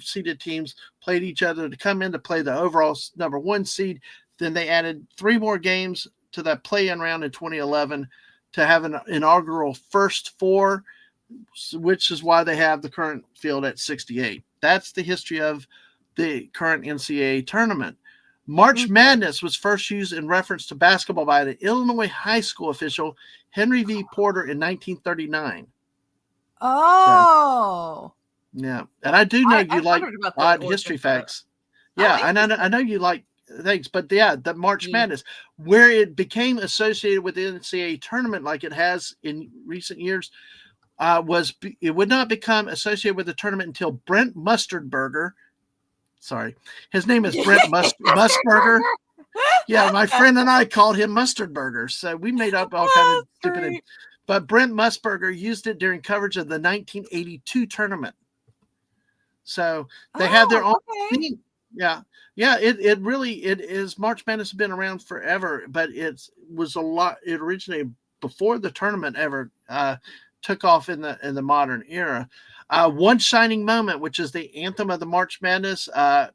[SPEAKER 1] seeded teams played each other to come in to play the overall number 1 seed. Then they added 3 more games to that play-in round in 2011 to have an inaugural first 4, which is why they have the current field at 68. That's the history of the current NCAA tournament. March Madness was first used in reference to basketball by the Illinois high school official Henry V. Porter in 1939.
[SPEAKER 3] Oh.
[SPEAKER 1] So, yeah. And I do know you like odd history facts. Yeah, I know you like things, but yeah, the March Madness, where it became associated with the NCAA tournament like it has in recent years, it would not become associated with the tournament until Brent Mustardberger. Sorry, his name is Brent Mustburger. Yeah, my friend and I called him Mustardburger, so we made up all kind of stupid names. But Brent Mustburger used it during coverage of the 1982 tournament. So they had their own theme. Yeah. It really is. March Madness has been around forever, but it originated before the tournament ever took off in the modern era. One Shining Moment, which is the anthem of the March Madness,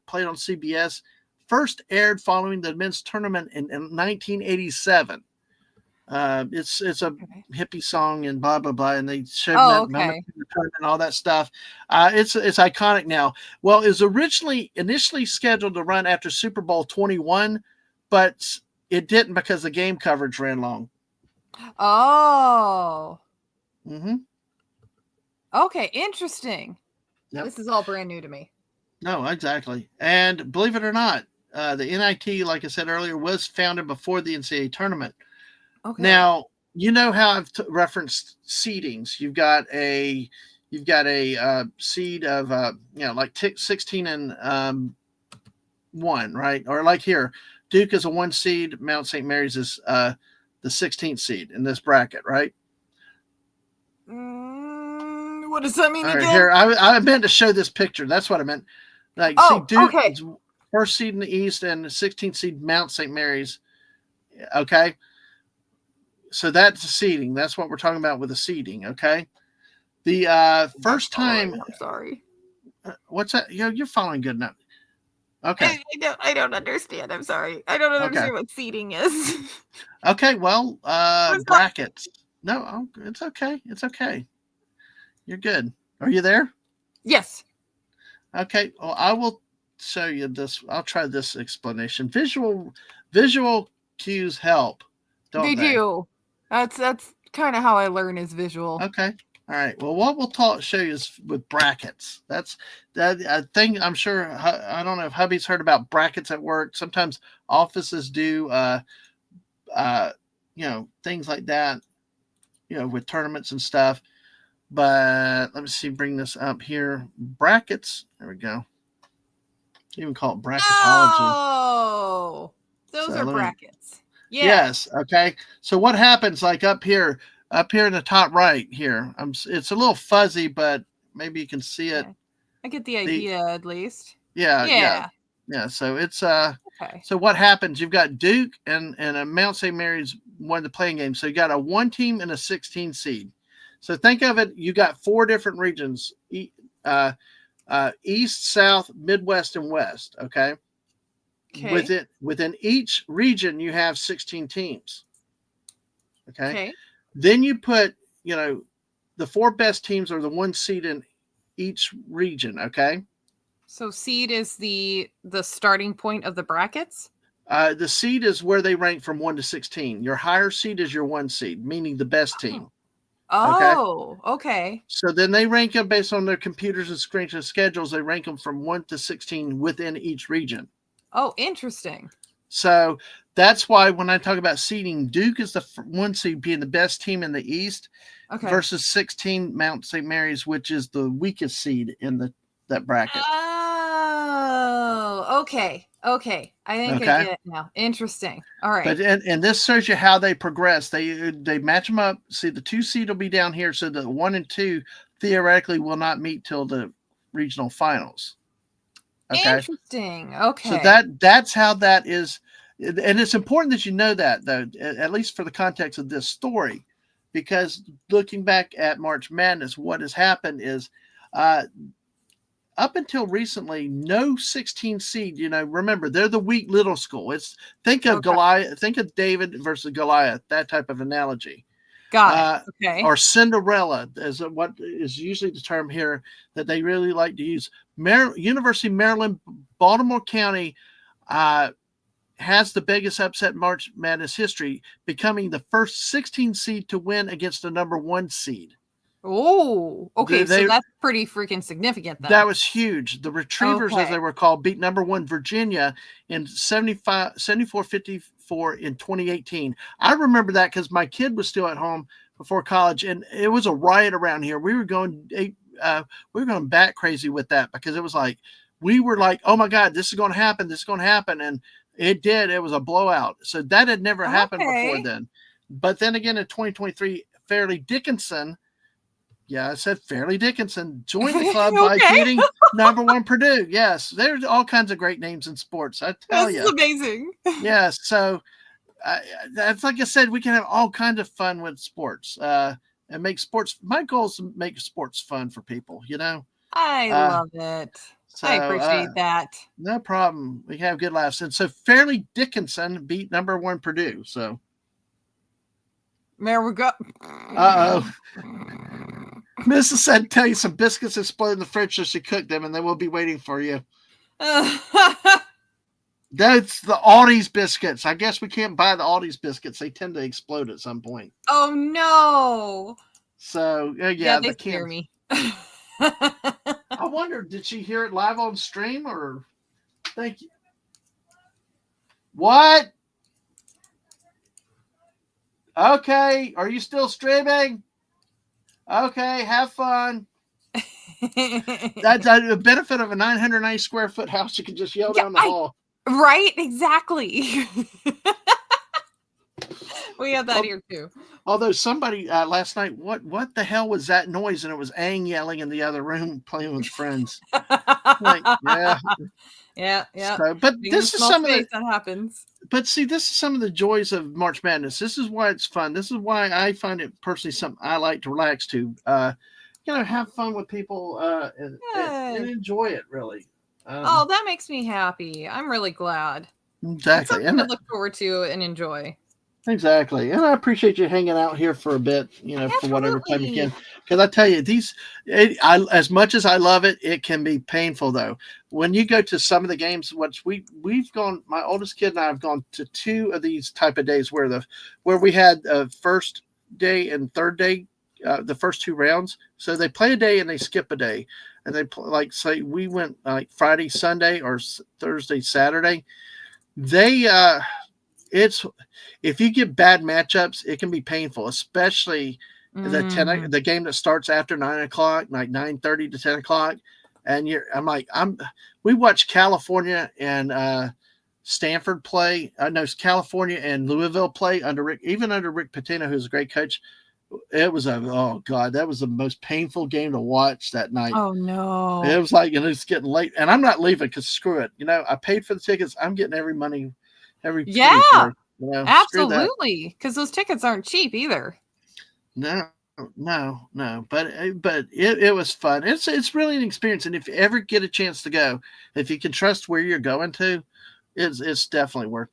[SPEAKER 1] played on CBS, first aired following the men's tournament in 1987. It's a hippie song and blah blah blah, and they showed that moment and all that stuff. It's iconic now. Well, it was initially scheduled to run after Super Bowl 21, but it didn't because the game coverage ran long.
[SPEAKER 3] Oh.
[SPEAKER 1] Mm-hmm.
[SPEAKER 3] Okay, interesting.
[SPEAKER 1] Yep.
[SPEAKER 3] This is all brand new to me.
[SPEAKER 1] No, exactly. And believe it or not, the NIT, like I said earlier, was founded before the NCAA tournament. Okay. Now, you know how I've referenced seedings. You've got a seed of like 16 and 1, right? Or like here, Duke is a 1 seed. Mount St. Mary's is the 16th seed in this bracket, right?
[SPEAKER 3] What does that mean again?
[SPEAKER 1] Here, I meant to show this picture. That's what I meant. Like, see, Duke is first seed in the East and the 16th seed Mount St. Mary's. Okay. So that's the seeding. That's what we're talking about with the seeding. Okay. The first time.
[SPEAKER 3] I'm sorry.
[SPEAKER 1] What's that? You're following good enough. Okay.
[SPEAKER 3] I don't understand. I'm sorry. I don't understand
[SPEAKER 1] Okay.
[SPEAKER 3] what seating is.
[SPEAKER 1] Okay. Well,
[SPEAKER 3] Was that-
[SPEAKER 1] brackets. No, it's okay. It's okay. You're good. Are you there?
[SPEAKER 3] Yes.
[SPEAKER 1] Okay. Well, I will show you this. I'll try this explanation. Visual cues help, don't
[SPEAKER 3] They
[SPEAKER 1] they?
[SPEAKER 3] do. That's kind of how I learn is visual.
[SPEAKER 1] Okay. All right. Well, what we'll show you is with brackets. That's that thing. I'm sure. I don't know if hubby's heard about brackets at work. Sometimes offices do, things like that, with tournaments and stuff. But let me see. Bring this up here. Brackets. There we go. Even call it bracketology.
[SPEAKER 3] Oh, those
[SPEAKER 1] So
[SPEAKER 3] are
[SPEAKER 1] let me-
[SPEAKER 3] brackets. Yeah.
[SPEAKER 1] Yes. Okay. So what happens, like up here in the top right here? It's a little fuzzy, but maybe you can see it.
[SPEAKER 3] Okay. I get the idea at least.
[SPEAKER 1] Yeah. So it's
[SPEAKER 3] Okay.
[SPEAKER 1] So what happens? You've got Duke and Mount St. Mary's won the playing game. So you got a 1 team and a 16 seed. So think of it. You got 4 different regions: East, South, Midwest, and West. Okay.
[SPEAKER 3] Okay.
[SPEAKER 1] Within each region, you have 16 teams. Okay.
[SPEAKER 3] Okay.
[SPEAKER 1] Then you put, the 4 best teams are the 1 seed in each region. Okay.
[SPEAKER 3] So seed is the starting point of the brackets.
[SPEAKER 1] The seed is where they rank from 1 to 16. Your higher seed is your 1 seed, meaning the best team.
[SPEAKER 3] Oh, okay.
[SPEAKER 1] So then they rank them based on their computers and screen schedules. They rank them from 1 to 16 within each region.
[SPEAKER 3] Oh, interesting.
[SPEAKER 1] So that's why when I talk about seeding, Duke is the 1 seed, being the best team in the East,
[SPEAKER 3] Okay.
[SPEAKER 1] versus 16 Mount St. Mary's, which is the weakest seed in that bracket.
[SPEAKER 3] Oh, okay. Okay. I think I get it now. Interesting. All right.
[SPEAKER 1] But and this shows you how they progress. They match them up. See, the 2 seed will be down here, so the 1 and 2 theoretically will not meet till the regional finals. Okay.
[SPEAKER 3] Interesting. Okay.
[SPEAKER 1] So that's how that is, and it's important that you know that, though, at least for the context of this story, because looking back at March Madness, what has happened is, up until recently, no 16 seed. Remember, they're the weak little school. Think of Goliath. Think of David versus Goliath. That type of analogy.
[SPEAKER 3] Got it. Okay.
[SPEAKER 1] Or Cinderella is what is usually the term here that they really like to use. University of Maryland, Baltimore County has the biggest upset in March Madness history, becoming the first 16 seed to win against the number 1 seed.
[SPEAKER 3] Oh, okay. So that's pretty freaking significant then.
[SPEAKER 1] That was huge. The Retrievers, as they were called, beat number 1 Virginia in 74-54 in 2018. I remember that because my kid was still at home before college, and it was a riot around here. We were going bat crazy with that, because it was like, we were like, oh my God, this is going to happen. This is going to happen. And it did. It was a blowout. So that had never happened before then. But then again, in 2023, Fairleigh Dickinson, I said Fairleigh Dickinson, joined the club by beating number 1 Purdue. Yes, there's all kinds of great names in sports. I tell you.
[SPEAKER 3] This is amazing.
[SPEAKER 1] Yes. So that's, like I said, we can have all kinds of fun with sports and make sports. My goal is to make sports fun for people,
[SPEAKER 3] I love it. So, I appreciate that.
[SPEAKER 1] No problem. We have good laughs. And so Fairleigh Dickinson beat number 1 Purdue. So
[SPEAKER 3] there we go.
[SPEAKER 1] Uh-oh. Mrs. said, tell you some biscuits exploded in the fridge, so she cooked them, and they will be waiting for you. That's the Aldi's biscuits. I guess we can't buy the Aldi's biscuits. They tend to explode at some point.
[SPEAKER 3] Oh, no.
[SPEAKER 1] So,
[SPEAKER 3] they scare me.
[SPEAKER 1] I wonder, did she hear it live on stream, or? Thank you. What? Okay. Are you still streaming? Okay. Have fun. That's a benefit of a 990 square foot house. You can just yell down the hall.
[SPEAKER 3] Right? Exactly. We have that here too.
[SPEAKER 1] Although somebody last night, what the hell was that noise? And it was Aang yelling in the other room, playing with friends. Yeah. So, but this is some of the
[SPEAKER 3] that happens.
[SPEAKER 1] But see, this is some of the joys of March Madness. This is why it's fun. This is why I find it personally something I like to relax to. have fun with people and
[SPEAKER 3] Good.
[SPEAKER 1] enjoy it. Really.
[SPEAKER 3] Oh, that makes me happy. I'm really glad. It's
[SPEAKER 1] Exactly,
[SPEAKER 3] something to look forward to and enjoy.
[SPEAKER 1] exactly, and I appreciate you hanging out here for a bit. For whatever time you
[SPEAKER 3] Absolutely.
[SPEAKER 1] can, because I tell you, as much as I love it, it can be painful though. When you go to some of the games, which we've gone, my oldest kid and I have gone to two of these type of days where we had first day and third day, the first two rounds. So they play a day and they skip a day, and they play, like say we went like Friday, Sunday, or Thursday, Saturday. They it's if you get bad matchups, it can be painful, especially
[SPEAKER 3] Mm.
[SPEAKER 1] the game that starts after 9 o'clock, like 9:30 to 10 o'clock. And we watched California and Stanford play. No, California and Louisville play under Rick Pitino, who's a great coach. It was oh god, that was the most painful game to watch that night.
[SPEAKER 3] Oh
[SPEAKER 1] It
[SPEAKER 3] no.
[SPEAKER 1] was like, it's getting late, and I'm not leaving because screw it. I paid for the tickets. I'm getting every penny's
[SPEAKER 3] Yeah,
[SPEAKER 1] worth. Screw that.
[SPEAKER 3] absolutely. Because those tickets aren't cheap either.
[SPEAKER 1] No, no. But it was fun. It's really an experience, and if you ever get a chance to go, if you can trust where you're going to, it's definitely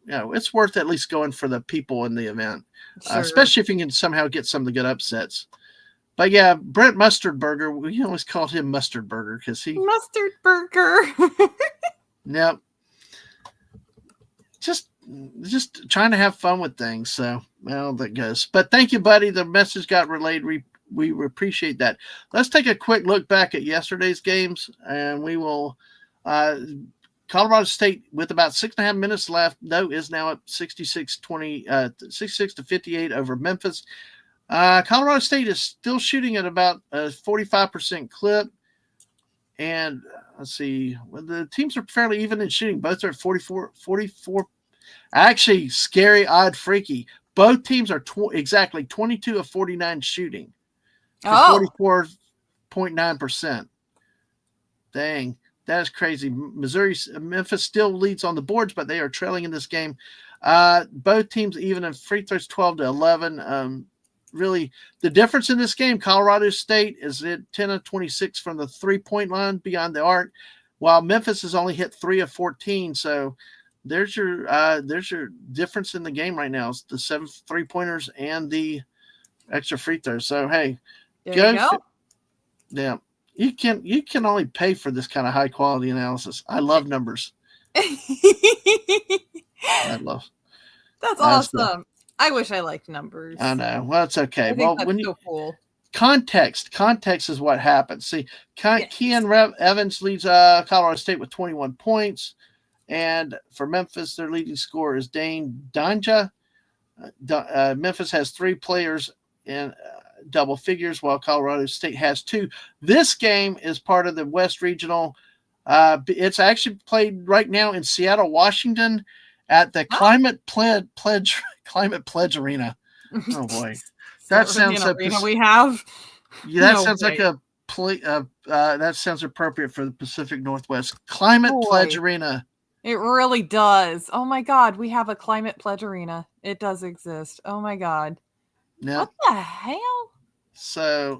[SPEAKER 1] it's worth at least going for the people in the event,
[SPEAKER 3] Sure.
[SPEAKER 1] especially if you can somehow get some of the good upsets. But yeah, Brent Mustard Burger, we always called him Mustard Burger because
[SPEAKER 3] Mustard burger.
[SPEAKER 1] yeah, just trying to have fun with things. So, well, that goes. But thank you, buddy. The message got relayed. We appreciate that. Let's take a quick look back at yesterday's games, and we will. Colorado State, with about 6.5 minutes left, is now at 66-58 over Memphis. Colorado State is still shooting at about a 45% clip. And let's see, the teams are fairly even in shooting. Both are at 44. Actually, scary, odd, freaky. Both teams are exactly 22 of 49 shooting for 44.9%. Dang, that is crazy. Memphis still leads on the boards, but they are trailing in this game. Both teams even in free throws, 12-11. Really, the difference in this game, Colorado State is at 10 of 26 from the 3-point line beyond the arc, while Memphis has only hit 3 of 14. So there's your difference in the game right now. It's the 7 3-pointers and the extra free throws. So hey,
[SPEAKER 3] There you go.
[SPEAKER 1] Yeah, you can only pay for this kind of high quality analysis. I love numbers.
[SPEAKER 3] That's awesome. I wish I liked numbers.
[SPEAKER 1] I know. Well, it's okay.
[SPEAKER 3] I think that's so cool.
[SPEAKER 1] Context is what happens. See, Kean Evans leads Colorado State with 21 points. And for Memphis, their leading scorer is Dane Danja. Memphis has 3 players in double figures, while Colorado State has 2. This game is part of the West Regional. It's actually played right now in Seattle, Washington, at the Climate Pledge Arena. Oh boy, that sounds so.
[SPEAKER 3] Arena we have.
[SPEAKER 1] Yeah, that sounds like a that sounds appropriate for the Pacific Northwest. Climate Pledge Arena.
[SPEAKER 3] It really does. Oh my God, we have a Climate Pledge Arena. It does exist. Oh my God.
[SPEAKER 1] Yeah.
[SPEAKER 3] What the hell?
[SPEAKER 1] So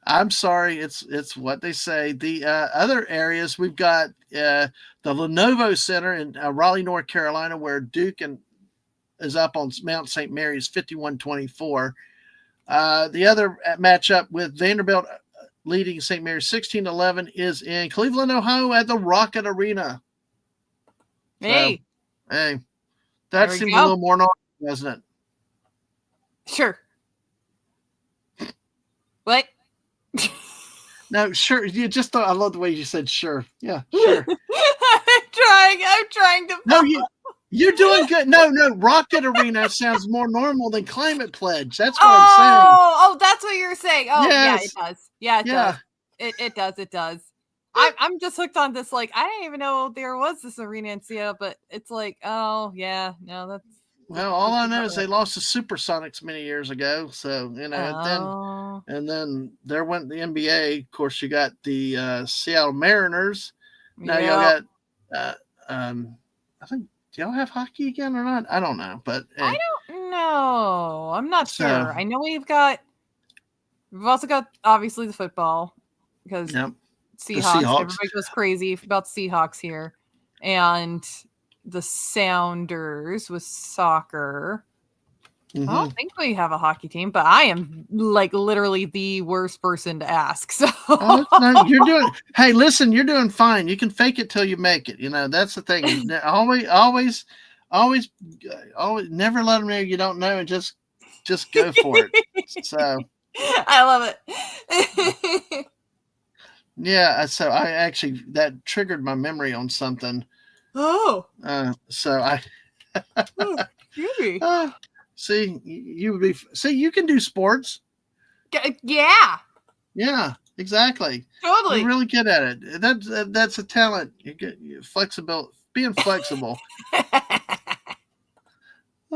[SPEAKER 1] I'm sorry. It's what they say. The other areas we've got the Lenovo Center in Raleigh, North Carolina, where Duke is up on Mount St. Mary's 51-24. The other matchup with Vanderbilt leading St. Mary's 16-11 is in Cleveland, Ohio, at the Rocket Arena.
[SPEAKER 3] Hey,
[SPEAKER 1] that seems a little more normal, doesn't it?
[SPEAKER 3] Sure. What?
[SPEAKER 1] No, sure. You just thought, I love the way you said sure. Yeah, sure.
[SPEAKER 3] I'm trying to.
[SPEAKER 1] No, you're doing good. No, Rocket Arena sounds more normal than Climate Pledge. That's what I'm saying.
[SPEAKER 3] Oh, that's what you're saying. Oh, yes. Yeah, it does. Yeah, it does. It does. I'm just hooked on this. Like, I didn't even know there was this arena in Seattle, but it's like, oh yeah, no, that's.
[SPEAKER 1] Well, all I know is they lost to Supersonics many years ago. So and then there went the NBA. Of course, you got the Seattle Mariners. Now y'all got. I think, do y'all have hockey again or not? I don't know, but
[SPEAKER 3] I don't know. I'm not sure. I know we've got We've also got obviously the football because
[SPEAKER 1] Yep.
[SPEAKER 3] Seahawks.
[SPEAKER 1] Seahawks.
[SPEAKER 3] Everybody goes crazy about Seahawks here, and the Sounders with soccer. I
[SPEAKER 1] Mhm.
[SPEAKER 3] don't think we have a hockey team, but I am like literally the worst person to ask. So
[SPEAKER 1] Oh, it's not, you're doing. Hey, listen, you're doing fine. You can fake it till you make it. You know that's the thing. Always, never let them know you don't know, and just go for it. So
[SPEAKER 3] I love it.
[SPEAKER 1] yeah, so I actually that triggered my memory on something.
[SPEAKER 3] Oh,
[SPEAKER 1] So I
[SPEAKER 3] Yuri.
[SPEAKER 1] see you would be see you can do sports.
[SPEAKER 3] Yeah,
[SPEAKER 1] Yeah, exactly.
[SPEAKER 3] totally.
[SPEAKER 1] You're really good at it. That's a talent. You get flexible, being flexible.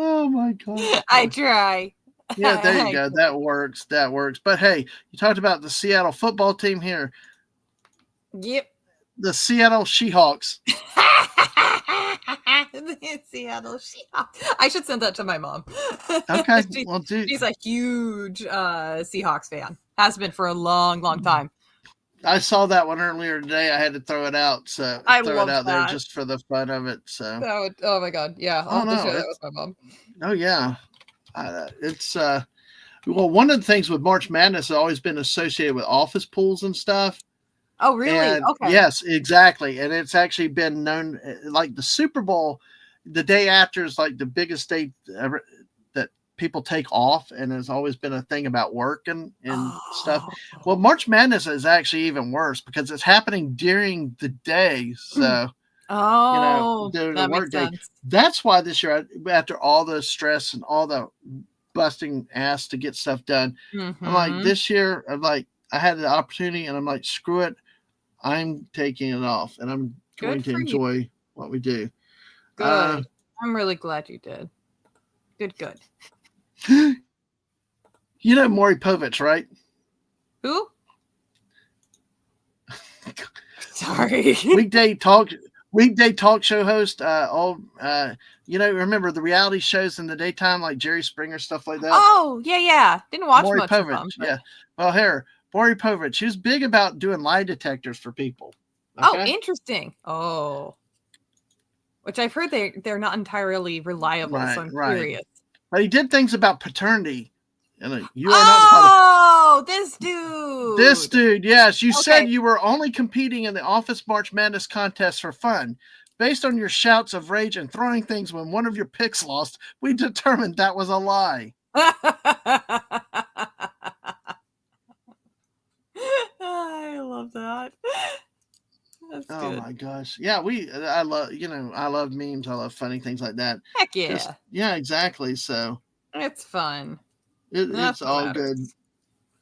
[SPEAKER 1] Oh my gosh.
[SPEAKER 3] I try.
[SPEAKER 1] Yeah, there you go. That works. That works. But hey, you talked about the Seattle football team here.
[SPEAKER 3] Yep.
[SPEAKER 1] The Seattle Seahawks.
[SPEAKER 3] The Seattle Seahawks. I should send that to my mom.
[SPEAKER 1] Okay. Well, dude,
[SPEAKER 3] She's a huge Seahawks fan. Has been for a long, long time.
[SPEAKER 1] I saw that one earlier today. I had to throw it out. So
[SPEAKER 3] I
[SPEAKER 1] throw
[SPEAKER 3] love
[SPEAKER 1] it out
[SPEAKER 3] that.
[SPEAKER 1] there just for the fun of it. So
[SPEAKER 3] Oh my god. Yeah. I'll have to share that with my mom.
[SPEAKER 1] Oh yeah. It's well, one of the things with March Madness has always been associated with office pools and stuff.
[SPEAKER 3] Oh, really?
[SPEAKER 1] And
[SPEAKER 3] Okay.
[SPEAKER 1] yes, exactly. And it's actually been known like the Super Bowl, the day after is like the biggest day ever that people take off. And there's always been a thing about work and stuff. Well, March Madness is actually even worse because it's happening during the day. So, during the work day. That's why this year, after all the stress and all the busting ass to get stuff done, I'm like, this year, I had the opportunity and I'm like, screw it. I'm taking it off and I'm going to enjoy what we do.
[SPEAKER 3] Good. I'm really glad you did. Good.
[SPEAKER 1] You know Maury Povich, right?
[SPEAKER 3] Who? Sorry.
[SPEAKER 1] Weekday talk show host. Remember the reality shows in the daytime like Jerry Springer, stuff like that?
[SPEAKER 3] Oh, yeah. Didn't watch
[SPEAKER 1] Maury
[SPEAKER 3] much
[SPEAKER 1] Povich,
[SPEAKER 3] of them. But...
[SPEAKER 1] yeah. Well, here, Maury Povich, who's big about doing lie detectors for people.
[SPEAKER 3] Okay? Oh, interesting. Oh. Which I've heard they're not entirely reliable, so I'm curious.
[SPEAKER 1] But he did things about paternity.
[SPEAKER 3] You are not this dude.
[SPEAKER 1] This dude, yes. You said you were only competing in the Office March Madness contest for fun. Based on your shouts of rage and throwing things when one of your picks lost, we determined that was a lie.
[SPEAKER 3] I love that. That's
[SPEAKER 1] oh
[SPEAKER 3] good.
[SPEAKER 1] My gosh. Yeah, I love memes. I love funny things like that.
[SPEAKER 3] Heck yeah.
[SPEAKER 1] Yeah, exactly. So
[SPEAKER 3] it's fun.
[SPEAKER 1] It's all good.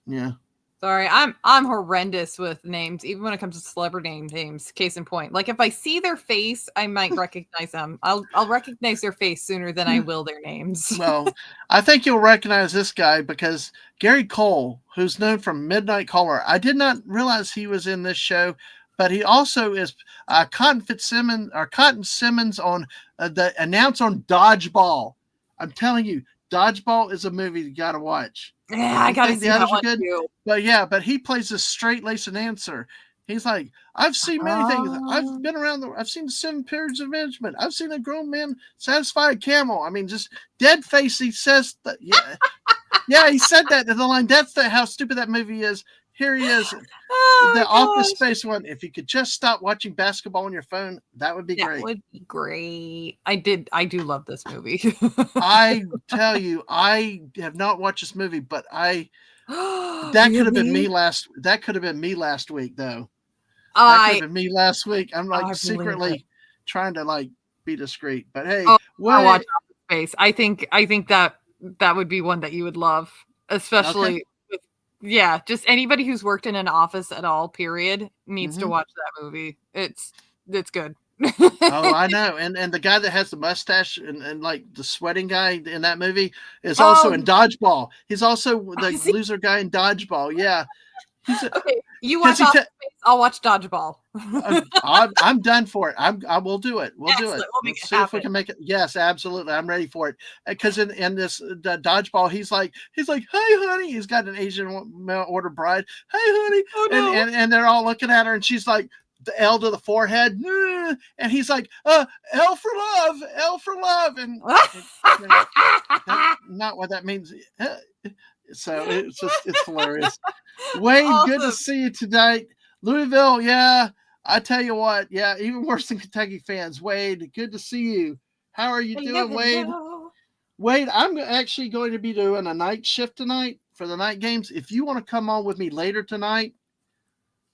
[SPEAKER 1] Yeah.
[SPEAKER 3] Sorry, I'm horrendous with names, even when it comes to celebrity names. Case in point, like if I see their face, I might recognize them. I'll recognize their face sooner than I will their names.
[SPEAKER 1] Well, I think you'll recognize this guy because Gary Cole, who's known from Midnight Caller, I did not realize he was in this show, but he also is Cotton Simmons on the announce on Dodgeball. I'm telling you, Dodgeball is a movie you got to watch.
[SPEAKER 3] Yeah, I got to see that one too.
[SPEAKER 1] But he plays a straight-laced announcer. He's like, I've seen many things. I've been around I've seen 7 periods of management. I've seen a grown man satisfy a camel. I mean, just dead face. He says that. Yeah, yeah. He said that in the line. That's how stupid that movie is. Here he is, the Office Space one. If you could just stop watching basketball on your phone, that would be great. That
[SPEAKER 3] would be great. I do love this movie.
[SPEAKER 1] I tell you, I have not watched this movie, but that could have been me last. That could have been me last week, though. That could have been me last week. I'm like secretly trying to be discreet, but hey,
[SPEAKER 3] I watch Office Space. I think that would be one that you would love, especially. Okay. Yeah, just anybody who's worked in an office at all, period, needs to watch that movie. It's good.
[SPEAKER 1] Oh, I know. And the guy that has the mustache and like the sweating guy in that movie is also in Dodgeball. He's also the loser guy in Dodgeball. Yeah. He's a,
[SPEAKER 3] Okay, you
[SPEAKER 1] 'cause
[SPEAKER 3] watch
[SPEAKER 1] he
[SPEAKER 3] Office
[SPEAKER 1] te-
[SPEAKER 3] Space, I'll watch Dodgeball.
[SPEAKER 1] I'm done for it. I will do it. We'll do it.
[SPEAKER 3] Excellent, we'll make
[SPEAKER 1] Let's
[SPEAKER 3] it
[SPEAKER 1] see if we
[SPEAKER 3] happen.
[SPEAKER 1] can make it. Yes, absolutely. I'm ready for it. Because in this the dodgeball, he's like, hey, honey. He's got an Asian male order bride. Hey, honey.
[SPEAKER 3] Oh no.
[SPEAKER 1] And they're all looking at her, and she's like, the L to the forehead, and he's like, L for love, and you know, that's not what that means. So it's hilarious. Wade, good to
[SPEAKER 3] Awesome.
[SPEAKER 1] see you tonight. Louisville, yeah. I tell you what, yeah, even worse than Kentucky fans. Wade, good to see you. How are you doing, Wade?
[SPEAKER 3] Hello.
[SPEAKER 1] Wade, I'm actually going to be doing a night shift tonight for the night games. If you want to come on with me later tonight,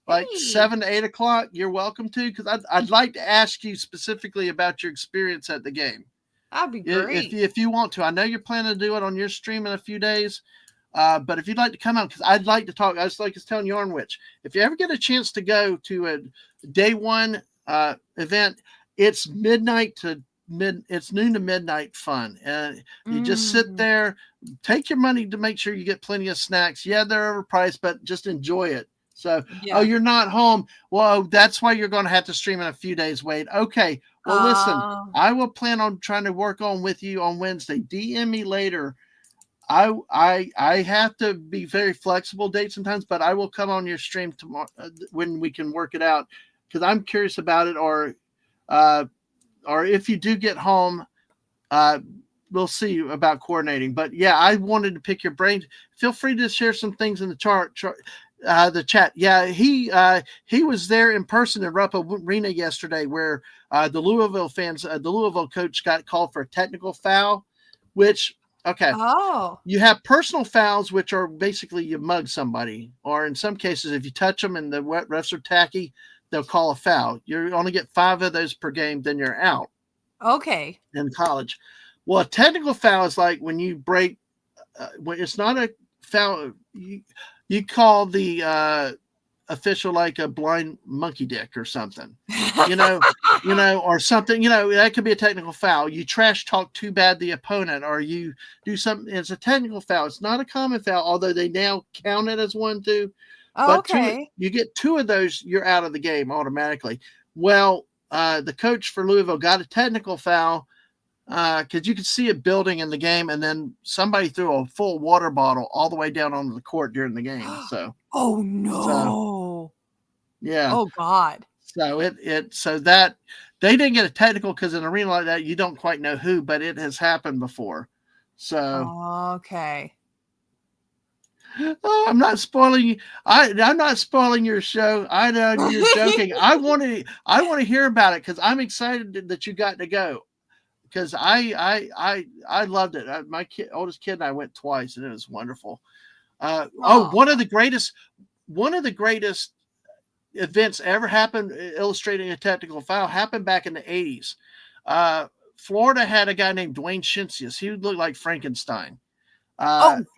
[SPEAKER 1] like
[SPEAKER 3] Hey.
[SPEAKER 1] 7 to 8 o'clock, you're welcome to, because I'd like to ask you specifically about your experience at the game.
[SPEAKER 3] That'd be great.
[SPEAKER 1] If you want to. I know you're planning to do it on your stream in a few days. But if you'd like to come out, because I'd like to talk, I was telling Yarnwich, if you ever get a chance to go to a day one event, it's it's noon to midnight fun. And you just sit there, take your money to make sure you get plenty of snacks. Yeah, they're overpriced, but just enjoy it. So,
[SPEAKER 3] Yeah.
[SPEAKER 1] Oh, you're not home. Well, that's why you're going to have to stream in a few days, Wade. Okay. Well, listen, I will plan on trying to work on with you on Wednesday. DM me later. I have to be very flexible dates sometimes, but I will come on your stream tomorrow when we can work it out, because I'm curious about it. Or if you do get home, we'll see about coordinating. But yeah, I wanted to pick your brain. Feel free to share some things in the the chat. Yeah, he was there in person in Rupp Arena yesterday, where the Louisville fans, the Louisville coach got called for a technical foul, which. Okay.
[SPEAKER 3] Oh.
[SPEAKER 1] You have personal fouls, which are basically you mug somebody, or in some cases, if you touch them and the refs are tacky, they'll call a foul. You only get 5 of those per game, then you're out.
[SPEAKER 3] Okay.
[SPEAKER 1] In college. Well, a technical foul is like when you break, when it's not a foul, you call the official like a blind monkey dick or something, or something, that could be a technical foul. You trash talk too bad the opponent, or you do something. It's a technical foul. It's not a common foul, although they now count it as one, too.
[SPEAKER 3] Oh, okay.
[SPEAKER 1] You get 2 of those, you're out of the game automatically. Well, the coach for Louisville got a technical foul because you could see it building in the game, and then somebody threw a full water bottle all the way down onto the court during the game. So,
[SPEAKER 3] oh no,
[SPEAKER 1] yeah,
[SPEAKER 3] oh god.
[SPEAKER 1] So so that they didn't get a technical, because in an arena like that, you don't quite know who, but it has happened before. So
[SPEAKER 3] okay.
[SPEAKER 1] Oh, I'm not spoiling you. I'm not spoiling your show. I know you're joking. I want to hear about it, because I'm excited that you got to go. Because I loved it. My oldest kid and I went twice, and it was wonderful. One of the greatest events ever happened illustrating a technical foul happened back in the 80s. Florida had a guy named Dwayne Shinsius. He looked like Frankenstein.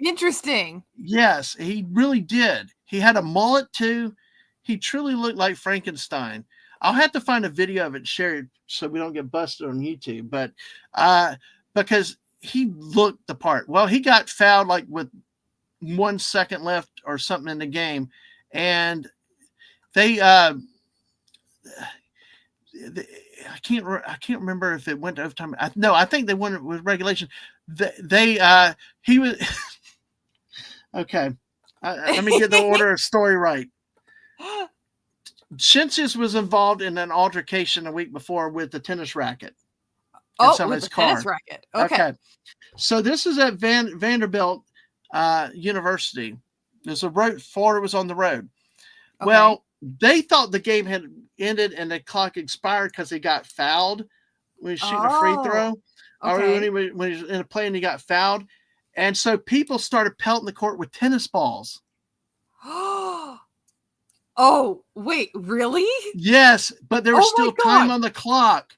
[SPEAKER 3] Interesting.
[SPEAKER 1] Yes, he really did. He had a mullet too. He truly looked like Frankenstein. I'll have to find a video of it and share it so we don't get busted on YouTube. But because he looked the part. Well, he got fouled like with 1 second left or something in the game, and they I can't remember if it went to overtime. I think they won it with regulation. He was okay. Let me get the order of story right. Shinsius was involved in an altercation a week before with the tennis racket.
[SPEAKER 3] With the tennis racket. Okay.
[SPEAKER 1] So this is at Vanderbilt University. There's a road. Florida was on the road. Okay. Well, they thought the game had ended and the clock expired because he got fouled when he was shooting a free throw. Okay. Or when he was in a play and he got fouled. And so people started pelting the court with tennis balls.
[SPEAKER 3] Oh, wait, really?
[SPEAKER 1] Yes, but there was still time on the clock.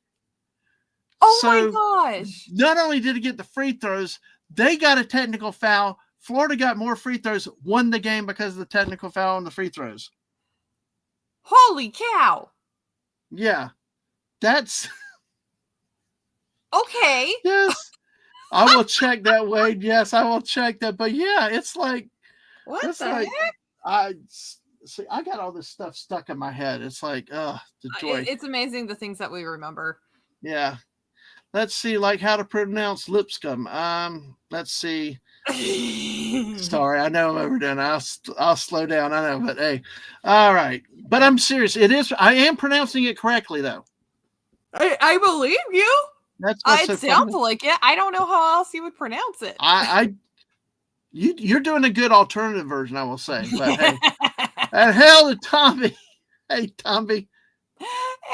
[SPEAKER 3] Oh, so my gosh.
[SPEAKER 1] Not only did he get the free throws, they got a technical foul. Florida got more free throws, won the game because of the technical foul and the free throws.
[SPEAKER 3] Holy cow.
[SPEAKER 1] Yeah. That's...
[SPEAKER 3] Okay.
[SPEAKER 1] Yes. I will check that, Wade. Yes, I will check that. But yeah, it's like...
[SPEAKER 3] What the heck?
[SPEAKER 1] see, I got all this stuff stuck in my head. It's like, the joy.
[SPEAKER 3] It's amazing the things that we remember.
[SPEAKER 1] Yeah. Let's see, like how to pronounce Lipscomb. Let's see. Sorry, I know I'm overdone. I'll slow down. I know, but hey, all right. But I'm serious. It is. I am pronouncing it correctly, though.
[SPEAKER 3] I believe you.
[SPEAKER 1] That's what's
[SPEAKER 3] It
[SPEAKER 1] so
[SPEAKER 3] sounds
[SPEAKER 1] funny.
[SPEAKER 3] like it. I don't know how else you would pronounce it.
[SPEAKER 1] You're doing a good alternative version, I will say. But hey, and hell to Tommy. Hey, Tommy.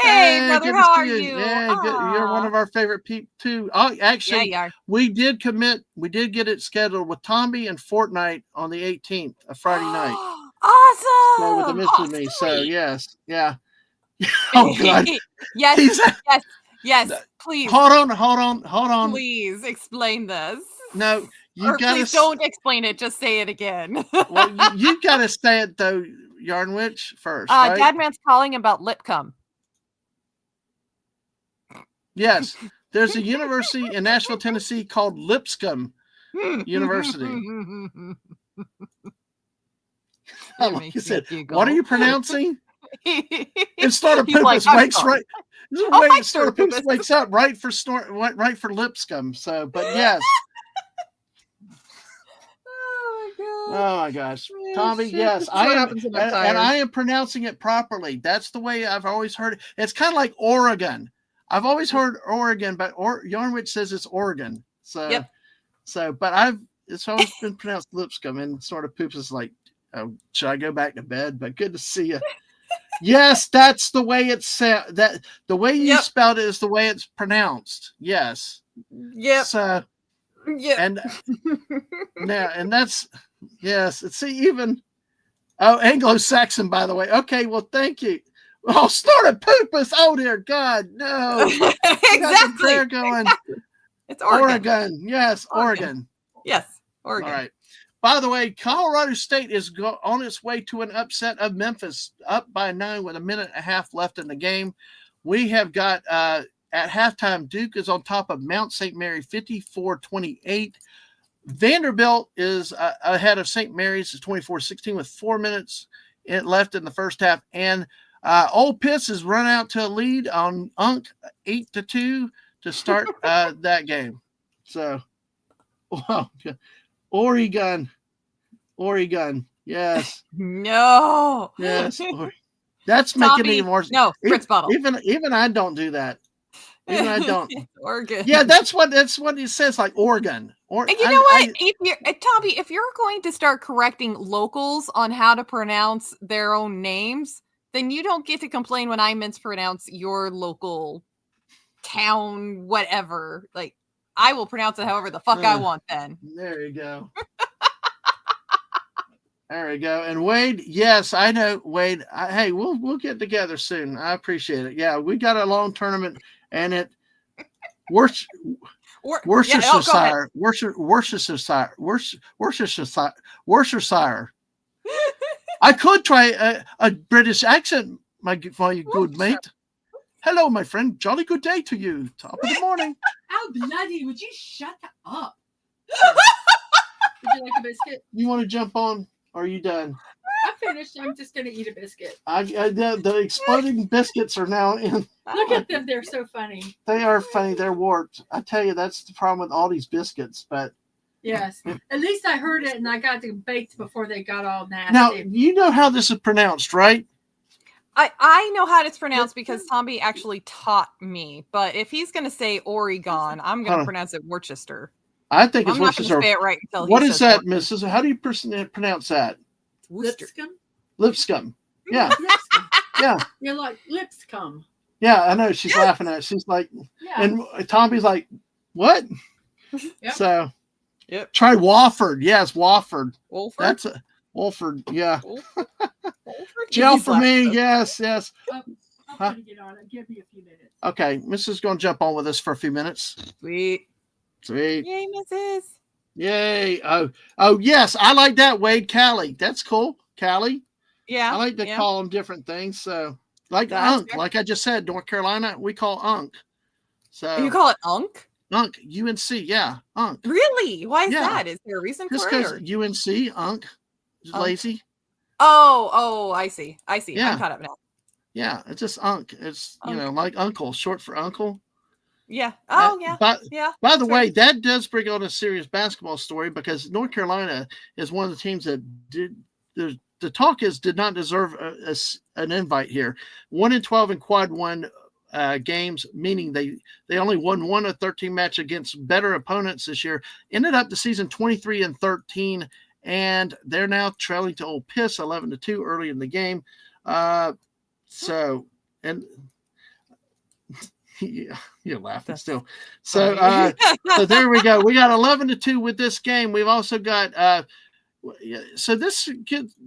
[SPEAKER 3] Hey, brother,
[SPEAKER 1] good to
[SPEAKER 3] how
[SPEAKER 1] see
[SPEAKER 3] are you?
[SPEAKER 1] Yeah, good. You're one of our favorite people too. Oh, actually,
[SPEAKER 3] Yeah,
[SPEAKER 1] we did get it scheduled with Tommy and Fortnite on the 18th, a Friday night.
[SPEAKER 3] Awesome.
[SPEAKER 1] So with the Mrs. Me. So
[SPEAKER 3] Sweet.
[SPEAKER 1] yes, yeah. Oh God.
[SPEAKER 3] yes, yes. Please.
[SPEAKER 1] Hold on.
[SPEAKER 3] Please explain this.
[SPEAKER 1] No, you gotta.
[SPEAKER 3] Please don't explain it. Just say it again.
[SPEAKER 1] Well, you gotta say it though, Yarn Witch first. Right?
[SPEAKER 3] Dadman's calling about Lipcomb.
[SPEAKER 1] Yes, there's a university in Nashville, Tennessee called Lipscomb University. Like you said, what are you pronouncing? And Starter Poopus wakes right. Starter Poopus wakes up right for Lipscomb. So, but yes. Oh my gosh, Tommy! Yes, I am, and I am pronouncing it properly. That's the way I've always heard it. It's kind of like Oregon. I've always heard Oregon, but Yarnwich says it's Oregon. So,
[SPEAKER 3] yep.
[SPEAKER 1] But it's always been pronounced Lipscomb, and sort of Poops is like, oh, should I go back to bed? But good to see you. Yes, that's the way it's said. That the way you spelled it is the way it's pronounced. Yes.
[SPEAKER 3] Yep.
[SPEAKER 1] So, and now, and that's yes. It's even. Oh, Anglo-Saxon, by the way. Okay, well, thank you. Oh, Starter Poopus! Oh dear God, no!
[SPEAKER 3] Exactly.
[SPEAKER 1] They're going.
[SPEAKER 3] Exactly. It's Oregon.
[SPEAKER 1] Yes, Oregon.
[SPEAKER 3] Yes, Oregon.
[SPEAKER 1] All right. By the way, Colorado State is on its way to an upset of Memphis, up by 9 with a minute and a half left in the game. We have got at halftime, Duke is on top of Mount St. Mary, 54-28. Vanderbilt is ahead of St. Mary's, 24-16 with 4 minutes left in the first half, and Ole Miss has run out to a lead on Unk 8-2 to start that game. So, wow, Oregon, yes,
[SPEAKER 3] no,
[SPEAKER 1] yes, that's making it even worse.
[SPEAKER 3] No, Fritz Bottle.
[SPEAKER 1] Even I don't do that. Even I don't.
[SPEAKER 3] Oregon.
[SPEAKER 1] Yeah, that's what it says, like Oregon.
[SPEAKER 3] And you know what? Tommy, if you're going to start correcting locals on how to pronounce their own names, then you don't get to complain when I mispronounce your local town, whatever. Like, I will pronounce it however the fuck I want then.
[SPEAKER 1] There you go. There we go. And Wade, yes, I know, Wade. Hey, we'll get together soon. I appreciate it. Yeah, we got a long tournament, and it Worcestershire. I could try a British accent, my good mate. Hello, my friend. Jolly good day to you. Top of the morning.
[SPEAKER 2] How bloody would you shut up? Would you like a biscuit?
[SPEAKER 1] You want to jump on? Or are you done?
[SPEAKER 2] I'm finished. I'm just going to eat a biscuit.
[SPEAKER 1] The exploding biscuits are now in.
[SPEAKER 2] Look at them. They're so funny.
[SPEAKER 1] They are funny. They're warped. I tell you, that's the problem with all these biscuits. But
[SPEAKER 2] yes, at least I heard it and I got them baked before they got all nasty.
[SPEAKER 1] now, you know how this is pronounced, right?
[SPEAKER 3] I know how it's pronounced because Tommy actually taught me. But if he's going to say Oregon, I'm going to pronounce it Worcester.
[SPEAKER 1] I think it's Worcester.
[SPEAKER 3] I'm not going to say it right until
[SPEAKER 1] what is that, Mrs.? How do you pronounce that?
[SPEAKER 2] Lipscomb?
[SPEAKER 1] Lipscomb. Yeah.
[SPEAKER 2] Lipscomb.
[SPEAKER 1] Yeah.
[SPEAKER 2] You're like, Lipscomb.
[SPEAKER 1] Yeah, I know. She's laughing at it. She's like, and Tommy's like, what?
[SPEAKER 2] Yep.
[SPEAKER 1] So, try Wofford. Yes, Wofford.
[SPEAKER 3] Wolford?
[SPEAKER 1] That's a Wolford. Yeah.
[SPEAKER 3] Wolford?
[SPEAKER 1] Gel for me. Yes.
[SPEAKER 2] I'm going to get on it. Give me a few minutes.
[SPEAKER 1] Okay. Mrs. going to jump on with us for a few minutes.
[SPEAKER 3] Sweet.
[SPEAKER 1] Yay,
[SPEAKER 3] Mrs.
[SPEAKER 1] Yay. Oh, yes. I like that, Wade. Callie. That's cool. Callie.
[SPEAKER 3] Yeah.
[SPEAKER 1] I like to call them different things. So, like Unk, like I just said, North Carolina, we call Unk. So
[SPEAKER 3] you call it Unk?
[SPEAKER 1] Unk, UNC, yeah, Unk.
[SPEAKER 3] Really? Why is that? Is there a reason for it?
[SPEAKER 1] Just because UNC, Unk, is lazy.
[SPEAKER 3] Oh, I see. I'm
[SPEAKER 1] Yeah,
[SPEAKER 3] caught up now.
[SPEAKER 1] yeah. It's just Unc. It's
[SPEAKER 3] Unk.
[SPEAKER 1] like Uncle, short for Uncle.
[SPEAKER 3] Yeah.
[SPEAKER 1] Uh,
[SPEAKER 3] Oh, yeah.
[SPEAKER 1] but
[SPEAKER 3] Yeah.
[SPEAKER 1] by the
[SPEAKER 3] That's right.
[SPEAKER 1] way, that does bring on a serious basketball story because North Carolina is one of the teams that did. The talk is did not deserve an invite here. 1-12 in quad one games, meaning they only won 1 of 13 match against better opponents this year. Ended up the season 23-13, and they're now trailing to Ole Miss 11-2 early in the game. So and yeah, you're laughing
[SPEAKER 3] That's
[SPEAKER 1] still. So
[SPEAKER 3] funny.
[SPEAKER 1] so there we go. We got 11-2 with this game. We've also got so this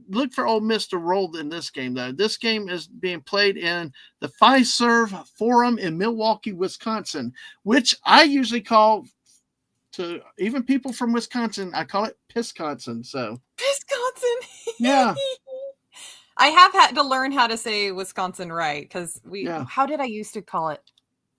[SPEAKER 1] look for Ole Miss to roll in this game though. This game is being played in the Fiserv Forum in Milwaukee, Wisconsin, which I usually call to even people from Wisconsin. I call it Pisconsin. So
[SPEAKER 3] Wisconsin.
[SPEAKER 1] yeah,
[SPEAKER 3] I have had to learn how to say Wisconsin right because
[SPEAKER 1] yeah,
[SPEAKER 3] how did I used to call it?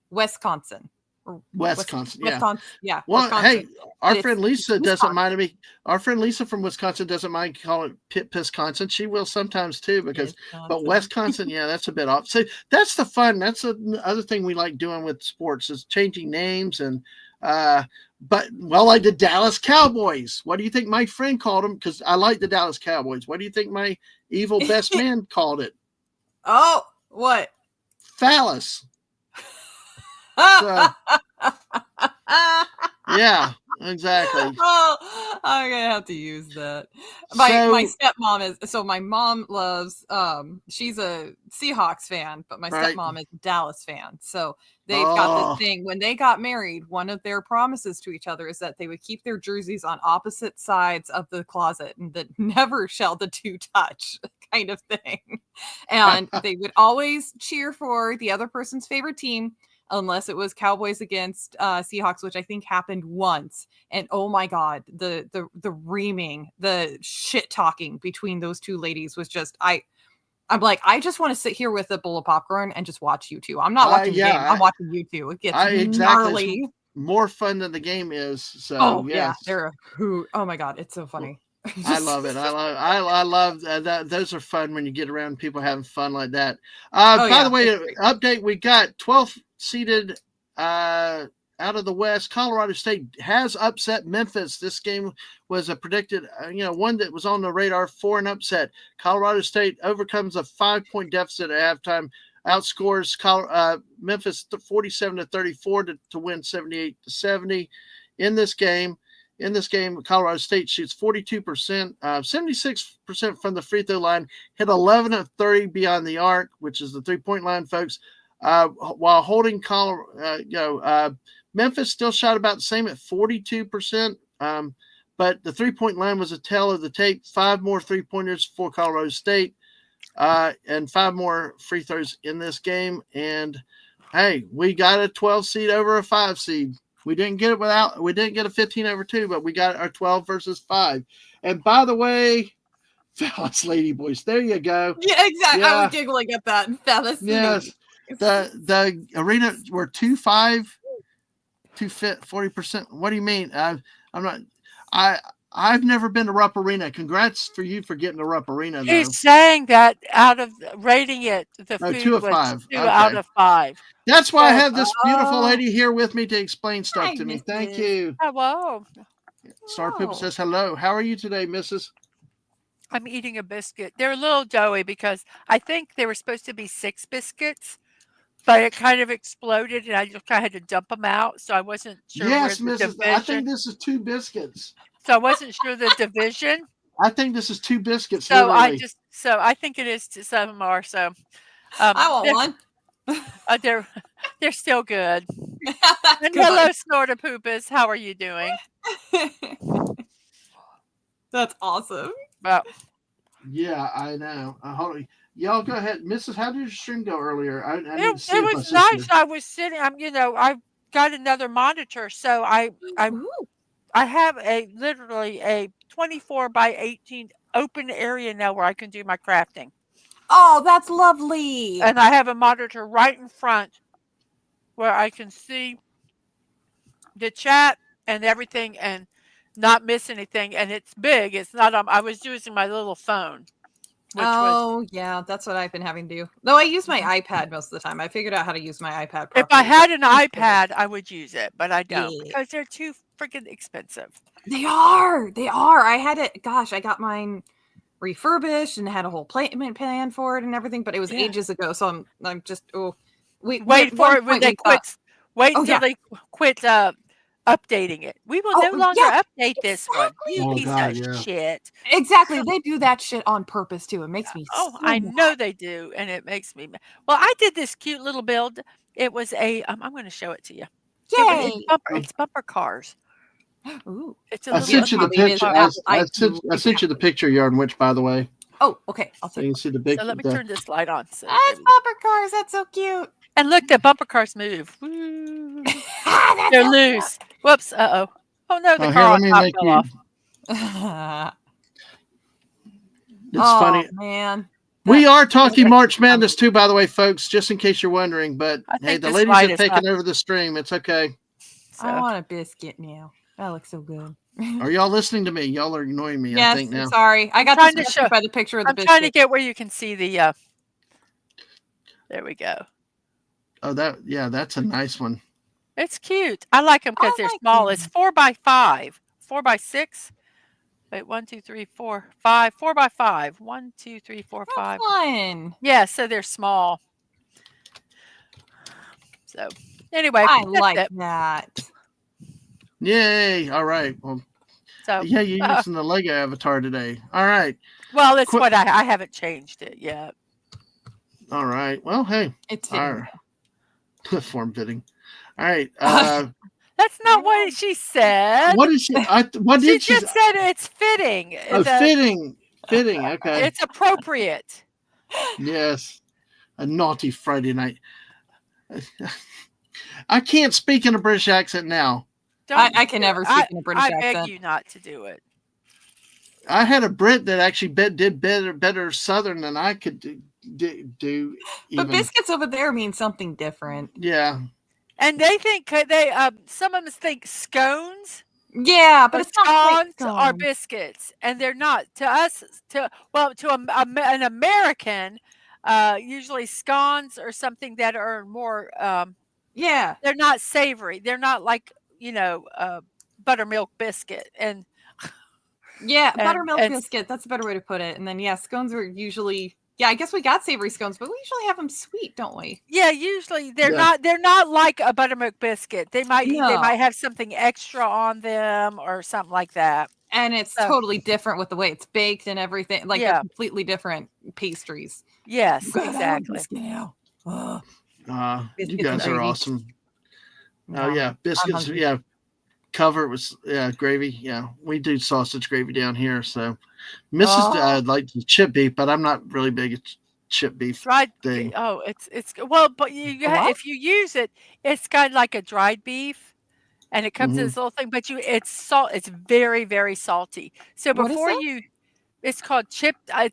[SPEAKER 3] Wisconsin. Or
[SPEAKER 1] Wisconsin. Yeah.
[SPEAKER 3] Wisconsin. Yeah.
[SPEAKER 1] Well,
[SPEAKER 3] Wisconsin.
[SPEAKER 1] hey, our
[SPEAKER 3] But
[SPEAKER 1] friend Lisa doesn't
[SPEAKER 3] Wisconsin.
[SPEAKER 1] mind me. Our friend Lisa from Wisconsin doesn't mind calling it Pisconsin. She will sometimes too, but
[SPEAKER 3] Wisconsin.
[SPEAKER 1] Wisconsin, yeah, that's a bit off. So that's the fun. That's the other thing we like doing with sports is changing names and, like the Dallas Cowboys. What do you think my friend called them? Because I like the Dallas Cowboys. What do you think my evil best man called it?
[SPEAKER 3] Oh, what?
[SPEAKER 1] Phallus. So, yeah, exactly.
[SPEAKER 3] Oh, I'm gonna have to use that. My stepmom is my mom loves she's a Seahawks fan, but my
[SPEAKER 1] Right.
[SPEAKER 3] stepmom is a Dallas fan. So they've got this thing when they got married, one of their promises to each other is that they would keep their jerseys on opposite sides of the closet and that never shall the two touch kind of thing. And they would always cheer for the other person's favorite team unless it was Cowboys against Seahawks, which I think happened once. And oh my God, the reaming, the shit talking between those two ladies was just I'm like, I just want to sit here with a bowl of popcorn and just watch you two. I'm not watching the game. I'm watching you two. It gets gnarly.
[SPEAKER 1] It's more fun than the game is. So
[SPEAKER 3] Oh
[SPEAKER 1] yes.
[SPEAKER 3] yeah, they're a hoot. Oh my God, it's so funny.
[SPEAKER 1] I love it. I love that. Those are fun when you get around people having fun like that. By the way, update: we got 12th seeded out of the West. Colorado State has upset Memphis. This game was a predicted, one that was on the radar for an upset. Colorado State overcomes a 5-point deficit at halftime, outscores Memphis 47-34 to win 78-70 in this game. In this game, Colorado State shoots 42%, 76% from the free throw line, hit 11 of 30 beyond the arc, which is the 3-point line, folks. While holding Memphis still shot about the same at 42%, but the 3-point line was a tell of the tape. 5 more 3-pointers for Colorado State, and 5 more free throws in this game. And hey, we got a 12 seed over a 5 seed. We didn't get a 15 over 2, but we got our 12 versus 5. And by the way, Phallus Lady Boys, there you go.
[SPEAKER 3] Yeah, exactly.
[SPEAKER 1] Yeah.
[SPEAKER 3] I was giggling at that. Phallus
[SPEAKER 1] Yes. The arena were 2-5, 40%. What do you mean? I've never been to Rupp Arena. Congrats for you for getting to Rupp Arena. Though.
[SPEAKER 4] He's saying that out of rating it, the food
[SPEAKER 1] 2 of
[SPEAKER 4] was
[SPEAKER 1] 5.
[SPEAKER 4] 2 out of 5.
[SPEAKER 1] That's why I have this beautiful lady here with me to explain stuff to me.
[SPEAKER 3] Mrs.
[SPEAKER 1] Thank you.
[SPEAKER 4] Hello.
[SPEAKER 1] Star Pooper says hello. How are you today, Mrs.?
[SPEAKER 4] I'm eating a biscuit. They're a little doughy because I think they were supposed to be 6 biscuits, but it kind of exploded and I just kind of had to dump them out. So I wasn't sure.
[SPEAKER 1] Yes,
[SPEAKER 4] where the
[SPEAKER 1] Mrs.
[SPEAKER 4] division.
[SPEAKER 1] I think this is 2 biscuits.
[SPEAKER 4] So I wasn't sure the division.
[SPEAKER 1] I think this is 2 biscuits.
[SPEAKER 4] So
[SPEAKER 1] literally.
[SPEAKER 4] I think it is to some more. So
[SPEAKER 3] I want one.
[SPEAKER 4] They're still good. And hello, Snorta Poopus. How are you doing?
[SPEAKER 3] That's awesome.
[SPEAKER 4] Well,
[SPEAKER 1] yeah, I know. Hold on. Y'all go ahead, Mrs. How did your stream go earlier?
[SPEAKER 4] It was nice. I was sitting. I got another monitor, so I have literally a 24 by 18 open area now where I can do my crafting.
[SPEAKER 3] Oh, that's lovely.
[SPEAKER 4] And I have a monitor right in front where I can see the chat and everything and not miss anything. And it's big. It's not I was using my little phone. which was
[SPEAKER 3] yeah, that's what I've been having to do. Though I use my iPad most of the time. I figured out how to use my iPad properly.
[SPEAKER 4] if I had an
[SPEAKER 3] but it's good.
[SPEAKER 4] iPad, I would use it, but I don't
[SPEAKER 3] Yeah.
[SPEAKER 4] because they're too freaking expensive.
[SPEAKER 3] They are. They are. I had it. Gosh, I got mine refurbished and had a whole payment plan for it and everything, but it was
[SPEAKER 4] Yeah.
[SPEAKER 3] ages ago. So I'm just
[SPEAKER 4] Wait for it when they quit. Wait
[SPEAKER 3] Oh,
[SPEAKER 4] until
[SPEAKER 3] yeah.
[SPEAKER 4] they quit updating it. We will no longer update this one. You
[SPEAKER 1] Oh,
[SPEAKER 4] piece
[SPEAKER 1] God,
[SPEAKER 4] of
[SPEAKER 1] yeah.
[SPEAKER 4] shit.
[SPEAKER 3] Exactly. They do that shit on purpose too. It makes me
[SPEAKER 4] Oh,
[SPEAKER 3] so
[SPEAKER 4] I
[SPEAKER 3] mad.
[SPEAKER 4] know they do, and it makes me mad. Well, I did this cute little build. It was a I'm going to show it to you.
[SPEAKER 3] Yay.
[SPEAKER 4] It's bumper cars.
[SPEAKER 3] Ooh.
[SPEAKER 4] It's a
[SPEAKER 1] I
[SPEAKER 4] little
[SPEAKER 1] sent you the
[SPEAKER 3] probably is
[SPEAKER 1] picture.
[SPEAKER 3] an
[SPEAKER 1] I
[SPEAKER 3] Apple
[SPEAKER 1] sent you the picture, Yarn Witch, by the way.
[SPEAKER 3] Oh, okay. I'll
[SPEAKER 1] So
[SPEAKER 3] take
[SPEAKER 1] you
[SPEAKER 3] it.
[SPEAKER 1] can see the big.
[SPEAKER 4] So let me turn this light on. So
[SPEAKER 3] It's bumper cars. That's so cute.
[SPEAKER 4] and look, the bumper cars move. Woo.
[SPEAKER 3] That's
[SPEAKER 4] They're
[SPEAKER 3] so
[SPEAKER 4] loose. Whoops. Uh-oh. Oh, no, the
[SPEAKER 1] Oh, here,
[SPEAKER 4] car
[SPEAKER 1] let
[SPEAKER 4] on
[SPEAKER 1] me
[SPEAKER 4] top
[SPEAKER 1] make
[SPEAKER 4] fell
[SPEAKER 1] you.
[SPEAKER 4] off.
[SPEAKER 1] It's funny.
[SPEAKER 3] Man.
[SPEAKER 1] We are talking March Madness too, by the way, folks. Just in case you're wondering, but
[SPEAKER 4] I
[SPEAKER 1] hey,
[SPEAKER 4] think
[SPEAKER 1] the
[SPEAKER 4] this
[SPEAKER 1] ladies
[SPEAKER 4] light
[SPEAKER 1] have
[SPEAKER 4] is
[SPEAKER 1] taken
[SPEAKER 4] up.
[SPEAKER 1] over the stream. It's okay.
[SPEAKER 3] I
[SPEAKER 4] So,
[SPEAKER 3] want a biscuit now. That looks so good.
[SPEAKER 1] Are y'all listening to me? Y'all are annoying me. I
[SPEAKER 3] Yes,
[SPEAKER 1] think now.
[SPEAKER 3] sorry. I got
[SPEAKER 4] trying to
[SPEAKER 3] distracted
[SPEAKER 4] show-
[SPEAKER 3] by the picture of the
[SPEAKER 4] I'm
[SPEAKER 3] biscuit.
[SPEAKER 4] trying to get where you can see the there we go.
[SPEAKER 1] Oh, that's a nice one.
[SPEAKER 4] It's cute. I like them because
[SPEAKER 3] I
[SPEAKER 4] they're
[SPEAKER 3] like
[SPEAKER 4] small.
[SPEAKER 3] them.
[SPEAKER 4] It's 4x5, 4x6. Wait, 1, 2, 3, 4, 5. 4x5. 1, 2, 3, 4,
[SPEAKER 3] How
[SPEAKER 4] 5.
[SPEAKER 3] fun.
[SPEAKER 4] Yeah, so they're small. So anyway,
[SPEAKER 3] I
[SPEAKER 4] that's
[SPEAKER 3] like
[SPEAKER 4] it.
[SPEAKER 3] that.
[SPEAKER 1] Yay! All right. Well,
[SPEAKER 4] So
[SPEAKER 1] yeah, you're using the Lego avatar today. All right.
[SPEAKER 4] well, it's what I haven't changed it yet.
[SPEAKER 1] All right. Well, hey.
[SPEAKER 3] It's
[SPEAKER 1] All
[SPEAKER 3] fitting.
[SPEAKER 1] right. Form fitting. All right.
[SPEAKER 4] That's not what she said.
[SPEAKER 1] What is she? What
[SPEAKER 4] She
[SPEAKER 1] did she?
[SPEAKER 4] just said it's fitting.
[SPEAKER 1] Oh, fitting. Fitting. Okay.
[SPEAKER 4] It's appropriate.
[SPEAKER 1] Yes. A naughty Friday night. I can't speak in a British accent now.
[SPEAKER 3] I can never speak in a British
[SPEAKER 4] I
[SPEAKER 3] accent.
[SPEAKER 4] beg you not to do it.
[SPEAKER 1] I had a Brit that actually did better Southern than I could do
[SPEAKER 3] But biscuits over there mean something different.
[SPEAKER 1] Yeah.
[SPEAKER 4] And they think some of them think scones.
[SPEAKER 3] Yeah, but it's not
[SPEAKER 4] scones are biscuits, and they're not. To us, to an American, usually scones are something that are more.
[SPEAKER 3] Yeah,
[SPEAKER 4] they're not savory. They're not like buttermilk biscuit and.
[SPEAKER 3] Yeah, buttermilk biscuit. That's a better way to put it. And then scones are usually. Yeah, I guess we got savory scones, but we usually have them sweet, don't we?
[SPEAKER 4] Yeah, usually they're not. They're not like a buttermilk biscuit. They might have something extra on them or something like that.
[SPEAKER 3] And it's totally different with the way it's baked and everything. Like they're completely different pastries.
[SPEAKER 4] Yes, exactly.
[SPEAKER 1] You guys are awesome. Oh yeah, biscuits. Yeah, cover it with gravy. Yeah, we do sausage gravy down here. So Mrs. Like the chip beef, but I'm not really big at chip beef thing.
[SPEAKER 4] Oh, it's well, but if you use it, it's kind of like a dried beef, and it comes in this little thing. But it's very, very salty. So before it's called I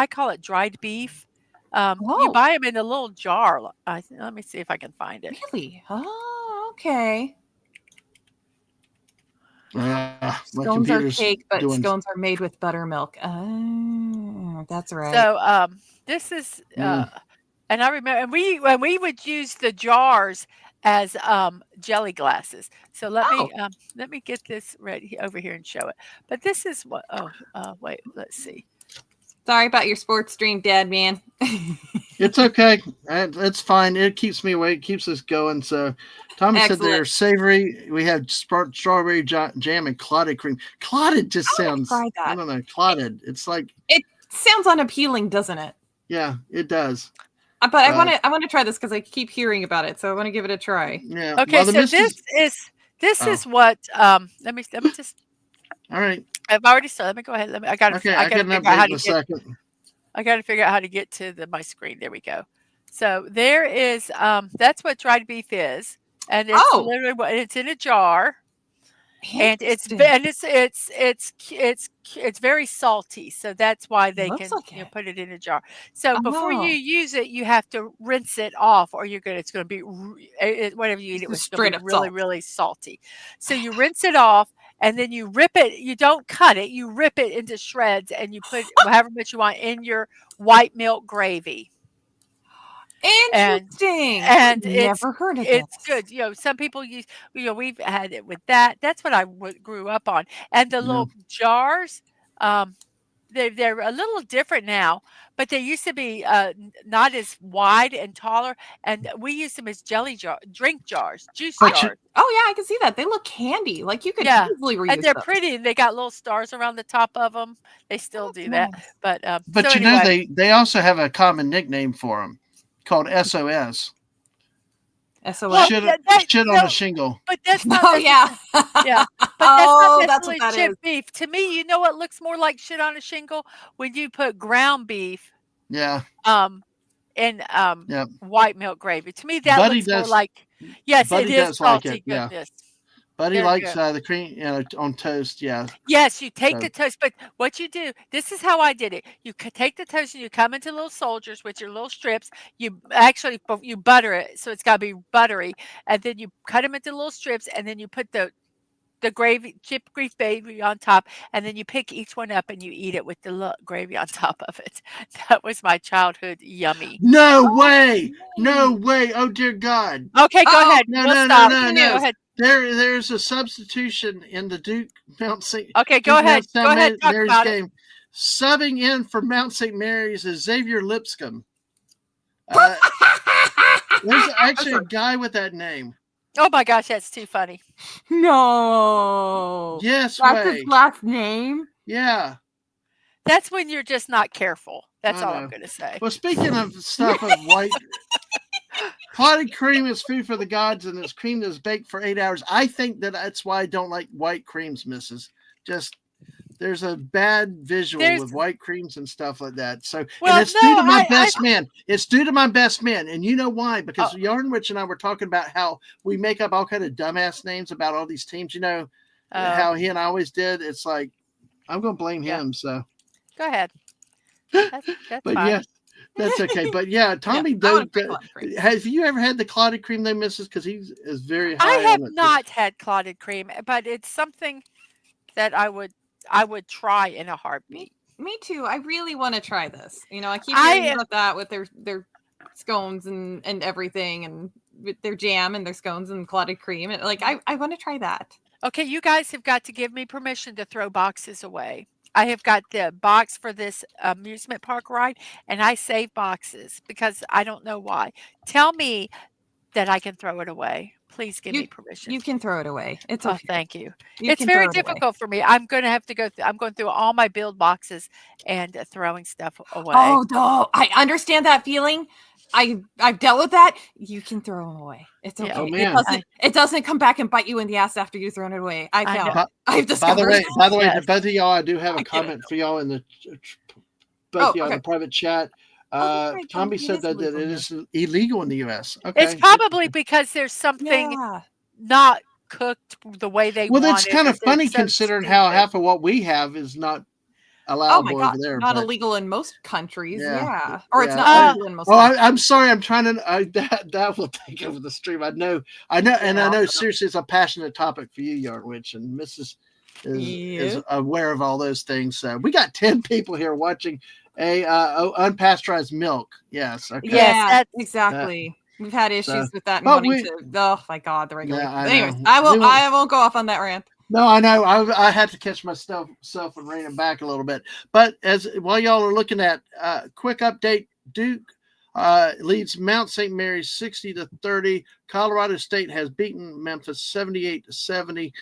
[SPEAKER 4] call it dried beef. You buy them in a little jar. Let me see if I can find it.
[SPEAKER 3] Really? Oh, okay.
[SPEAKER 1] Scones
[SPEAKER 3] are cake, but scones are made with buttermilk. Oh, that's right.
[SPEAKER 4] So this is and I remember and we would use the jars as jelly glasses. So let me get this ready over here and show it. But this is what wait, let's see.
[SPEAKER 3] Sorry about your sports dream, Dad man.
[SPEAKER 1] It's okay. It's fine. It keeps me awake, keeps us going. So Tommy said they're savory. We have strawberry jam and clotted cream. Clotted just sounds, I don't know, clotted. It's like.
[SPEAKER 3] It sounds unappealing, doesn't it?
[SPEAKER 1] Yeah, it does.
[SPEAKER 3] But I want to try this because I keep hearing about it. So I want to give it a try.
[SPEAKER 1] Yeah.
[SPEAKER 4] Okay, so this is what, let me just.
[SPEAKER 1] All right.
[SPEAKER 4] I've already started. Let me go ahead. I got to figure out how to get to my screen. There we go. So there is that's what dried beef is, and it's literally it's in a jar, and it's very salty. So that's why they can put it in a jar. So before you use it, you have to rinse it off, or it's going to be whatever you eat. It was going to be really, really salty. So you rinse it off. and then you rip it. You don't cut it. You rip it into shreds, and you put however much you want in your white milk gravy. And
[SPEAKER 3] Interesting.
[SPEAKER 4] and
[SPEAKER 3] Never heard of
[SPEAKER 4] it's
[SPEAKER 3] this.
[SPEAKER 4] good. Some people use. We've had it with that. That's what I grew up on. And the
[SPEAKER 1] Yeah.
[SPEAKER 4] little jars. They're a little different now, but they used to be not as wide and taller, and we use them as drink jars, juice
[SPEAKER 1] But
[SPEAKER 4] jars.
[SPEAKER 3] Oh yeah, I can see that. They look candy. Like you could
[SPEAKER 4] Yeah,
[SPEAKER 3] easily reuse
[SPEAKER 4] and they're
[SPEAKER 3] those.
[SPEAKER 4] pretty. They got little stars around the top of them. They still do that,
[SPEAKER 3] Nice.
[SPEAKER 4] but
[SPEAKER 1] But
[SPEAKER 4] so
[SPEAKER 1] you know,
[SPEAKER 4] anyway,
[SPEAKER 1] they also have a common nickname for them called SOS.
[SPEAKER 3] SOS.
[SPEAKER 1] Shit on a shingle.
[SPEAKER 4] but that's not
[SPEAKER 3] Oh yeah.
[SPEAKER 4] yeah, but
[SPEAKER 3] Oh,
[SPEAKER 4] that's
[SPEAKER 3] that's
[SPEAKER 4] not
[SPEAKER 3] what
[SPEAKER 4] necessarily
[SPEAKER 3] that
[SPEAKER 4] chipped beef. To me, you know what looks more like shit on a shingle when you put ground beef
[SPEAKER 1] Yeah.
[SPEAKER 4] in
[SPEAKER 1] Yeah.
[SPEAKER 4] white milk gravy. To me, that
[SPEAKER 1] Buddy
[SPEAKER 4] looks more
[SPEAKER 1] does.
[SPEAKER 4] like yes, it
[SPEAKER 1] Buddy
[SPEAKER 4] is
[SPEAKER 1] does like
[SPEAKER 4] salty
[SPEAKER 1] it. Yeah.
[SPEAKER 4] goodness.
[SPEAKER 1] Buddy
[SPEAKER 4] They're
[SPEAKER 1] likes
[SPEAKER 4] good.
[SPEAKER 1] the cream, on toast. Yeah.
[SPEAKER 4] Yes, you take
[SPEAKER 1] So-
[SPEAKER 4] the toast, but what you do, this is how I did it. You take the toast and you come into little soldiers with your little strips. You actually you butter it, so it's got to be buttery, and then you cut them into little strips, and then you put the gravy, chipped gravy on top, and then you pick each one up and you eat it with the gravy on top of it. That was my childhood yummy.
[SPEAKER 1] No way! No
[SPEAKER 3] nice.
[SPEAKER 1] way! Oh dear God!
[SPEAKER 4] Okay, go
[SPEAKER 3] Oh,
[SPEAKER 4] ahead.
[SPEAKER 1] No,
[SPEAKER 4] We'll
[SPEAKER 1] no,
[SPEAKER 4] stop.
[SPEAKER 1] no, no,
[SPEAKER 4] Go
[SPEAKER 1] no.
[SPEAKER 4] ahead.
[SPEAKER 1] There's a substitution in the Duke Mount St.
[SPEAKER 4] Okay, go
[SPEAKER 1] Duke
[SPEAKER 4] ahead.
[SPEAKER 1] Mount
[SPEAKER 4] Go ahead. Talk
[SPEAKER 1] Mary's
[SPEAKER 4] about it.
[SPEAKER 1] game. Subbing in for Mount St. Mary's is Xavier Lipscomb. There's actually a guy with that name.
[SPEAKER 4] Oh my gosh, that's too funny.
[SPEAKER 3] No.
[SPEAKER 1] Yes,
[SPEAKER 3] That's
[SPEAKER 1] way.
[SPEAKER 3] his last name.
[SPEAKER 1] Yeah.
[SPEAKER 4] That's when you're just not careful. That's
[SPEAKER 1] I
[SPEAKER 4] all
[SPEAKER 1] know.
[SPEAKER 4] I'm going to say.
[SPEAKER 1] Well, speaking of stuff of white, clotted cream is food for the gods, and it's cream that's baked for 8 hours. I think that's why I don't like white creams, Mrs. Just there's a bad visual with white creams and stuff like that. So,
[SPEAKER 4] Well,
[SPEAKER 1] and it's due to
[SPEAKER 4] no,
[SPEAKER 1] my best man. It's due to my best man, and you know why? Because
[SPEAKER 4] Oh.
[SPEAKER 1] Yarnwich and I were talking about how we make up all kind of dumbass names about all these teams. You know how he and I always did. It's like I'm going to blame
[SPEAKER 4] Yeah.
[SPEAKER 1] him. So
[SPEAKER 4] Go ahead. That's
[SPEAKER 1] but
[SPEAKER 4] fine.
[SPEAKER 1] yeah, that's okay. But yeah, Tommy,
[SPEAKER 3] I wanna
[SPEAKER 1] don't,
[SPEAKER 3] pick clotted cream.
[SPEAKER 1] have you ever had the clotted cream though, Mrs.? Because he is very high
[SPEAKER 4] I have
[SPEAKER 1] on it.
[SPEAKER 4] not had clotted cream, but it's something that I would try in a heartbeat.
[SPEAKER 3] Me too. I really want to try this. I keep
[SPEAKER 4] I-
[SPEAKER 3] hearing about that with their scones and everything, and with their jam and their scones and clotted cream. And I want to try that.
[SPEAKER 4] Okay, you guys have got to give me permission to throw boxes away. I have got the box for this amusement park ride, and I save boxes because I don't know why. Tell me that I can throw it away. Please give me permission.
[SPEAKER 3] You can throw it away. It's
[SPEAKER 4] Oh,
[SPEAKER 3] okay.
[SPEAKER 4] thank you.
[SPEAKER 3] You
[SPEAKER 4] It's
[SPEAKER 3] can
[SPEAKER 4] very
[SPEAKER 3] throw it away.
[SPEAKER 4] difficult for me. I'm going to have to go through. I'm going through all my build boxes and throwing stuff away.
[SPEAKER 3] Oh no, I understand that feeling. I've dealt with that. You can throw them away. It's okay.
[SPEAKER 4] Yeah.
[SPEAKER 1] Oh,
[SPEAKER 3] It
[SPEAKER 1] man.
[SPEAKER 3] doesn't come back and bite you in the ass after you've thrown it away.
[SPEAKER 4] I
[SPEAKER 3] I
[SPEAKER 4] know.
[SPEAKER 3] found. I've
[SPEAKER 1] By
[SPEAKER 3] discovered.
[SPEAKER 1] the way,
[SPEAKER 4] Yes.
[SPEAKER 1] to both of y'all, I do have
[SPEAKER 3] I
[SPEAKER 1] a
[SPEAKER 3] get
[SPEAKER 1] comment for y'all in the
[SPEAKER 3] Oh,
[SPEAKER 1] in the
[SPEAKER 3] okay.
[SPEAKER 1] private chat.
[SPEAKER 3] that's right,
[SPEAKER 1] Tommy
[SPEAKER 3] it
[SPEAKER 1] said
[SPEAKER 3] is
[SPEAKER 1] that it
[SPEAKER 3] illegal
[SPEAKER 1] is illegal in the U.S. Okay,
[SPEAKER 4] It's probably because there's something
[SPEAKER 3] Yeah.
[SPEAKER 4] not cooked the way they
[SPEAKER 1] well,
[SPEAKER 4] want
[SPEAKER 1] it's
[SPEAKER 4] it,
[SPEAKER 1] kind
[SPEAKER 4] or
[SPEAKER 1] of funny
[SPEAKER 4] they're so
[SPEAKER 1] considering how
[SPEAKER 4] stupid.
[SPEAKER 1] half of what we have is not
[SPEAKER 3] Oh
[SPEAKER 1] allowable
[SPEAKER 3] my god,
[SPEAKER 1] over there.
[SPEAKER 3] not
[SPEAKER 1] but-
[SPEAKER 3] illegal in most countries.
[SPEAKER 1] Yeah.
[SPEAKER 3] Yeah, or it's
[SPEAKER 1] Yeah.
[SPEAKER 3] not legal in most.
[SPEAKER 1] Oh,
[SPEAKER 3] countries.
[SPEAKER 1] I'm sorry. I'm trying to. That will take over the stream. I know, and I know. Seriously, it's a passionate topic for you, Yarnwich, and Mrs. is
[SPEAKER 3] Yeah.
[SPEAKER 1] aware of all those things. So we got 10 people here watching a unpasteurized milk. Yes. Okay.
[SPEAKER 4] Yes,
[SPEAKER 3] Yeah,
[SPEAKER 4] that's-
[SPEAKER 3] exactly. We've had issues with that. And
[SPEAKER 1] but
[SPEAKER 3] wanting to, oh my god, the regulation.
[SPEAKER 1] Yeah, I
[SPEAKER 3] Anyways,
[SPEAKER 1] know.
[SPEAKER 3] I
[SPEAKER 1] We won't-
[SPEAKER 3] won't go off on that rant.
[SPEAKER 1] No, I know. I had to catch myself and rein it back a little bit. But while y'all are looking at quick update, Duke leads Mount St. Mary's 60-30. Colorado State has beaten Memphis 78-70.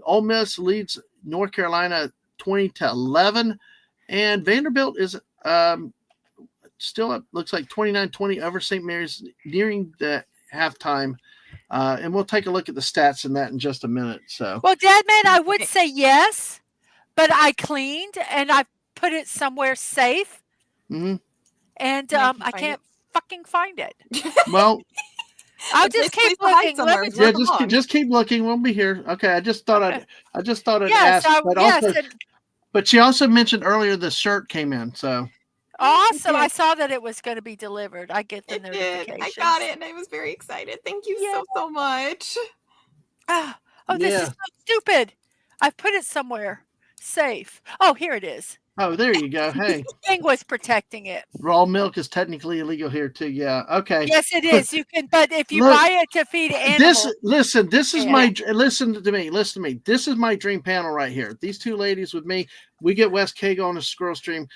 [SPEAKER 1] Ole Miss leads North Carolina 20-11, and Vanderbilt is still up. Looks like 29-20 over St. Mary's, nearing the halftime. And we'll take a look at the stats in that in just a minute. So,
[SPEAKER 4] Well, Dad, man, I would say yes, but I cleaned and I put it somewhere safe,
[SPEAKER 1] mhm.
[SPEAKER 4] and
[SPEAKER 3] Yeah,
[SPEAKER 4] I
[SPEAKER 3] find
[SPEAKER 4] can't fucking find it.
[SPEAKER 1] well,
[SPEAKER 4] I'll
[SPEAKER 3] It's
[SPEAKER 4] just
[SPEAKER 3] place
[SPEAKER 4] keep
[SPEAKER 3] to hide
[SPEAKER 4] looking.
[SPEAKER 3] somewhere.
[SPEAKER 4] Let me
[SPEAKER 3] It's where
[SPEAKER 1] yeah,
[SPEAKER 3] it belongs.
[SPEAKER 1] just keep looking. We'll be here. Okay, I just thought
[SPEAKER 4] Okay.
[SPEAKER 1] I'd
[SPEAKER 4] Yes,
[SPEAKER 1] ask, but
[SPEAKER 4] yes,
[SPEAKER 1] also,
[SPEAKER 4] and
[SPEAKER 1] but she also mentioned earlier the shirt came in. So,
[SPEAKER 4] awesome. I
[SPEAKER 3] did.
[SPEAKER 4] saw that it was going to be delivered. I get the
[SPEAKER 3] It did.
[SPEAKER 4] notification.
[SPEAKER 3] I got it, and I was very excited. Thank you so much.
[SPEAKER 4] Oh, this is
[SPEAKER 1] Yeah.
[SPEAKER 4] so stupid. I've put it somewhere safe. Oh, here it is.
[SPEAKER 1] Oh, there you go. Hey,
[SPEAKER 4] Thing was protecting it.
[SPEAKER 1] raw milk is technically illegal here too. Yeah. Okay.
[SPEAKER 4] Yes, it is. You can, but if you
[SPEAKER 1] Look,
[SPEAKER 4] buy it to feed
[SPEAKER 1] this
[SPEAKER 4] animals,
[SPEAKER 1] listen. This is
[SPEAKER 4] Yeah.
[SPEAKER 1] my listen to me. Listen to me. This is my dream panel right here. These two ladies with me. We get Wes Kago on the Squirrel Stream.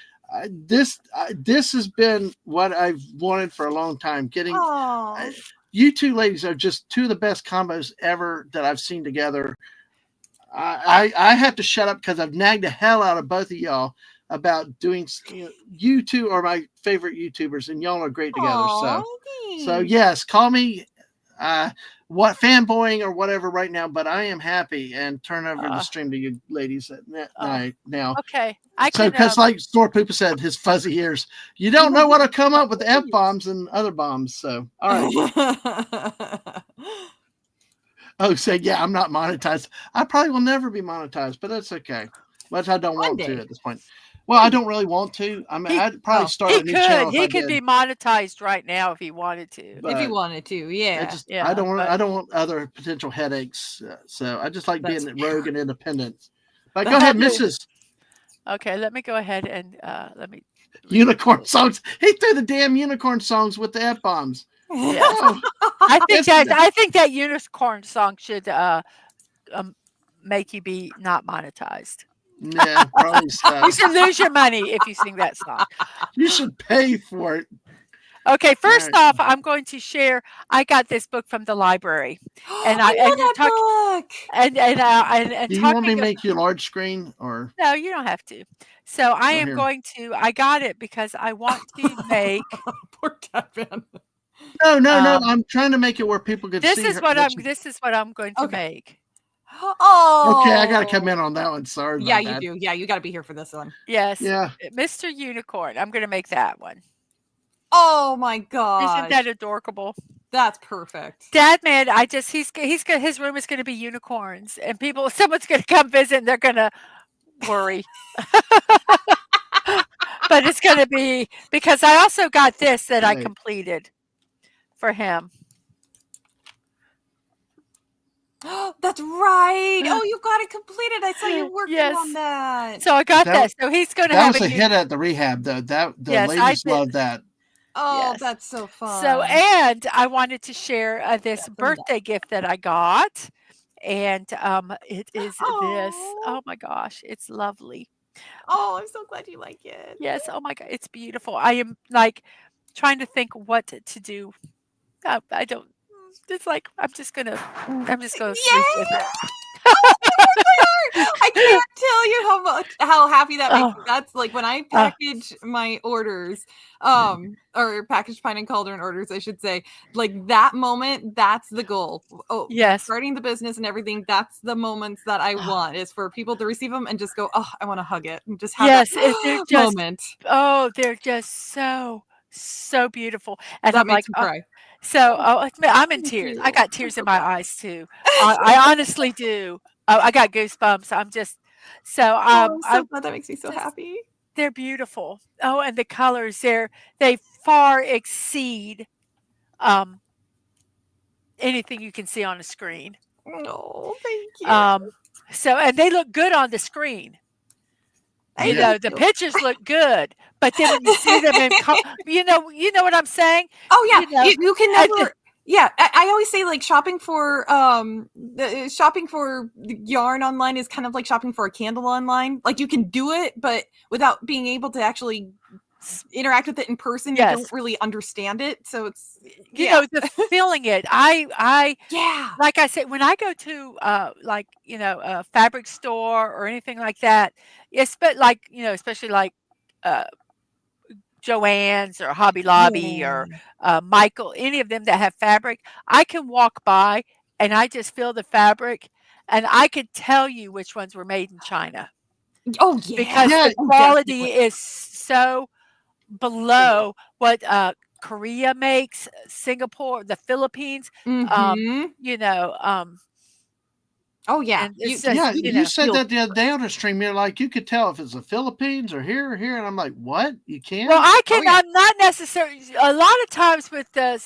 [SPEAKER 1] This has been what I've wanted for a long time. Getting
[SPEAKER 3] Aw.
[SPEAKER 1] you two ladies are just two of the best combos ever that I've seen together. I have to shut up because I've nagged the hell out of both of y'all about doing. You two are my favorite YouTubers, and y'all are great together.
[SPEAKER 3] Aw,
[SPEAKER 1] So
[SPEAKER 3] thanks.
[SPEAKER 1] yes, call me what fanboying or whatever right now, but I am happy and turn over the stream to you ladies at night now.
[SPEAKER 4] okay. I
[SPEAKER 1] So
[SPEAKER 4] can.
[SPEAKER 1] because like Snort Poopa said, his fuzzy ears, you don't know what'll come up with F bombs and other bombs. So all right. Oh, say yeah, I'm not monetized. I probably will never be monetized, but that's okay. But I don't
[SPEAKER 3] One
[SPEAKER 1] want
[SPEAKER 3] day.
[SPEAKER 1] to at this point. Well, I don't really want to. I mean, I'd probably start
[SPEAKER 4] He
[SPEAKER 1] a new channel.
[SPEAKER 4] could.
[SPEAKER 1] If I
[SPEAKER 4] He could
[SPEAKER 1] did,
[SPEAKER 4] be monetized right now if he wanted to.
[SPEAKER 3] If
[SPEAKER 1] but
[SPEAKER 3] you wanted to, yeah.
[SPEAKER 4] Yeah,
[SPEAKER 1] I don't want.
[SPEAKER 4] but-
[SPEAKER 1] I don't want other potential headaches. So I just like
[SPEAKER 3] That's
[SPEAKER 1] being
[SPEAKER 3] fair.
[SPEAKER 1] rogue and independent. But go ahead, Mrs.
[SPEAKER 4] Okay, let me go ahead and let me.
[SPEAKER 1] Unicorn songs. He threw the damn unicorn songs with the F bombs.
[SPEAKER 4] Yes.
[SPEAKER 1] Oh,
[SPEAKER 4] I think
[SPEAKER 1] Yes,
[SPEAKER 4] that I think that unicorn song should make you be not monetized.
[SPEAKER 1] yeah, probably so.
[SPEAKER 4] You should lose your money if you sing that song.
[SPEAKER 1] You should pay for it.
[SPEAKER 4] Okay, first
[SPEAKER 1] Right.
[SPEAKER 4] off, I'm going to share. I got this book from the library, and
[SPEAKER 3] I
[SPEAKER 4] and
[SPEAKER 3] love
[SPEAKER 4] you're
[SPEAKER 3] that book.
[SPEAKER 4] and
[SPEAKER 1] Do you want me to
[SPEAKER 4] talking.
[SPEAKER 1] make you a large screen or?
[SPEAKER 4] No, you don't have to. So I am
[SPEAKER 1] here.
[SPEAKER 4] going to. I got it because I want to make.
[SPEAKER 3] Poor Tatman.
[SPEAKER 1] No. I'm trying to make it where people can
[SPEAKER 4] This
[SPEAKER 1] see.
[SPEAKER 4] is
[SPEAKER 1] her-
[SPEAKER 4] what
[SPEAKER 1] what
[SPEAKER 4] I'm.
[SPEAKER 1] she-
[SPEAKER 4] This is what I'm going to
[SPEAKER 3] Okay.
[SPEAKER 4] make.
[SPEAKER 3] Oh.
[SPEAKER 1] Okay, I got to come in on that one. Sorry.
[SPEAKER 3] Yeah,
[SPEAKER 1] about
[SPEAKER 3] you
[SPEAKER 1] that.
[SPEAKER 3] do. Yeah, you got to be here for this one.
[SPEAKER 4] Yes,
[SPEAKER 1] Yeah.
[SPEAKER 4] Mr. Unicorn. I'm going to make that one.
[SPEAKER 3] Oh my god.
[SPEAKER 4] Isn't that adorable?
[SPEAKER 3] That's perfect.
[SPEAKER 4] Dad, man, his room is going to be unicorns, and someone's going to come visit, and they're going to worry. But it's going to be because I also got this that I
[SPEAKER 1] Right.
[SPEAKER 4] completed for him.
[SPEAKER 3] That's right. Oh, you got it completed. I saw you working
[SPEAKER 4] Yes.
[SPEAKER 3] on that.
[SPEAKER 4] So I got
[SPEAKER 1] That-
[SPEAKER 4] that. So he's going to
[SPEAKER 1] That
[SPEAKER 4] have
[SPEAKER 1] was a
[SPEAKER 4] a new-
[SPEAKER 1] hit at the rehab, though. The
[SPEAKER 4] Yes, I
[SPEAKER 1] ladies
[SPEAKER 4] did.
[SPEAKER 1] love that.
[SPEAKER 3] Oh,
[SPEAKER 4] Yes.
[SPEAKER 3] that's so fun.
[SPEAKER 4] So, and I wanted to share this
[SPEAKER 3] Yeah, bring that.
[SPEAKER 4] birthday gift that I got, and it is this.
[SPEAKER 3] Aw.
[SPEAKER 4] Oh my gosh, it's lovely.
[SPEAKER 3] Oh, I'm so glad you like it.
[SPEAKER 4] Yes. Oh my god, it's beautiful. I am like trying to think what to do. I don't. It's like I'm just gonna sleep with it.
[SPEAKER 3] I can't tell you how happy that makes me.
[SPEAKER 4] Oh.
[SPEAKER 3] That's like when I package my orders, or package Pine and Cauldron orders, I should say. Like that moment, that's the goal. Oh,
[SPEAKER 4] Yes.
[SPEAKER 3] starting the business and everything. That's the moments that I want is for people to receive them and just go, oh, I want to hug it and just have
[SPEAKER 4] Yes,
[SPEAKER 3] that
[SPEAKER 4] they're just
[SPEAKER 3] moment.
[SPEAKER 4] oh, they're just so beautiful, and
[SPEAKER 3] That
[SPEAKER 4] I'm like,
[SPEAKER 3] makes me cry.
[SPEAKER 4] so I'm in
[SPEAKER 3] Thank
[SPEAKER 4] tears.
[SPEAKER 3] you.
[SPEAKER 4] I got tears in my eyes too. I honestly do. I got goosebumps. I'm just so
[SPEAKER 3] Oh, I'm so
[SPEAKER 4] I
[SPEAKER 3] glad. That makes me so
[SPEAKER 4] just-
[SPEAKER 3] happy.
[SPEAKER 4] they're beautiful. Oh, and the colors they far exceed anything you can see on a screen.
[SPEAKER 3] Oh, thank you.
[SPEAKER 4] So and they look good on the screen. You
[SPEAKER 1] Yeah.
[SPEAKER 4] know, the pictures look good, but then when you see them in you know what I'm saying?
[SPEAKER 3] Oh yeah,
[SPEAKER 4] you know,
[SPEAKER 3] you can
[SPEAKER 4] I
[SPEAKER 3] never. Yeah, I always say like shopping for shopping for the yarn online is kind of like shopping for a candle online. Like you can do it, but without being able to actually interact with it in person,
[SPEAKER 4] Yes.
[SPEAKER 3] you don't really understand it. So it's
[SPEAKER 4] You know, the feeling it. I
[SPEAKER 3] yeah.
[SPEAKER 4] like I said, when I go to like, you know, a fabric store or anything like that, like, you know, especially like Joann's or Hobby Lobby or Michael, any of them that have fabric, I can walk by and I just feel the fabric and I could tell you which ones were made in China
[SPEAKER 3] Oh yeah,
[SPEAKER 4] because
[SPEAKER 1] Yeah,
[SPEAKER 4] the quality is so below what Korea makes, Singapore, the Philippines,
[SPEAKER 3] Mhm.
[SPEAKER 4] you know,
[SPEAKER 3] Oh yeah,
[SPEAKER 4] and it's
[SPEAKER 3] You-
[SPEAKER 4] just,
[SPEAKER 1] Yeah,
[SPEAKER 4] you
[SPEAKER 1] you
[SPEAKER 4] know,
[SPEAKER 1] said
[SPEAKER 3] feel-
[SPEAKER 1] that the other day on the stream. You're like, you could tell if it's the Philippines or here, and I'm like, what? You can't?
[SPEAKER 4] well, I can.
[SPEAKER 3] yeah.
[SPEAKER 4] I'm not necessarily. A lot of times with the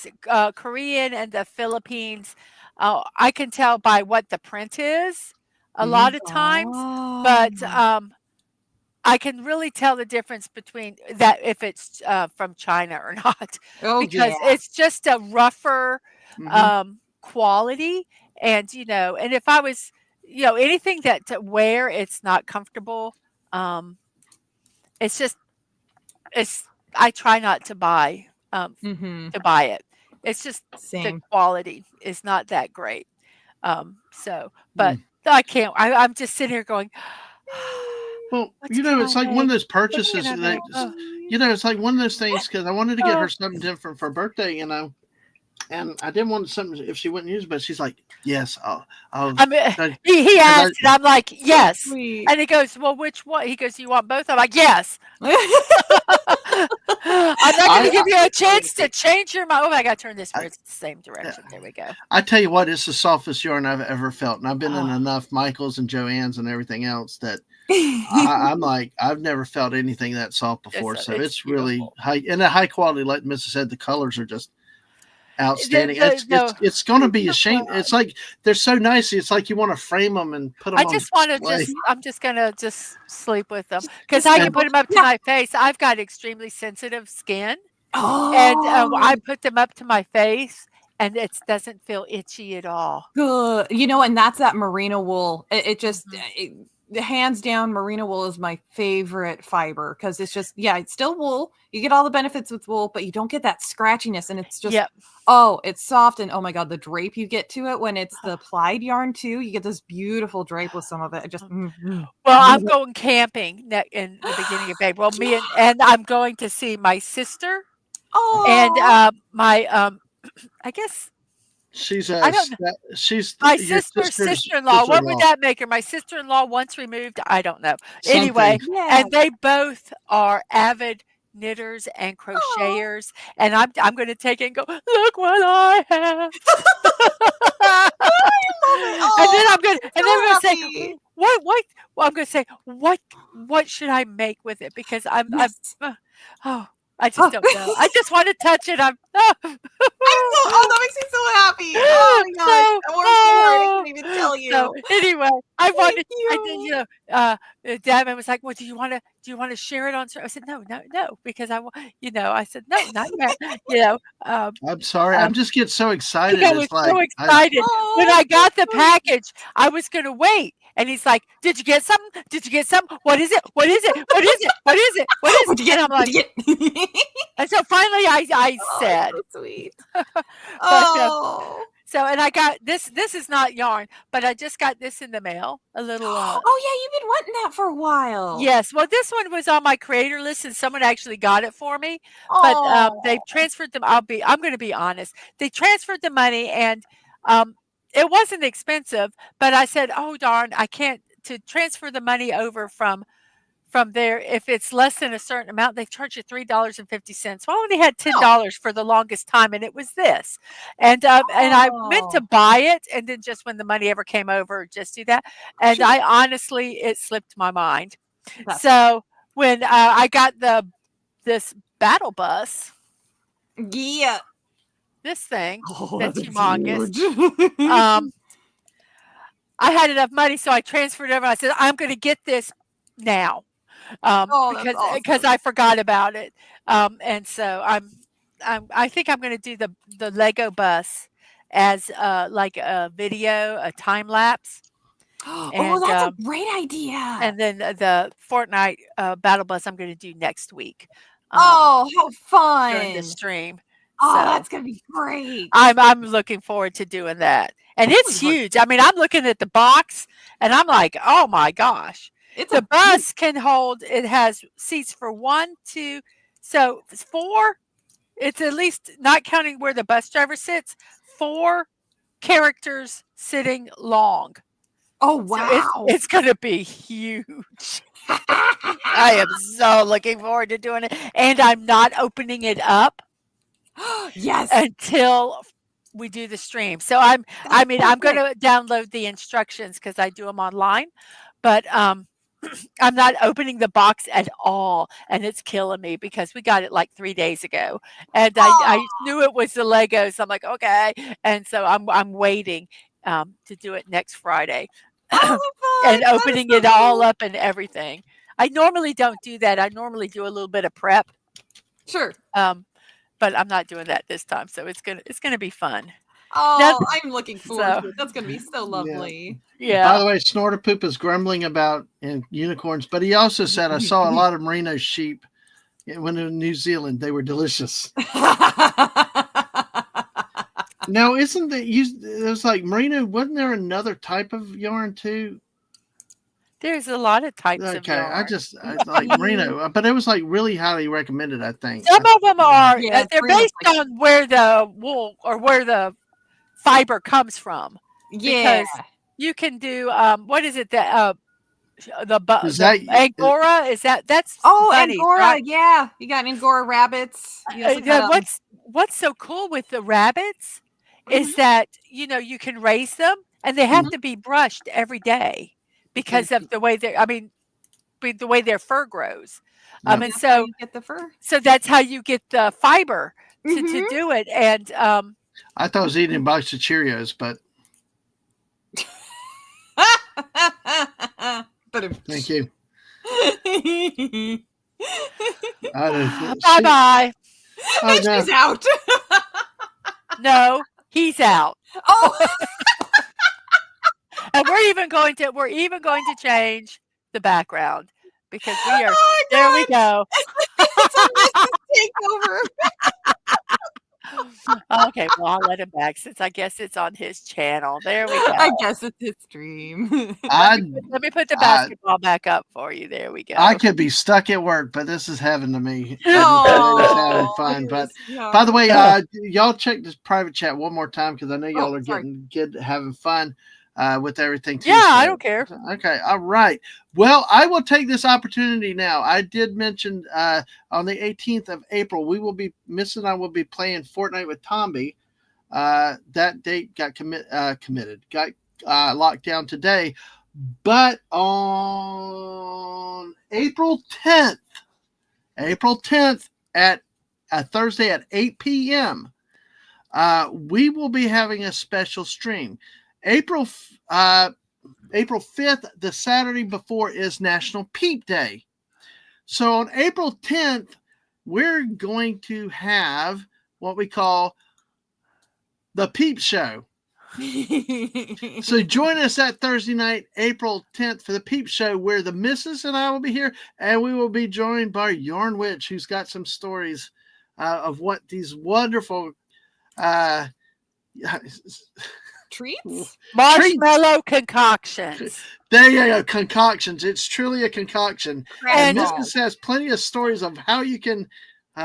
[SPEAKER 4] Korean and the Philippines, I can tell by what the print is. a
[SPEAKER 1] Mhm.
[SPEAKER 4] lot of times, but
[SPEAKER 3] Oh.
[SPEAKER 4] I can really tell the difference between that if it's from China or not,
[SPEAKER 3] Oh, yeah.
[SPEAKER 4] because it's just a rougher
[SPEAKER 1] Mhm.
[SPEAKER 4] quality, and and if I was, anything that to wear, it's not comfortable. Um, it's just it's I try not
[SPEAKER 3] Mhm.
[SPEAKER 4] to buy it. It's just the
[SPEAKER 3] Same.
[SPEAKER 4] quality is not that great. But
[SPEAKER 1] Mm.
[SPEAKER 4] I can't. I'm just sitting here going,
[SPEAKER 1] Well,
[SPEAKER 4] what can I
[SPEAKER 1] it's like one of
[SPEAKER 4] make?
[SPEAKER 1] those
[SPEAKER 4] What can
[SPEAKER 1] purchases
[SPEAKER 4] I
[SPEAKER 1] that,
[SPEAKER 4] make? Oh,
[SPEAKER 1] it's like one of those things because I wanted to get
[SPEAKER 4] oh.
[SPEAKER 1] her something different for her birthday, and I didn't want something if she wouldn't use it, but she's like, yes, I'll,
[SPEAKER 4] I mean,
[SPEAKER 1] because
[SPEAKER 4] he
[SPEAKER 1] I,
[SPEAKER 4] asked, and I'm like,
[SPEAKER 3] So
[SPEAKER 4] yes.
[SPEAKER 3] sweet.
[SPEAKER 4] And he goes, well, which one? He goes, you want both? I'm like, yes. I'm not going to
[SPEAKER 1] I,
[SPEAKER 4] give you a chance to change your mind. Oh, I got to turn this where it's the same
[SPEAKER 1] I,
[SPEAKER 4] direction. There we go.
[SPEAKER 1] I tell you what, it's the softest yarn I've ever felt, and I've been in
[SPEAKER 4] Oh,
[SPEAKER 1] enough Michaels and Joann's and everything else that I'm like, I've never felt anything that soft before. So
[SPEAKER 4] it's
[SPEAKER 1] it's really
[SPEAKER 4] beautiful.
[SPEAKER 1] high and a high quality. Like Mrs. said, the colors are just outstanding.
[SPEAKER 4] The
[SPEAKER 1] It's going to
[SPEAKER 4] oh
[SPEAKER 1] be a
[SPEAKER 4] my
[SPEAKER 1] shame. It's
[SPEAKER 4] God.
[SPEAKER 1] like they're so nice. It's like you want to frame them and put them
[SPEAKER 4] I
[SPEAKER 1] on
[SPEAKER 4] just want to
[SPEAKER 1] display.
[SPEAKER 4] I'm just going to just sleep with them because
[SPEAKER 3] Just
[SPEAKER 4] I can
[SPEAKER 1] And
[SPEAKER 4] put
[SPEAKER 3] snuggle.
[SPEAKER 4] them up to
[SPEAKER 3] Yeah.
[SPEAKER 4] my face. I've got extremely sensitive skin. And, I
[SPEAKER 3] Oh,
[SPEAKER 4] put them up to my face, and it doesn't feel itchy at all.
[SPEAKER 3] good. And that's that merino wool. It just
[SPEAKER 4] Mhm.
[SPEAKER 3] hands down, merino wool is my favorite fiber because it's just, yeah, it's still wool. You get all the benefits with wool, but you don't get that scratchiness, and it's just,
[SPEAKER 4] Yep.
[SPEAKER 3] oh, it's soft, and oh my God, the drape you get to it when it's the plied yarn too. You get this beautiful drape with some of it. It just,
[SPEAKER 4] Well, I'm
[SPEAKER 3] love it.
[SPEAKER 4] going camping in the beginning of April. Me and I'm going to see my sister and,
[SPEAKER 3] Oh,
[SPEAKER 4] my, I guess
[SPEAKER 1] she's
[SPEAKER 4] I don't know. My
[SPEAKER 1] your
[SPEAKER 4] sister's
[SPEAKER 1] sister's
[SPEAKER 4] sister-in-law, what would
[SPEAKER 1] sister-in-law.
[SPEAKER 4] that make her? My sister-in-law once removed? I don't know. Anyway,
[SPEAKER 1] Something.
[SPEAKER 3] yeah.
[SPEAKER 4] and they both are avid knitters and
[SPEAKER 3] Oh,
[SPEAKER 4] crocheters, and I'm gonna take it and go, "Look what I have."
[SPEAKER 3] love it.
[SPEAKER 4] And
[SPEAKER 3] Oh,
[SPEAKER 4] then
[SPEAKER 3] that makes me
[SPEAKER 4] I'm
[SPEAKER 3] so
[SPEAKER 4] gonna say,
[SPEAKER 3] happy.
[SPEAKER 4] What?" Well, I'm gonna say, What should I make with it?" Because
[SPEAKER 3] Yes.
[SPEAKER 4] oh, I just
[SPEAKER 3] Oh.
[SPEAKER 4] don't know. I just wanna touch it.
[SPEAKER 3] That makes me so happy. Oh my gosh.
[SPEAKER 4] So,
[SPEAKER 3] That warms my heart. I
[SPEAKER 4] oh,
[SPEAKER 3] can't even tell
[SPEAKER 4] so
[SPEAKER 3] you.
[SPEAKER 4] anyway,
[SPEAKER 3] Thank
[SPEAKER 4] I did,
[SPEAKER 3] you.
[SPEAKER 4] Devin was like, "Well, do you wanna share it on?" I said, "No, no, no," because I said, "No, not yet." You know, um,
[SPEAKER 1] I'm sorry.
[SPEAKER 4] um
[SPEAKER 1] I'm just get so
[SPEAKER 4] I think
[SPEAKER 1] excited.
[SPEAKER 4] I was
[SPEAKER 1] It's like
[SPEAKER 4] so
[SPEAKER 1] I
[SPEAKER 4] excited. When
[SPEAKER 3] Oh,
[SPEAKER 4] I got the
[SPEAKER 3] so
[SPEAKER 4] package, I was gonna wait, and he's like, "Did you get something? Did you get something? What is it? What is it? What is it? What is it? What is it?"
[SPEAKER 3] what'd you
[SPEAKER 4] And
[SPEAKER 3] get?
[SPEAKER 4] I'm
[SPEAKER 3] What'd
[SPEAKER 4] like,
[SPEAKER 3] you get?
[SPEAKER 4] and so finally I
[SPEAKER 3] Oh, it's
[SPEAKER 4] said,
[SPEAKER 3] so sweet.
[SPEAKER 4] but,
[SPEAKER 3] Oh.
[SPEAKER 4] and I got this is not yarn, but I just got this in the mail, a little,
[SPEAKER 3] Oh yeah, you've been wanting that for a while.
[SPEAKER 4] yes, well, this one was on my creator list, and someone actually got it for me, but, they've
[SPEAKER 3] Oh.
[SPEAKER 4] transferred them I'm gonna be honest, they transferred the money, and, it wasn't expensive, but I said, "Oh, darn, I can't to transfer the money over from there, if it's less than a certain amount, they charge you $3.50." Well, I only had
[SPEAKER 3] Oh.
[SPEAKER 4] $10 for the longest time, and it was this. And I meant to
[SPEAKER 3] Oh.
[SPEAKER 4] buy it, and then just when the money ever came over, just do that. And
[SPEAKER 3] Sure.
[SPEAKER 4] I honestly, it slipped my mind.
[SPEAKER 3] That's okay.
[SPEAKER 4] So when I got this battle bus,
[SPEAKER 3] Yeah.
[SPEAKER 4] this thing
[SPEAKER 3] Oh, that
[SPEAKER 4] that's
[SPEAKER 3] thing's
[SPEAKER 4] humongous,
[SPEAKER 3] huge.
[SPEAKER 4] um, I had enough money, so I transferred over. I said, "I'm going to get this now."
[SPEAKER 3] Oh, that's
[SPEAKER 4] Because
[SPEAKER 3] awesome.
[SPEAKER 4] I forgot about it. And so I think I'm gonna do the Lego bus as, like a video, a time lapse,
[SPEAKER 3] Oh,
[SPEAKER 4] and,
[SPEAKER 3] that's a great idea.
[SPEAKER 4] then the Fortnite, battle bus I'm gonna do next week, um,
[SPEAKER 3] Oh, how
[SPEAKER 4] during the
[SPEAKER 3] fun.
[SPEAKER 4] stream.
[SPEAKER 3] Oh,
[SPEAKER 4] So,
[SPEAKER 3] that's gonna be great.
[SPEAKER 4] I'm looking forward to doing that, and
[SPEAKER 3] Oh my
[SPEAKER 4] it's
[SPEAKER 3] gosh.
[SPEAKER 4] huge. I mean, I'm looking at the box, and I'm like, "Oh my gosh."
[SPEAKER 3] It's
[SPEAKER 4] The
[SPEAKER 3] a big.
[SPEAKER 4] bus it has seats for 1, 2, so it's 4. It's at least not counting where the bus driver sits, 4 characters sitting long.
[SPEAKER 3] Oh,
[SPEAKER 4] So
[SPEAKER 3] wow.
[SPEAKER 4] it's gonna be huge. I am so looking forward to doing it, and I'm not opening it up
[SPEAKER 3] Yes,
[SPEAKER 4] until we do the stream. So
[SPEAKER 3] that's
[SPEAKER 4] I'm
[SPEAKER 3] perfect.
[SPEAKER 4] gonna download the instructions because I do them online, but, I'm not opening the box at all, and it's killing me because we got it like 3 days ago, and I
[SPEAKER 3] Oh,
[SPEAKER 4] knew it was the Legos. I'm like, "Okay," and so I'm waiting, to do it next Friday. and
[SPEAKER 3] That is
[SPEAKER 4] opening
[SPEAKER 3] so
[SPEAKER 4] it all
[SPEAKER 3] cool.
[SPEAKER 4] up and everything. I normally don't do that. I normally do a little bit of prep,
[SPEAKER 3] Sure.
[SPEAKER 4] but I'm not doing that this time. So it's gonna be fun. Now,
[SPEAKER 3] Oh, I'm looking forward
[SPEAKER 4] so
[SPEAKER 3] to it. That's gonna be so lovely.
[SPEAKER 1] By
[SPEAKER 4] yeah,
[SPEAKER 1] the way, Snorter Poop is grumbling about unicorns, but he also said I saw a lot of merino sheep when in New Zealand. They were delicious. Now, isn't that it was like merino? Wasn't there another type of yarn too?
[SPEAKER 4] there's a lot of types of
[SPEAKER 1] Okay, I
[SPEAKER 4] yarn.
[SPEAKER 1] like merino, but it was like really highly recommended. I think.
[SPEAKER 4] Some of them are
[SPEAKER 3] Yeah,
[SPEAKER 4] they're
[SPEAKER 3] pretty much
[SPEAKER 4] based on where the wool or where the fiber comes from,
[SPEAKER 3] yeah.
[SPEAKER 4] because you can do what is it that
[SPEAKER 1] Is
[SPEAKER 4] the
[SPEAKER 1] that
[SPEAKER 4] angora is that's
[SPEAKER 3] Oh,
[SPEAKER 4] bunnies,
[SPEAKER 3] Angora,
[SPEAKER 4] right?
[SPEAKER 3] yeah. You got Angora rabbits. You also got
[SPEAKER 4] What's so cool with the rabbits
[SPEAKER 3] mhm.
[SPEAKER 4] is that you can raise them and they have
[SPEAKER 1] Mhm.
[SPEAKER 4] to be brushed every day
[SPEAKER 3] Because
[SPEAKER 4] because of the way the way their fur grows.
[SPEAKER 1] Yeah.
[SPEAKER 4] And
[SPEAKER 3] that's how you get the fur.
[SPEAKER 4] so that's how you get the fiber to
[SPEAKER 3] Mhm.
[SPEAKER 4] do it. And
[SPEAKER 1] I thought I was eating a box of Cheerios, but thank you.
[SPEAKER 4] bye bye.
[SPEAKER 1] Oh no!
[SPEAKER 3] She's out.
[SPEAKER 4] No, he's out.
[SPEAKER 3] Oh,
[SPEAKER 4] And we're even going to change the background because we are
[SPEAKER 3] oh
[SPEAKER 4] there we
[SPEAKER 3] God.
[SPEAKER 4] go.
[SPEAKER 3] It's a Mrs. takeover.
[SPEAKER 4] Okay, well I'll let him back since I guess it's on his channel. There we go.
[SPEAKER 3] I guess it's his stream.
[SPEAKER 1] I
[SPEAKER 4] Let me put the basketball back up for you. There we go.
[SPEAKER 1] I could be stuck at work, but this is heaven to me.
[SPEAKER 3] Oh,
[SPEAKER 1] It's having fun. But by the way, y'all check this private chat one more time because I know y'all are having fun with everything too.
[SPEAKER 4] Yeah, I don't care.
[SPEAKER 1] Okay, all right. Well, I will take this opportunity now. I did mention on the 18th of April, Miss and I will be playing Fortnite with Tomby. That date got got locked down today. But on April 10th at Thursday at 8 p.m., we will be having a special stream. April 5th, the Saturday before, is National Peep Day. So on April 10th, we're going to have what we call the Peep Show. So join us that Thursday night, April 10th, for the Peep Show, where the missus and I will be here, and we will be joined by Yarn Witch, who's got some stories of what these wonderful
[SPEAKER 3] treats,
[SPEAKER 4] marshmallow concoctions.
[SPEAKER 1] There you go, concoctions. It's truly a concoction, and
[SPEAKER 4] And-
[SPEAKER 1] Missus has plenty of stories of how you can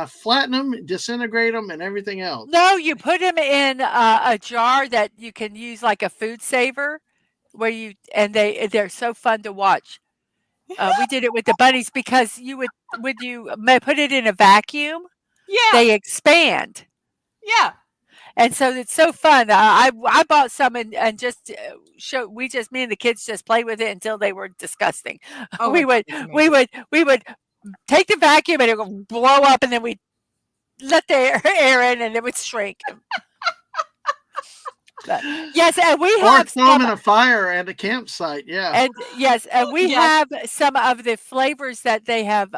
[SPEAKER 1] flatten them, disintegrate them, and everything else.
[SPEAKER 4] No, you put them in a jar that you can use like a food saver, they're so fun to watch. We did it with the bunnies because when you put it in a vacuum, they expand.
[SPEAKER 3] Yeah.
[SPEAKER 4] And so it's so fun. I bought some and just me and the kids just played with it until they were disgusting.
[SPEAKER 3] Oh,
[SPEAKER 4] we would take the vacuum and it would blow up, and then we let the air in, and it would shrink. Yes, and we have
[SPEAKER 1] throw them in a fire at a campsite. Yeah,
[SPEAKER 4] and yes, and we have some of the flavors that they have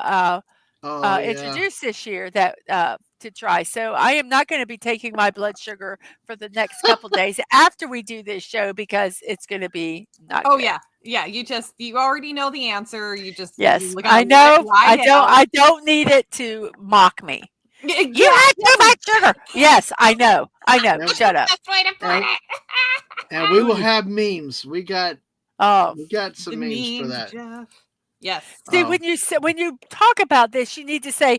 [SPEAKER 4] introduced this year that to try. So I am not going to be taking my blood sugar for the next couple days after we do this show because it's going to be not.
[SPEAKER 3] Oh
[SPEAKER 4] good.
[SPEAKER 3] yeah. You already know the answer.
[SPEAKER 4] I know. I don't need it to mock me. You had too much sugar. Yes, I know. Shut up.
[SPEAKER 3] That's way to put it.
[SPEAKER 1] And we will have memes. We got some memes for that.
[SPEAKER 3] Jeff. Yes.
[SPEAKER 4] See, when you talk about this, you need to say,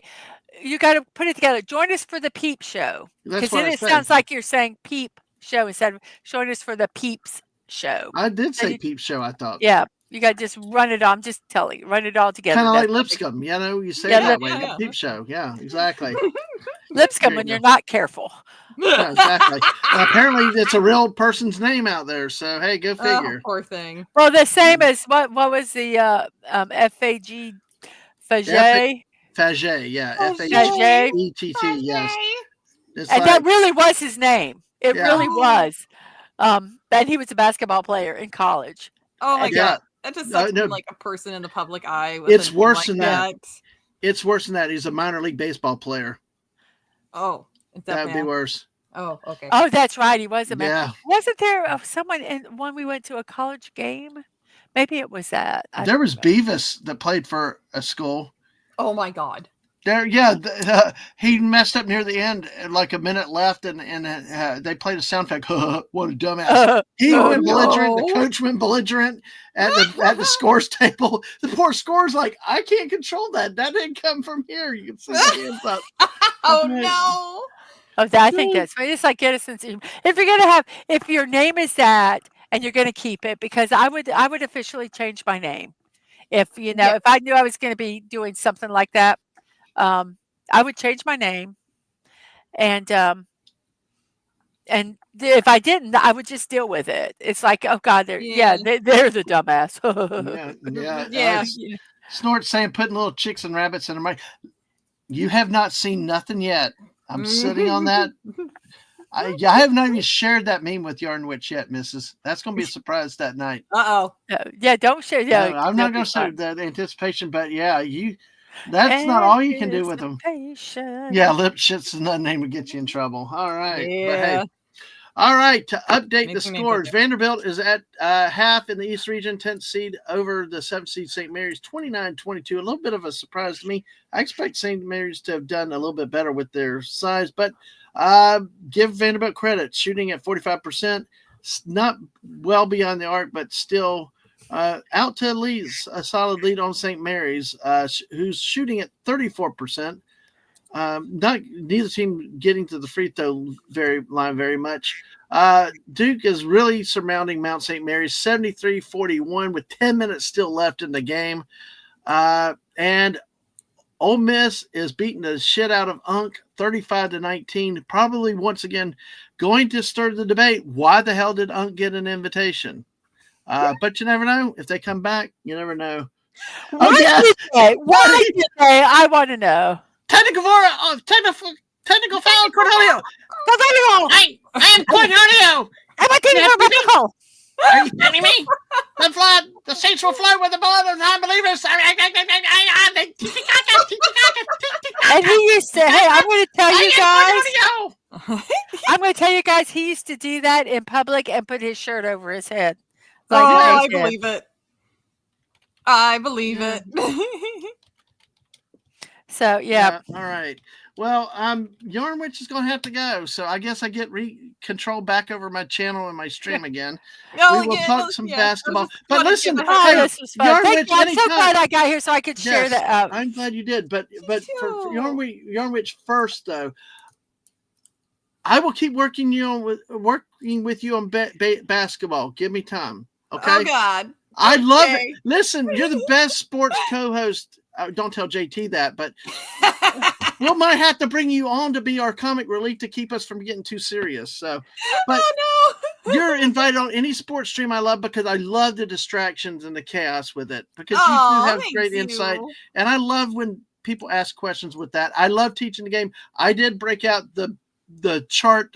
[SPEAKER 4] you got to put it together. Join us for the Peep Show, because then it sounds like you're saying Peep Show instead of join us for the Peeps Show.
[SPEAKER 1] I did say Peep Show. I thought.
[SPEAKER 4] Yeah, you got to just run it on. I'm just telling you, run it all together.
[SPEAKER 1] Kind of like Lipscomb, you say it that way.
[SPEAKER 3] Yeah.
[SPEAKER 1] Peep Show. Yeah, exactly.
[SPEAKER 4] Lipscomb when you're not careful.
[SPEAKER 1] Yeah, exactly. And apparently, it's a real person's name out there. So hey, go figure.
[SPEAKER 3] Poor thing.
[SPEAKER 4] Well, the same as what was the FAG Faget?
[SPEAKER 1] Faget, yeah. FAGETT, yes.
[SPEAKER 4] And that really was his name. It really was. And he was a basketball player in college.
[SPEAKER 3] Oh my
[SPEAKER 1] Yeah.
[SPEAKER 3] god. That just sucks
[SPEAKER 1] no.
[SPEAKER 3] being like a person in the public eye with
[SPEAKER 1] It's
[SPEAKER 3] a name
[SPEAKER 1] worse
[SPEAKER 3] like
[SPEAKER 1] than that. It's worse than that. He's a minor league baseball player.
[SPEAKER 3] Oh, is
[SPEAKER 1] That would be
[SPEAKER 3] bad?
[SPEAKER 1] worse.
[SPEAKER 3] Oh, okay.
[SPEAKER 4] Oh, that's right. He was a man.
[SPEAKER 1] Yeah.
[SPEAKER 4] Wasn't there someone when we went to a college game? Maybe it was that. I
[SPEAKER 1] There
[SPEAKER 4] don't
[SPEAKER 1] was
[SPEAKER 4] remember.
[SPEAKER 1] Beavis that played for a school.
[SPEAKER 3] Oh my god.
[SPEAKER 1] There, yeah, he messed up near the end, like a minute left, and they played a sound effect. What a dumbass! He
[SPEAKER 3] Oh,
[SPEAKER 1] went belligerent. The
[SPEAKER 3] no.
[SPEAKER 1] coach went belligerent at the scores table. The poor score's like, I can't control that. That didn't come from here. You can see the hands up.
[SPEAKER 3] Oh
[SPEAKER 1] Okay.
[SPEAKER 3] no.
[SPEAKER 4] Oh, I think that's right. It's like get a sense of, if your name is that and you're going to keep it, because I would officially change my name if
[SPEAKER 3] Yeah.
[SPEAKER 4] if I knew I was going to be doing something like that. I would change my name, and if I didn't, I would just deal with it. It's like, oh God, they're
[SPEAKER 3] Yeah.
[SPEAKER 4] they're the dumbass.
[SPEAKER 1] Yeah.
[SPEAKER 3] Yeah.
[SPEAKER 1] Snort saying putting little chicks and rabbits in a mic. You have not seen nothing yet. I'm sitting on that. I have not even shared that meme with Yarn Witch yet, Mrs. That's going to be a surprise that night.
[SPEAKER 3] Uh-oh.
[SPEAKER 4] Yeah, don't share. Yeah,
[SPEAKER 1] No, I'm not going to say the anticipation, but yeah, that's not all you can do with them.
[SPEAKER 4] Anticipation.
[SPEAKER 1] Yeah, lip shit's another name to get you in trouble. All right. But
[SPEAKER 3] Yeah.
[SPEAKER 1] hey. All right, to update the
[SPEAKER 3] Makes me
[SPEAKER 1] scores,
[SPEAKER 3] think.
[SPEAKER 1] Vanderbilt is at half in the East region, 10th seed over the 7th seed St. Mary's, 29-22. A little bit of a surprise to me. I expect St. Mary's to have done a little bit better with their size, but give Vanderbilt credit. Shooting at 45%, not well beyond the arc, but still out to a solid lead on St. Mary's, who's shooting at 34%. Neither team getting to the free throw line very much. Duke is really surmounting Mount St. Mary's 73-41 with 10 minutes still left in the game. And Ole Miss is beating the shit out of Unk 35-19. Probably once again going to stir the debate. Why the hell did Unk get an invitation? But you never know. If they come back, you never know.
[SPEAKER 4] Why did they? Why did they? I want to know.
[SPEAKER 1] Technical foul, Cornelio. I am Cornelio.
[SPEAKER 4] Am I getting her?
[SPEAKER 1] Are you kidding me? The Saints will fly with the blood of non-believers.
[SPEAKER 4] And he used to. Hey, I'm going to tell you guys. I'm going to tell you guys. He used to do that in public and put his shirt over his head.
[SPEAKER 3] Like I believe it. I believe it.
[SPEAKER 4] So yeah.
[SPEAKER 1] All right. Well, Yarn Witch is going to have to go, so I guess I get control back over my channel and my stream again.
[SPEAKER 3] No,
[SPEAKER 1] we will talk some basketball. But
[SPEAKER 3] fun
[SPEAKER 1] listen,
[SPEAKER 4] this was fun.
[SPEAKER 1] Yarn
[SPEAKER 4] Thank
[SPEAKER 1] Witch,
[SPEAKER 4] you. I'm so glad I got here so I could share that.
[SPEAKER 1] I'm glad you did. But for Yarn Witch first though, I will keep working with you on basketball. Give me time, okay?
[SPEAKER 3] Oh God.
[SPEAKER 1] I love it. Listen, you're the best sports co-host. Don't tell JT that, but we might have to bring you on to be our comic relief to keep us from getting too serious. So, but you're invited on any sports stream I love because I love the distractions and the chaos with it because you do have great insight. And I love when people ask questions with that. I love teaching the game. I did break out the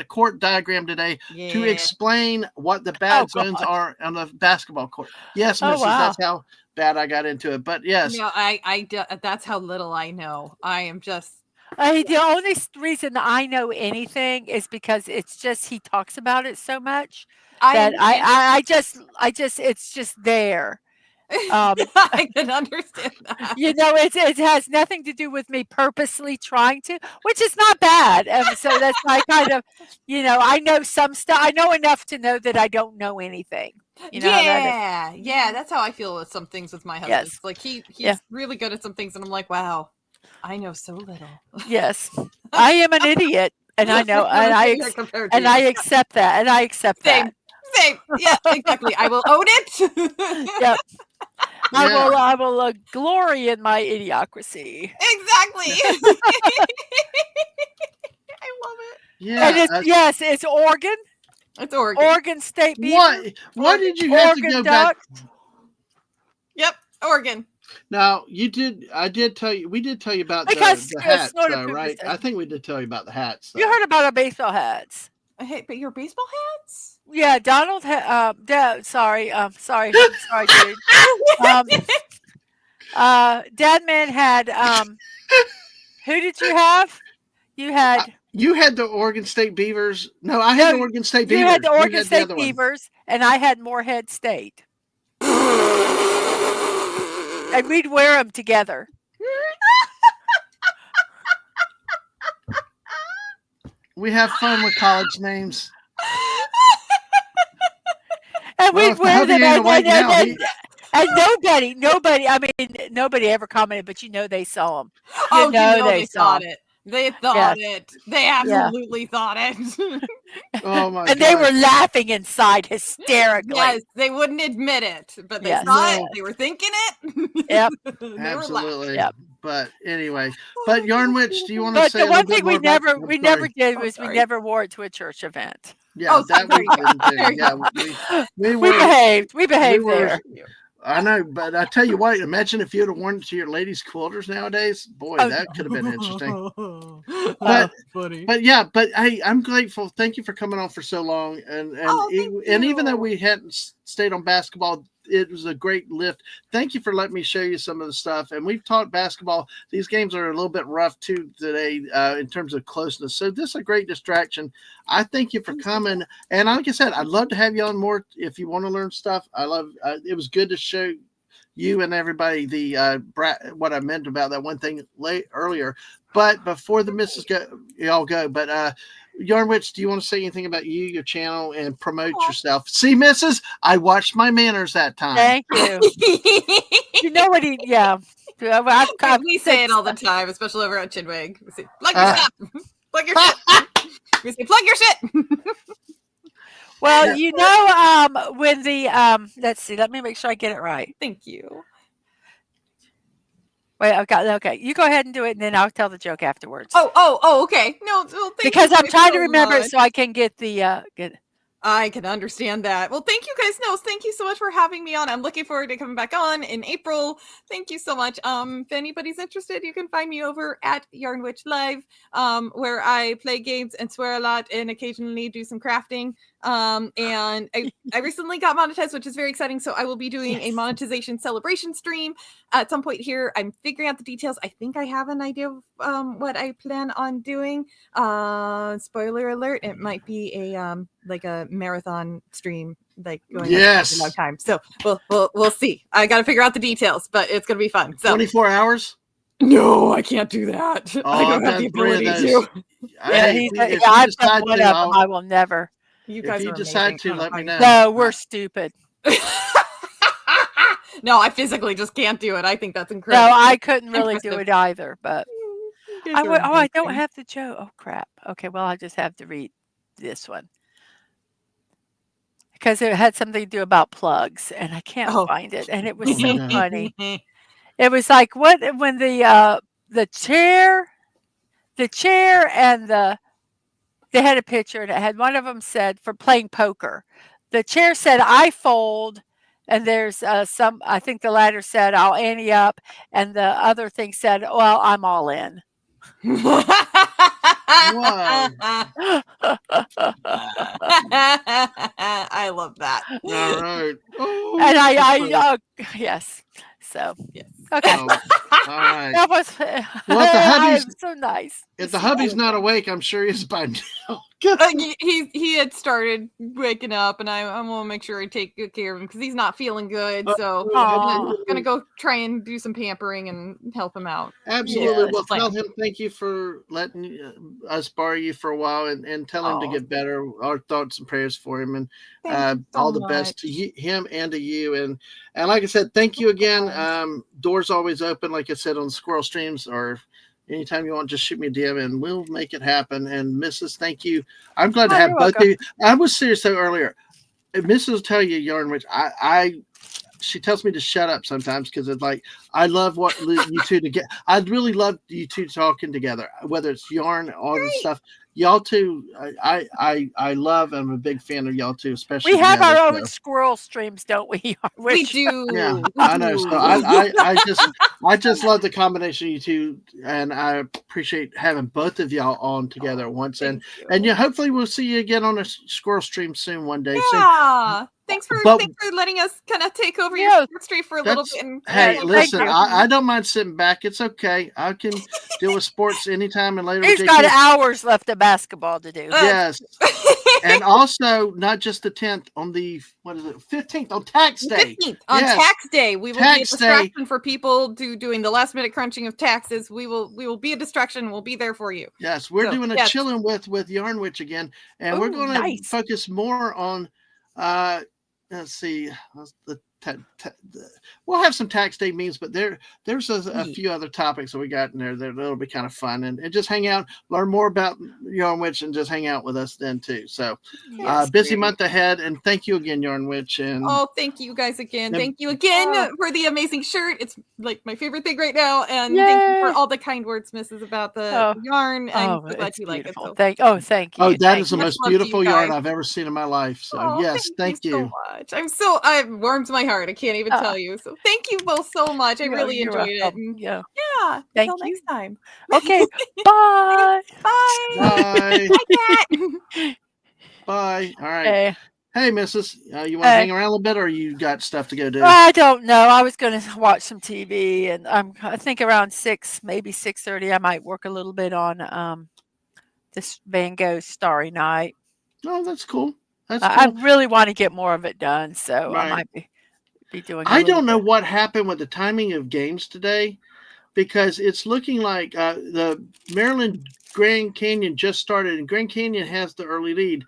[SPEAKER 1] court diagram today to explain what the bad zones are on the basketball court. Yes, Mrs. That's how bad I got into it. But yes.
[SPEAKER 3] No, I that's how little I know. I am just
[SPEAKER 4] the only reason I know anything is because it's just he talks about it so much that I just it's just there.
[SPEAKER 3] I can understand that.
[SPEAKER 4] It has nothing to do with me purposely trying to, which is not bad. So that's my kind of, I know some stuff. I know enough to know that I don't know anything.
[SPEAKER 3] Yeah, that's how I feel with some things with my husband.
[SPEAKER 4] Yes.
[SPEAKER 3] Like he's really good at some things, and I'm like, wow, I know so little.
[SPEAKER 4] Yes, I am an idiot, and I know, and I accept that, and I accept that.
[SPEAKER 3] Same. Yeah, exactly. I will own it.
[SPEAKER 4] Yep. I will glory in my idiocracy.
[SPEAKER 3] Exactly. I love it.
[SPEAKER 1] Yeah.
[SPEAKER 4] And it's Oregon.
[SPEAKER 3] It's Oregon.
[SPEAKER 4] Oregon State beaver.
[SPEAKER 1] Why did you have to go back?
[SPEAKER 3] Yep, Oregon.
[SPEAKER 1] Now we did tell you about the hats, though, right? I think we did tell you about the hats. Though.
[SPEAKER 4] You heard about our baseball hats.
[SPEAKER 3] Hey, but your baseball hats?
[SPEAKER 4] Yeah, Donald. Sorry, sorry, dude. Dadman had. Who did you have? You had.
[SPEAKER 1] You had the Oregon State Beavers. No, I had the Oregon State
[SPEAKER 4] You
[SPEAKER 1] Beavers.
[SPEAKER 4] had the Oregon
[SPEAKER 1] the
[SPEAKER 4] State
[SPEAKER 1] other one.
[SPEAKER 4] Beavers, and I had Morehead State. And we'd wear them together.
[SPEAKER 1] We have fun with college names.
[SPEAKER 4] And
[SPEAKER 1] Well,
[SPEAKER 4] we'd
[SPEAKER 1] if the
[SPEAKER 4] wear
[SPEAKER 1] hubby
[SPEAKER 4] them,
[SPEAKER 1] ain't awake now,
[SPEAKER 4] and nobody, I mean, nobody ever commented, but you know they saw them.
[SPEAKER 3] Oh, you know
[SPEAKER 4] they
[SPEAKER 3] they
[SPEAKER 4] saw
[SPEAKER 3] thought it. They thought it. They
[SPEAKER 4] Yeah.
[SPEAKER 3] absolutely thought it.
[SPEAKER 1] oh my
[SPEAKER 4] And
[SPEAKER 1] God.
[SPEAKER 4] they were laughing inside hysterically.
[SPEAKER 3] Yes, they wouldn't admit it, but they
[SPEAKER 4] Yes.
[SPEAKER 3] saw it.
[SPEAKER 1] No.
[SPEAKER 3] They were thinking it.
[SPEAKER 4] Yep.
[SPEAKER 3] They were
[SPEAKER 1] Absolutely.
[SPEAKER 4] Yep.
[SPEAKER 1] But anyway, but Yarn Witch, do you want to
[SPEAKER 4] But
[SPEAKER 1] say
[SPEAKER 4] the
[SPEAKER 1] a little
[SPEAKER 4] one
[SPEAKER 1] bit
[SPEAKER 4] thing
[SPEAKER 1] more
[SPEAKER 4] we
[SPEAKER 1] about?
[SPEAKER 4] never
[SPEAKER 1] I'm
[SPEAKER 4] never
[SPEAKER 1] sorry.
[SPEAKER 4] did
[SPEAKER 3] Oh,
[SPEAKER 4] was we
[SPEAKER 3] sorry.
[SPEAKER 4] never wore it to a church event.
[SPEAKER 1] Yeah,
[SPEAKER 3] Oh,
[SPEAKER 1] that
[SPEAKER 3] there
[SPEAKER 1] we
[SPEAKER 3] you go.
[SPEAKER 1] didn't do.
[SPEAKER 3] There you
[SPEAKER 1] Yeah,
[SPEAKER 3] go.
[SPEAKER 1] we
[SPEAKER 4] We
[SPEAKER 1] were.
[SPEAKER 4] behaved. We behaved
[SPEAKER 1] were-
[SPEAKER 4] there.
[SPEAKER 1] I know, but I tell you what, imagine if you'd have worn it to your ladies' quarters nowadays. Boy,
[SPEAKER 4] Oh,
[SPEAKER 1] that could have been interesting.
[SPEAKER 3] But funny.
[SPEAKER 1] But yeah, but hey, I'm grateful. Thank you for coming on for so long, and
[SPEAKER 3] thank
[SPEAKER 1] and even though
[SPEAKER 3] you.
[SPEAKER 1] we hadn't stayed on basketball, it was a great lift. Thank you for letting me show you some of the stuff. And we've talked basketball. These games are a little bit rough too today in terms of closeness. So this is a great distraction. I thank you for coming. And like I said, I'd love to have you on more if you want to learn stuff. I love. It was good to show you and everybody the what I meant about that one thing earlier. But before the misses go, y'all go. But Yarn Witch, do you want to say anything about you, your channel, and promote yourself? See, Mrs., I watched my manners that time.
[SPEAKER 4] Thank you. You know what he? Yeah.
[SPEAKER 3] We say it all the time, especially over at Chinwag. We say, plug your stuff. Plug your shit. We say, plug your shit.
[SPEAKER 4] Well, you know, when the let's see, let me make sure I get it right.
[SPEAKER 3] Thank you.
[SPEAKER 4] Wait, I've got okay. You go ahead and do it, and then I'll tell the joke afterwards.
[SPEAKER 3] Oh, okay. No, thank
[SPEAKER 4] because
[SPEAKER 3] you
[SPEAKER 4] I'm
[SPEAKER 3] guys
[SPEAKER 4] trying
[SPEAKER 3] so
[SPEAKER 4] to remember
[SPEAKER 3] much.
[SPEAKER 4] it so I can get the get.
[SPEAKER 3] I can understand that. Well, thank you guys. No, thank you so much for having me on. I'm looking forward to coming back on in April. Thank you so much. If anybody's interested, you can find me over at Yarn Witch Live, where I play games and swear a lot and occasionally do some crafting. And I recently got monetized, which is very exciting. So I will be doing a monetization celebration stream at some point here. I'm figuring out the details. I think I have an idea of what I plan on doing. Spoiler alert, it might be a like a marathon stream, like going on for a long time. So we'll see. I got to figure out the details, but it's gonna be fun. So
[SPEAKER 1] 24 hours?
[SPEAKER 3] No, I can't do that.
[SPEAKER 1] Oh,
[SPEAKER 3] I don't have the ability to.
[SPEAKER 4] I've done one of them. I will never.
[SPEAKER 3] You guys
[SPEAKER 1] if you
[SPEAKER 3] are
[SPEAKER 1] decide
[SPEAKER 3] amazing.
[SPEAKER 1] to, let me know.
[SPEAKER 4] No, we're stupid.
[SPEAKER 3] No, I physically just can't do it. I think that's incredible.
[SPEAKER 4] No, I couldn't really do it either. But I don't have the joke. Oh crap. Okay, well I just have to read this one because it had something to do about plugs, and I can't find it, and it was so funny. It was like what when the chair and they had a picture, and it had one of them said for playing poker. The chair said I fold. And there's some, I think the latter said, I'll ante up. And the other thing said, well, I'm all in.
[SPEAKER 1] Whoa.
[SPEAKER 3] I love that.
[SPEAKER 1] All right. Oh,
[SPEAKER 4] and I yes. So,
[SPEAKER 3] yes.
[SPEAKER 4] Okay.
[SPEAKER 1] All right.
[SPEAKER 4] That was, so nice.
[SPEAKER 1] If the hubby's not awake, I'm sure he's by now.
[SPEAKER 3] He had started waking up, and I want to make sure I take good care of him because he's not feeling good. So I'm gonna go try and do some pampering and help him out.
[SPEAKER 1] Absolutely. Well, tell him thank you for letting us borrow you for a while, and tell him to get better. Our thoughts and prayers for him, and all the best to him and to you. And like I said, thank you again. Doors always open, like I said on the Squirrel Streams, or anytime you want, just shoot me a DM and we'll make it happen. And Mrs., thank you. I'm glad to have both of you. I was serious though earlier. Mrs. will tell you, Yarn Witch, she tells me to shut up sometimes because it's like I love what you two to get. I'd really love you two talking together, whether it's yarn, all the stuff. Y'all two, I love. I'm a big fan of y'all two, especially
[SPEAKER 4] We have
[SPEAKER 1] together.
[SPEAKER 4] our own
[SPEAKER 1] So.
[SPEAKER 4] squirrel streams, don't we?
[SPEAKER 3] We do.
[SPEAKER 1] Yeah,
[SPEAKER 3] we
[SPEAKER 1] I know.
[SPEAKER 3] do.
[SPEAKER 1] So I just love the combination of you two, and I appreciate having both of y'all on together at once.
[SPEAKER 3] Thank
[SPEAKER 1] And
[SPEAKER 3] you.
[SPEAKER 1] hopefully we'll see you again on a squirrel stream soon one day. So,
[SPEAKER 3] Yeah. Thanks for
[SPEAKER 1] But-
[SPEAKER 3] letting us kind of take over
[SPEAKER 4] Yeah,
[SPEAKER 3] your sports stream for a little
[SPEAKER 1] that's-
[SPEAKER 3] bit. And
[SPEAKER 1] hey,
[SPEAKER 4] thank
[SPEAKER 1] listen,
[SPEAKER 4] you.
[SPEAKER 1] I don't mind sitting back. It's okay. I can deal with sports anytime and later.
[SPEAKER 4] He's
[SPEAKER 1] with
[SPEAKER 4] got
[SPEAKER 1] JT.
[SPEAKER 4] hours left of basketball to do.
[SPEAKER 1] Yes, and also not just the 10th on the 15th on tax day.
[SPEAKER 3] 15th on
[SPEAKER 1] Yes.
[SPEAKER 3] tax day, we will be a
[SPEAKER 1] Tax day.
[SPEAKER 3] distraction for people doing the last minute crunching of taxes. We will be a distraction. We'll be there for you.
[SPEAKER 1] Yes, we're
[SPEAKER 3] So,
[SPEAKER 1] doing a
[SPEAKER 3] yes.
[SPEAKER 1] chilling with Yarn Witch again, and we're
[SPEAKER 4] Ooh,
[SPEAKER 1] going to
[SPEAKER 4] nice.
[SPEAKER 1] focus more on. Let's see, we'll have some tax day memes, but there's a few other topics that we got in there that'll be kind of fun, and just hang out, learn more about Yarn Witch, and just hang out with us then too. So,
[SPEAKER 4] Yes,
[SPEAKER 1] busy
[SPEAKER 4] great.
[SPEAKER 1] month ahead, and thank you again, Yarn Witch, and
[SPEAKER 3] Oh, thank you guys again.
[SPEAKER 1] Yep.
[SPEAKER 3] Thank you again for the amazing shirt. It's like my favorite thing right now. And thank you for
[SPEAKER 4] Yay.
[SPEAKER 3] all the kind words, Mrs. about the
[SPEAKER 4] Oh.
[SPEAKER 3] yarn. I'm
[SPEAKER 4] Oh,
[SPEAKER 3] so glad
[SPEAKER 4] it's
[SPEAKER 3] you like it.
[SPEAKER 4] beautiful.
[SPEAKER 3] So
[SPEAKER 4] Thank you.
[SPEAKER 1] oh, that
[SPEAKER 4] thank
[SPEAKER 1] is the
[SPEAKER 4] you.
[SPEAKER 3] Much
[SPEAKER 1] most
[SPEAKER 3] love to you
[SPEAKER 1] beautiful yarn
[SPEAKER 3] guys.
[SPEAKER 1] I've ever seen in my life. So
[SPEAKER 3] Oh,
[SPEAKER 1] yes, thank
[SPEAKER 3] so much. It warms my heart. I can't even tell you. So thank you both so much. I really
[SPEAKER 4] You're
[SPEAKER 3] enjoyed it.
[SPEAKER 4] welcome.
[SPEAKER 3] And
[SPEAKER 4] Yeah.
[SPEAKER 3] yeah.
[SPEAKER 4] Thank
[SPEAKER 3] Until
[SPEAKER 4] you.
[SPEAKER 3] next time.
[SPEAKER 4] Okay. Bye.
[SPEAKER 3] Bye.
[SPEAKER 1] Bye.
[SPEAKER 3] Bye, Cat.
[SPEAKER 1] Bye. All right.
[SPEAKER 4] Hey.
[SPEAKER 1] Hey, Mrs. You want to hang around a little bit, or you got stuff to go do?
[SPEAKER 4] I don't know. I was going to watch some TV, and I think around 6, maybe 6:30, I might work a little bit on this Van Gogh Starry Night.
[SPEAKER 1] Oh, that's cool. That's
[SPEAKER 4] I
[SPEAKER 1] cool.
[SPEAKER 4] really want to get more of it done, so I
[SPEAKER 1] Right.
[SPEAKER 4] might be doing.
[SPEAKER 1] I don't know what happened with the timing of games today, because it's looking like the Maryland Grand Canyon just started, and Grand Canyon has the early lead.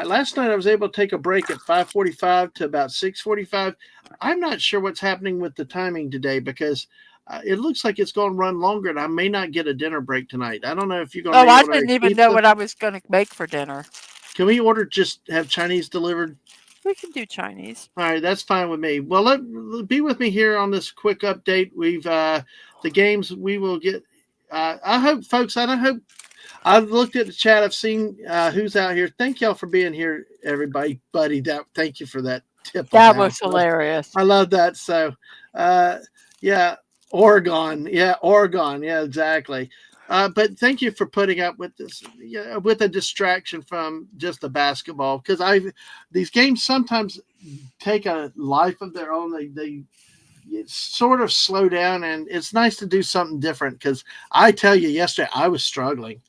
[SPEAKER 1] Last night I was able to take a break at 5:45 to about 6:45. I'm not sure what's happening with the timing today, because it looks like it's going to run longer, and I may not get a dinner break tonight. I don't know if you're going to.
[SPEAKER 4] Oh, I didn't even know what I was going to make for dinner.
[SPEAKER 1] Can we order just have Chinese delivered?
[SPEAKER 4] We can do Chinese.
[SPEAKER 1] All right, that's fine with me. Well, be with me here on this quick update. We've the games we will get. I hope, folks. I hope. I've looked at the chat. I've seen who's out here. Thank y'all for being here, everybody. Buddy, thank you for that tip.
[SPEAKER 4] That was hilarious.
[SPEAKER 1] I love that. So, yeah, Oregon. Yeah, Oregon. Yeah, exactly. But thank you for putting up with this, with a distraction from just the basketball, because these games sometimes take a life of their own. They sort of slow down, and it's nice to do something different, because I tell you, yesterday I was struggling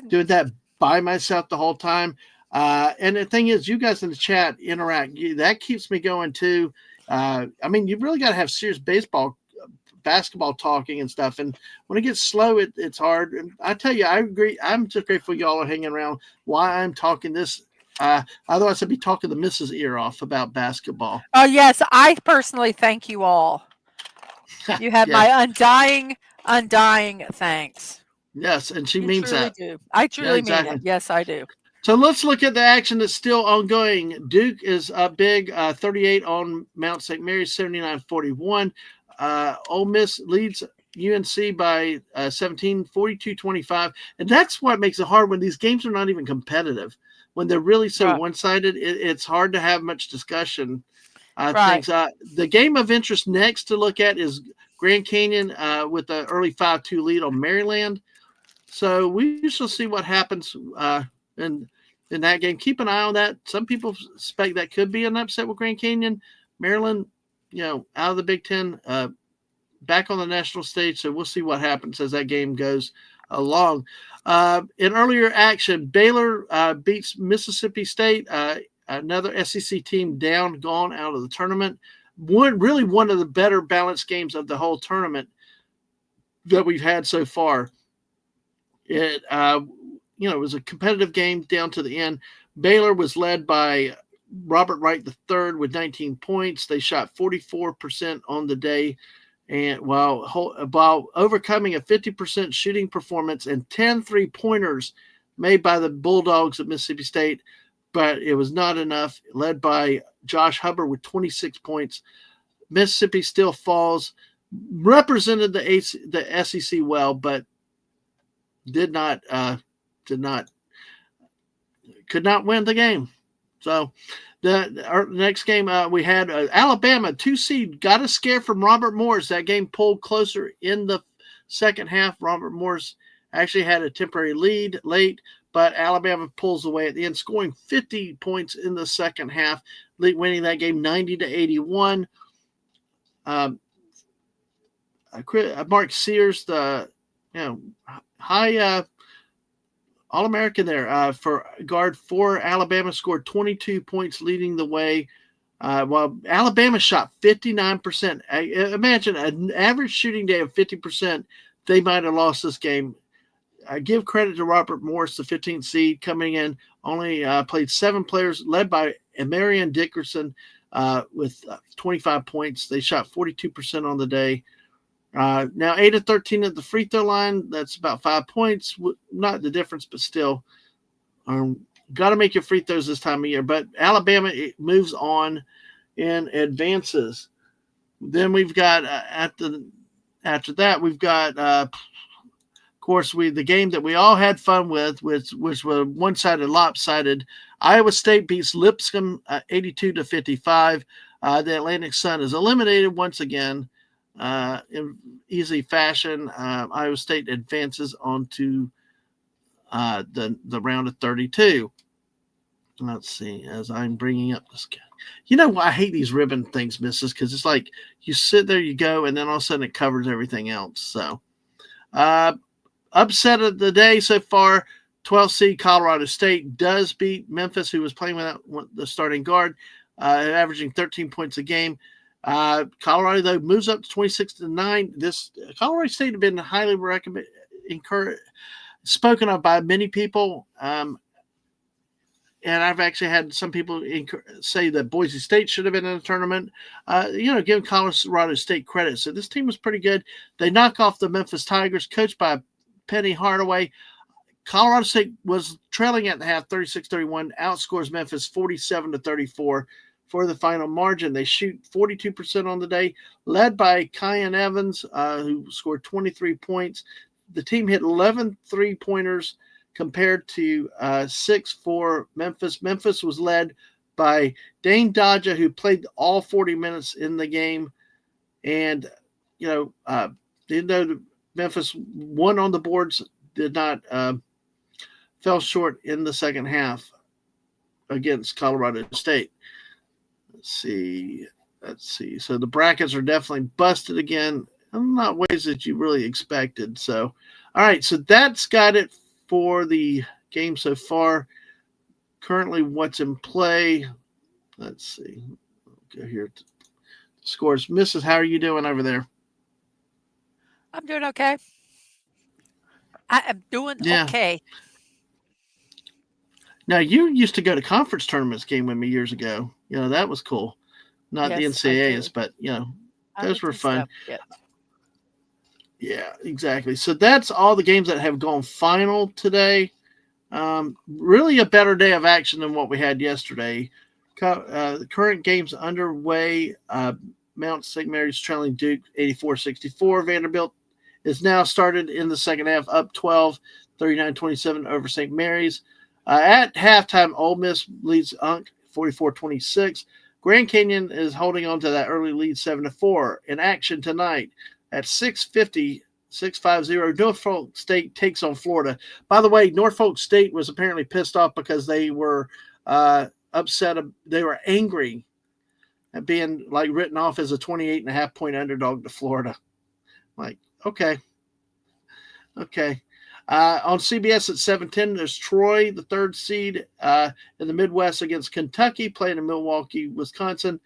[SPEAKER 1] doing that by myself the whole time. And the thing is, you guys in the chat interact. That keeps me going too. I mean, you really got to have serious basketball talking and stuff. And when it gets slow, it's hard. And I tell you, I agree. I'm just grateful y'all are hanging around while I'm talking this. Otherwise, I'd be talking the missus' ear off about basketball.
[SPEAKER 4] Oh, yes. I personally thank you all. You have my undying thanks.
[SPEAKER 1] Yes, and she means that.
[SPEAKER 4] Do. I truly mean it. Yes, I do.
[SPEAKER 1] So let's look at the action that's still ongoing. Duke is up big, 38 on Mount St. Mary's, 79-41. Ole Miss leads UNC by 17, 42-25. And that's what makes it hard when these games are not even competitive. When they're really so one-sided, it's hard to have much discussion. Things. The game of interest next to look at is Grand Canyon with the early 5-2 lead on Maryland. So we shall see what happens in that game. Keep an eye on that. Some people suspect that could be an upset with Grand Canyon. Maryland, out of the Big Ten, back on the national stage. So we'll see what happens as that game goes along. In earlier action, Baylor beats Mississippi State, another SEC team gone out of the tournament. One of the better balanced games of the whole tournament that we've had so far. It was a competitive game down to the end. Baylor was led by Robert Wright III with 19 points. They shot 44% on the day, and while overcoming a 50% shooting performance and 10 3-pointers made by the Bulldogs of Mississippi State. but it was not enough. Led by Josh Hubbard with 26 points. Mississippi still falls. Represented the SEC well, but could not win the game. So our next game we had Alabama 2 seed got a scare from Robert Morris. That game pulled closer in the second half. Robert Morris actually had a temporary lead late, but Alabama pulls away at the end, scoring 50 points in the second half, winning that game 90-81. Mark Sears, the high All-American there for guard for Alabama, scored 22 points, leading the way. While Alabama shot 59%. Imagine an average shooting day of 50%. They might have lost this game. I give credit to Robert Morris, the 15th seed, coming in. Only played 7 players, led by Marion Dickerson with 25 points. They shot 42% on the day. Now 8 of 13 at the free throw line. That's about 5 points. Not the difference, but still. Got to make your free throws this time of year. But Alabama moves on and advances. Then we've got after that we've got of course the game that we all had fun with, which was one-sided, lopsided. Iowa State beats Lipscomb 82-55. The Atlantic Sun is eliminated once again. In easy fashion. Iowa State advances on to the round of 32. Let's see, as I'm bringing up this guy. I hate these ribbon things, missus, because it's like you sit there, you go, and then all of a sudden it covers everything else. So, upset of the day so far, 12th seed Colorado State does beat Memphis, who was playing without the starting guard, averaging 13 points a game. Colorado, though, moves up to 26-9. This Colorado State have been highly spoken of by many people. And I've actually had some people say that Boise State should have been in the tournament. Give Colorado State credit. So this team was pretty good. They knock off the Memphis Tigers, coached by Penny Hardaway. Colorado State was trailing at the half, 36-31, outscores Memphis 47-34 for the final margin. They shoot 42% on the day, led by Kyan Evans, who scored 23 points. The team hit 11 three-pointers compared to 6 for Memphis. Memphis was led by Dane Dodja, who played all 40 minutes in the game. And, even though Memphis won on the boards, did not fell short in the second half against Colorado State. Let's see. So the brackets are definitely busted again. Not ways that you really expected. So, all right. So that's got it for the game so far. Currently, what's in play? Let's see. I'll go here to scores. Mrs., how are you doing over there?
[SPEAKER 4] I'm doing okay. I am doing okay.
[SPEAKER 1] Now, you used to go to conference tournaments game with me years ago. That was cool. Not the NCAAs, but, those were fun.
[SPEAKER 4] Yes.
[SPEAKER 1] Yeah, exactly. So that's all the games that have gone final today. Really a better day of action than what we had yesterday. The current games underway. Mount St. Mary's trailing Duke 84-64. Vanderbilt is now started in the second half, up 12, 39-27 over St. Mary's. At halftime, Ole Miss leads UNC 44-26. Grand Canyon is holding on to that early lead 7-4. In action tonight at 6:50, Norfolk State takes on Florida. By the way, Norfolk State was apparently pissed off because they were upset. They were angry at being written off as a 28.5 point underdog to Florida. Okay. On CBS at 7:10, there's Troy, the 3rd seed in the Midwest against Kentucky, playing in Milwaukee, Wisconsin.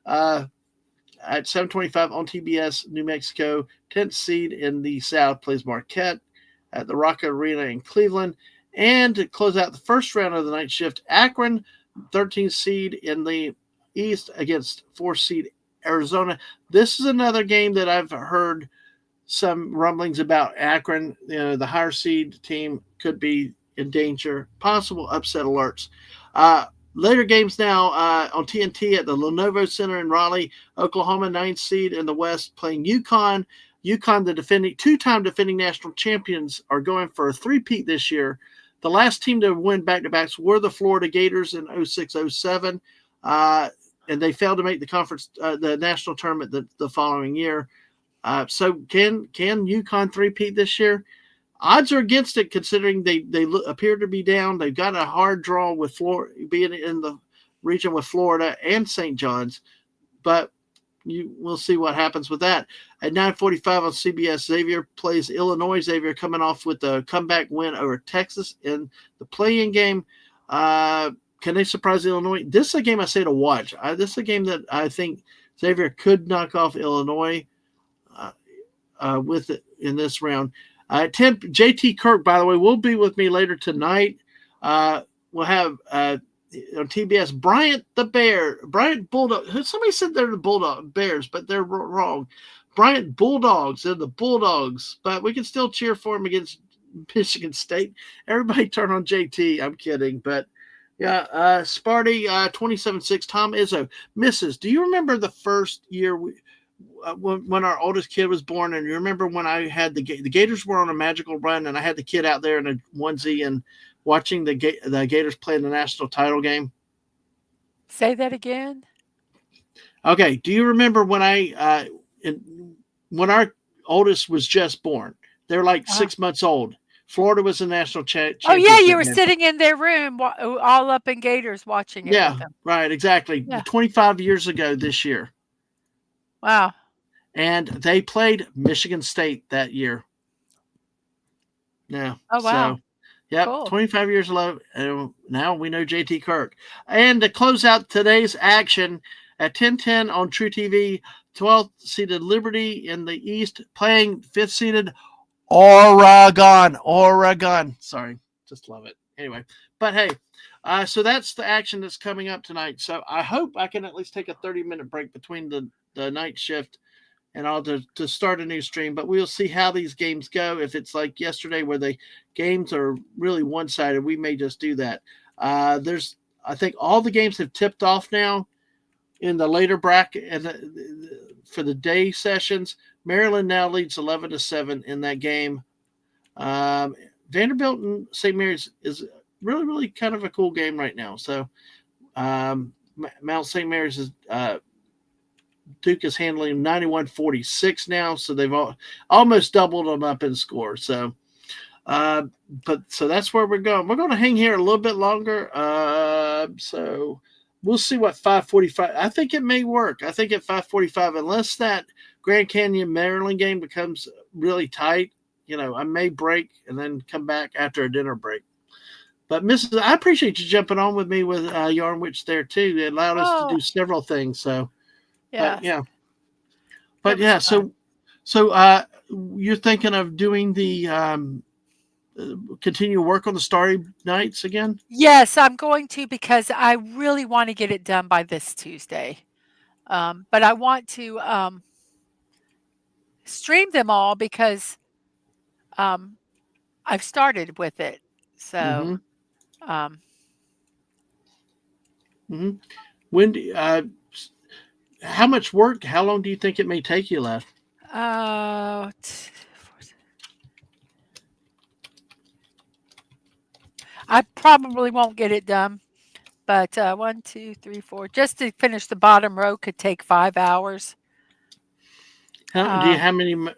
[SPEAKER 1] At 7:25 on TBS, New Mexico, 10th seed in the South, plays Marquette at the Rocket Arena in Cleveland. And to close out the first round of the night shift, Akron, 13th seed in the East against 4th seed Arizona. This is another game that I've heard some rumblings about. Akron, the higher seed team could be in danger, possible upset alerts. later games now on TNT at the Lenovo Center in Raleigh, Oklahoma, 9th seed in the West, playing UConn. UConn, the two-time defending national champions, are going for a three-peat this year. The last team to win back-to-backs were the Florida Gators in 06-07, and they failed to make the national tournament the following year. So can UConn three-peat this year? Odds are against it, considering they appear to be down. They've got a hard draw with Florida, being in the region with Florida and St. John's, but we'll see what happens with that. At 9:45 on CBS, Xavier plays Illinois. Xavier coming off with a comeback win over Texas in the play-in game. Can they surprise Illinois? This is a game I say to watch. This is a game that I think Xavier could knock off Illinois with it in this round. 10, JT Kirk, by the way, will be with me later tonight. We'll have on TBS Bryant Bulldog. Somebody said they're the Bulldog Bears, but they're wrong. Bryant Bulldogs. They're the Bulldogs, but we can still cheer for them against Michigan State. Everybody turn on JT. I'm kidding, but yeah. Sparty 27-6. Tom Izzo misses. Do you remember the first year when our oldest kid was born? And you remember when I had the Gators were on a magical run, and I had the kid out there in a onesie and watching the Gators play in the national title game?
[SPEAKER 4] Say that again.
[SPEAKER 1] Okay. Do you remember when when our oldest was just born? They're like 6 months old. Florida was the national championship.
[SPEAKER 4] Oh yeah, you were sitting in their room, all up in Gators, watching it.
[SPEAKER 1] Yeah,
[SPEAKER 4] with them.
[SPEAKER 1] right. Exactly.
[SPEAKER 4] Yeah.
[SPEAKER 1] 25 years ago this year.
[SPEAKER 4] Wow.
[SPEAKER 1] And they played Michigan State that year. Yeah.
[SPEAKER 4] Oh wow.
[SPEAKER 1] So, yep,
[SPEAKER 4] cool.
[SPEAKER 1] 25 years ago. Now we know JT Kirk. And to close out today's action at 10:10 on True TV, 12th seeded Liberty in the East playing 5th seeded Oregon. Sorry, just love it. Anyway, but hey, so that's the action that's coming up tonight. So I hope I can at least take a 30-minute break between the night shift and all to start a new stream. But we'll see how these games go. If it's like yesterday where the games are really one-sided, we may just do that. I think all the games have tipped off now in the later bracket and for the day sessions. Maryland now leads 11-7 in that game. Vanderbilt and St. Mary's is really, really kind of a cool game right now. So Mount St. Mary's is Duke is handling 91-46 now, so they've almost doubled them up in score. So, so that's where we're going. We're going to hang here a little bit longer. So we'll see what 5:45. I think it may work. I think at 5:45, unless that Grand Canyon Maryland game becomes really tight, I may break and then come back after a dinner break. But Mrs., I appreciate you jumping on with me with Yarn Witch there too. It allowed us to do several things. So
[SPEAKER 4] yeah,
[SPEAKER 1] but yeah. So you're thinking of doing the continue work on the Starry Nights again?
[SPEAKER 4] Yes, I'm going to, because I really want to get it done by this Tuesday. But I want to stream them all because I've started with it. So,
[SPEAKER 1] when how much work? How long do you think it may take you left?
[SPEAKER 4] I probably won't get it done, but 1, 2, 3, 4, just to finish the bottom row could take 5 hours.
[SPEAKER 1] How many?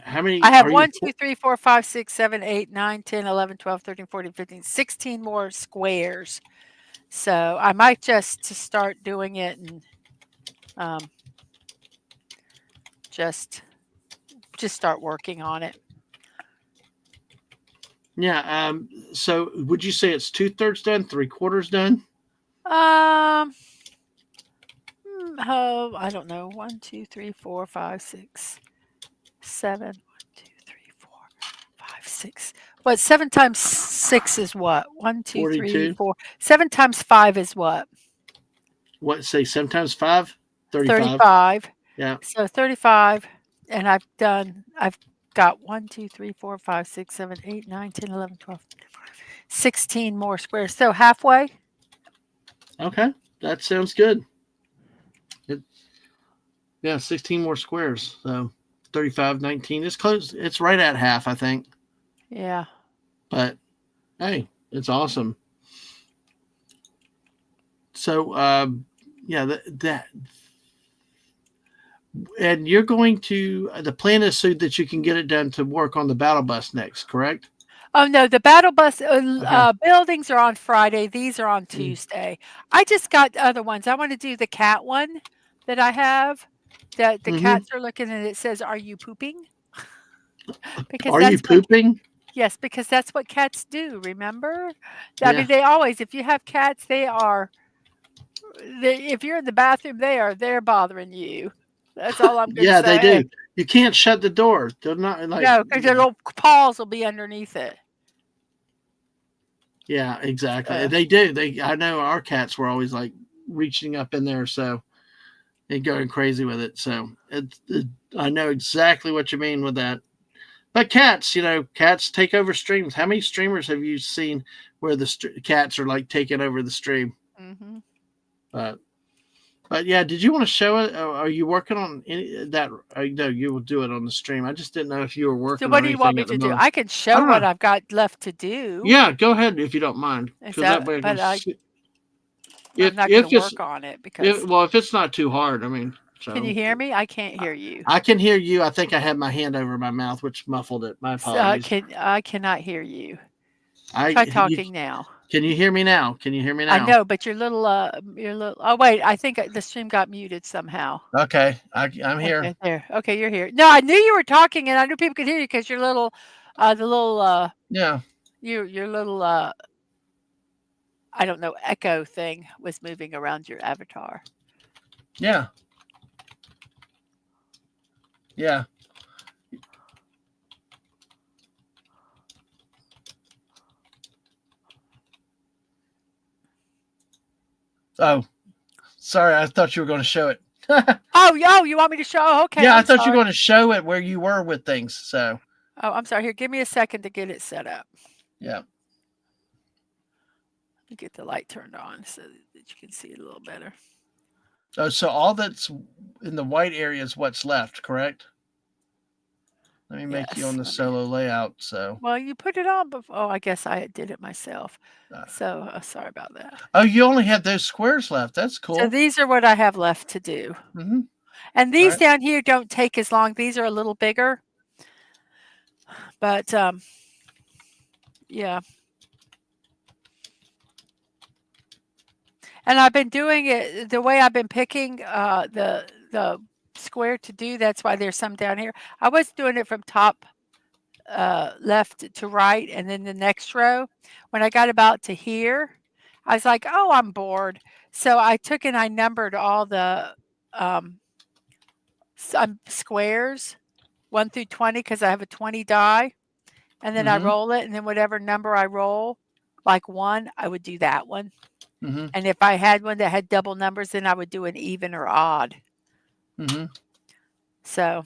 [SPEAKER 1] How many?
[SPEAKER 4] I have 1, 2, 3, 4, 5, 6, 7, 8, 9, 10, 11, 12, 13, 14, 15, 16 more squares. So I might just start doing it and just start working on it.
[SPEAKER 1] Yeah. So would you say it's 2/3 done, 3/4 done?
[SPEAKER 4] Oh, I don't know. 1, 2, 3, 4, 5, 6, 7. 1, 2, 3, 4, 5, 6. What? 7 times 6 is what? 1, 2, 3,
[SPEAKER 1] 42.
[SPEAKER 4] 4. 7 times 5 is what?
[SPEAKER 1] What? Say 7 times 5? 35.
[SPEAKER 4] 35.
[SPEAKER 1] Yeah.
[SPEAKER 4] So 35, and I've got 1, 2, 3, 4, 5, 6, 7, 8, 9, 10, 11, 12, 16 more squares. So halfway.
[SPEAKER 1] Okay, that sounds good. It, yeah, 16 more squares. So 35, 19. It's close. It's right at half, I think.
[SPEAKER 4] Yeah.
[SPEAKER 1] But hey, it's awesome. So, yeah, that and you're going to the plan is so that you can get it done to work on the battle bus next, correct?
[SPEAKER 4] Oh no, the battle bus
[SPEAKER 1] Okay.
[SPEAKER 4] buildings are on Friday. These are on
[SPEAKER 1] Mm.
[SPEAKER 4] Tuesday. I just got other ones. I want to do the cat one that I have. That the
[SPEAKER 1] Mm-hmm.
[SPEAKER 4] cats are looking and it says, "Are you pooping?" Because
[SPEAKER 1] Are you
[SPEAKER 4] that's what
[SPEAKER 1] pooping?
[SPEAKER 4] yes, because that's what cats do. Remember? I
[SPEAKER 1] Yeah.
[SPEAKER 4] mean, they always. If you have cats, they are. If you're in the bathroom, they're bothering you. That's all I'm gonna
[SPEAKER 1] Yeah, they
[SPEAKER 4] say.
[SPEAKER 1] do. You can't shut the door. They're not like
[SPEAKER 4] No, because their little paws will be underneath it.
[SPEAKER 1] yeah, exactly.
[SPEAKER 4] So,
[SPEAKER 1] They do. They I know our cats were always like reaching up in there so and going crazy with it. So I know exactly what you mean with that. But cats, cats take over streams. How many streamers have you seen where the cats are like taking over the stream?
[SPEAKER 4] hmm
[SPEAKER 1] But but yeah, did you want to show it? Are you working on any that? No, you will do it on the stream. I just didn't know if you were
[SPEAKER 4] so
[SPEAKER 1] working
[SPEAKER 4] what
[SPEAKER 1] on
[SPEAKER 4] do you want
[SPEAKER 1] anything
[SPEAKER 4] me
[SPEAKER 1] at the
[SPEAKER 4] to do?
[SPEAKER 1] moment.
[SPEAKER 4] I can
[SPEAKER 1] I
[SPEAKER 4] show
[SPEAKER 1] don't
[SPEAKER 4] what
[SPEAKER 1] know.
[SPEAKER 4] I've got left to do.
[SPEAKER 1] Yeah, go ahead if you don't mind,
[SPEAKER 4] Is
[SPEAKER 1] because that
[SPEAKER 4] that
[SPEAKER 1] way I can
[SPEAKER 4] but
[SPEAKER 1] see
[SPEAKER 4] I'm not gonna
[SPEAKER 1] if it's
[SPEAKER 4] work on it
[SPEAKER 1] if
[SPEAKER 4] because
[SPEAKER 1] well if it's not too hard. I mean,
[SPEAKER 4] can you
[SPEAKER 1] so
[SPEAKER 4] hear me? I can't hear you.
[SPEAKER 1] I can hear you. I think I had my hand over my mouth, which muffled it. My
[SPEAKER 4] So,
[SPEAKER 1] apologies.
[SPEAKER 4] I cannot hear you.
[SPEAKER 1] I
[SPEAKER 4] Try
[SPEAKER 1] you
[SPEAKER 4] talking now.
[SPEAKER 1] can you hear me now? Can you hear me
[SPEAKER 4] I
[SPEAKER 1] now?
[SPEAKER 4] know, but your little oh wait, I think the stream got muted somehow.
[SPEAKER 1] Okay, I'm here.
[SPEAKER 4] Okay, there. Okay, you're here. No, I knew you were talking and I knew people could hear you because your little the little
[SPEAKER 1] Yeah,
[SPEAKER 4] your little I don't know, echo thing was moving around your avatar.
[SPEAKER 1] yeah, yeah. Oh, sorry. I thought you were going to show it.
[SPEAKER 4] Oh, yo, you want me to show? Oh, okay,
[SPEAKER 1] Yeah, I
[SPEAKER 4] I'm
[SPEAKER 1] thought you were
[SPEAKER 4] sorry.
[SPEAKER 1] going to show it where you were with things. So
[SPEAKER 4] Oh, I'm sorry. Here, give me a second to get it set up.
[SPEAKER 1] yeah.
[SPEAKER 4] Let me get the light turned on so that you can see it a little better.
[SPEAKER 1] Oh, so all that's in the white area is what's left, correct? Let me make you on
[SPEAKER 4] Yes.
[SPEAKER 1] the solo layout. So,
[SPEAKER 4] Well, you put it on before. Oh, I guess I did it myself.
[SPEAKER 1] uh,
[SPEAKER 4] So sorry about that.
[SPEAKER 1] oh, you only have those squares left. That's
[SPEAKER 4] So
[SPEAKER 1] cool.
[SPEAKER 4] these are what I have left to do.
[SPEAKER 1] Mm-hmm.
[SPEAKER 4] And
[SPEAKER 1] All
[SPEAKER 4] these
[SPEAKER 1] right.
[SPEAKER 4] down here don't take as long. These are a little bigger. But yeah. And I've been doing it the way I've been picking the square to do. That's why there's some down here. I was doing it from top left to right, and then the next row. When I got about to here, I was like, "Oh, I'm bored." So I took and I numbered all the um, some squares 1 through 20 because I have a 20 die, and then I
[SPEAKER 1] Mm-hmm.
[SPEAKER 4] roll it, and then whatever number I roll, like one, I would do that one.
[SPEAKER 1] Mm-hmm.
[SPEAKER 4] And if I had one that had double numbers, then I would do an even or odd.
[SPEAKER 1] Mm-hmm.
[SPEAKER 4] So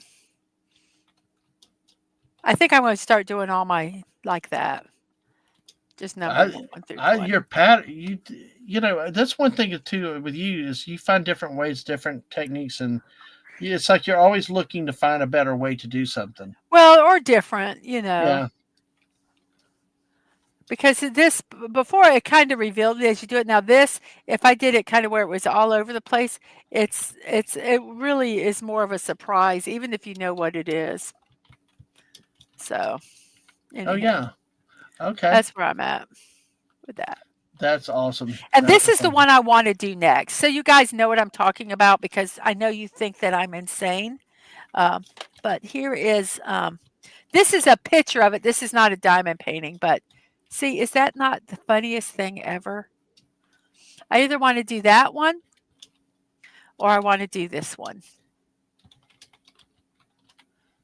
[SPEAKER 4] I think I'm going to start doing all my like that. Just numbering them 1 through
[SPEAKER 1] Your
[SPEAKER 4] 20.
[SPEAKER 1] pattern, that's one thing too with you is you find different ways, different techniques, and it's like you're always looking to find a better way to do something.
[SPEAKER 4] Well, or different,
[SPEAKER 1] Yeah.
[SPEAKER 4] because this before it kind of revealed it as you do it. Now this, if I did it kind of where it was all over the place, it really is more of a surprise, even if you know what it is. So
[SPEAKER 1] Oh
[SPEAKER 4] anyhow,
[SPEAKER 1] yeah. Okay.
[SPEAKER 4] that's where I'm at with that.
[SPEAKER 1] That's awesome.
[SPEAKER 4] And
[SPEAKER 1] That
[SPEAKER 4] this
[SPEAKER 1] is
[SPEAKER 4] is the
[SPEAKER 1] awesome.
[SPEAKER 4] one I want to do next. So you guys know what I'm talking about because I know you think that I'm insane. Um, but here is this is a picture of it. This is not a diamond painting, but see, is that not the funniest thing ever? I either want to do that one or I want to do this one.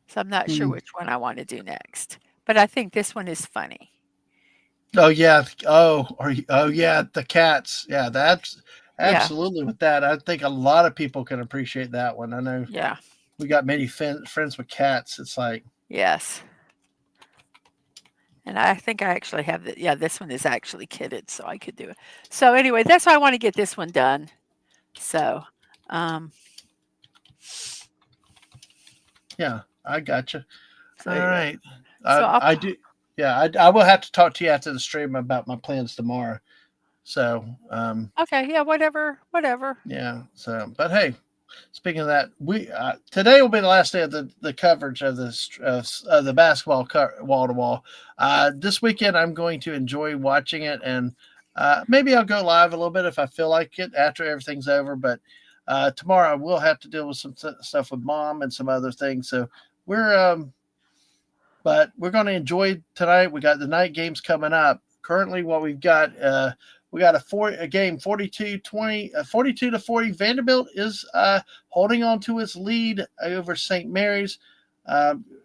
[SPEAKER 4] So I'm not sure
[SPEAKER 1] Hmm.
[SPEAKER 4] which one I want to do next. But I think this one is funny.
[SPEAKER 1] Oh yeah. Oh yeah. The cats. Yeah, that's
[SPEAKER 4] Yeah.
[SPEAKER 1] absolutely with that. I think a lot of people can appreciate that one. I know
[SPEAKER 4] Yeah.
[SPEAKER 1] we got many friends with cats. It's like
[SPEAKER 4] Yes. And I think I actually have the yeah, this one is actually kitted, so I could do it. So anyway, that's why I want to get this one done. So,
[SPEAKER 1] Yeah, I gotcha.
[SPEAKER 4] so
[SPEAKER 1] All
[SPEAKER 4] anyway,
[SPEAKER 1] right.
[SPEAKER 4] so I'll
[SPEAKER 1] I do. Yeah, I will have to talk to you after the stream about my plans tomorrow. So,
[SPEAKER 4] okay, yeah, whatever.
[SPEAKER 1] yeah. So, but hey, speaking of that, we today will be the last day of the coverage of the basketball wall to wall. This weekend, I'm going to enjoy watching it, and maybe I'll go live a little bit if I feel like it after everything's over. But tomorrow, I will have to deal with some stuff with mom and some other things. So we're but we're going to enjoy tonight. We got the night games coming up. Currently, what we've got, we got a game 42-20, 42 to 40. Vanderbilt is holding on to its lead over St. Mary's.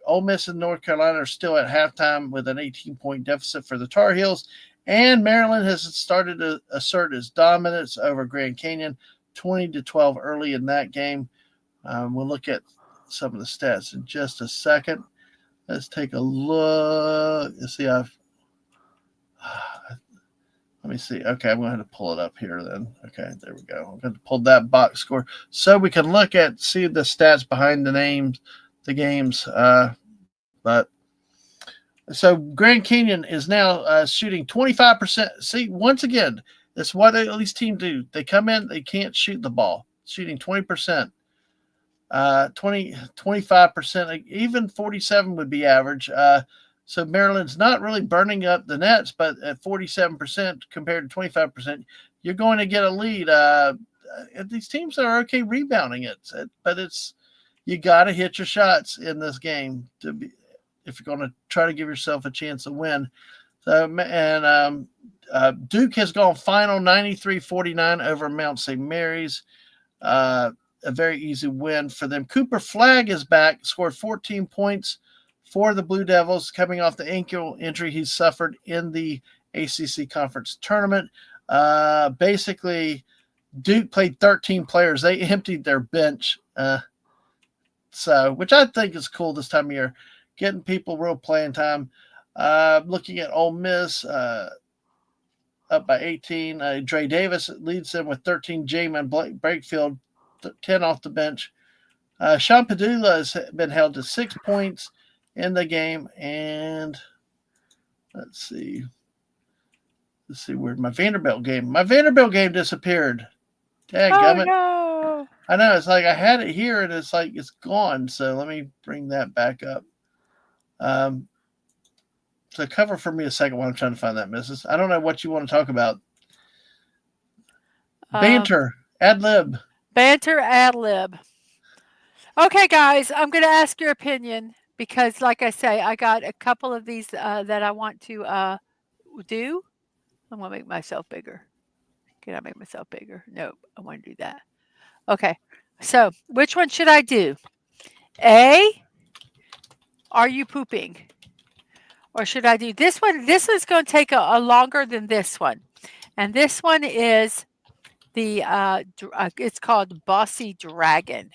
[SPEAKER 1] Ole Miss and North Carolina are still at halftime with an 18-point deficit for the Tar Heels. And Maryland has started to assert its dominance over Grand Canyon, 20-12 early in that game. We'll look at some of the stats in just a second. Let's take a look. Let's see. Let me see. Okay, I'm going to have to pull it up here then. Okay, there we go. I'm going to pull that box score so we can see the stats behind the games. But so Grand Canyon is now shooting 25%. See, once again, that's what these teams do. They come in, they can't shoot the ball, shooting 20%. 25%, even 47 would be average. So Maryland's not really burning up the nets, but at 47% compared to 25%, you're going to get a lead. These teams are okay rebounding it, but you got to hit your shots in this game if you're going to try to give yourself a chance to win. So, and Duke has gone final 93-49 over Mount St. Mary's. A very easy win for them. Cooper Flagg is back, scored 14 points for the Blue Devils, coming off the ankle injury he suffered in the ACC Conference Tournament. Basically, Duke played 13 players. They emptied their bench, which I think is cool this time of year, getting people real playing time. Looking at Ole Miss, up by 18. Dre Davis leads them with 13. Jamin Brakefield, 10 off the bench. Sean Padula has been held to 6 points in the game. And let's see where my Vanderbilt game disappeared. Dadgummit.
[SPEAKER 4] No.
[SPEAKER 1] I know, it's like I had it here and it's like it's gone. So let me bring that back up. So cover for me a second while I'm trying to find that, Mrs. I don't know what you want to talk about. Banter, ad lib.
[SPEAKER 4] Banter ad lib. Okay, guys, I'm going to ask your opinion because, like I say, I got a couple of these that I want to do. I'm going to make myself bigger. Can I make myself bigger? Nope, I want to do that. Okay, so which one should I do? A, are you pooping? Or should I do this one? This is going to take a longer than this one. And this one is it's called Bossy Dragon.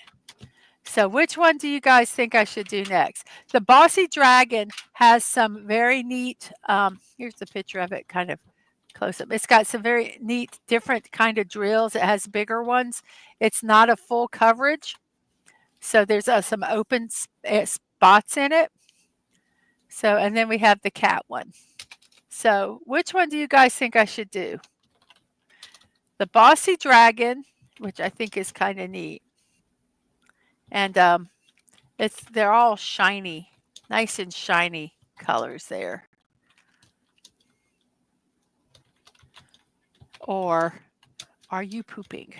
[SPEAKER 4] So which one do you guys think I should do next? The Bossy Dragon has some very neat, here's the picture of it kind of close up. It's got some very neat different kind of drills. It has bigger ones. It's not a full coverage. So there's some open spots in it. So, and then we have the cat one. So which one do you guys think I should do? The Bossy Dragon, which I think is kind of neat. And they're all shiny, nice and shiny colors there. Or are you pooping?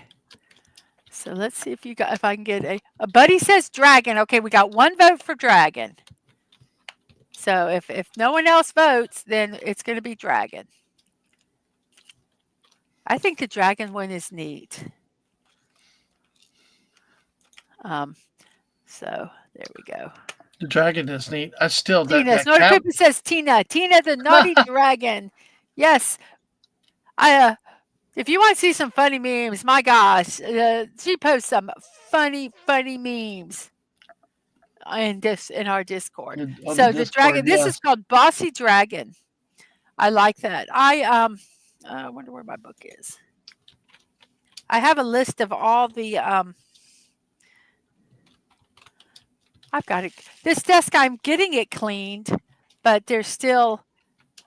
[SPEAKER 4] So let's see if I can get a buddy says dragon. Okay, we got one vote for dragon. So if no one else votes, then it's going to be dragon. I think the dragon one is neat. So there we go.
[SPEAKER 1] The dragon is neat. I still
[SPEAKER 4] Tina. Snowden Pippa says Tina. Tina the naughty dragon. Yes. If you want to see some funny memes, my gosh, she posts some funny memes. in our Discord.
[SPEAKER 1] On
[SPEAKER 4] So
[SPEAKER 1] the
[SPEAKER 4] the dragon,
[SPEAKER 1] Discord,
[SPEAKER 4] this
[SPEAKER 1] yes.
[SPEAKER 4] is called Bossy Dragon. I like that. I wonder where my book is. I have a list of all the I've got it. This desk, I'm getting it cleaned, but there's still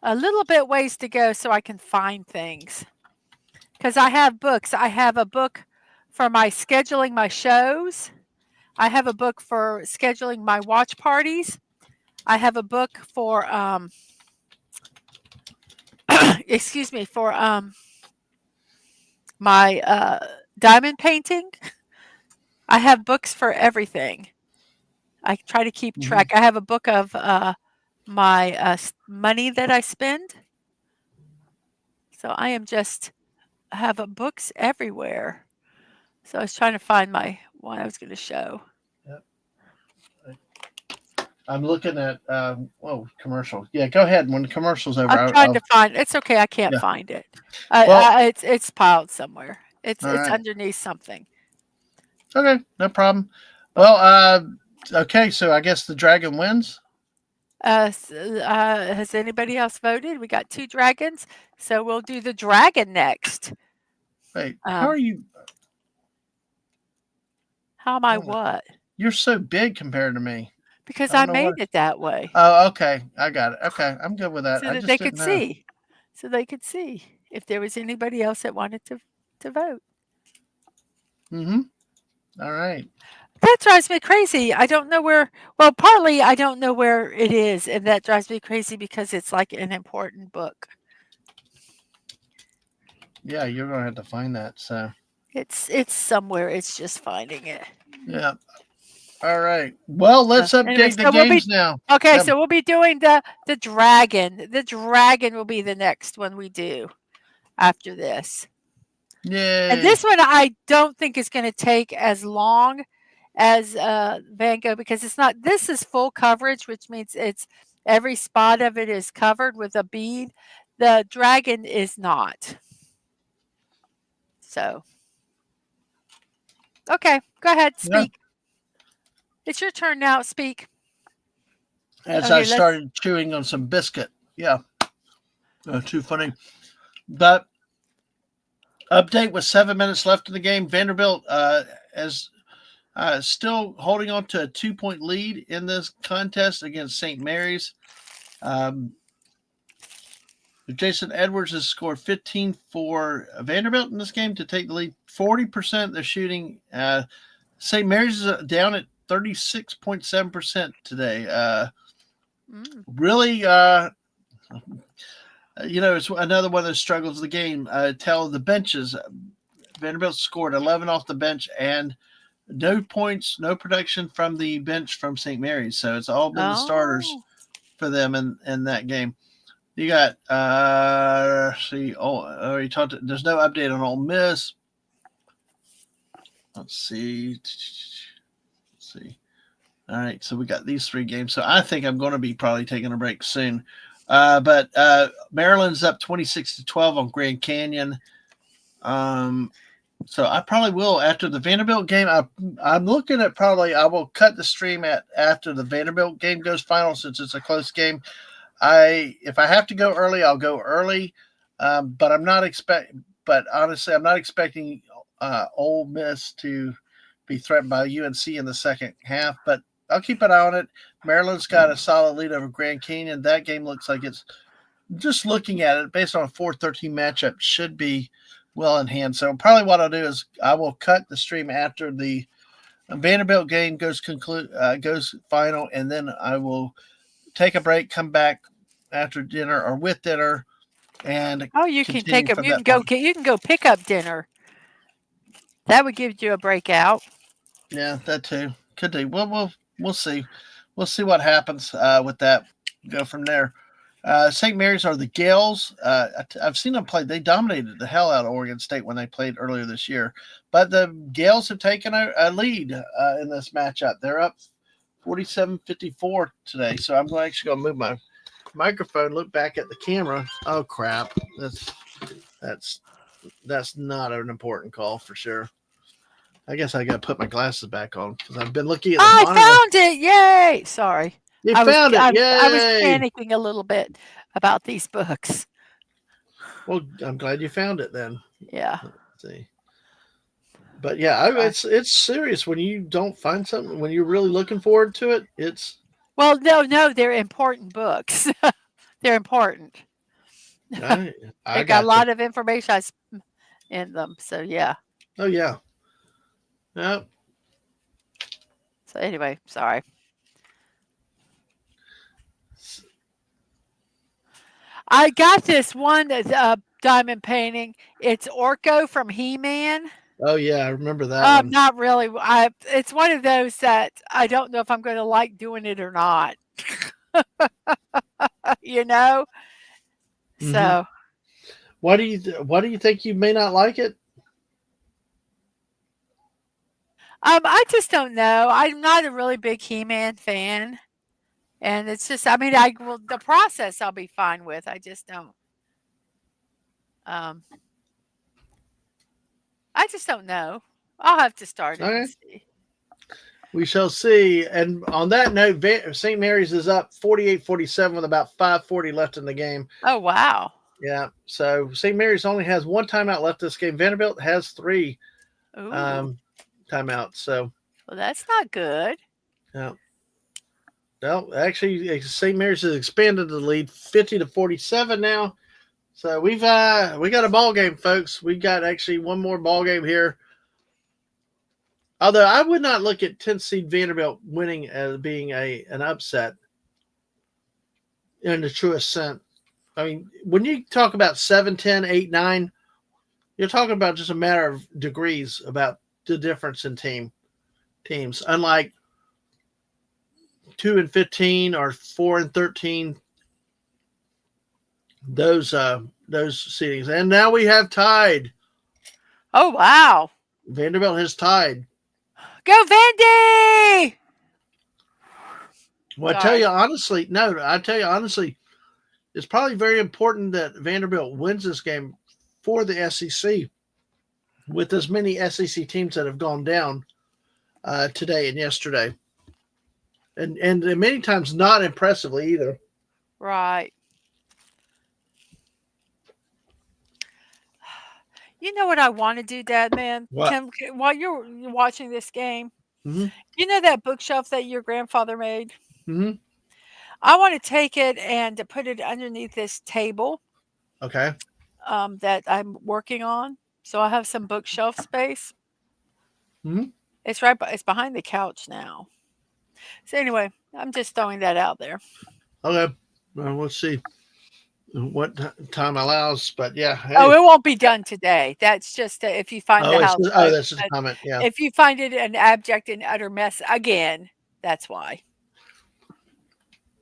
[SPEAKER 4] a little bit ways to go so I can find things. Because I have books. I have a book for my scheduling my shows. I have a book for scheduling my watch parties. I have a book for excuse me, for my diamond painting. I have books for everything. I try to keep track. I have a book of my money that I spend. So I am just have books everywhere. So I was trying to find my one I was going to show.
[SPEAKER 1] Yep. I'm looking at commercial. Yeah, go ahead. When the commercial's over,
[SPEAKER 4] I'm trying to find. It's okay. I can't
[SPEAKER 1] Yeah.
[SPEAKER 4] find it.
[SPEAKER 1] Well-
[SPEAKER 4] It's piled somewhere. It's
[SPEAKER 1] All right.
[SPEAKER 4] underneath something.
[SPEAKER 1] Okay, no problem. Well, okay, so I guess the dragon wins.
[SPEAKER 4] Has anybody else voted? We got 2 dragons, so we'll do the dragon next.
[SPEAKER 1] Wait, how are you?
[SPEAKER 4] How am I
[SPEAKER 1] Hold on.
[SPEAKER 4] what?
[SPEAKER 1] You're so big compared to me.
[SPEAKER 4] Because
[SPEAKER 1] I
[SPEAKER 4] I
[SPEAKER 1] don't know
[SPEAKER 4] made
[SPEAKER 1] what-
[SPEAKER 4] it that way
[SPEAKER 1] Oh, okay, I got it. Okay, I'm good with that.
[SPEAKER 4] so
[SPEAKER 1] I
[SPEAKER 4] that
[SPEAKER 1] just
[SPEAKER 4] they
[SPEAKER 1] didn't
[SPEAKER 4] could
[SPEAKER 1] know.
[SPEAKER 4] see. So they could see if there was anybody else that wanted to vote.
[SPEAKER 1] Mm-hmm. All right.
[SPEAKER 4] That drives me crazy. I don't know where. Well, partly I don't know where it is, and that drives me crazy because it's like an important book.
[SPEAKER 1] Yeah, you're gonna have to find that. So
[SPEAKER 4] It's somewhere. It's just finding it.
[SPEAKER 1] yeah. All right. Well, let's update
[SPEAKER 4] Anyway,
[SPEAKER 1] the
[SPEAKER 4] so we'll be-
[SPEAKER 1] games now.
[SPEAKER 4] Okay,
[SPEAKER 1] Yep.
[SPEAKER 4] so we'll be doing the dragon. The dragon will be the next one we do after this.
[SPEAKER 1] Yay.
[SPEAKER 4] And this one I don't think is going to take as long as Van Gogh because it's not. This is full coverage, which means it's every spot of it is covered with a bead. The dragon is not. So, okay, go ahead,
[SPEAKER 1] Yeah.
[SPEAKER 4] speak. It's your turn now. Speak.
[SPEAKER 1] As
[SPEAKER 4] Okay,
[SPEAKER 1] I
[SPEAKER 4] let's-
[SPEAKER 1] started chewing on some biscuit. Yeah. Too funny. But update with 7 minutes left in the game. Vanderbilt is still holding on to a 2-point lead in this contest against St. Mary's. Jason Edwards has scored 15 for Vanderbilt in this game to take the lead. 40% of the shooting. St. Mary's is down at 36.7% today. Really, it's another one of those struggles of the game. Tell the benches. Vanderbilt scored 11 off the bench and no points, no production from the bench from St. Mary's. So it's all been the starters for them in that game. You got already talked. There's no update on Ole Miss. Let's see. All right, so we got these 3 games. So I think I'm going to be probably taking a break soon. But Maryland's up 26-12 on Grand Canyon. So I probably will after the Vanderbilt game. I'm looking at I will cut the stream after the Vanderbilt game goes final since it's a close game. If I have to go early, I'll go early. But honestly, I'm not expecting Ole Miss to be threatened by UNC in the second half. But I'll keep an eye on it. Maryland's got a solid lead over Grand Canyon. That game looks like it's just looking at it based on a 4-13 matchup should be well in hand. So probably what I'll do is I will cut the stream after the Vanderbilt game goes final, and then I will take a break, come back after dinner or with dinner, and
[SPEAKER 4] you can take a you can go pick up dinner. That would give you a breakout.
[SPEAKER 1] Yeah, that too could do. We'll see. We'll see what happens with that. Go from there. St. Mary's are the Gales. I've seen them play. They dominated the hell out of Oregon State when they played earlier this year. But the Gales have taken a lead in this matchup. They're up 47-54 today. So I'm actually going to move my microphone, look back at the camera. Oh, crap. That's not an important call for sure. I guess I got to put my glasses back on because I've been looking at the
[SPEAKER 4] I
[SPEAKER 1] monitor.
[SPEAKER 4] found it! Yay! Sorry.
[SPEAKER 1] You
[SPEAKER 4] I was
[SPEAKER 1] found it!
[SPEAKER 4] I
[SPEAKER 1] Yay!
[SPEAKER 4] was panicking a little bit about these books.
[SPEAKER 1] Well, I'm glad you found it then.
[SPEAKER 4] Yeah.
[SPEAKER 1] Let's see. But yeah, it's serious when you don't find something when you're really looking forward to it. It's
[SPEAKER 4] Well, no, they're important books. They're important.
[SPEAKER 1] I
[SPEAKER 4] They got a
[SPEAKER 1] got you.
[SPEAKER 4] lot of information in them. So yeah.
[SPEAKER 1] Oh yeah, yeah.
[SPEAKER 4] So anyway, sorry. I got this one that's diamond painting. It's Orko from He-Man.
[SPEAKER 1] Oh yeah, I remember that one.
[SPEAKER 4] Not really. It's one of those that I don't know if I'm going to like doing it or not. You know.
[SPEAKER 1] Mhm.
[SPEAKER 4] So
[SPEAKER 1] Why do you think you may not like it?
[SPEAKER 4] I just don't know. I'm not a really big He-Man fan, and it's just. I mean, the process I'll be fine with. I just don't. I just don't know. I'll have to start it
[SPEAKER 1] Okay.
[SPEAKER 4] and see.
[SPEAKER 1] We shall see. And on that note, St. Mary's is up 48-47 with about 5:40 left in the game.
[SPEAKER 4] Oh wow.
[SPEAKER 1] Yeah. So St. Mary's only has one timeout left this game. Vanderbilt has 3
[SPEAKER 4] Ooh.
[SPEAKER 1] timeouts. So
[SPEAKER 4] Well, that's not good.
[SPEAKER 1] yeah. No, actually, St. Mary's has expanded the lead 50-47 now. So we got a ball game, folks. We got actually one more ball game here. Although I would not look at 10th seed Vanderbilt winning as being an upset in the truest sense. I mean, when you talk about 7, 10, 8, 9, you're talking about just a matter of degrees about the difference in teams. Unlike 2 and 15 or 4 and 13, those seedings. And now we have tied.
[SPEAKER 4] Oh wow.
[SPEAKER 1] Vanderbilt has tied.
[SPEAKER 4] Go Vandy!
[SPEAKER 1] Well, I tell you honestly, it's probably very important that Vanderbilt wins this game for the SEC with as many SEC teams that have gone down today and yesterday. And many times not impressively either.
[SPEAKER 4] Right. You know what I want to do, Dad, man?
[SPEAKER 1] What?
[SPEAKER 4] While you're watching this game,
[SPEAKER 1] Mm-hmm.
[SPEAKER 4] you know that bookshelf that your grandfather made?
[SPEAKER 1] Mm-hmm.
[SPEAKER 4] I want to take it and to put it underneath this table
[SPEAKER 1] Okay.
[SPEAKER 4] that I'm working on. So I have some bookshelf space.
[SPEAKER 1] Mm-hmm.
[SPEAKER 4] It's behind the couch now. So anyway, I'm just throwing that out there.
[SPEAKER 1] Okay. Well, we'll see what time allows. But yeah. Hey.
[SPEAKER 4] Oh, it won't be done today. That's just if you find the house.
[SPEAKER 1] That's just a comment. Yeah.
[SPEAKER 4] If you find it an abject and utter mess again, that's why.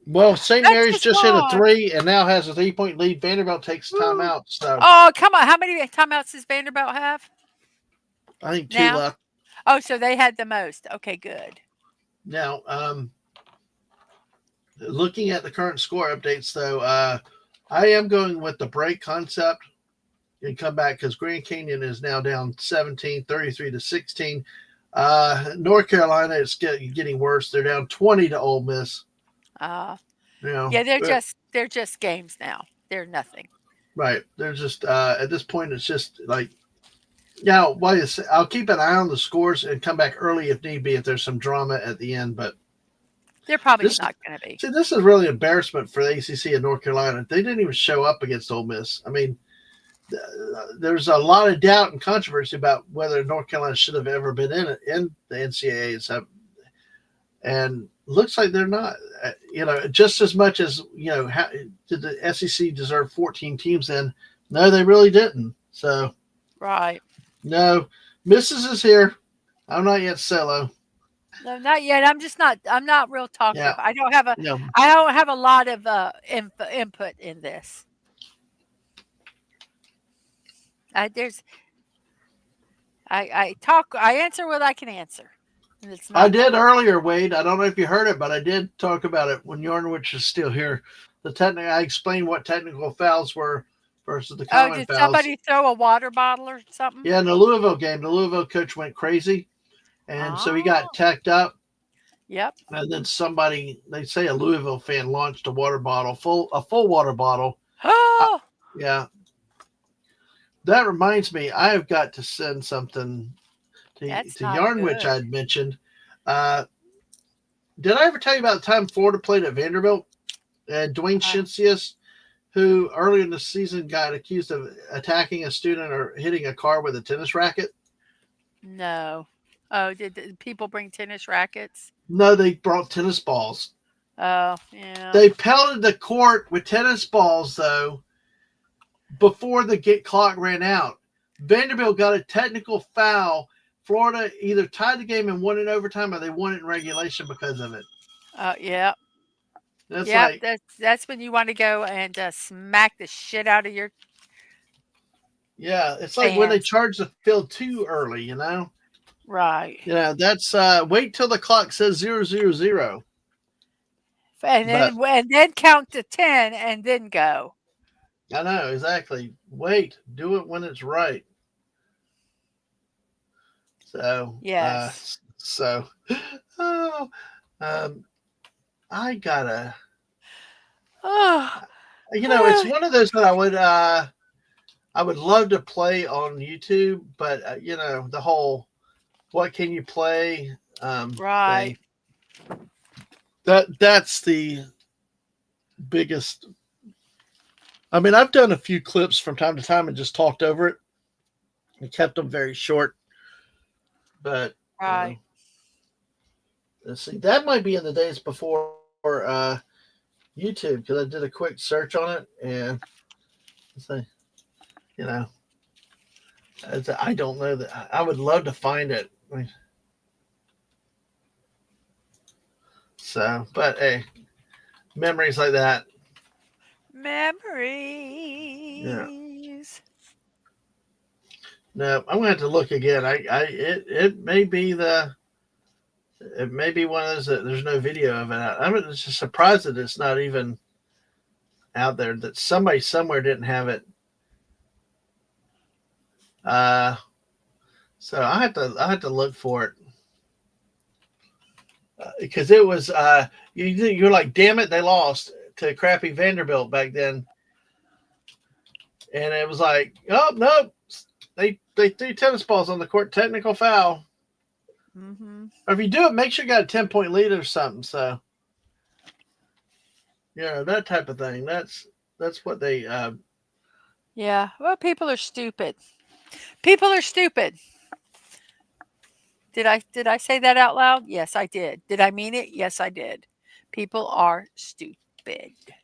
[SPEAKER 1] Well, St. Mary's just hit a
[SPEAKER 4] why.
[SPEAKER 1] 3 and now has a 3-point lead. Vanderbilt takes timeout. So
[SPEAKER 4] Oh, come on. How many timeouts does Vanderbilt have?
[SPEAKER 1] I think 2
[SPEAKER 4] Now?
[SPEAKER 1] left.
[SPEAKER 4] Oh, so they had the most. Okay, good.
[SPEAKER 1] Now, looking at the current score updates, though, I am going with the break concept and come back because Grand Canyon is now down 17, 33-16. North Carolina is getting worse. They're down 20 to Ole Miss.
[SPEAKER 4] Yeah, they're just games now. They're nothing.
[SPEAKER 1] Right. They're just at this point. It's just like, I'll keep an eye on the scores and come back early if need be if there's some drama at the end. But
[SPEAKER 4] they're probably not going to be.
[SPEAKER 1] See, this is really embarrassment for the ACC and North Carolina. They didn't even show up against Ole Miss. I mean, there's a lot of doubt and controversy about whether North Carolina should have ever been in the NCAA. And looks like they're not. Just as much as how did the SEC deserve 14 teams? Then no, they really didn't. So
[SPEAKER 4] right.
[SPEAKER 1] No, Mrs. is here. I'm not yet solo.
[SPEAKER 4] No, not yet. I'm not real talkative.
[SPEAKER 1] Yeah.
[SPEAKER 4] I don't have a lot of input in this. I answer what I can answer.
[SPEAKER 1] I did earlier, Wade. I don't know if you heard it, but I did talk about it when Yarnwich is still here. I explained what technical fouls were versus the common fouls.
[SPEAKER 4] Did somebody throw a water bottle or something?
[SPEAKER 1] Yeah, in the Louisville game, the Louisville coach went crazy And so he got tacked up.
[SPEAKER 4] Yep.
[SPEAKER 1] And then somebody, they say a Louisville fan, launched a water bottle, a full water bottle.
[SPEAKER 4] Oh,
[SPEAKER 1] Yeah. That reminds me, I have got to send something
[SPEAKER 4] that's
[SPEAKER 1] to
[SPEAKER 4] not
[SPEAKER 1] Yarn, which
[SPEAKER 4] good.
[SPEAKER 1] I'd mentioned. Did I ever tell you about the time Florida played at Vanderbilt? Dwayne Shincius, who earlier in the season got accused of attacking a student or hitting a car with a tennis racket.
[SPEAKER 4] No. Oh, did people bring tennis rackets?
[SPEAKER 1] No, they brought tennis balls.
[SPEAKER 4] Oh, yeah.
[SPEAKER 1] They pelleted the court with tennis balls, though, before the clock ran out. Vanderbilt got a technical foul. Florida either tied the game and won in overtime, or they won it in regulation because of it.
[SPEAKER 4] Yeah.
[SPEAKER 1] That's
[SPEAKER 4] Yep,
[SPEAKER 1] like,
[SPEAKER 4] that's when you want to go and smack the shit out of your
[SPEAKER 1] yeah, it's like when they
[SPEAKER 4] fans.
[SPEAKER 1] charge the field too early, you know?
[SPEAKER 4] Right.
[SPEAKER 1] You know, that's wait till the clock says 0-0-0.
[SPEAKER 4] And then count to 10 and then go.
[SPEAKER 1] I know, exactly. Wait, do it when it's right. So,
[SPEAKER 4] Yes.
[SPEAKER 1] oh, I gotta,
[SPEAKER 4] Oh.
[SPEAKER 1] it's one of those that I would love to play on YouTube, but the whole what can you play
[SPEAKER 4] Right.
[SPEAKER 1] thing. That's the biggest. I mean, I've done a few clips from time to time and just talked over it and kept them very short. But
[SPEAKER 4] Right.
[SPEAKER 1] let's see, that might be in the days before YouTube, because I did a quick search on it and say, I don't know that I would love to find it. So, but hey, memories like that.
[SPEAKER 4] Memories.
[SPEAKER 1] No, I'm gonna have to look again. It may be it may be one of those that there's no video of it. I'm just surprised that it's not even out there. That somebody somewhere didn't have it. So I had to look for it because it was you're like, damn it, they lost to crappy Vanderbilt back then, and it was like, oh no, they threw tennis balls on the court, technical foul.
[SPEAKER 4] Mm-hmm.
[SPEAKER 1] Or if you do it, make sure you got a 10-point lead or something. So that type of thing. That's what they.
[SPEAKER 4] Yeah. Well, people are stupid. People are stupid. Did I say that out loud? Yes, I did. Did I mean it? Yes, I did. People are stupid.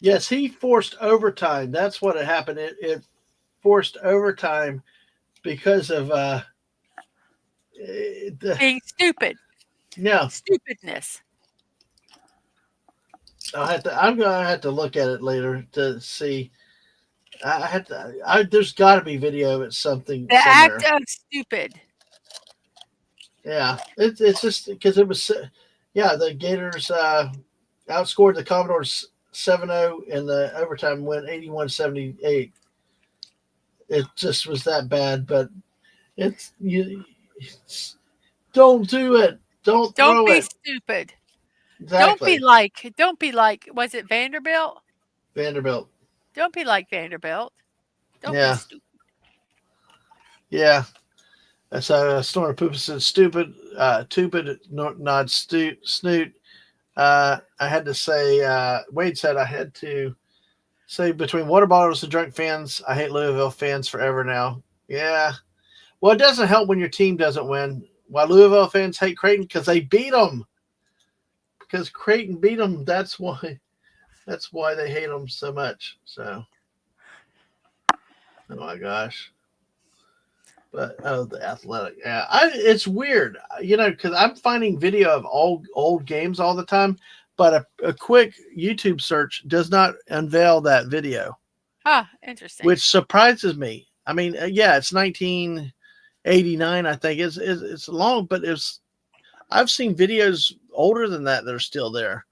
[SPEAKER 1] Yes, he forced overtime. That's what had happened. It forced overtime because of
[SPEAKER 4] Being stupid.
[SPEAKER 1] yeah.
[SPEAKER 4] Stupidness.
[SPEAKER 1] I'm gonna have to look at it later to see. There's got to be video of it something
[SPEAKER 4] The
[SPEAKER 1] somewhere.
[SPEAKER 4] act of stupid.
[SPEAKER 1] Yeah, it's just because it was. Yeah, the Gators outscored the Commodores 7-0 in the overtime win, 81-78. It just was that bad, but don't do it. Don't throw
[SPEAKER 4] be
[SPEAKER 1] it.
[SPEAKER 4] stupid.
[SPEAKER 1] Exactly.
[SPEAKER 4] Don't be like, was it Vanderbilt?
[SPEAKER 1] Vanderbilt.
[SPEAKER 4] Don't be like Vanderbilt. Don't
[SPEAKER 1] Yeah.
[SPEAKER 4] be stupid.
[SPEAKER 1] Yeah. That's Storm Poopa said, stupid, tupid, nod, snoot. I had to say, Wade said I had to say, between water bottles and drunk fans, I hate Louisville fans forever now. Yeah. Well, it doesn't help when your team doesn't win. Why Louisville fans hate Creighton? Because they beat them. Because Creighton beat them. That's why they hate them so much. So, oh my gosh. But the Athletic, yeah, it's weird, because I'm finding video of old games all the time, but a quick YouTube search does not unveil that video.
[SPEAKER 4] Interesting.
[SPEAKER 1] Which surprises me. I mean, yeah, it's 1989, I think. It's long, but I've seen videos older than that are still there.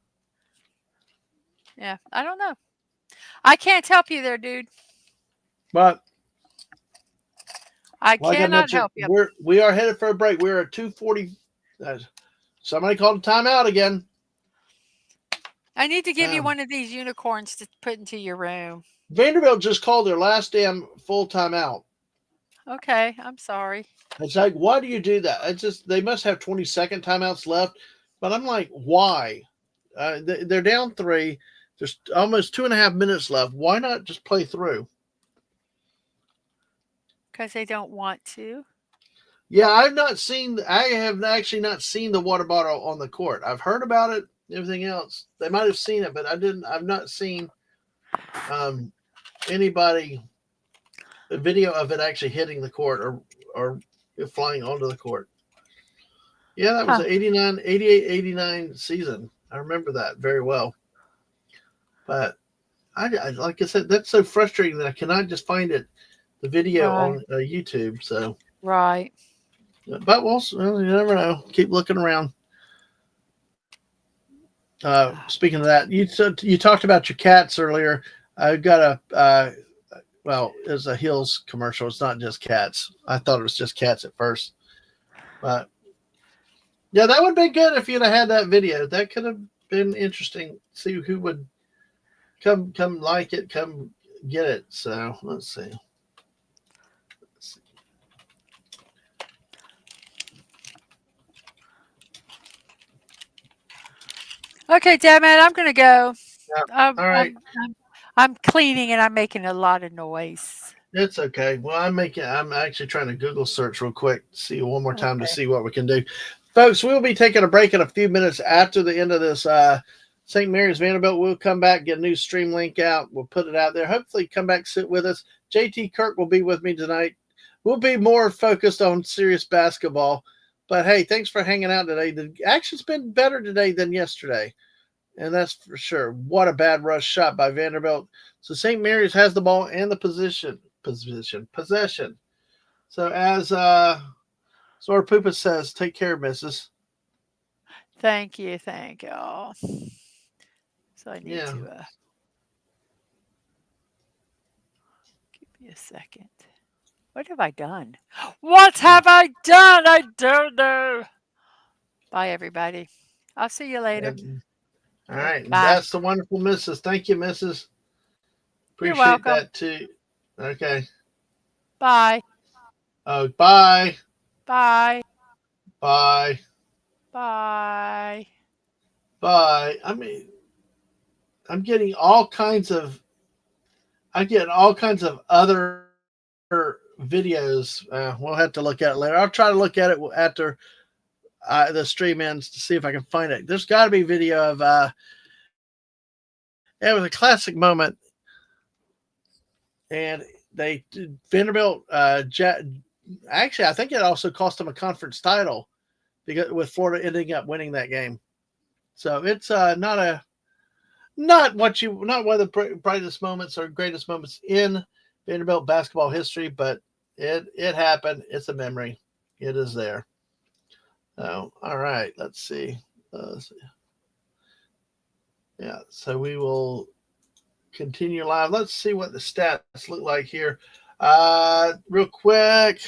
[SPEAKER 4] Yeah, I don't know. I can't help you there, dude.
[SPEAKER 1] But
[SPEAKER 4] I cannot help you.
[SPEAKER 1] We are headed for a break. We're at 2:40. Somebody called a timeout again.
[SPEAKER 4] I need to give you one of these unicorns to put into your room.
[SPEAKER 1] Vanderbilt just called their last damn full timeout.
[SPEAKER 4] Okay, I'm sorry.
[SPEAKER 1] It's like, why do you do that? It's just they must have 20-second timeouts left. But I'm like, why? They're down 3. There's almost 2.5 minutes left. Why not just play through?
[SPEAKER 4] Because they don't want to.
[SPEAKER 1] Yeah, I have actually not seen the water bottle on the court. I've heard about it, everything else. They might have seen it, but I've not seen anybody, a video of it actually hitting the court or flying onto the court. Yeah, that was an 88-89 season. I remember that very well. But I like I said, that's so frustrating that I cannot just find the video on YouTube. So
[SPEAKER 4] right.
[SPEAKER 1] But you never know. Keep looking around. Speaking of that, you talked about your cats earlier. I've got it's a Hills commercial. It's not just cats. I thought it was just cats at first, but yeah, that would be good if you'd have had that video. That could have been interesting. See who would come like it, come get it. So let's see.
[SPEAKER 4] Okay, damn it, I'm gonna go.
[SPEAKER 1] Yeah. All right.
[SPEAKER 4] I'm cleaning and I'm making a lot of noise.
[SPEAKER 1] It's okay. Well, I'm actually trying to Google search real quick, see one more time to see what we can do. Folks, we'll be taking a break in a few minutes after the end of this St. Mary's Vanderbilt. We'll come back, get a new stream link out. We'll put it out there. Hopefully come back, sit with us. JT Kirk will be with me tonight. We'll be more focused on serious basketball. But hey, thanks for hanging out today. The action's been better today than yesterday. And that's for sure. What a bad rush shot by Vanderbilt. So St. Mary's has the ball and the possession. So as Sora Poopa says, take care, missus.
[SPEAKER 4] Thank you. So I need to give me a second. What have I done? What have I done? I don't know. Bye, everybody. I'll see you later.
[SPEAKER 1] All right. That's the wonderful missus. Thank you, missus. Appreciate that too. Okay.
[SPEAKER 4] Bye.
[SPEAKER 1] Oh, bye.
[SPEAKER 4] Bye.
[SPEAKER 1] Bye.
[SPEAKER 4] Bye.
[SPEAKER 1] Bye. I mean, I'm getting all kinds of other videos. We'll have to look at it later. I'll try to look at it after the stream ends to see if I can find it. There's got to be video of it was a classic moment, and Vanderbilt actually I think it also cost them a conference title because with Florida ending up winning that game. So it's not one of the brightest moments or greatest moments in Vanderbilt basketball history, but it happened. It's a memory. It is there. Oh, all right. Let's see. Yeah, so we will continue live. Let's see what the stats look like here. Real quick.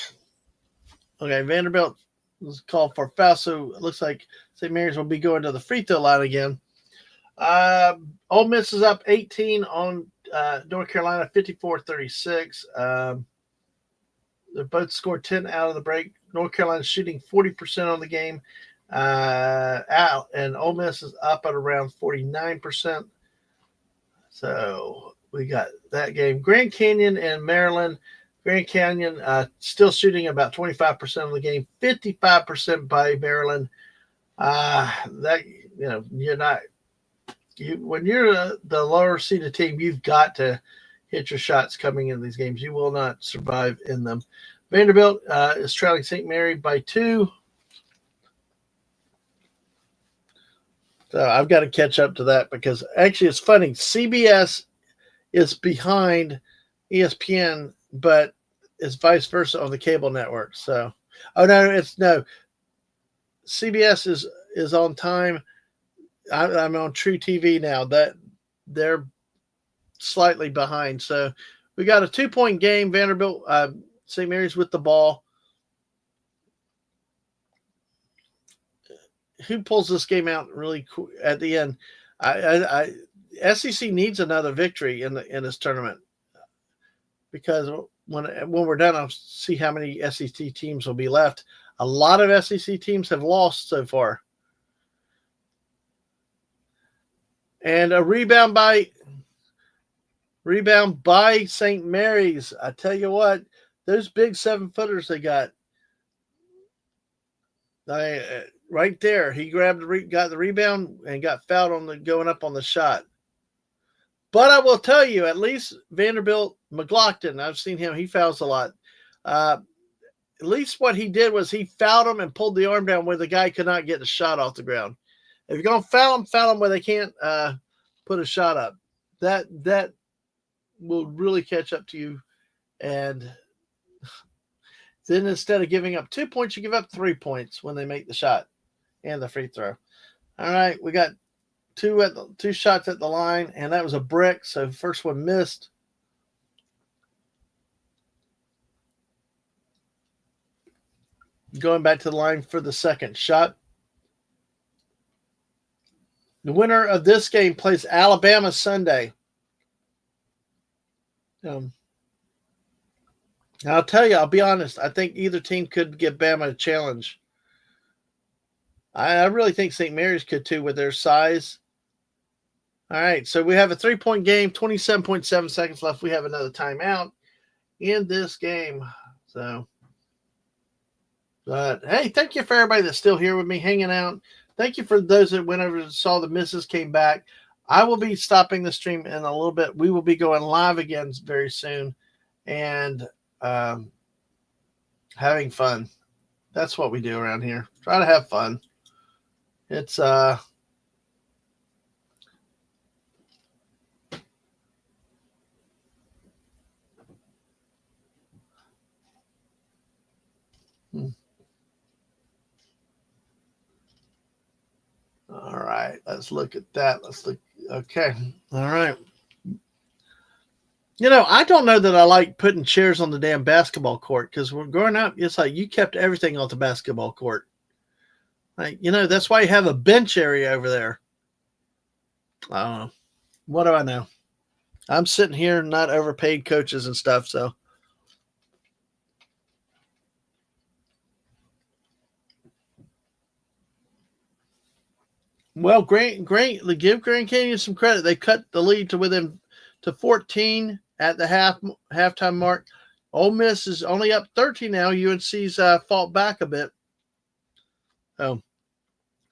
[SPEAKER 1] Okay, Vanderbilt was called for foul, so it looks like St. Mary's will be going to the free throw line again. Ole Miss is up 18 on North Carolina, 54-36. They both scored 10 out of the break. North Carolina shooting 40% on the game out, and Ole Miss is up at around 49%. So we got that game. Grand Canyon and Maryland. Grand Canyon still shooting about 25% of the game, 55% by Maryland. When you're the lower seeded team, you've got to hit your shots coming in these games. You will not survive in them. Vanderbilt is trailing St. Mary by 2. So I've got to catch up to that because actually it's funny. CBS is behind ESPN, but it's vice versa on the cable network. So, CBS is on time. I'm on True TV now. That they're slightly behind. So we got a 2-point game. Vanderbilt, St. Mary's with the ball. who pulls this game out really at the end. SEC needs another victory in this tournament, because when we're done, I'll see how many SEC teams will be left. A lot of SEC teams have lost so far. And a rebound by St. Mary's. I tell you what, those big 7-footers they got. Right there, he got the rebound and got fouled on the going up on the shot. But I will tell you, at least Vanderbilt McLaughlin, I've seen him. He fouls a lot. At least what he did was he fouled him and pulled the arm down where the guy could not get the shot off the ground. If you're going to foul them where they can't put a shot up. That will really catch up to you. And then instead of giving up 2 points, you give up 3 points when they make the shot and the free throw. All right, we got two shots at the line, and that was a brick. So first one missed. Going back to the line for the second shot. The winner of this game plays Alabama Sunday. I'll tell you, I'll be honest, I think either team could give Bama a challenge. I really think St. Mary's could too with their size. All right, so we have a 3-point game, 27.7 seconds left. We have another timeout in this game. So, but hey, thank you for everybody that's still here with me, hanging out. Thank you for those that went over and saw the misses, came back. I will be stopping the stream in a little bit. We will be going live again very soon and having fun. That's what we do around here. Try to have fun. It's all right, let's look at that. Let's look. Okay. All right. You know, I don't know that I like putting chairs on the damn basketball court, because we're growing up, it's like you kept everything off the basketball court. Like, you know, that's why you have a bench area over there. I don't know. What do I know? I'm sitting here, not overpaid coaches and stuff, so. Well, give Grand Canyon some credit. They cut the lead to 14 at the halftime mark. Ole Miss is only up 13 now. UNC's fought back a bit. So,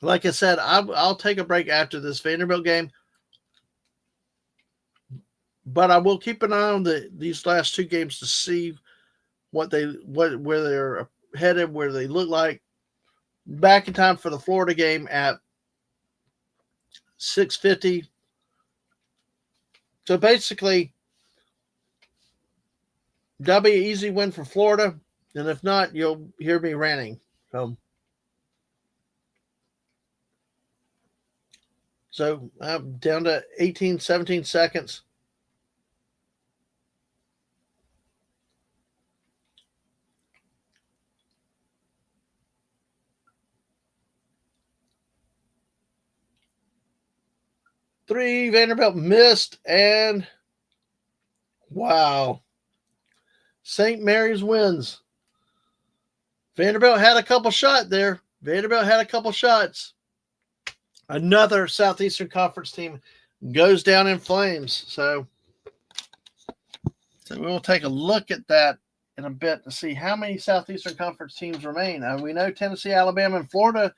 [SPEAKER 1] like I said, I'll take a break after this Vanderbilt game, but I will keep an eye on these last two games to see where they're headed, where they look like. Back in time for the Florida game at 6:50. So basically, that'll be an easy win for Florida, and if not, you'll hear me ranting. So I'm down to 17 seconds. Three, Vanderbilt missed, and wow. St. Mary's wins. Vanderbilt had a couple shots there. Another Southeastern Conference team goes down in flames. So we'll take a look at that in a bit to see how many Southeastern Conference teams remain. We know Tennessee, Alabama, and Florida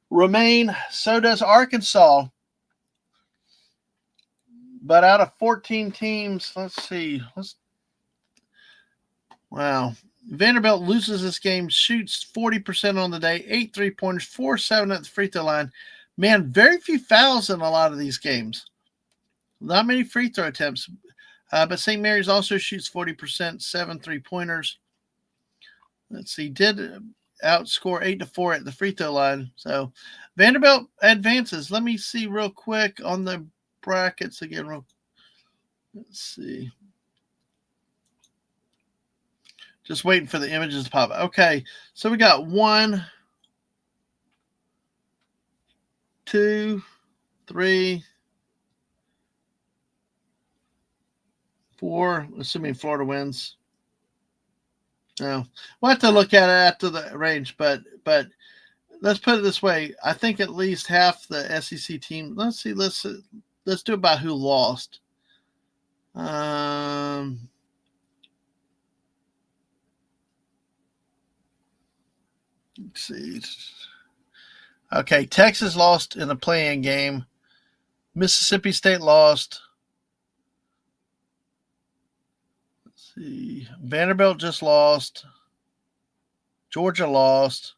[SPEAKER 1] remain. So does Arkansas. But out of 14 teams, let's see. Wow. Vanderbilt loses this game, shoots 40% on the day, 8 3-pointers, 4-7 at the free throw line. Man, very few fouls in a lot of these games. Not many free throw attempts. But St. Mary's also shoots 40%, 7 3-pointers. Let's see, did outscore 8-4 at the free throw line. So Vanderbilt advances. Let me see real quick on the brackets again. Let's see. Just waiting for the images to pop. Okay, so we got 1, 2, 3, 4, assuming Florida wins. No, we'll have to look at it after the range, but let's put it this way. I think at least half the SEC team. Let's see. Let's do about who lost. Let's see. Okay, Texas lost in the play-in game. Mississippi State lost. Let's see. Vanderbilt just lost. Georgia lost.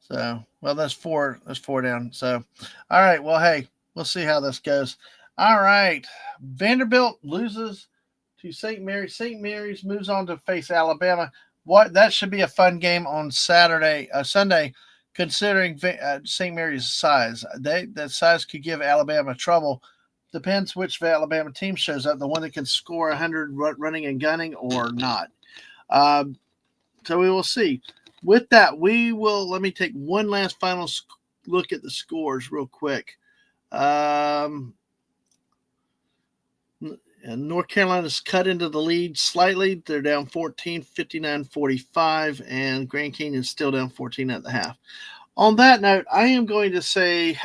[SPEAKER 1] So, well, that's four. That's 4 down. So, all right. Well, hey, we'll see how this goes. All right. Vanderbilt loses to St. Mary's. St. Mary's moves on to face Alabama. That should be a fun game on Sunday, considering St. Mary's size. That size could give Alabama trouble. Depends which Alabama team shows up, the one that can score 100 running and gunning or not. So we will see. With that, let me take one last final look at the scores real quick. And North Carolina's cut into the lead slightly. They're down 14, 59-45, and Grand Canyon's still down 14 at the half. On that note, I am going to say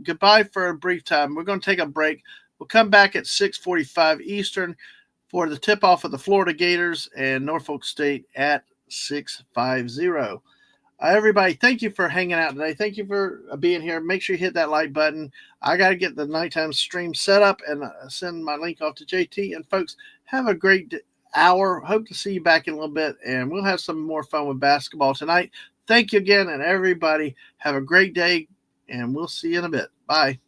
[SPEAKER 1] goodbye for a brief time. We're going to take a break. We'll come back at 6:45 Eastern for the tip-off of the Florida Gators and Norfolk State at 6:50. Everybody, thank you for hanging out today. Thank you for being here. Make sure you hit that like button. I got to get the nighttime stream set up and send my link off to JT. And folks, have a great hour. Hope to see you back in a little bit, and we'll have some more fun with basketball tonight. Thank you again, and everybody have a great day, and we'll see you in a bit. Bye.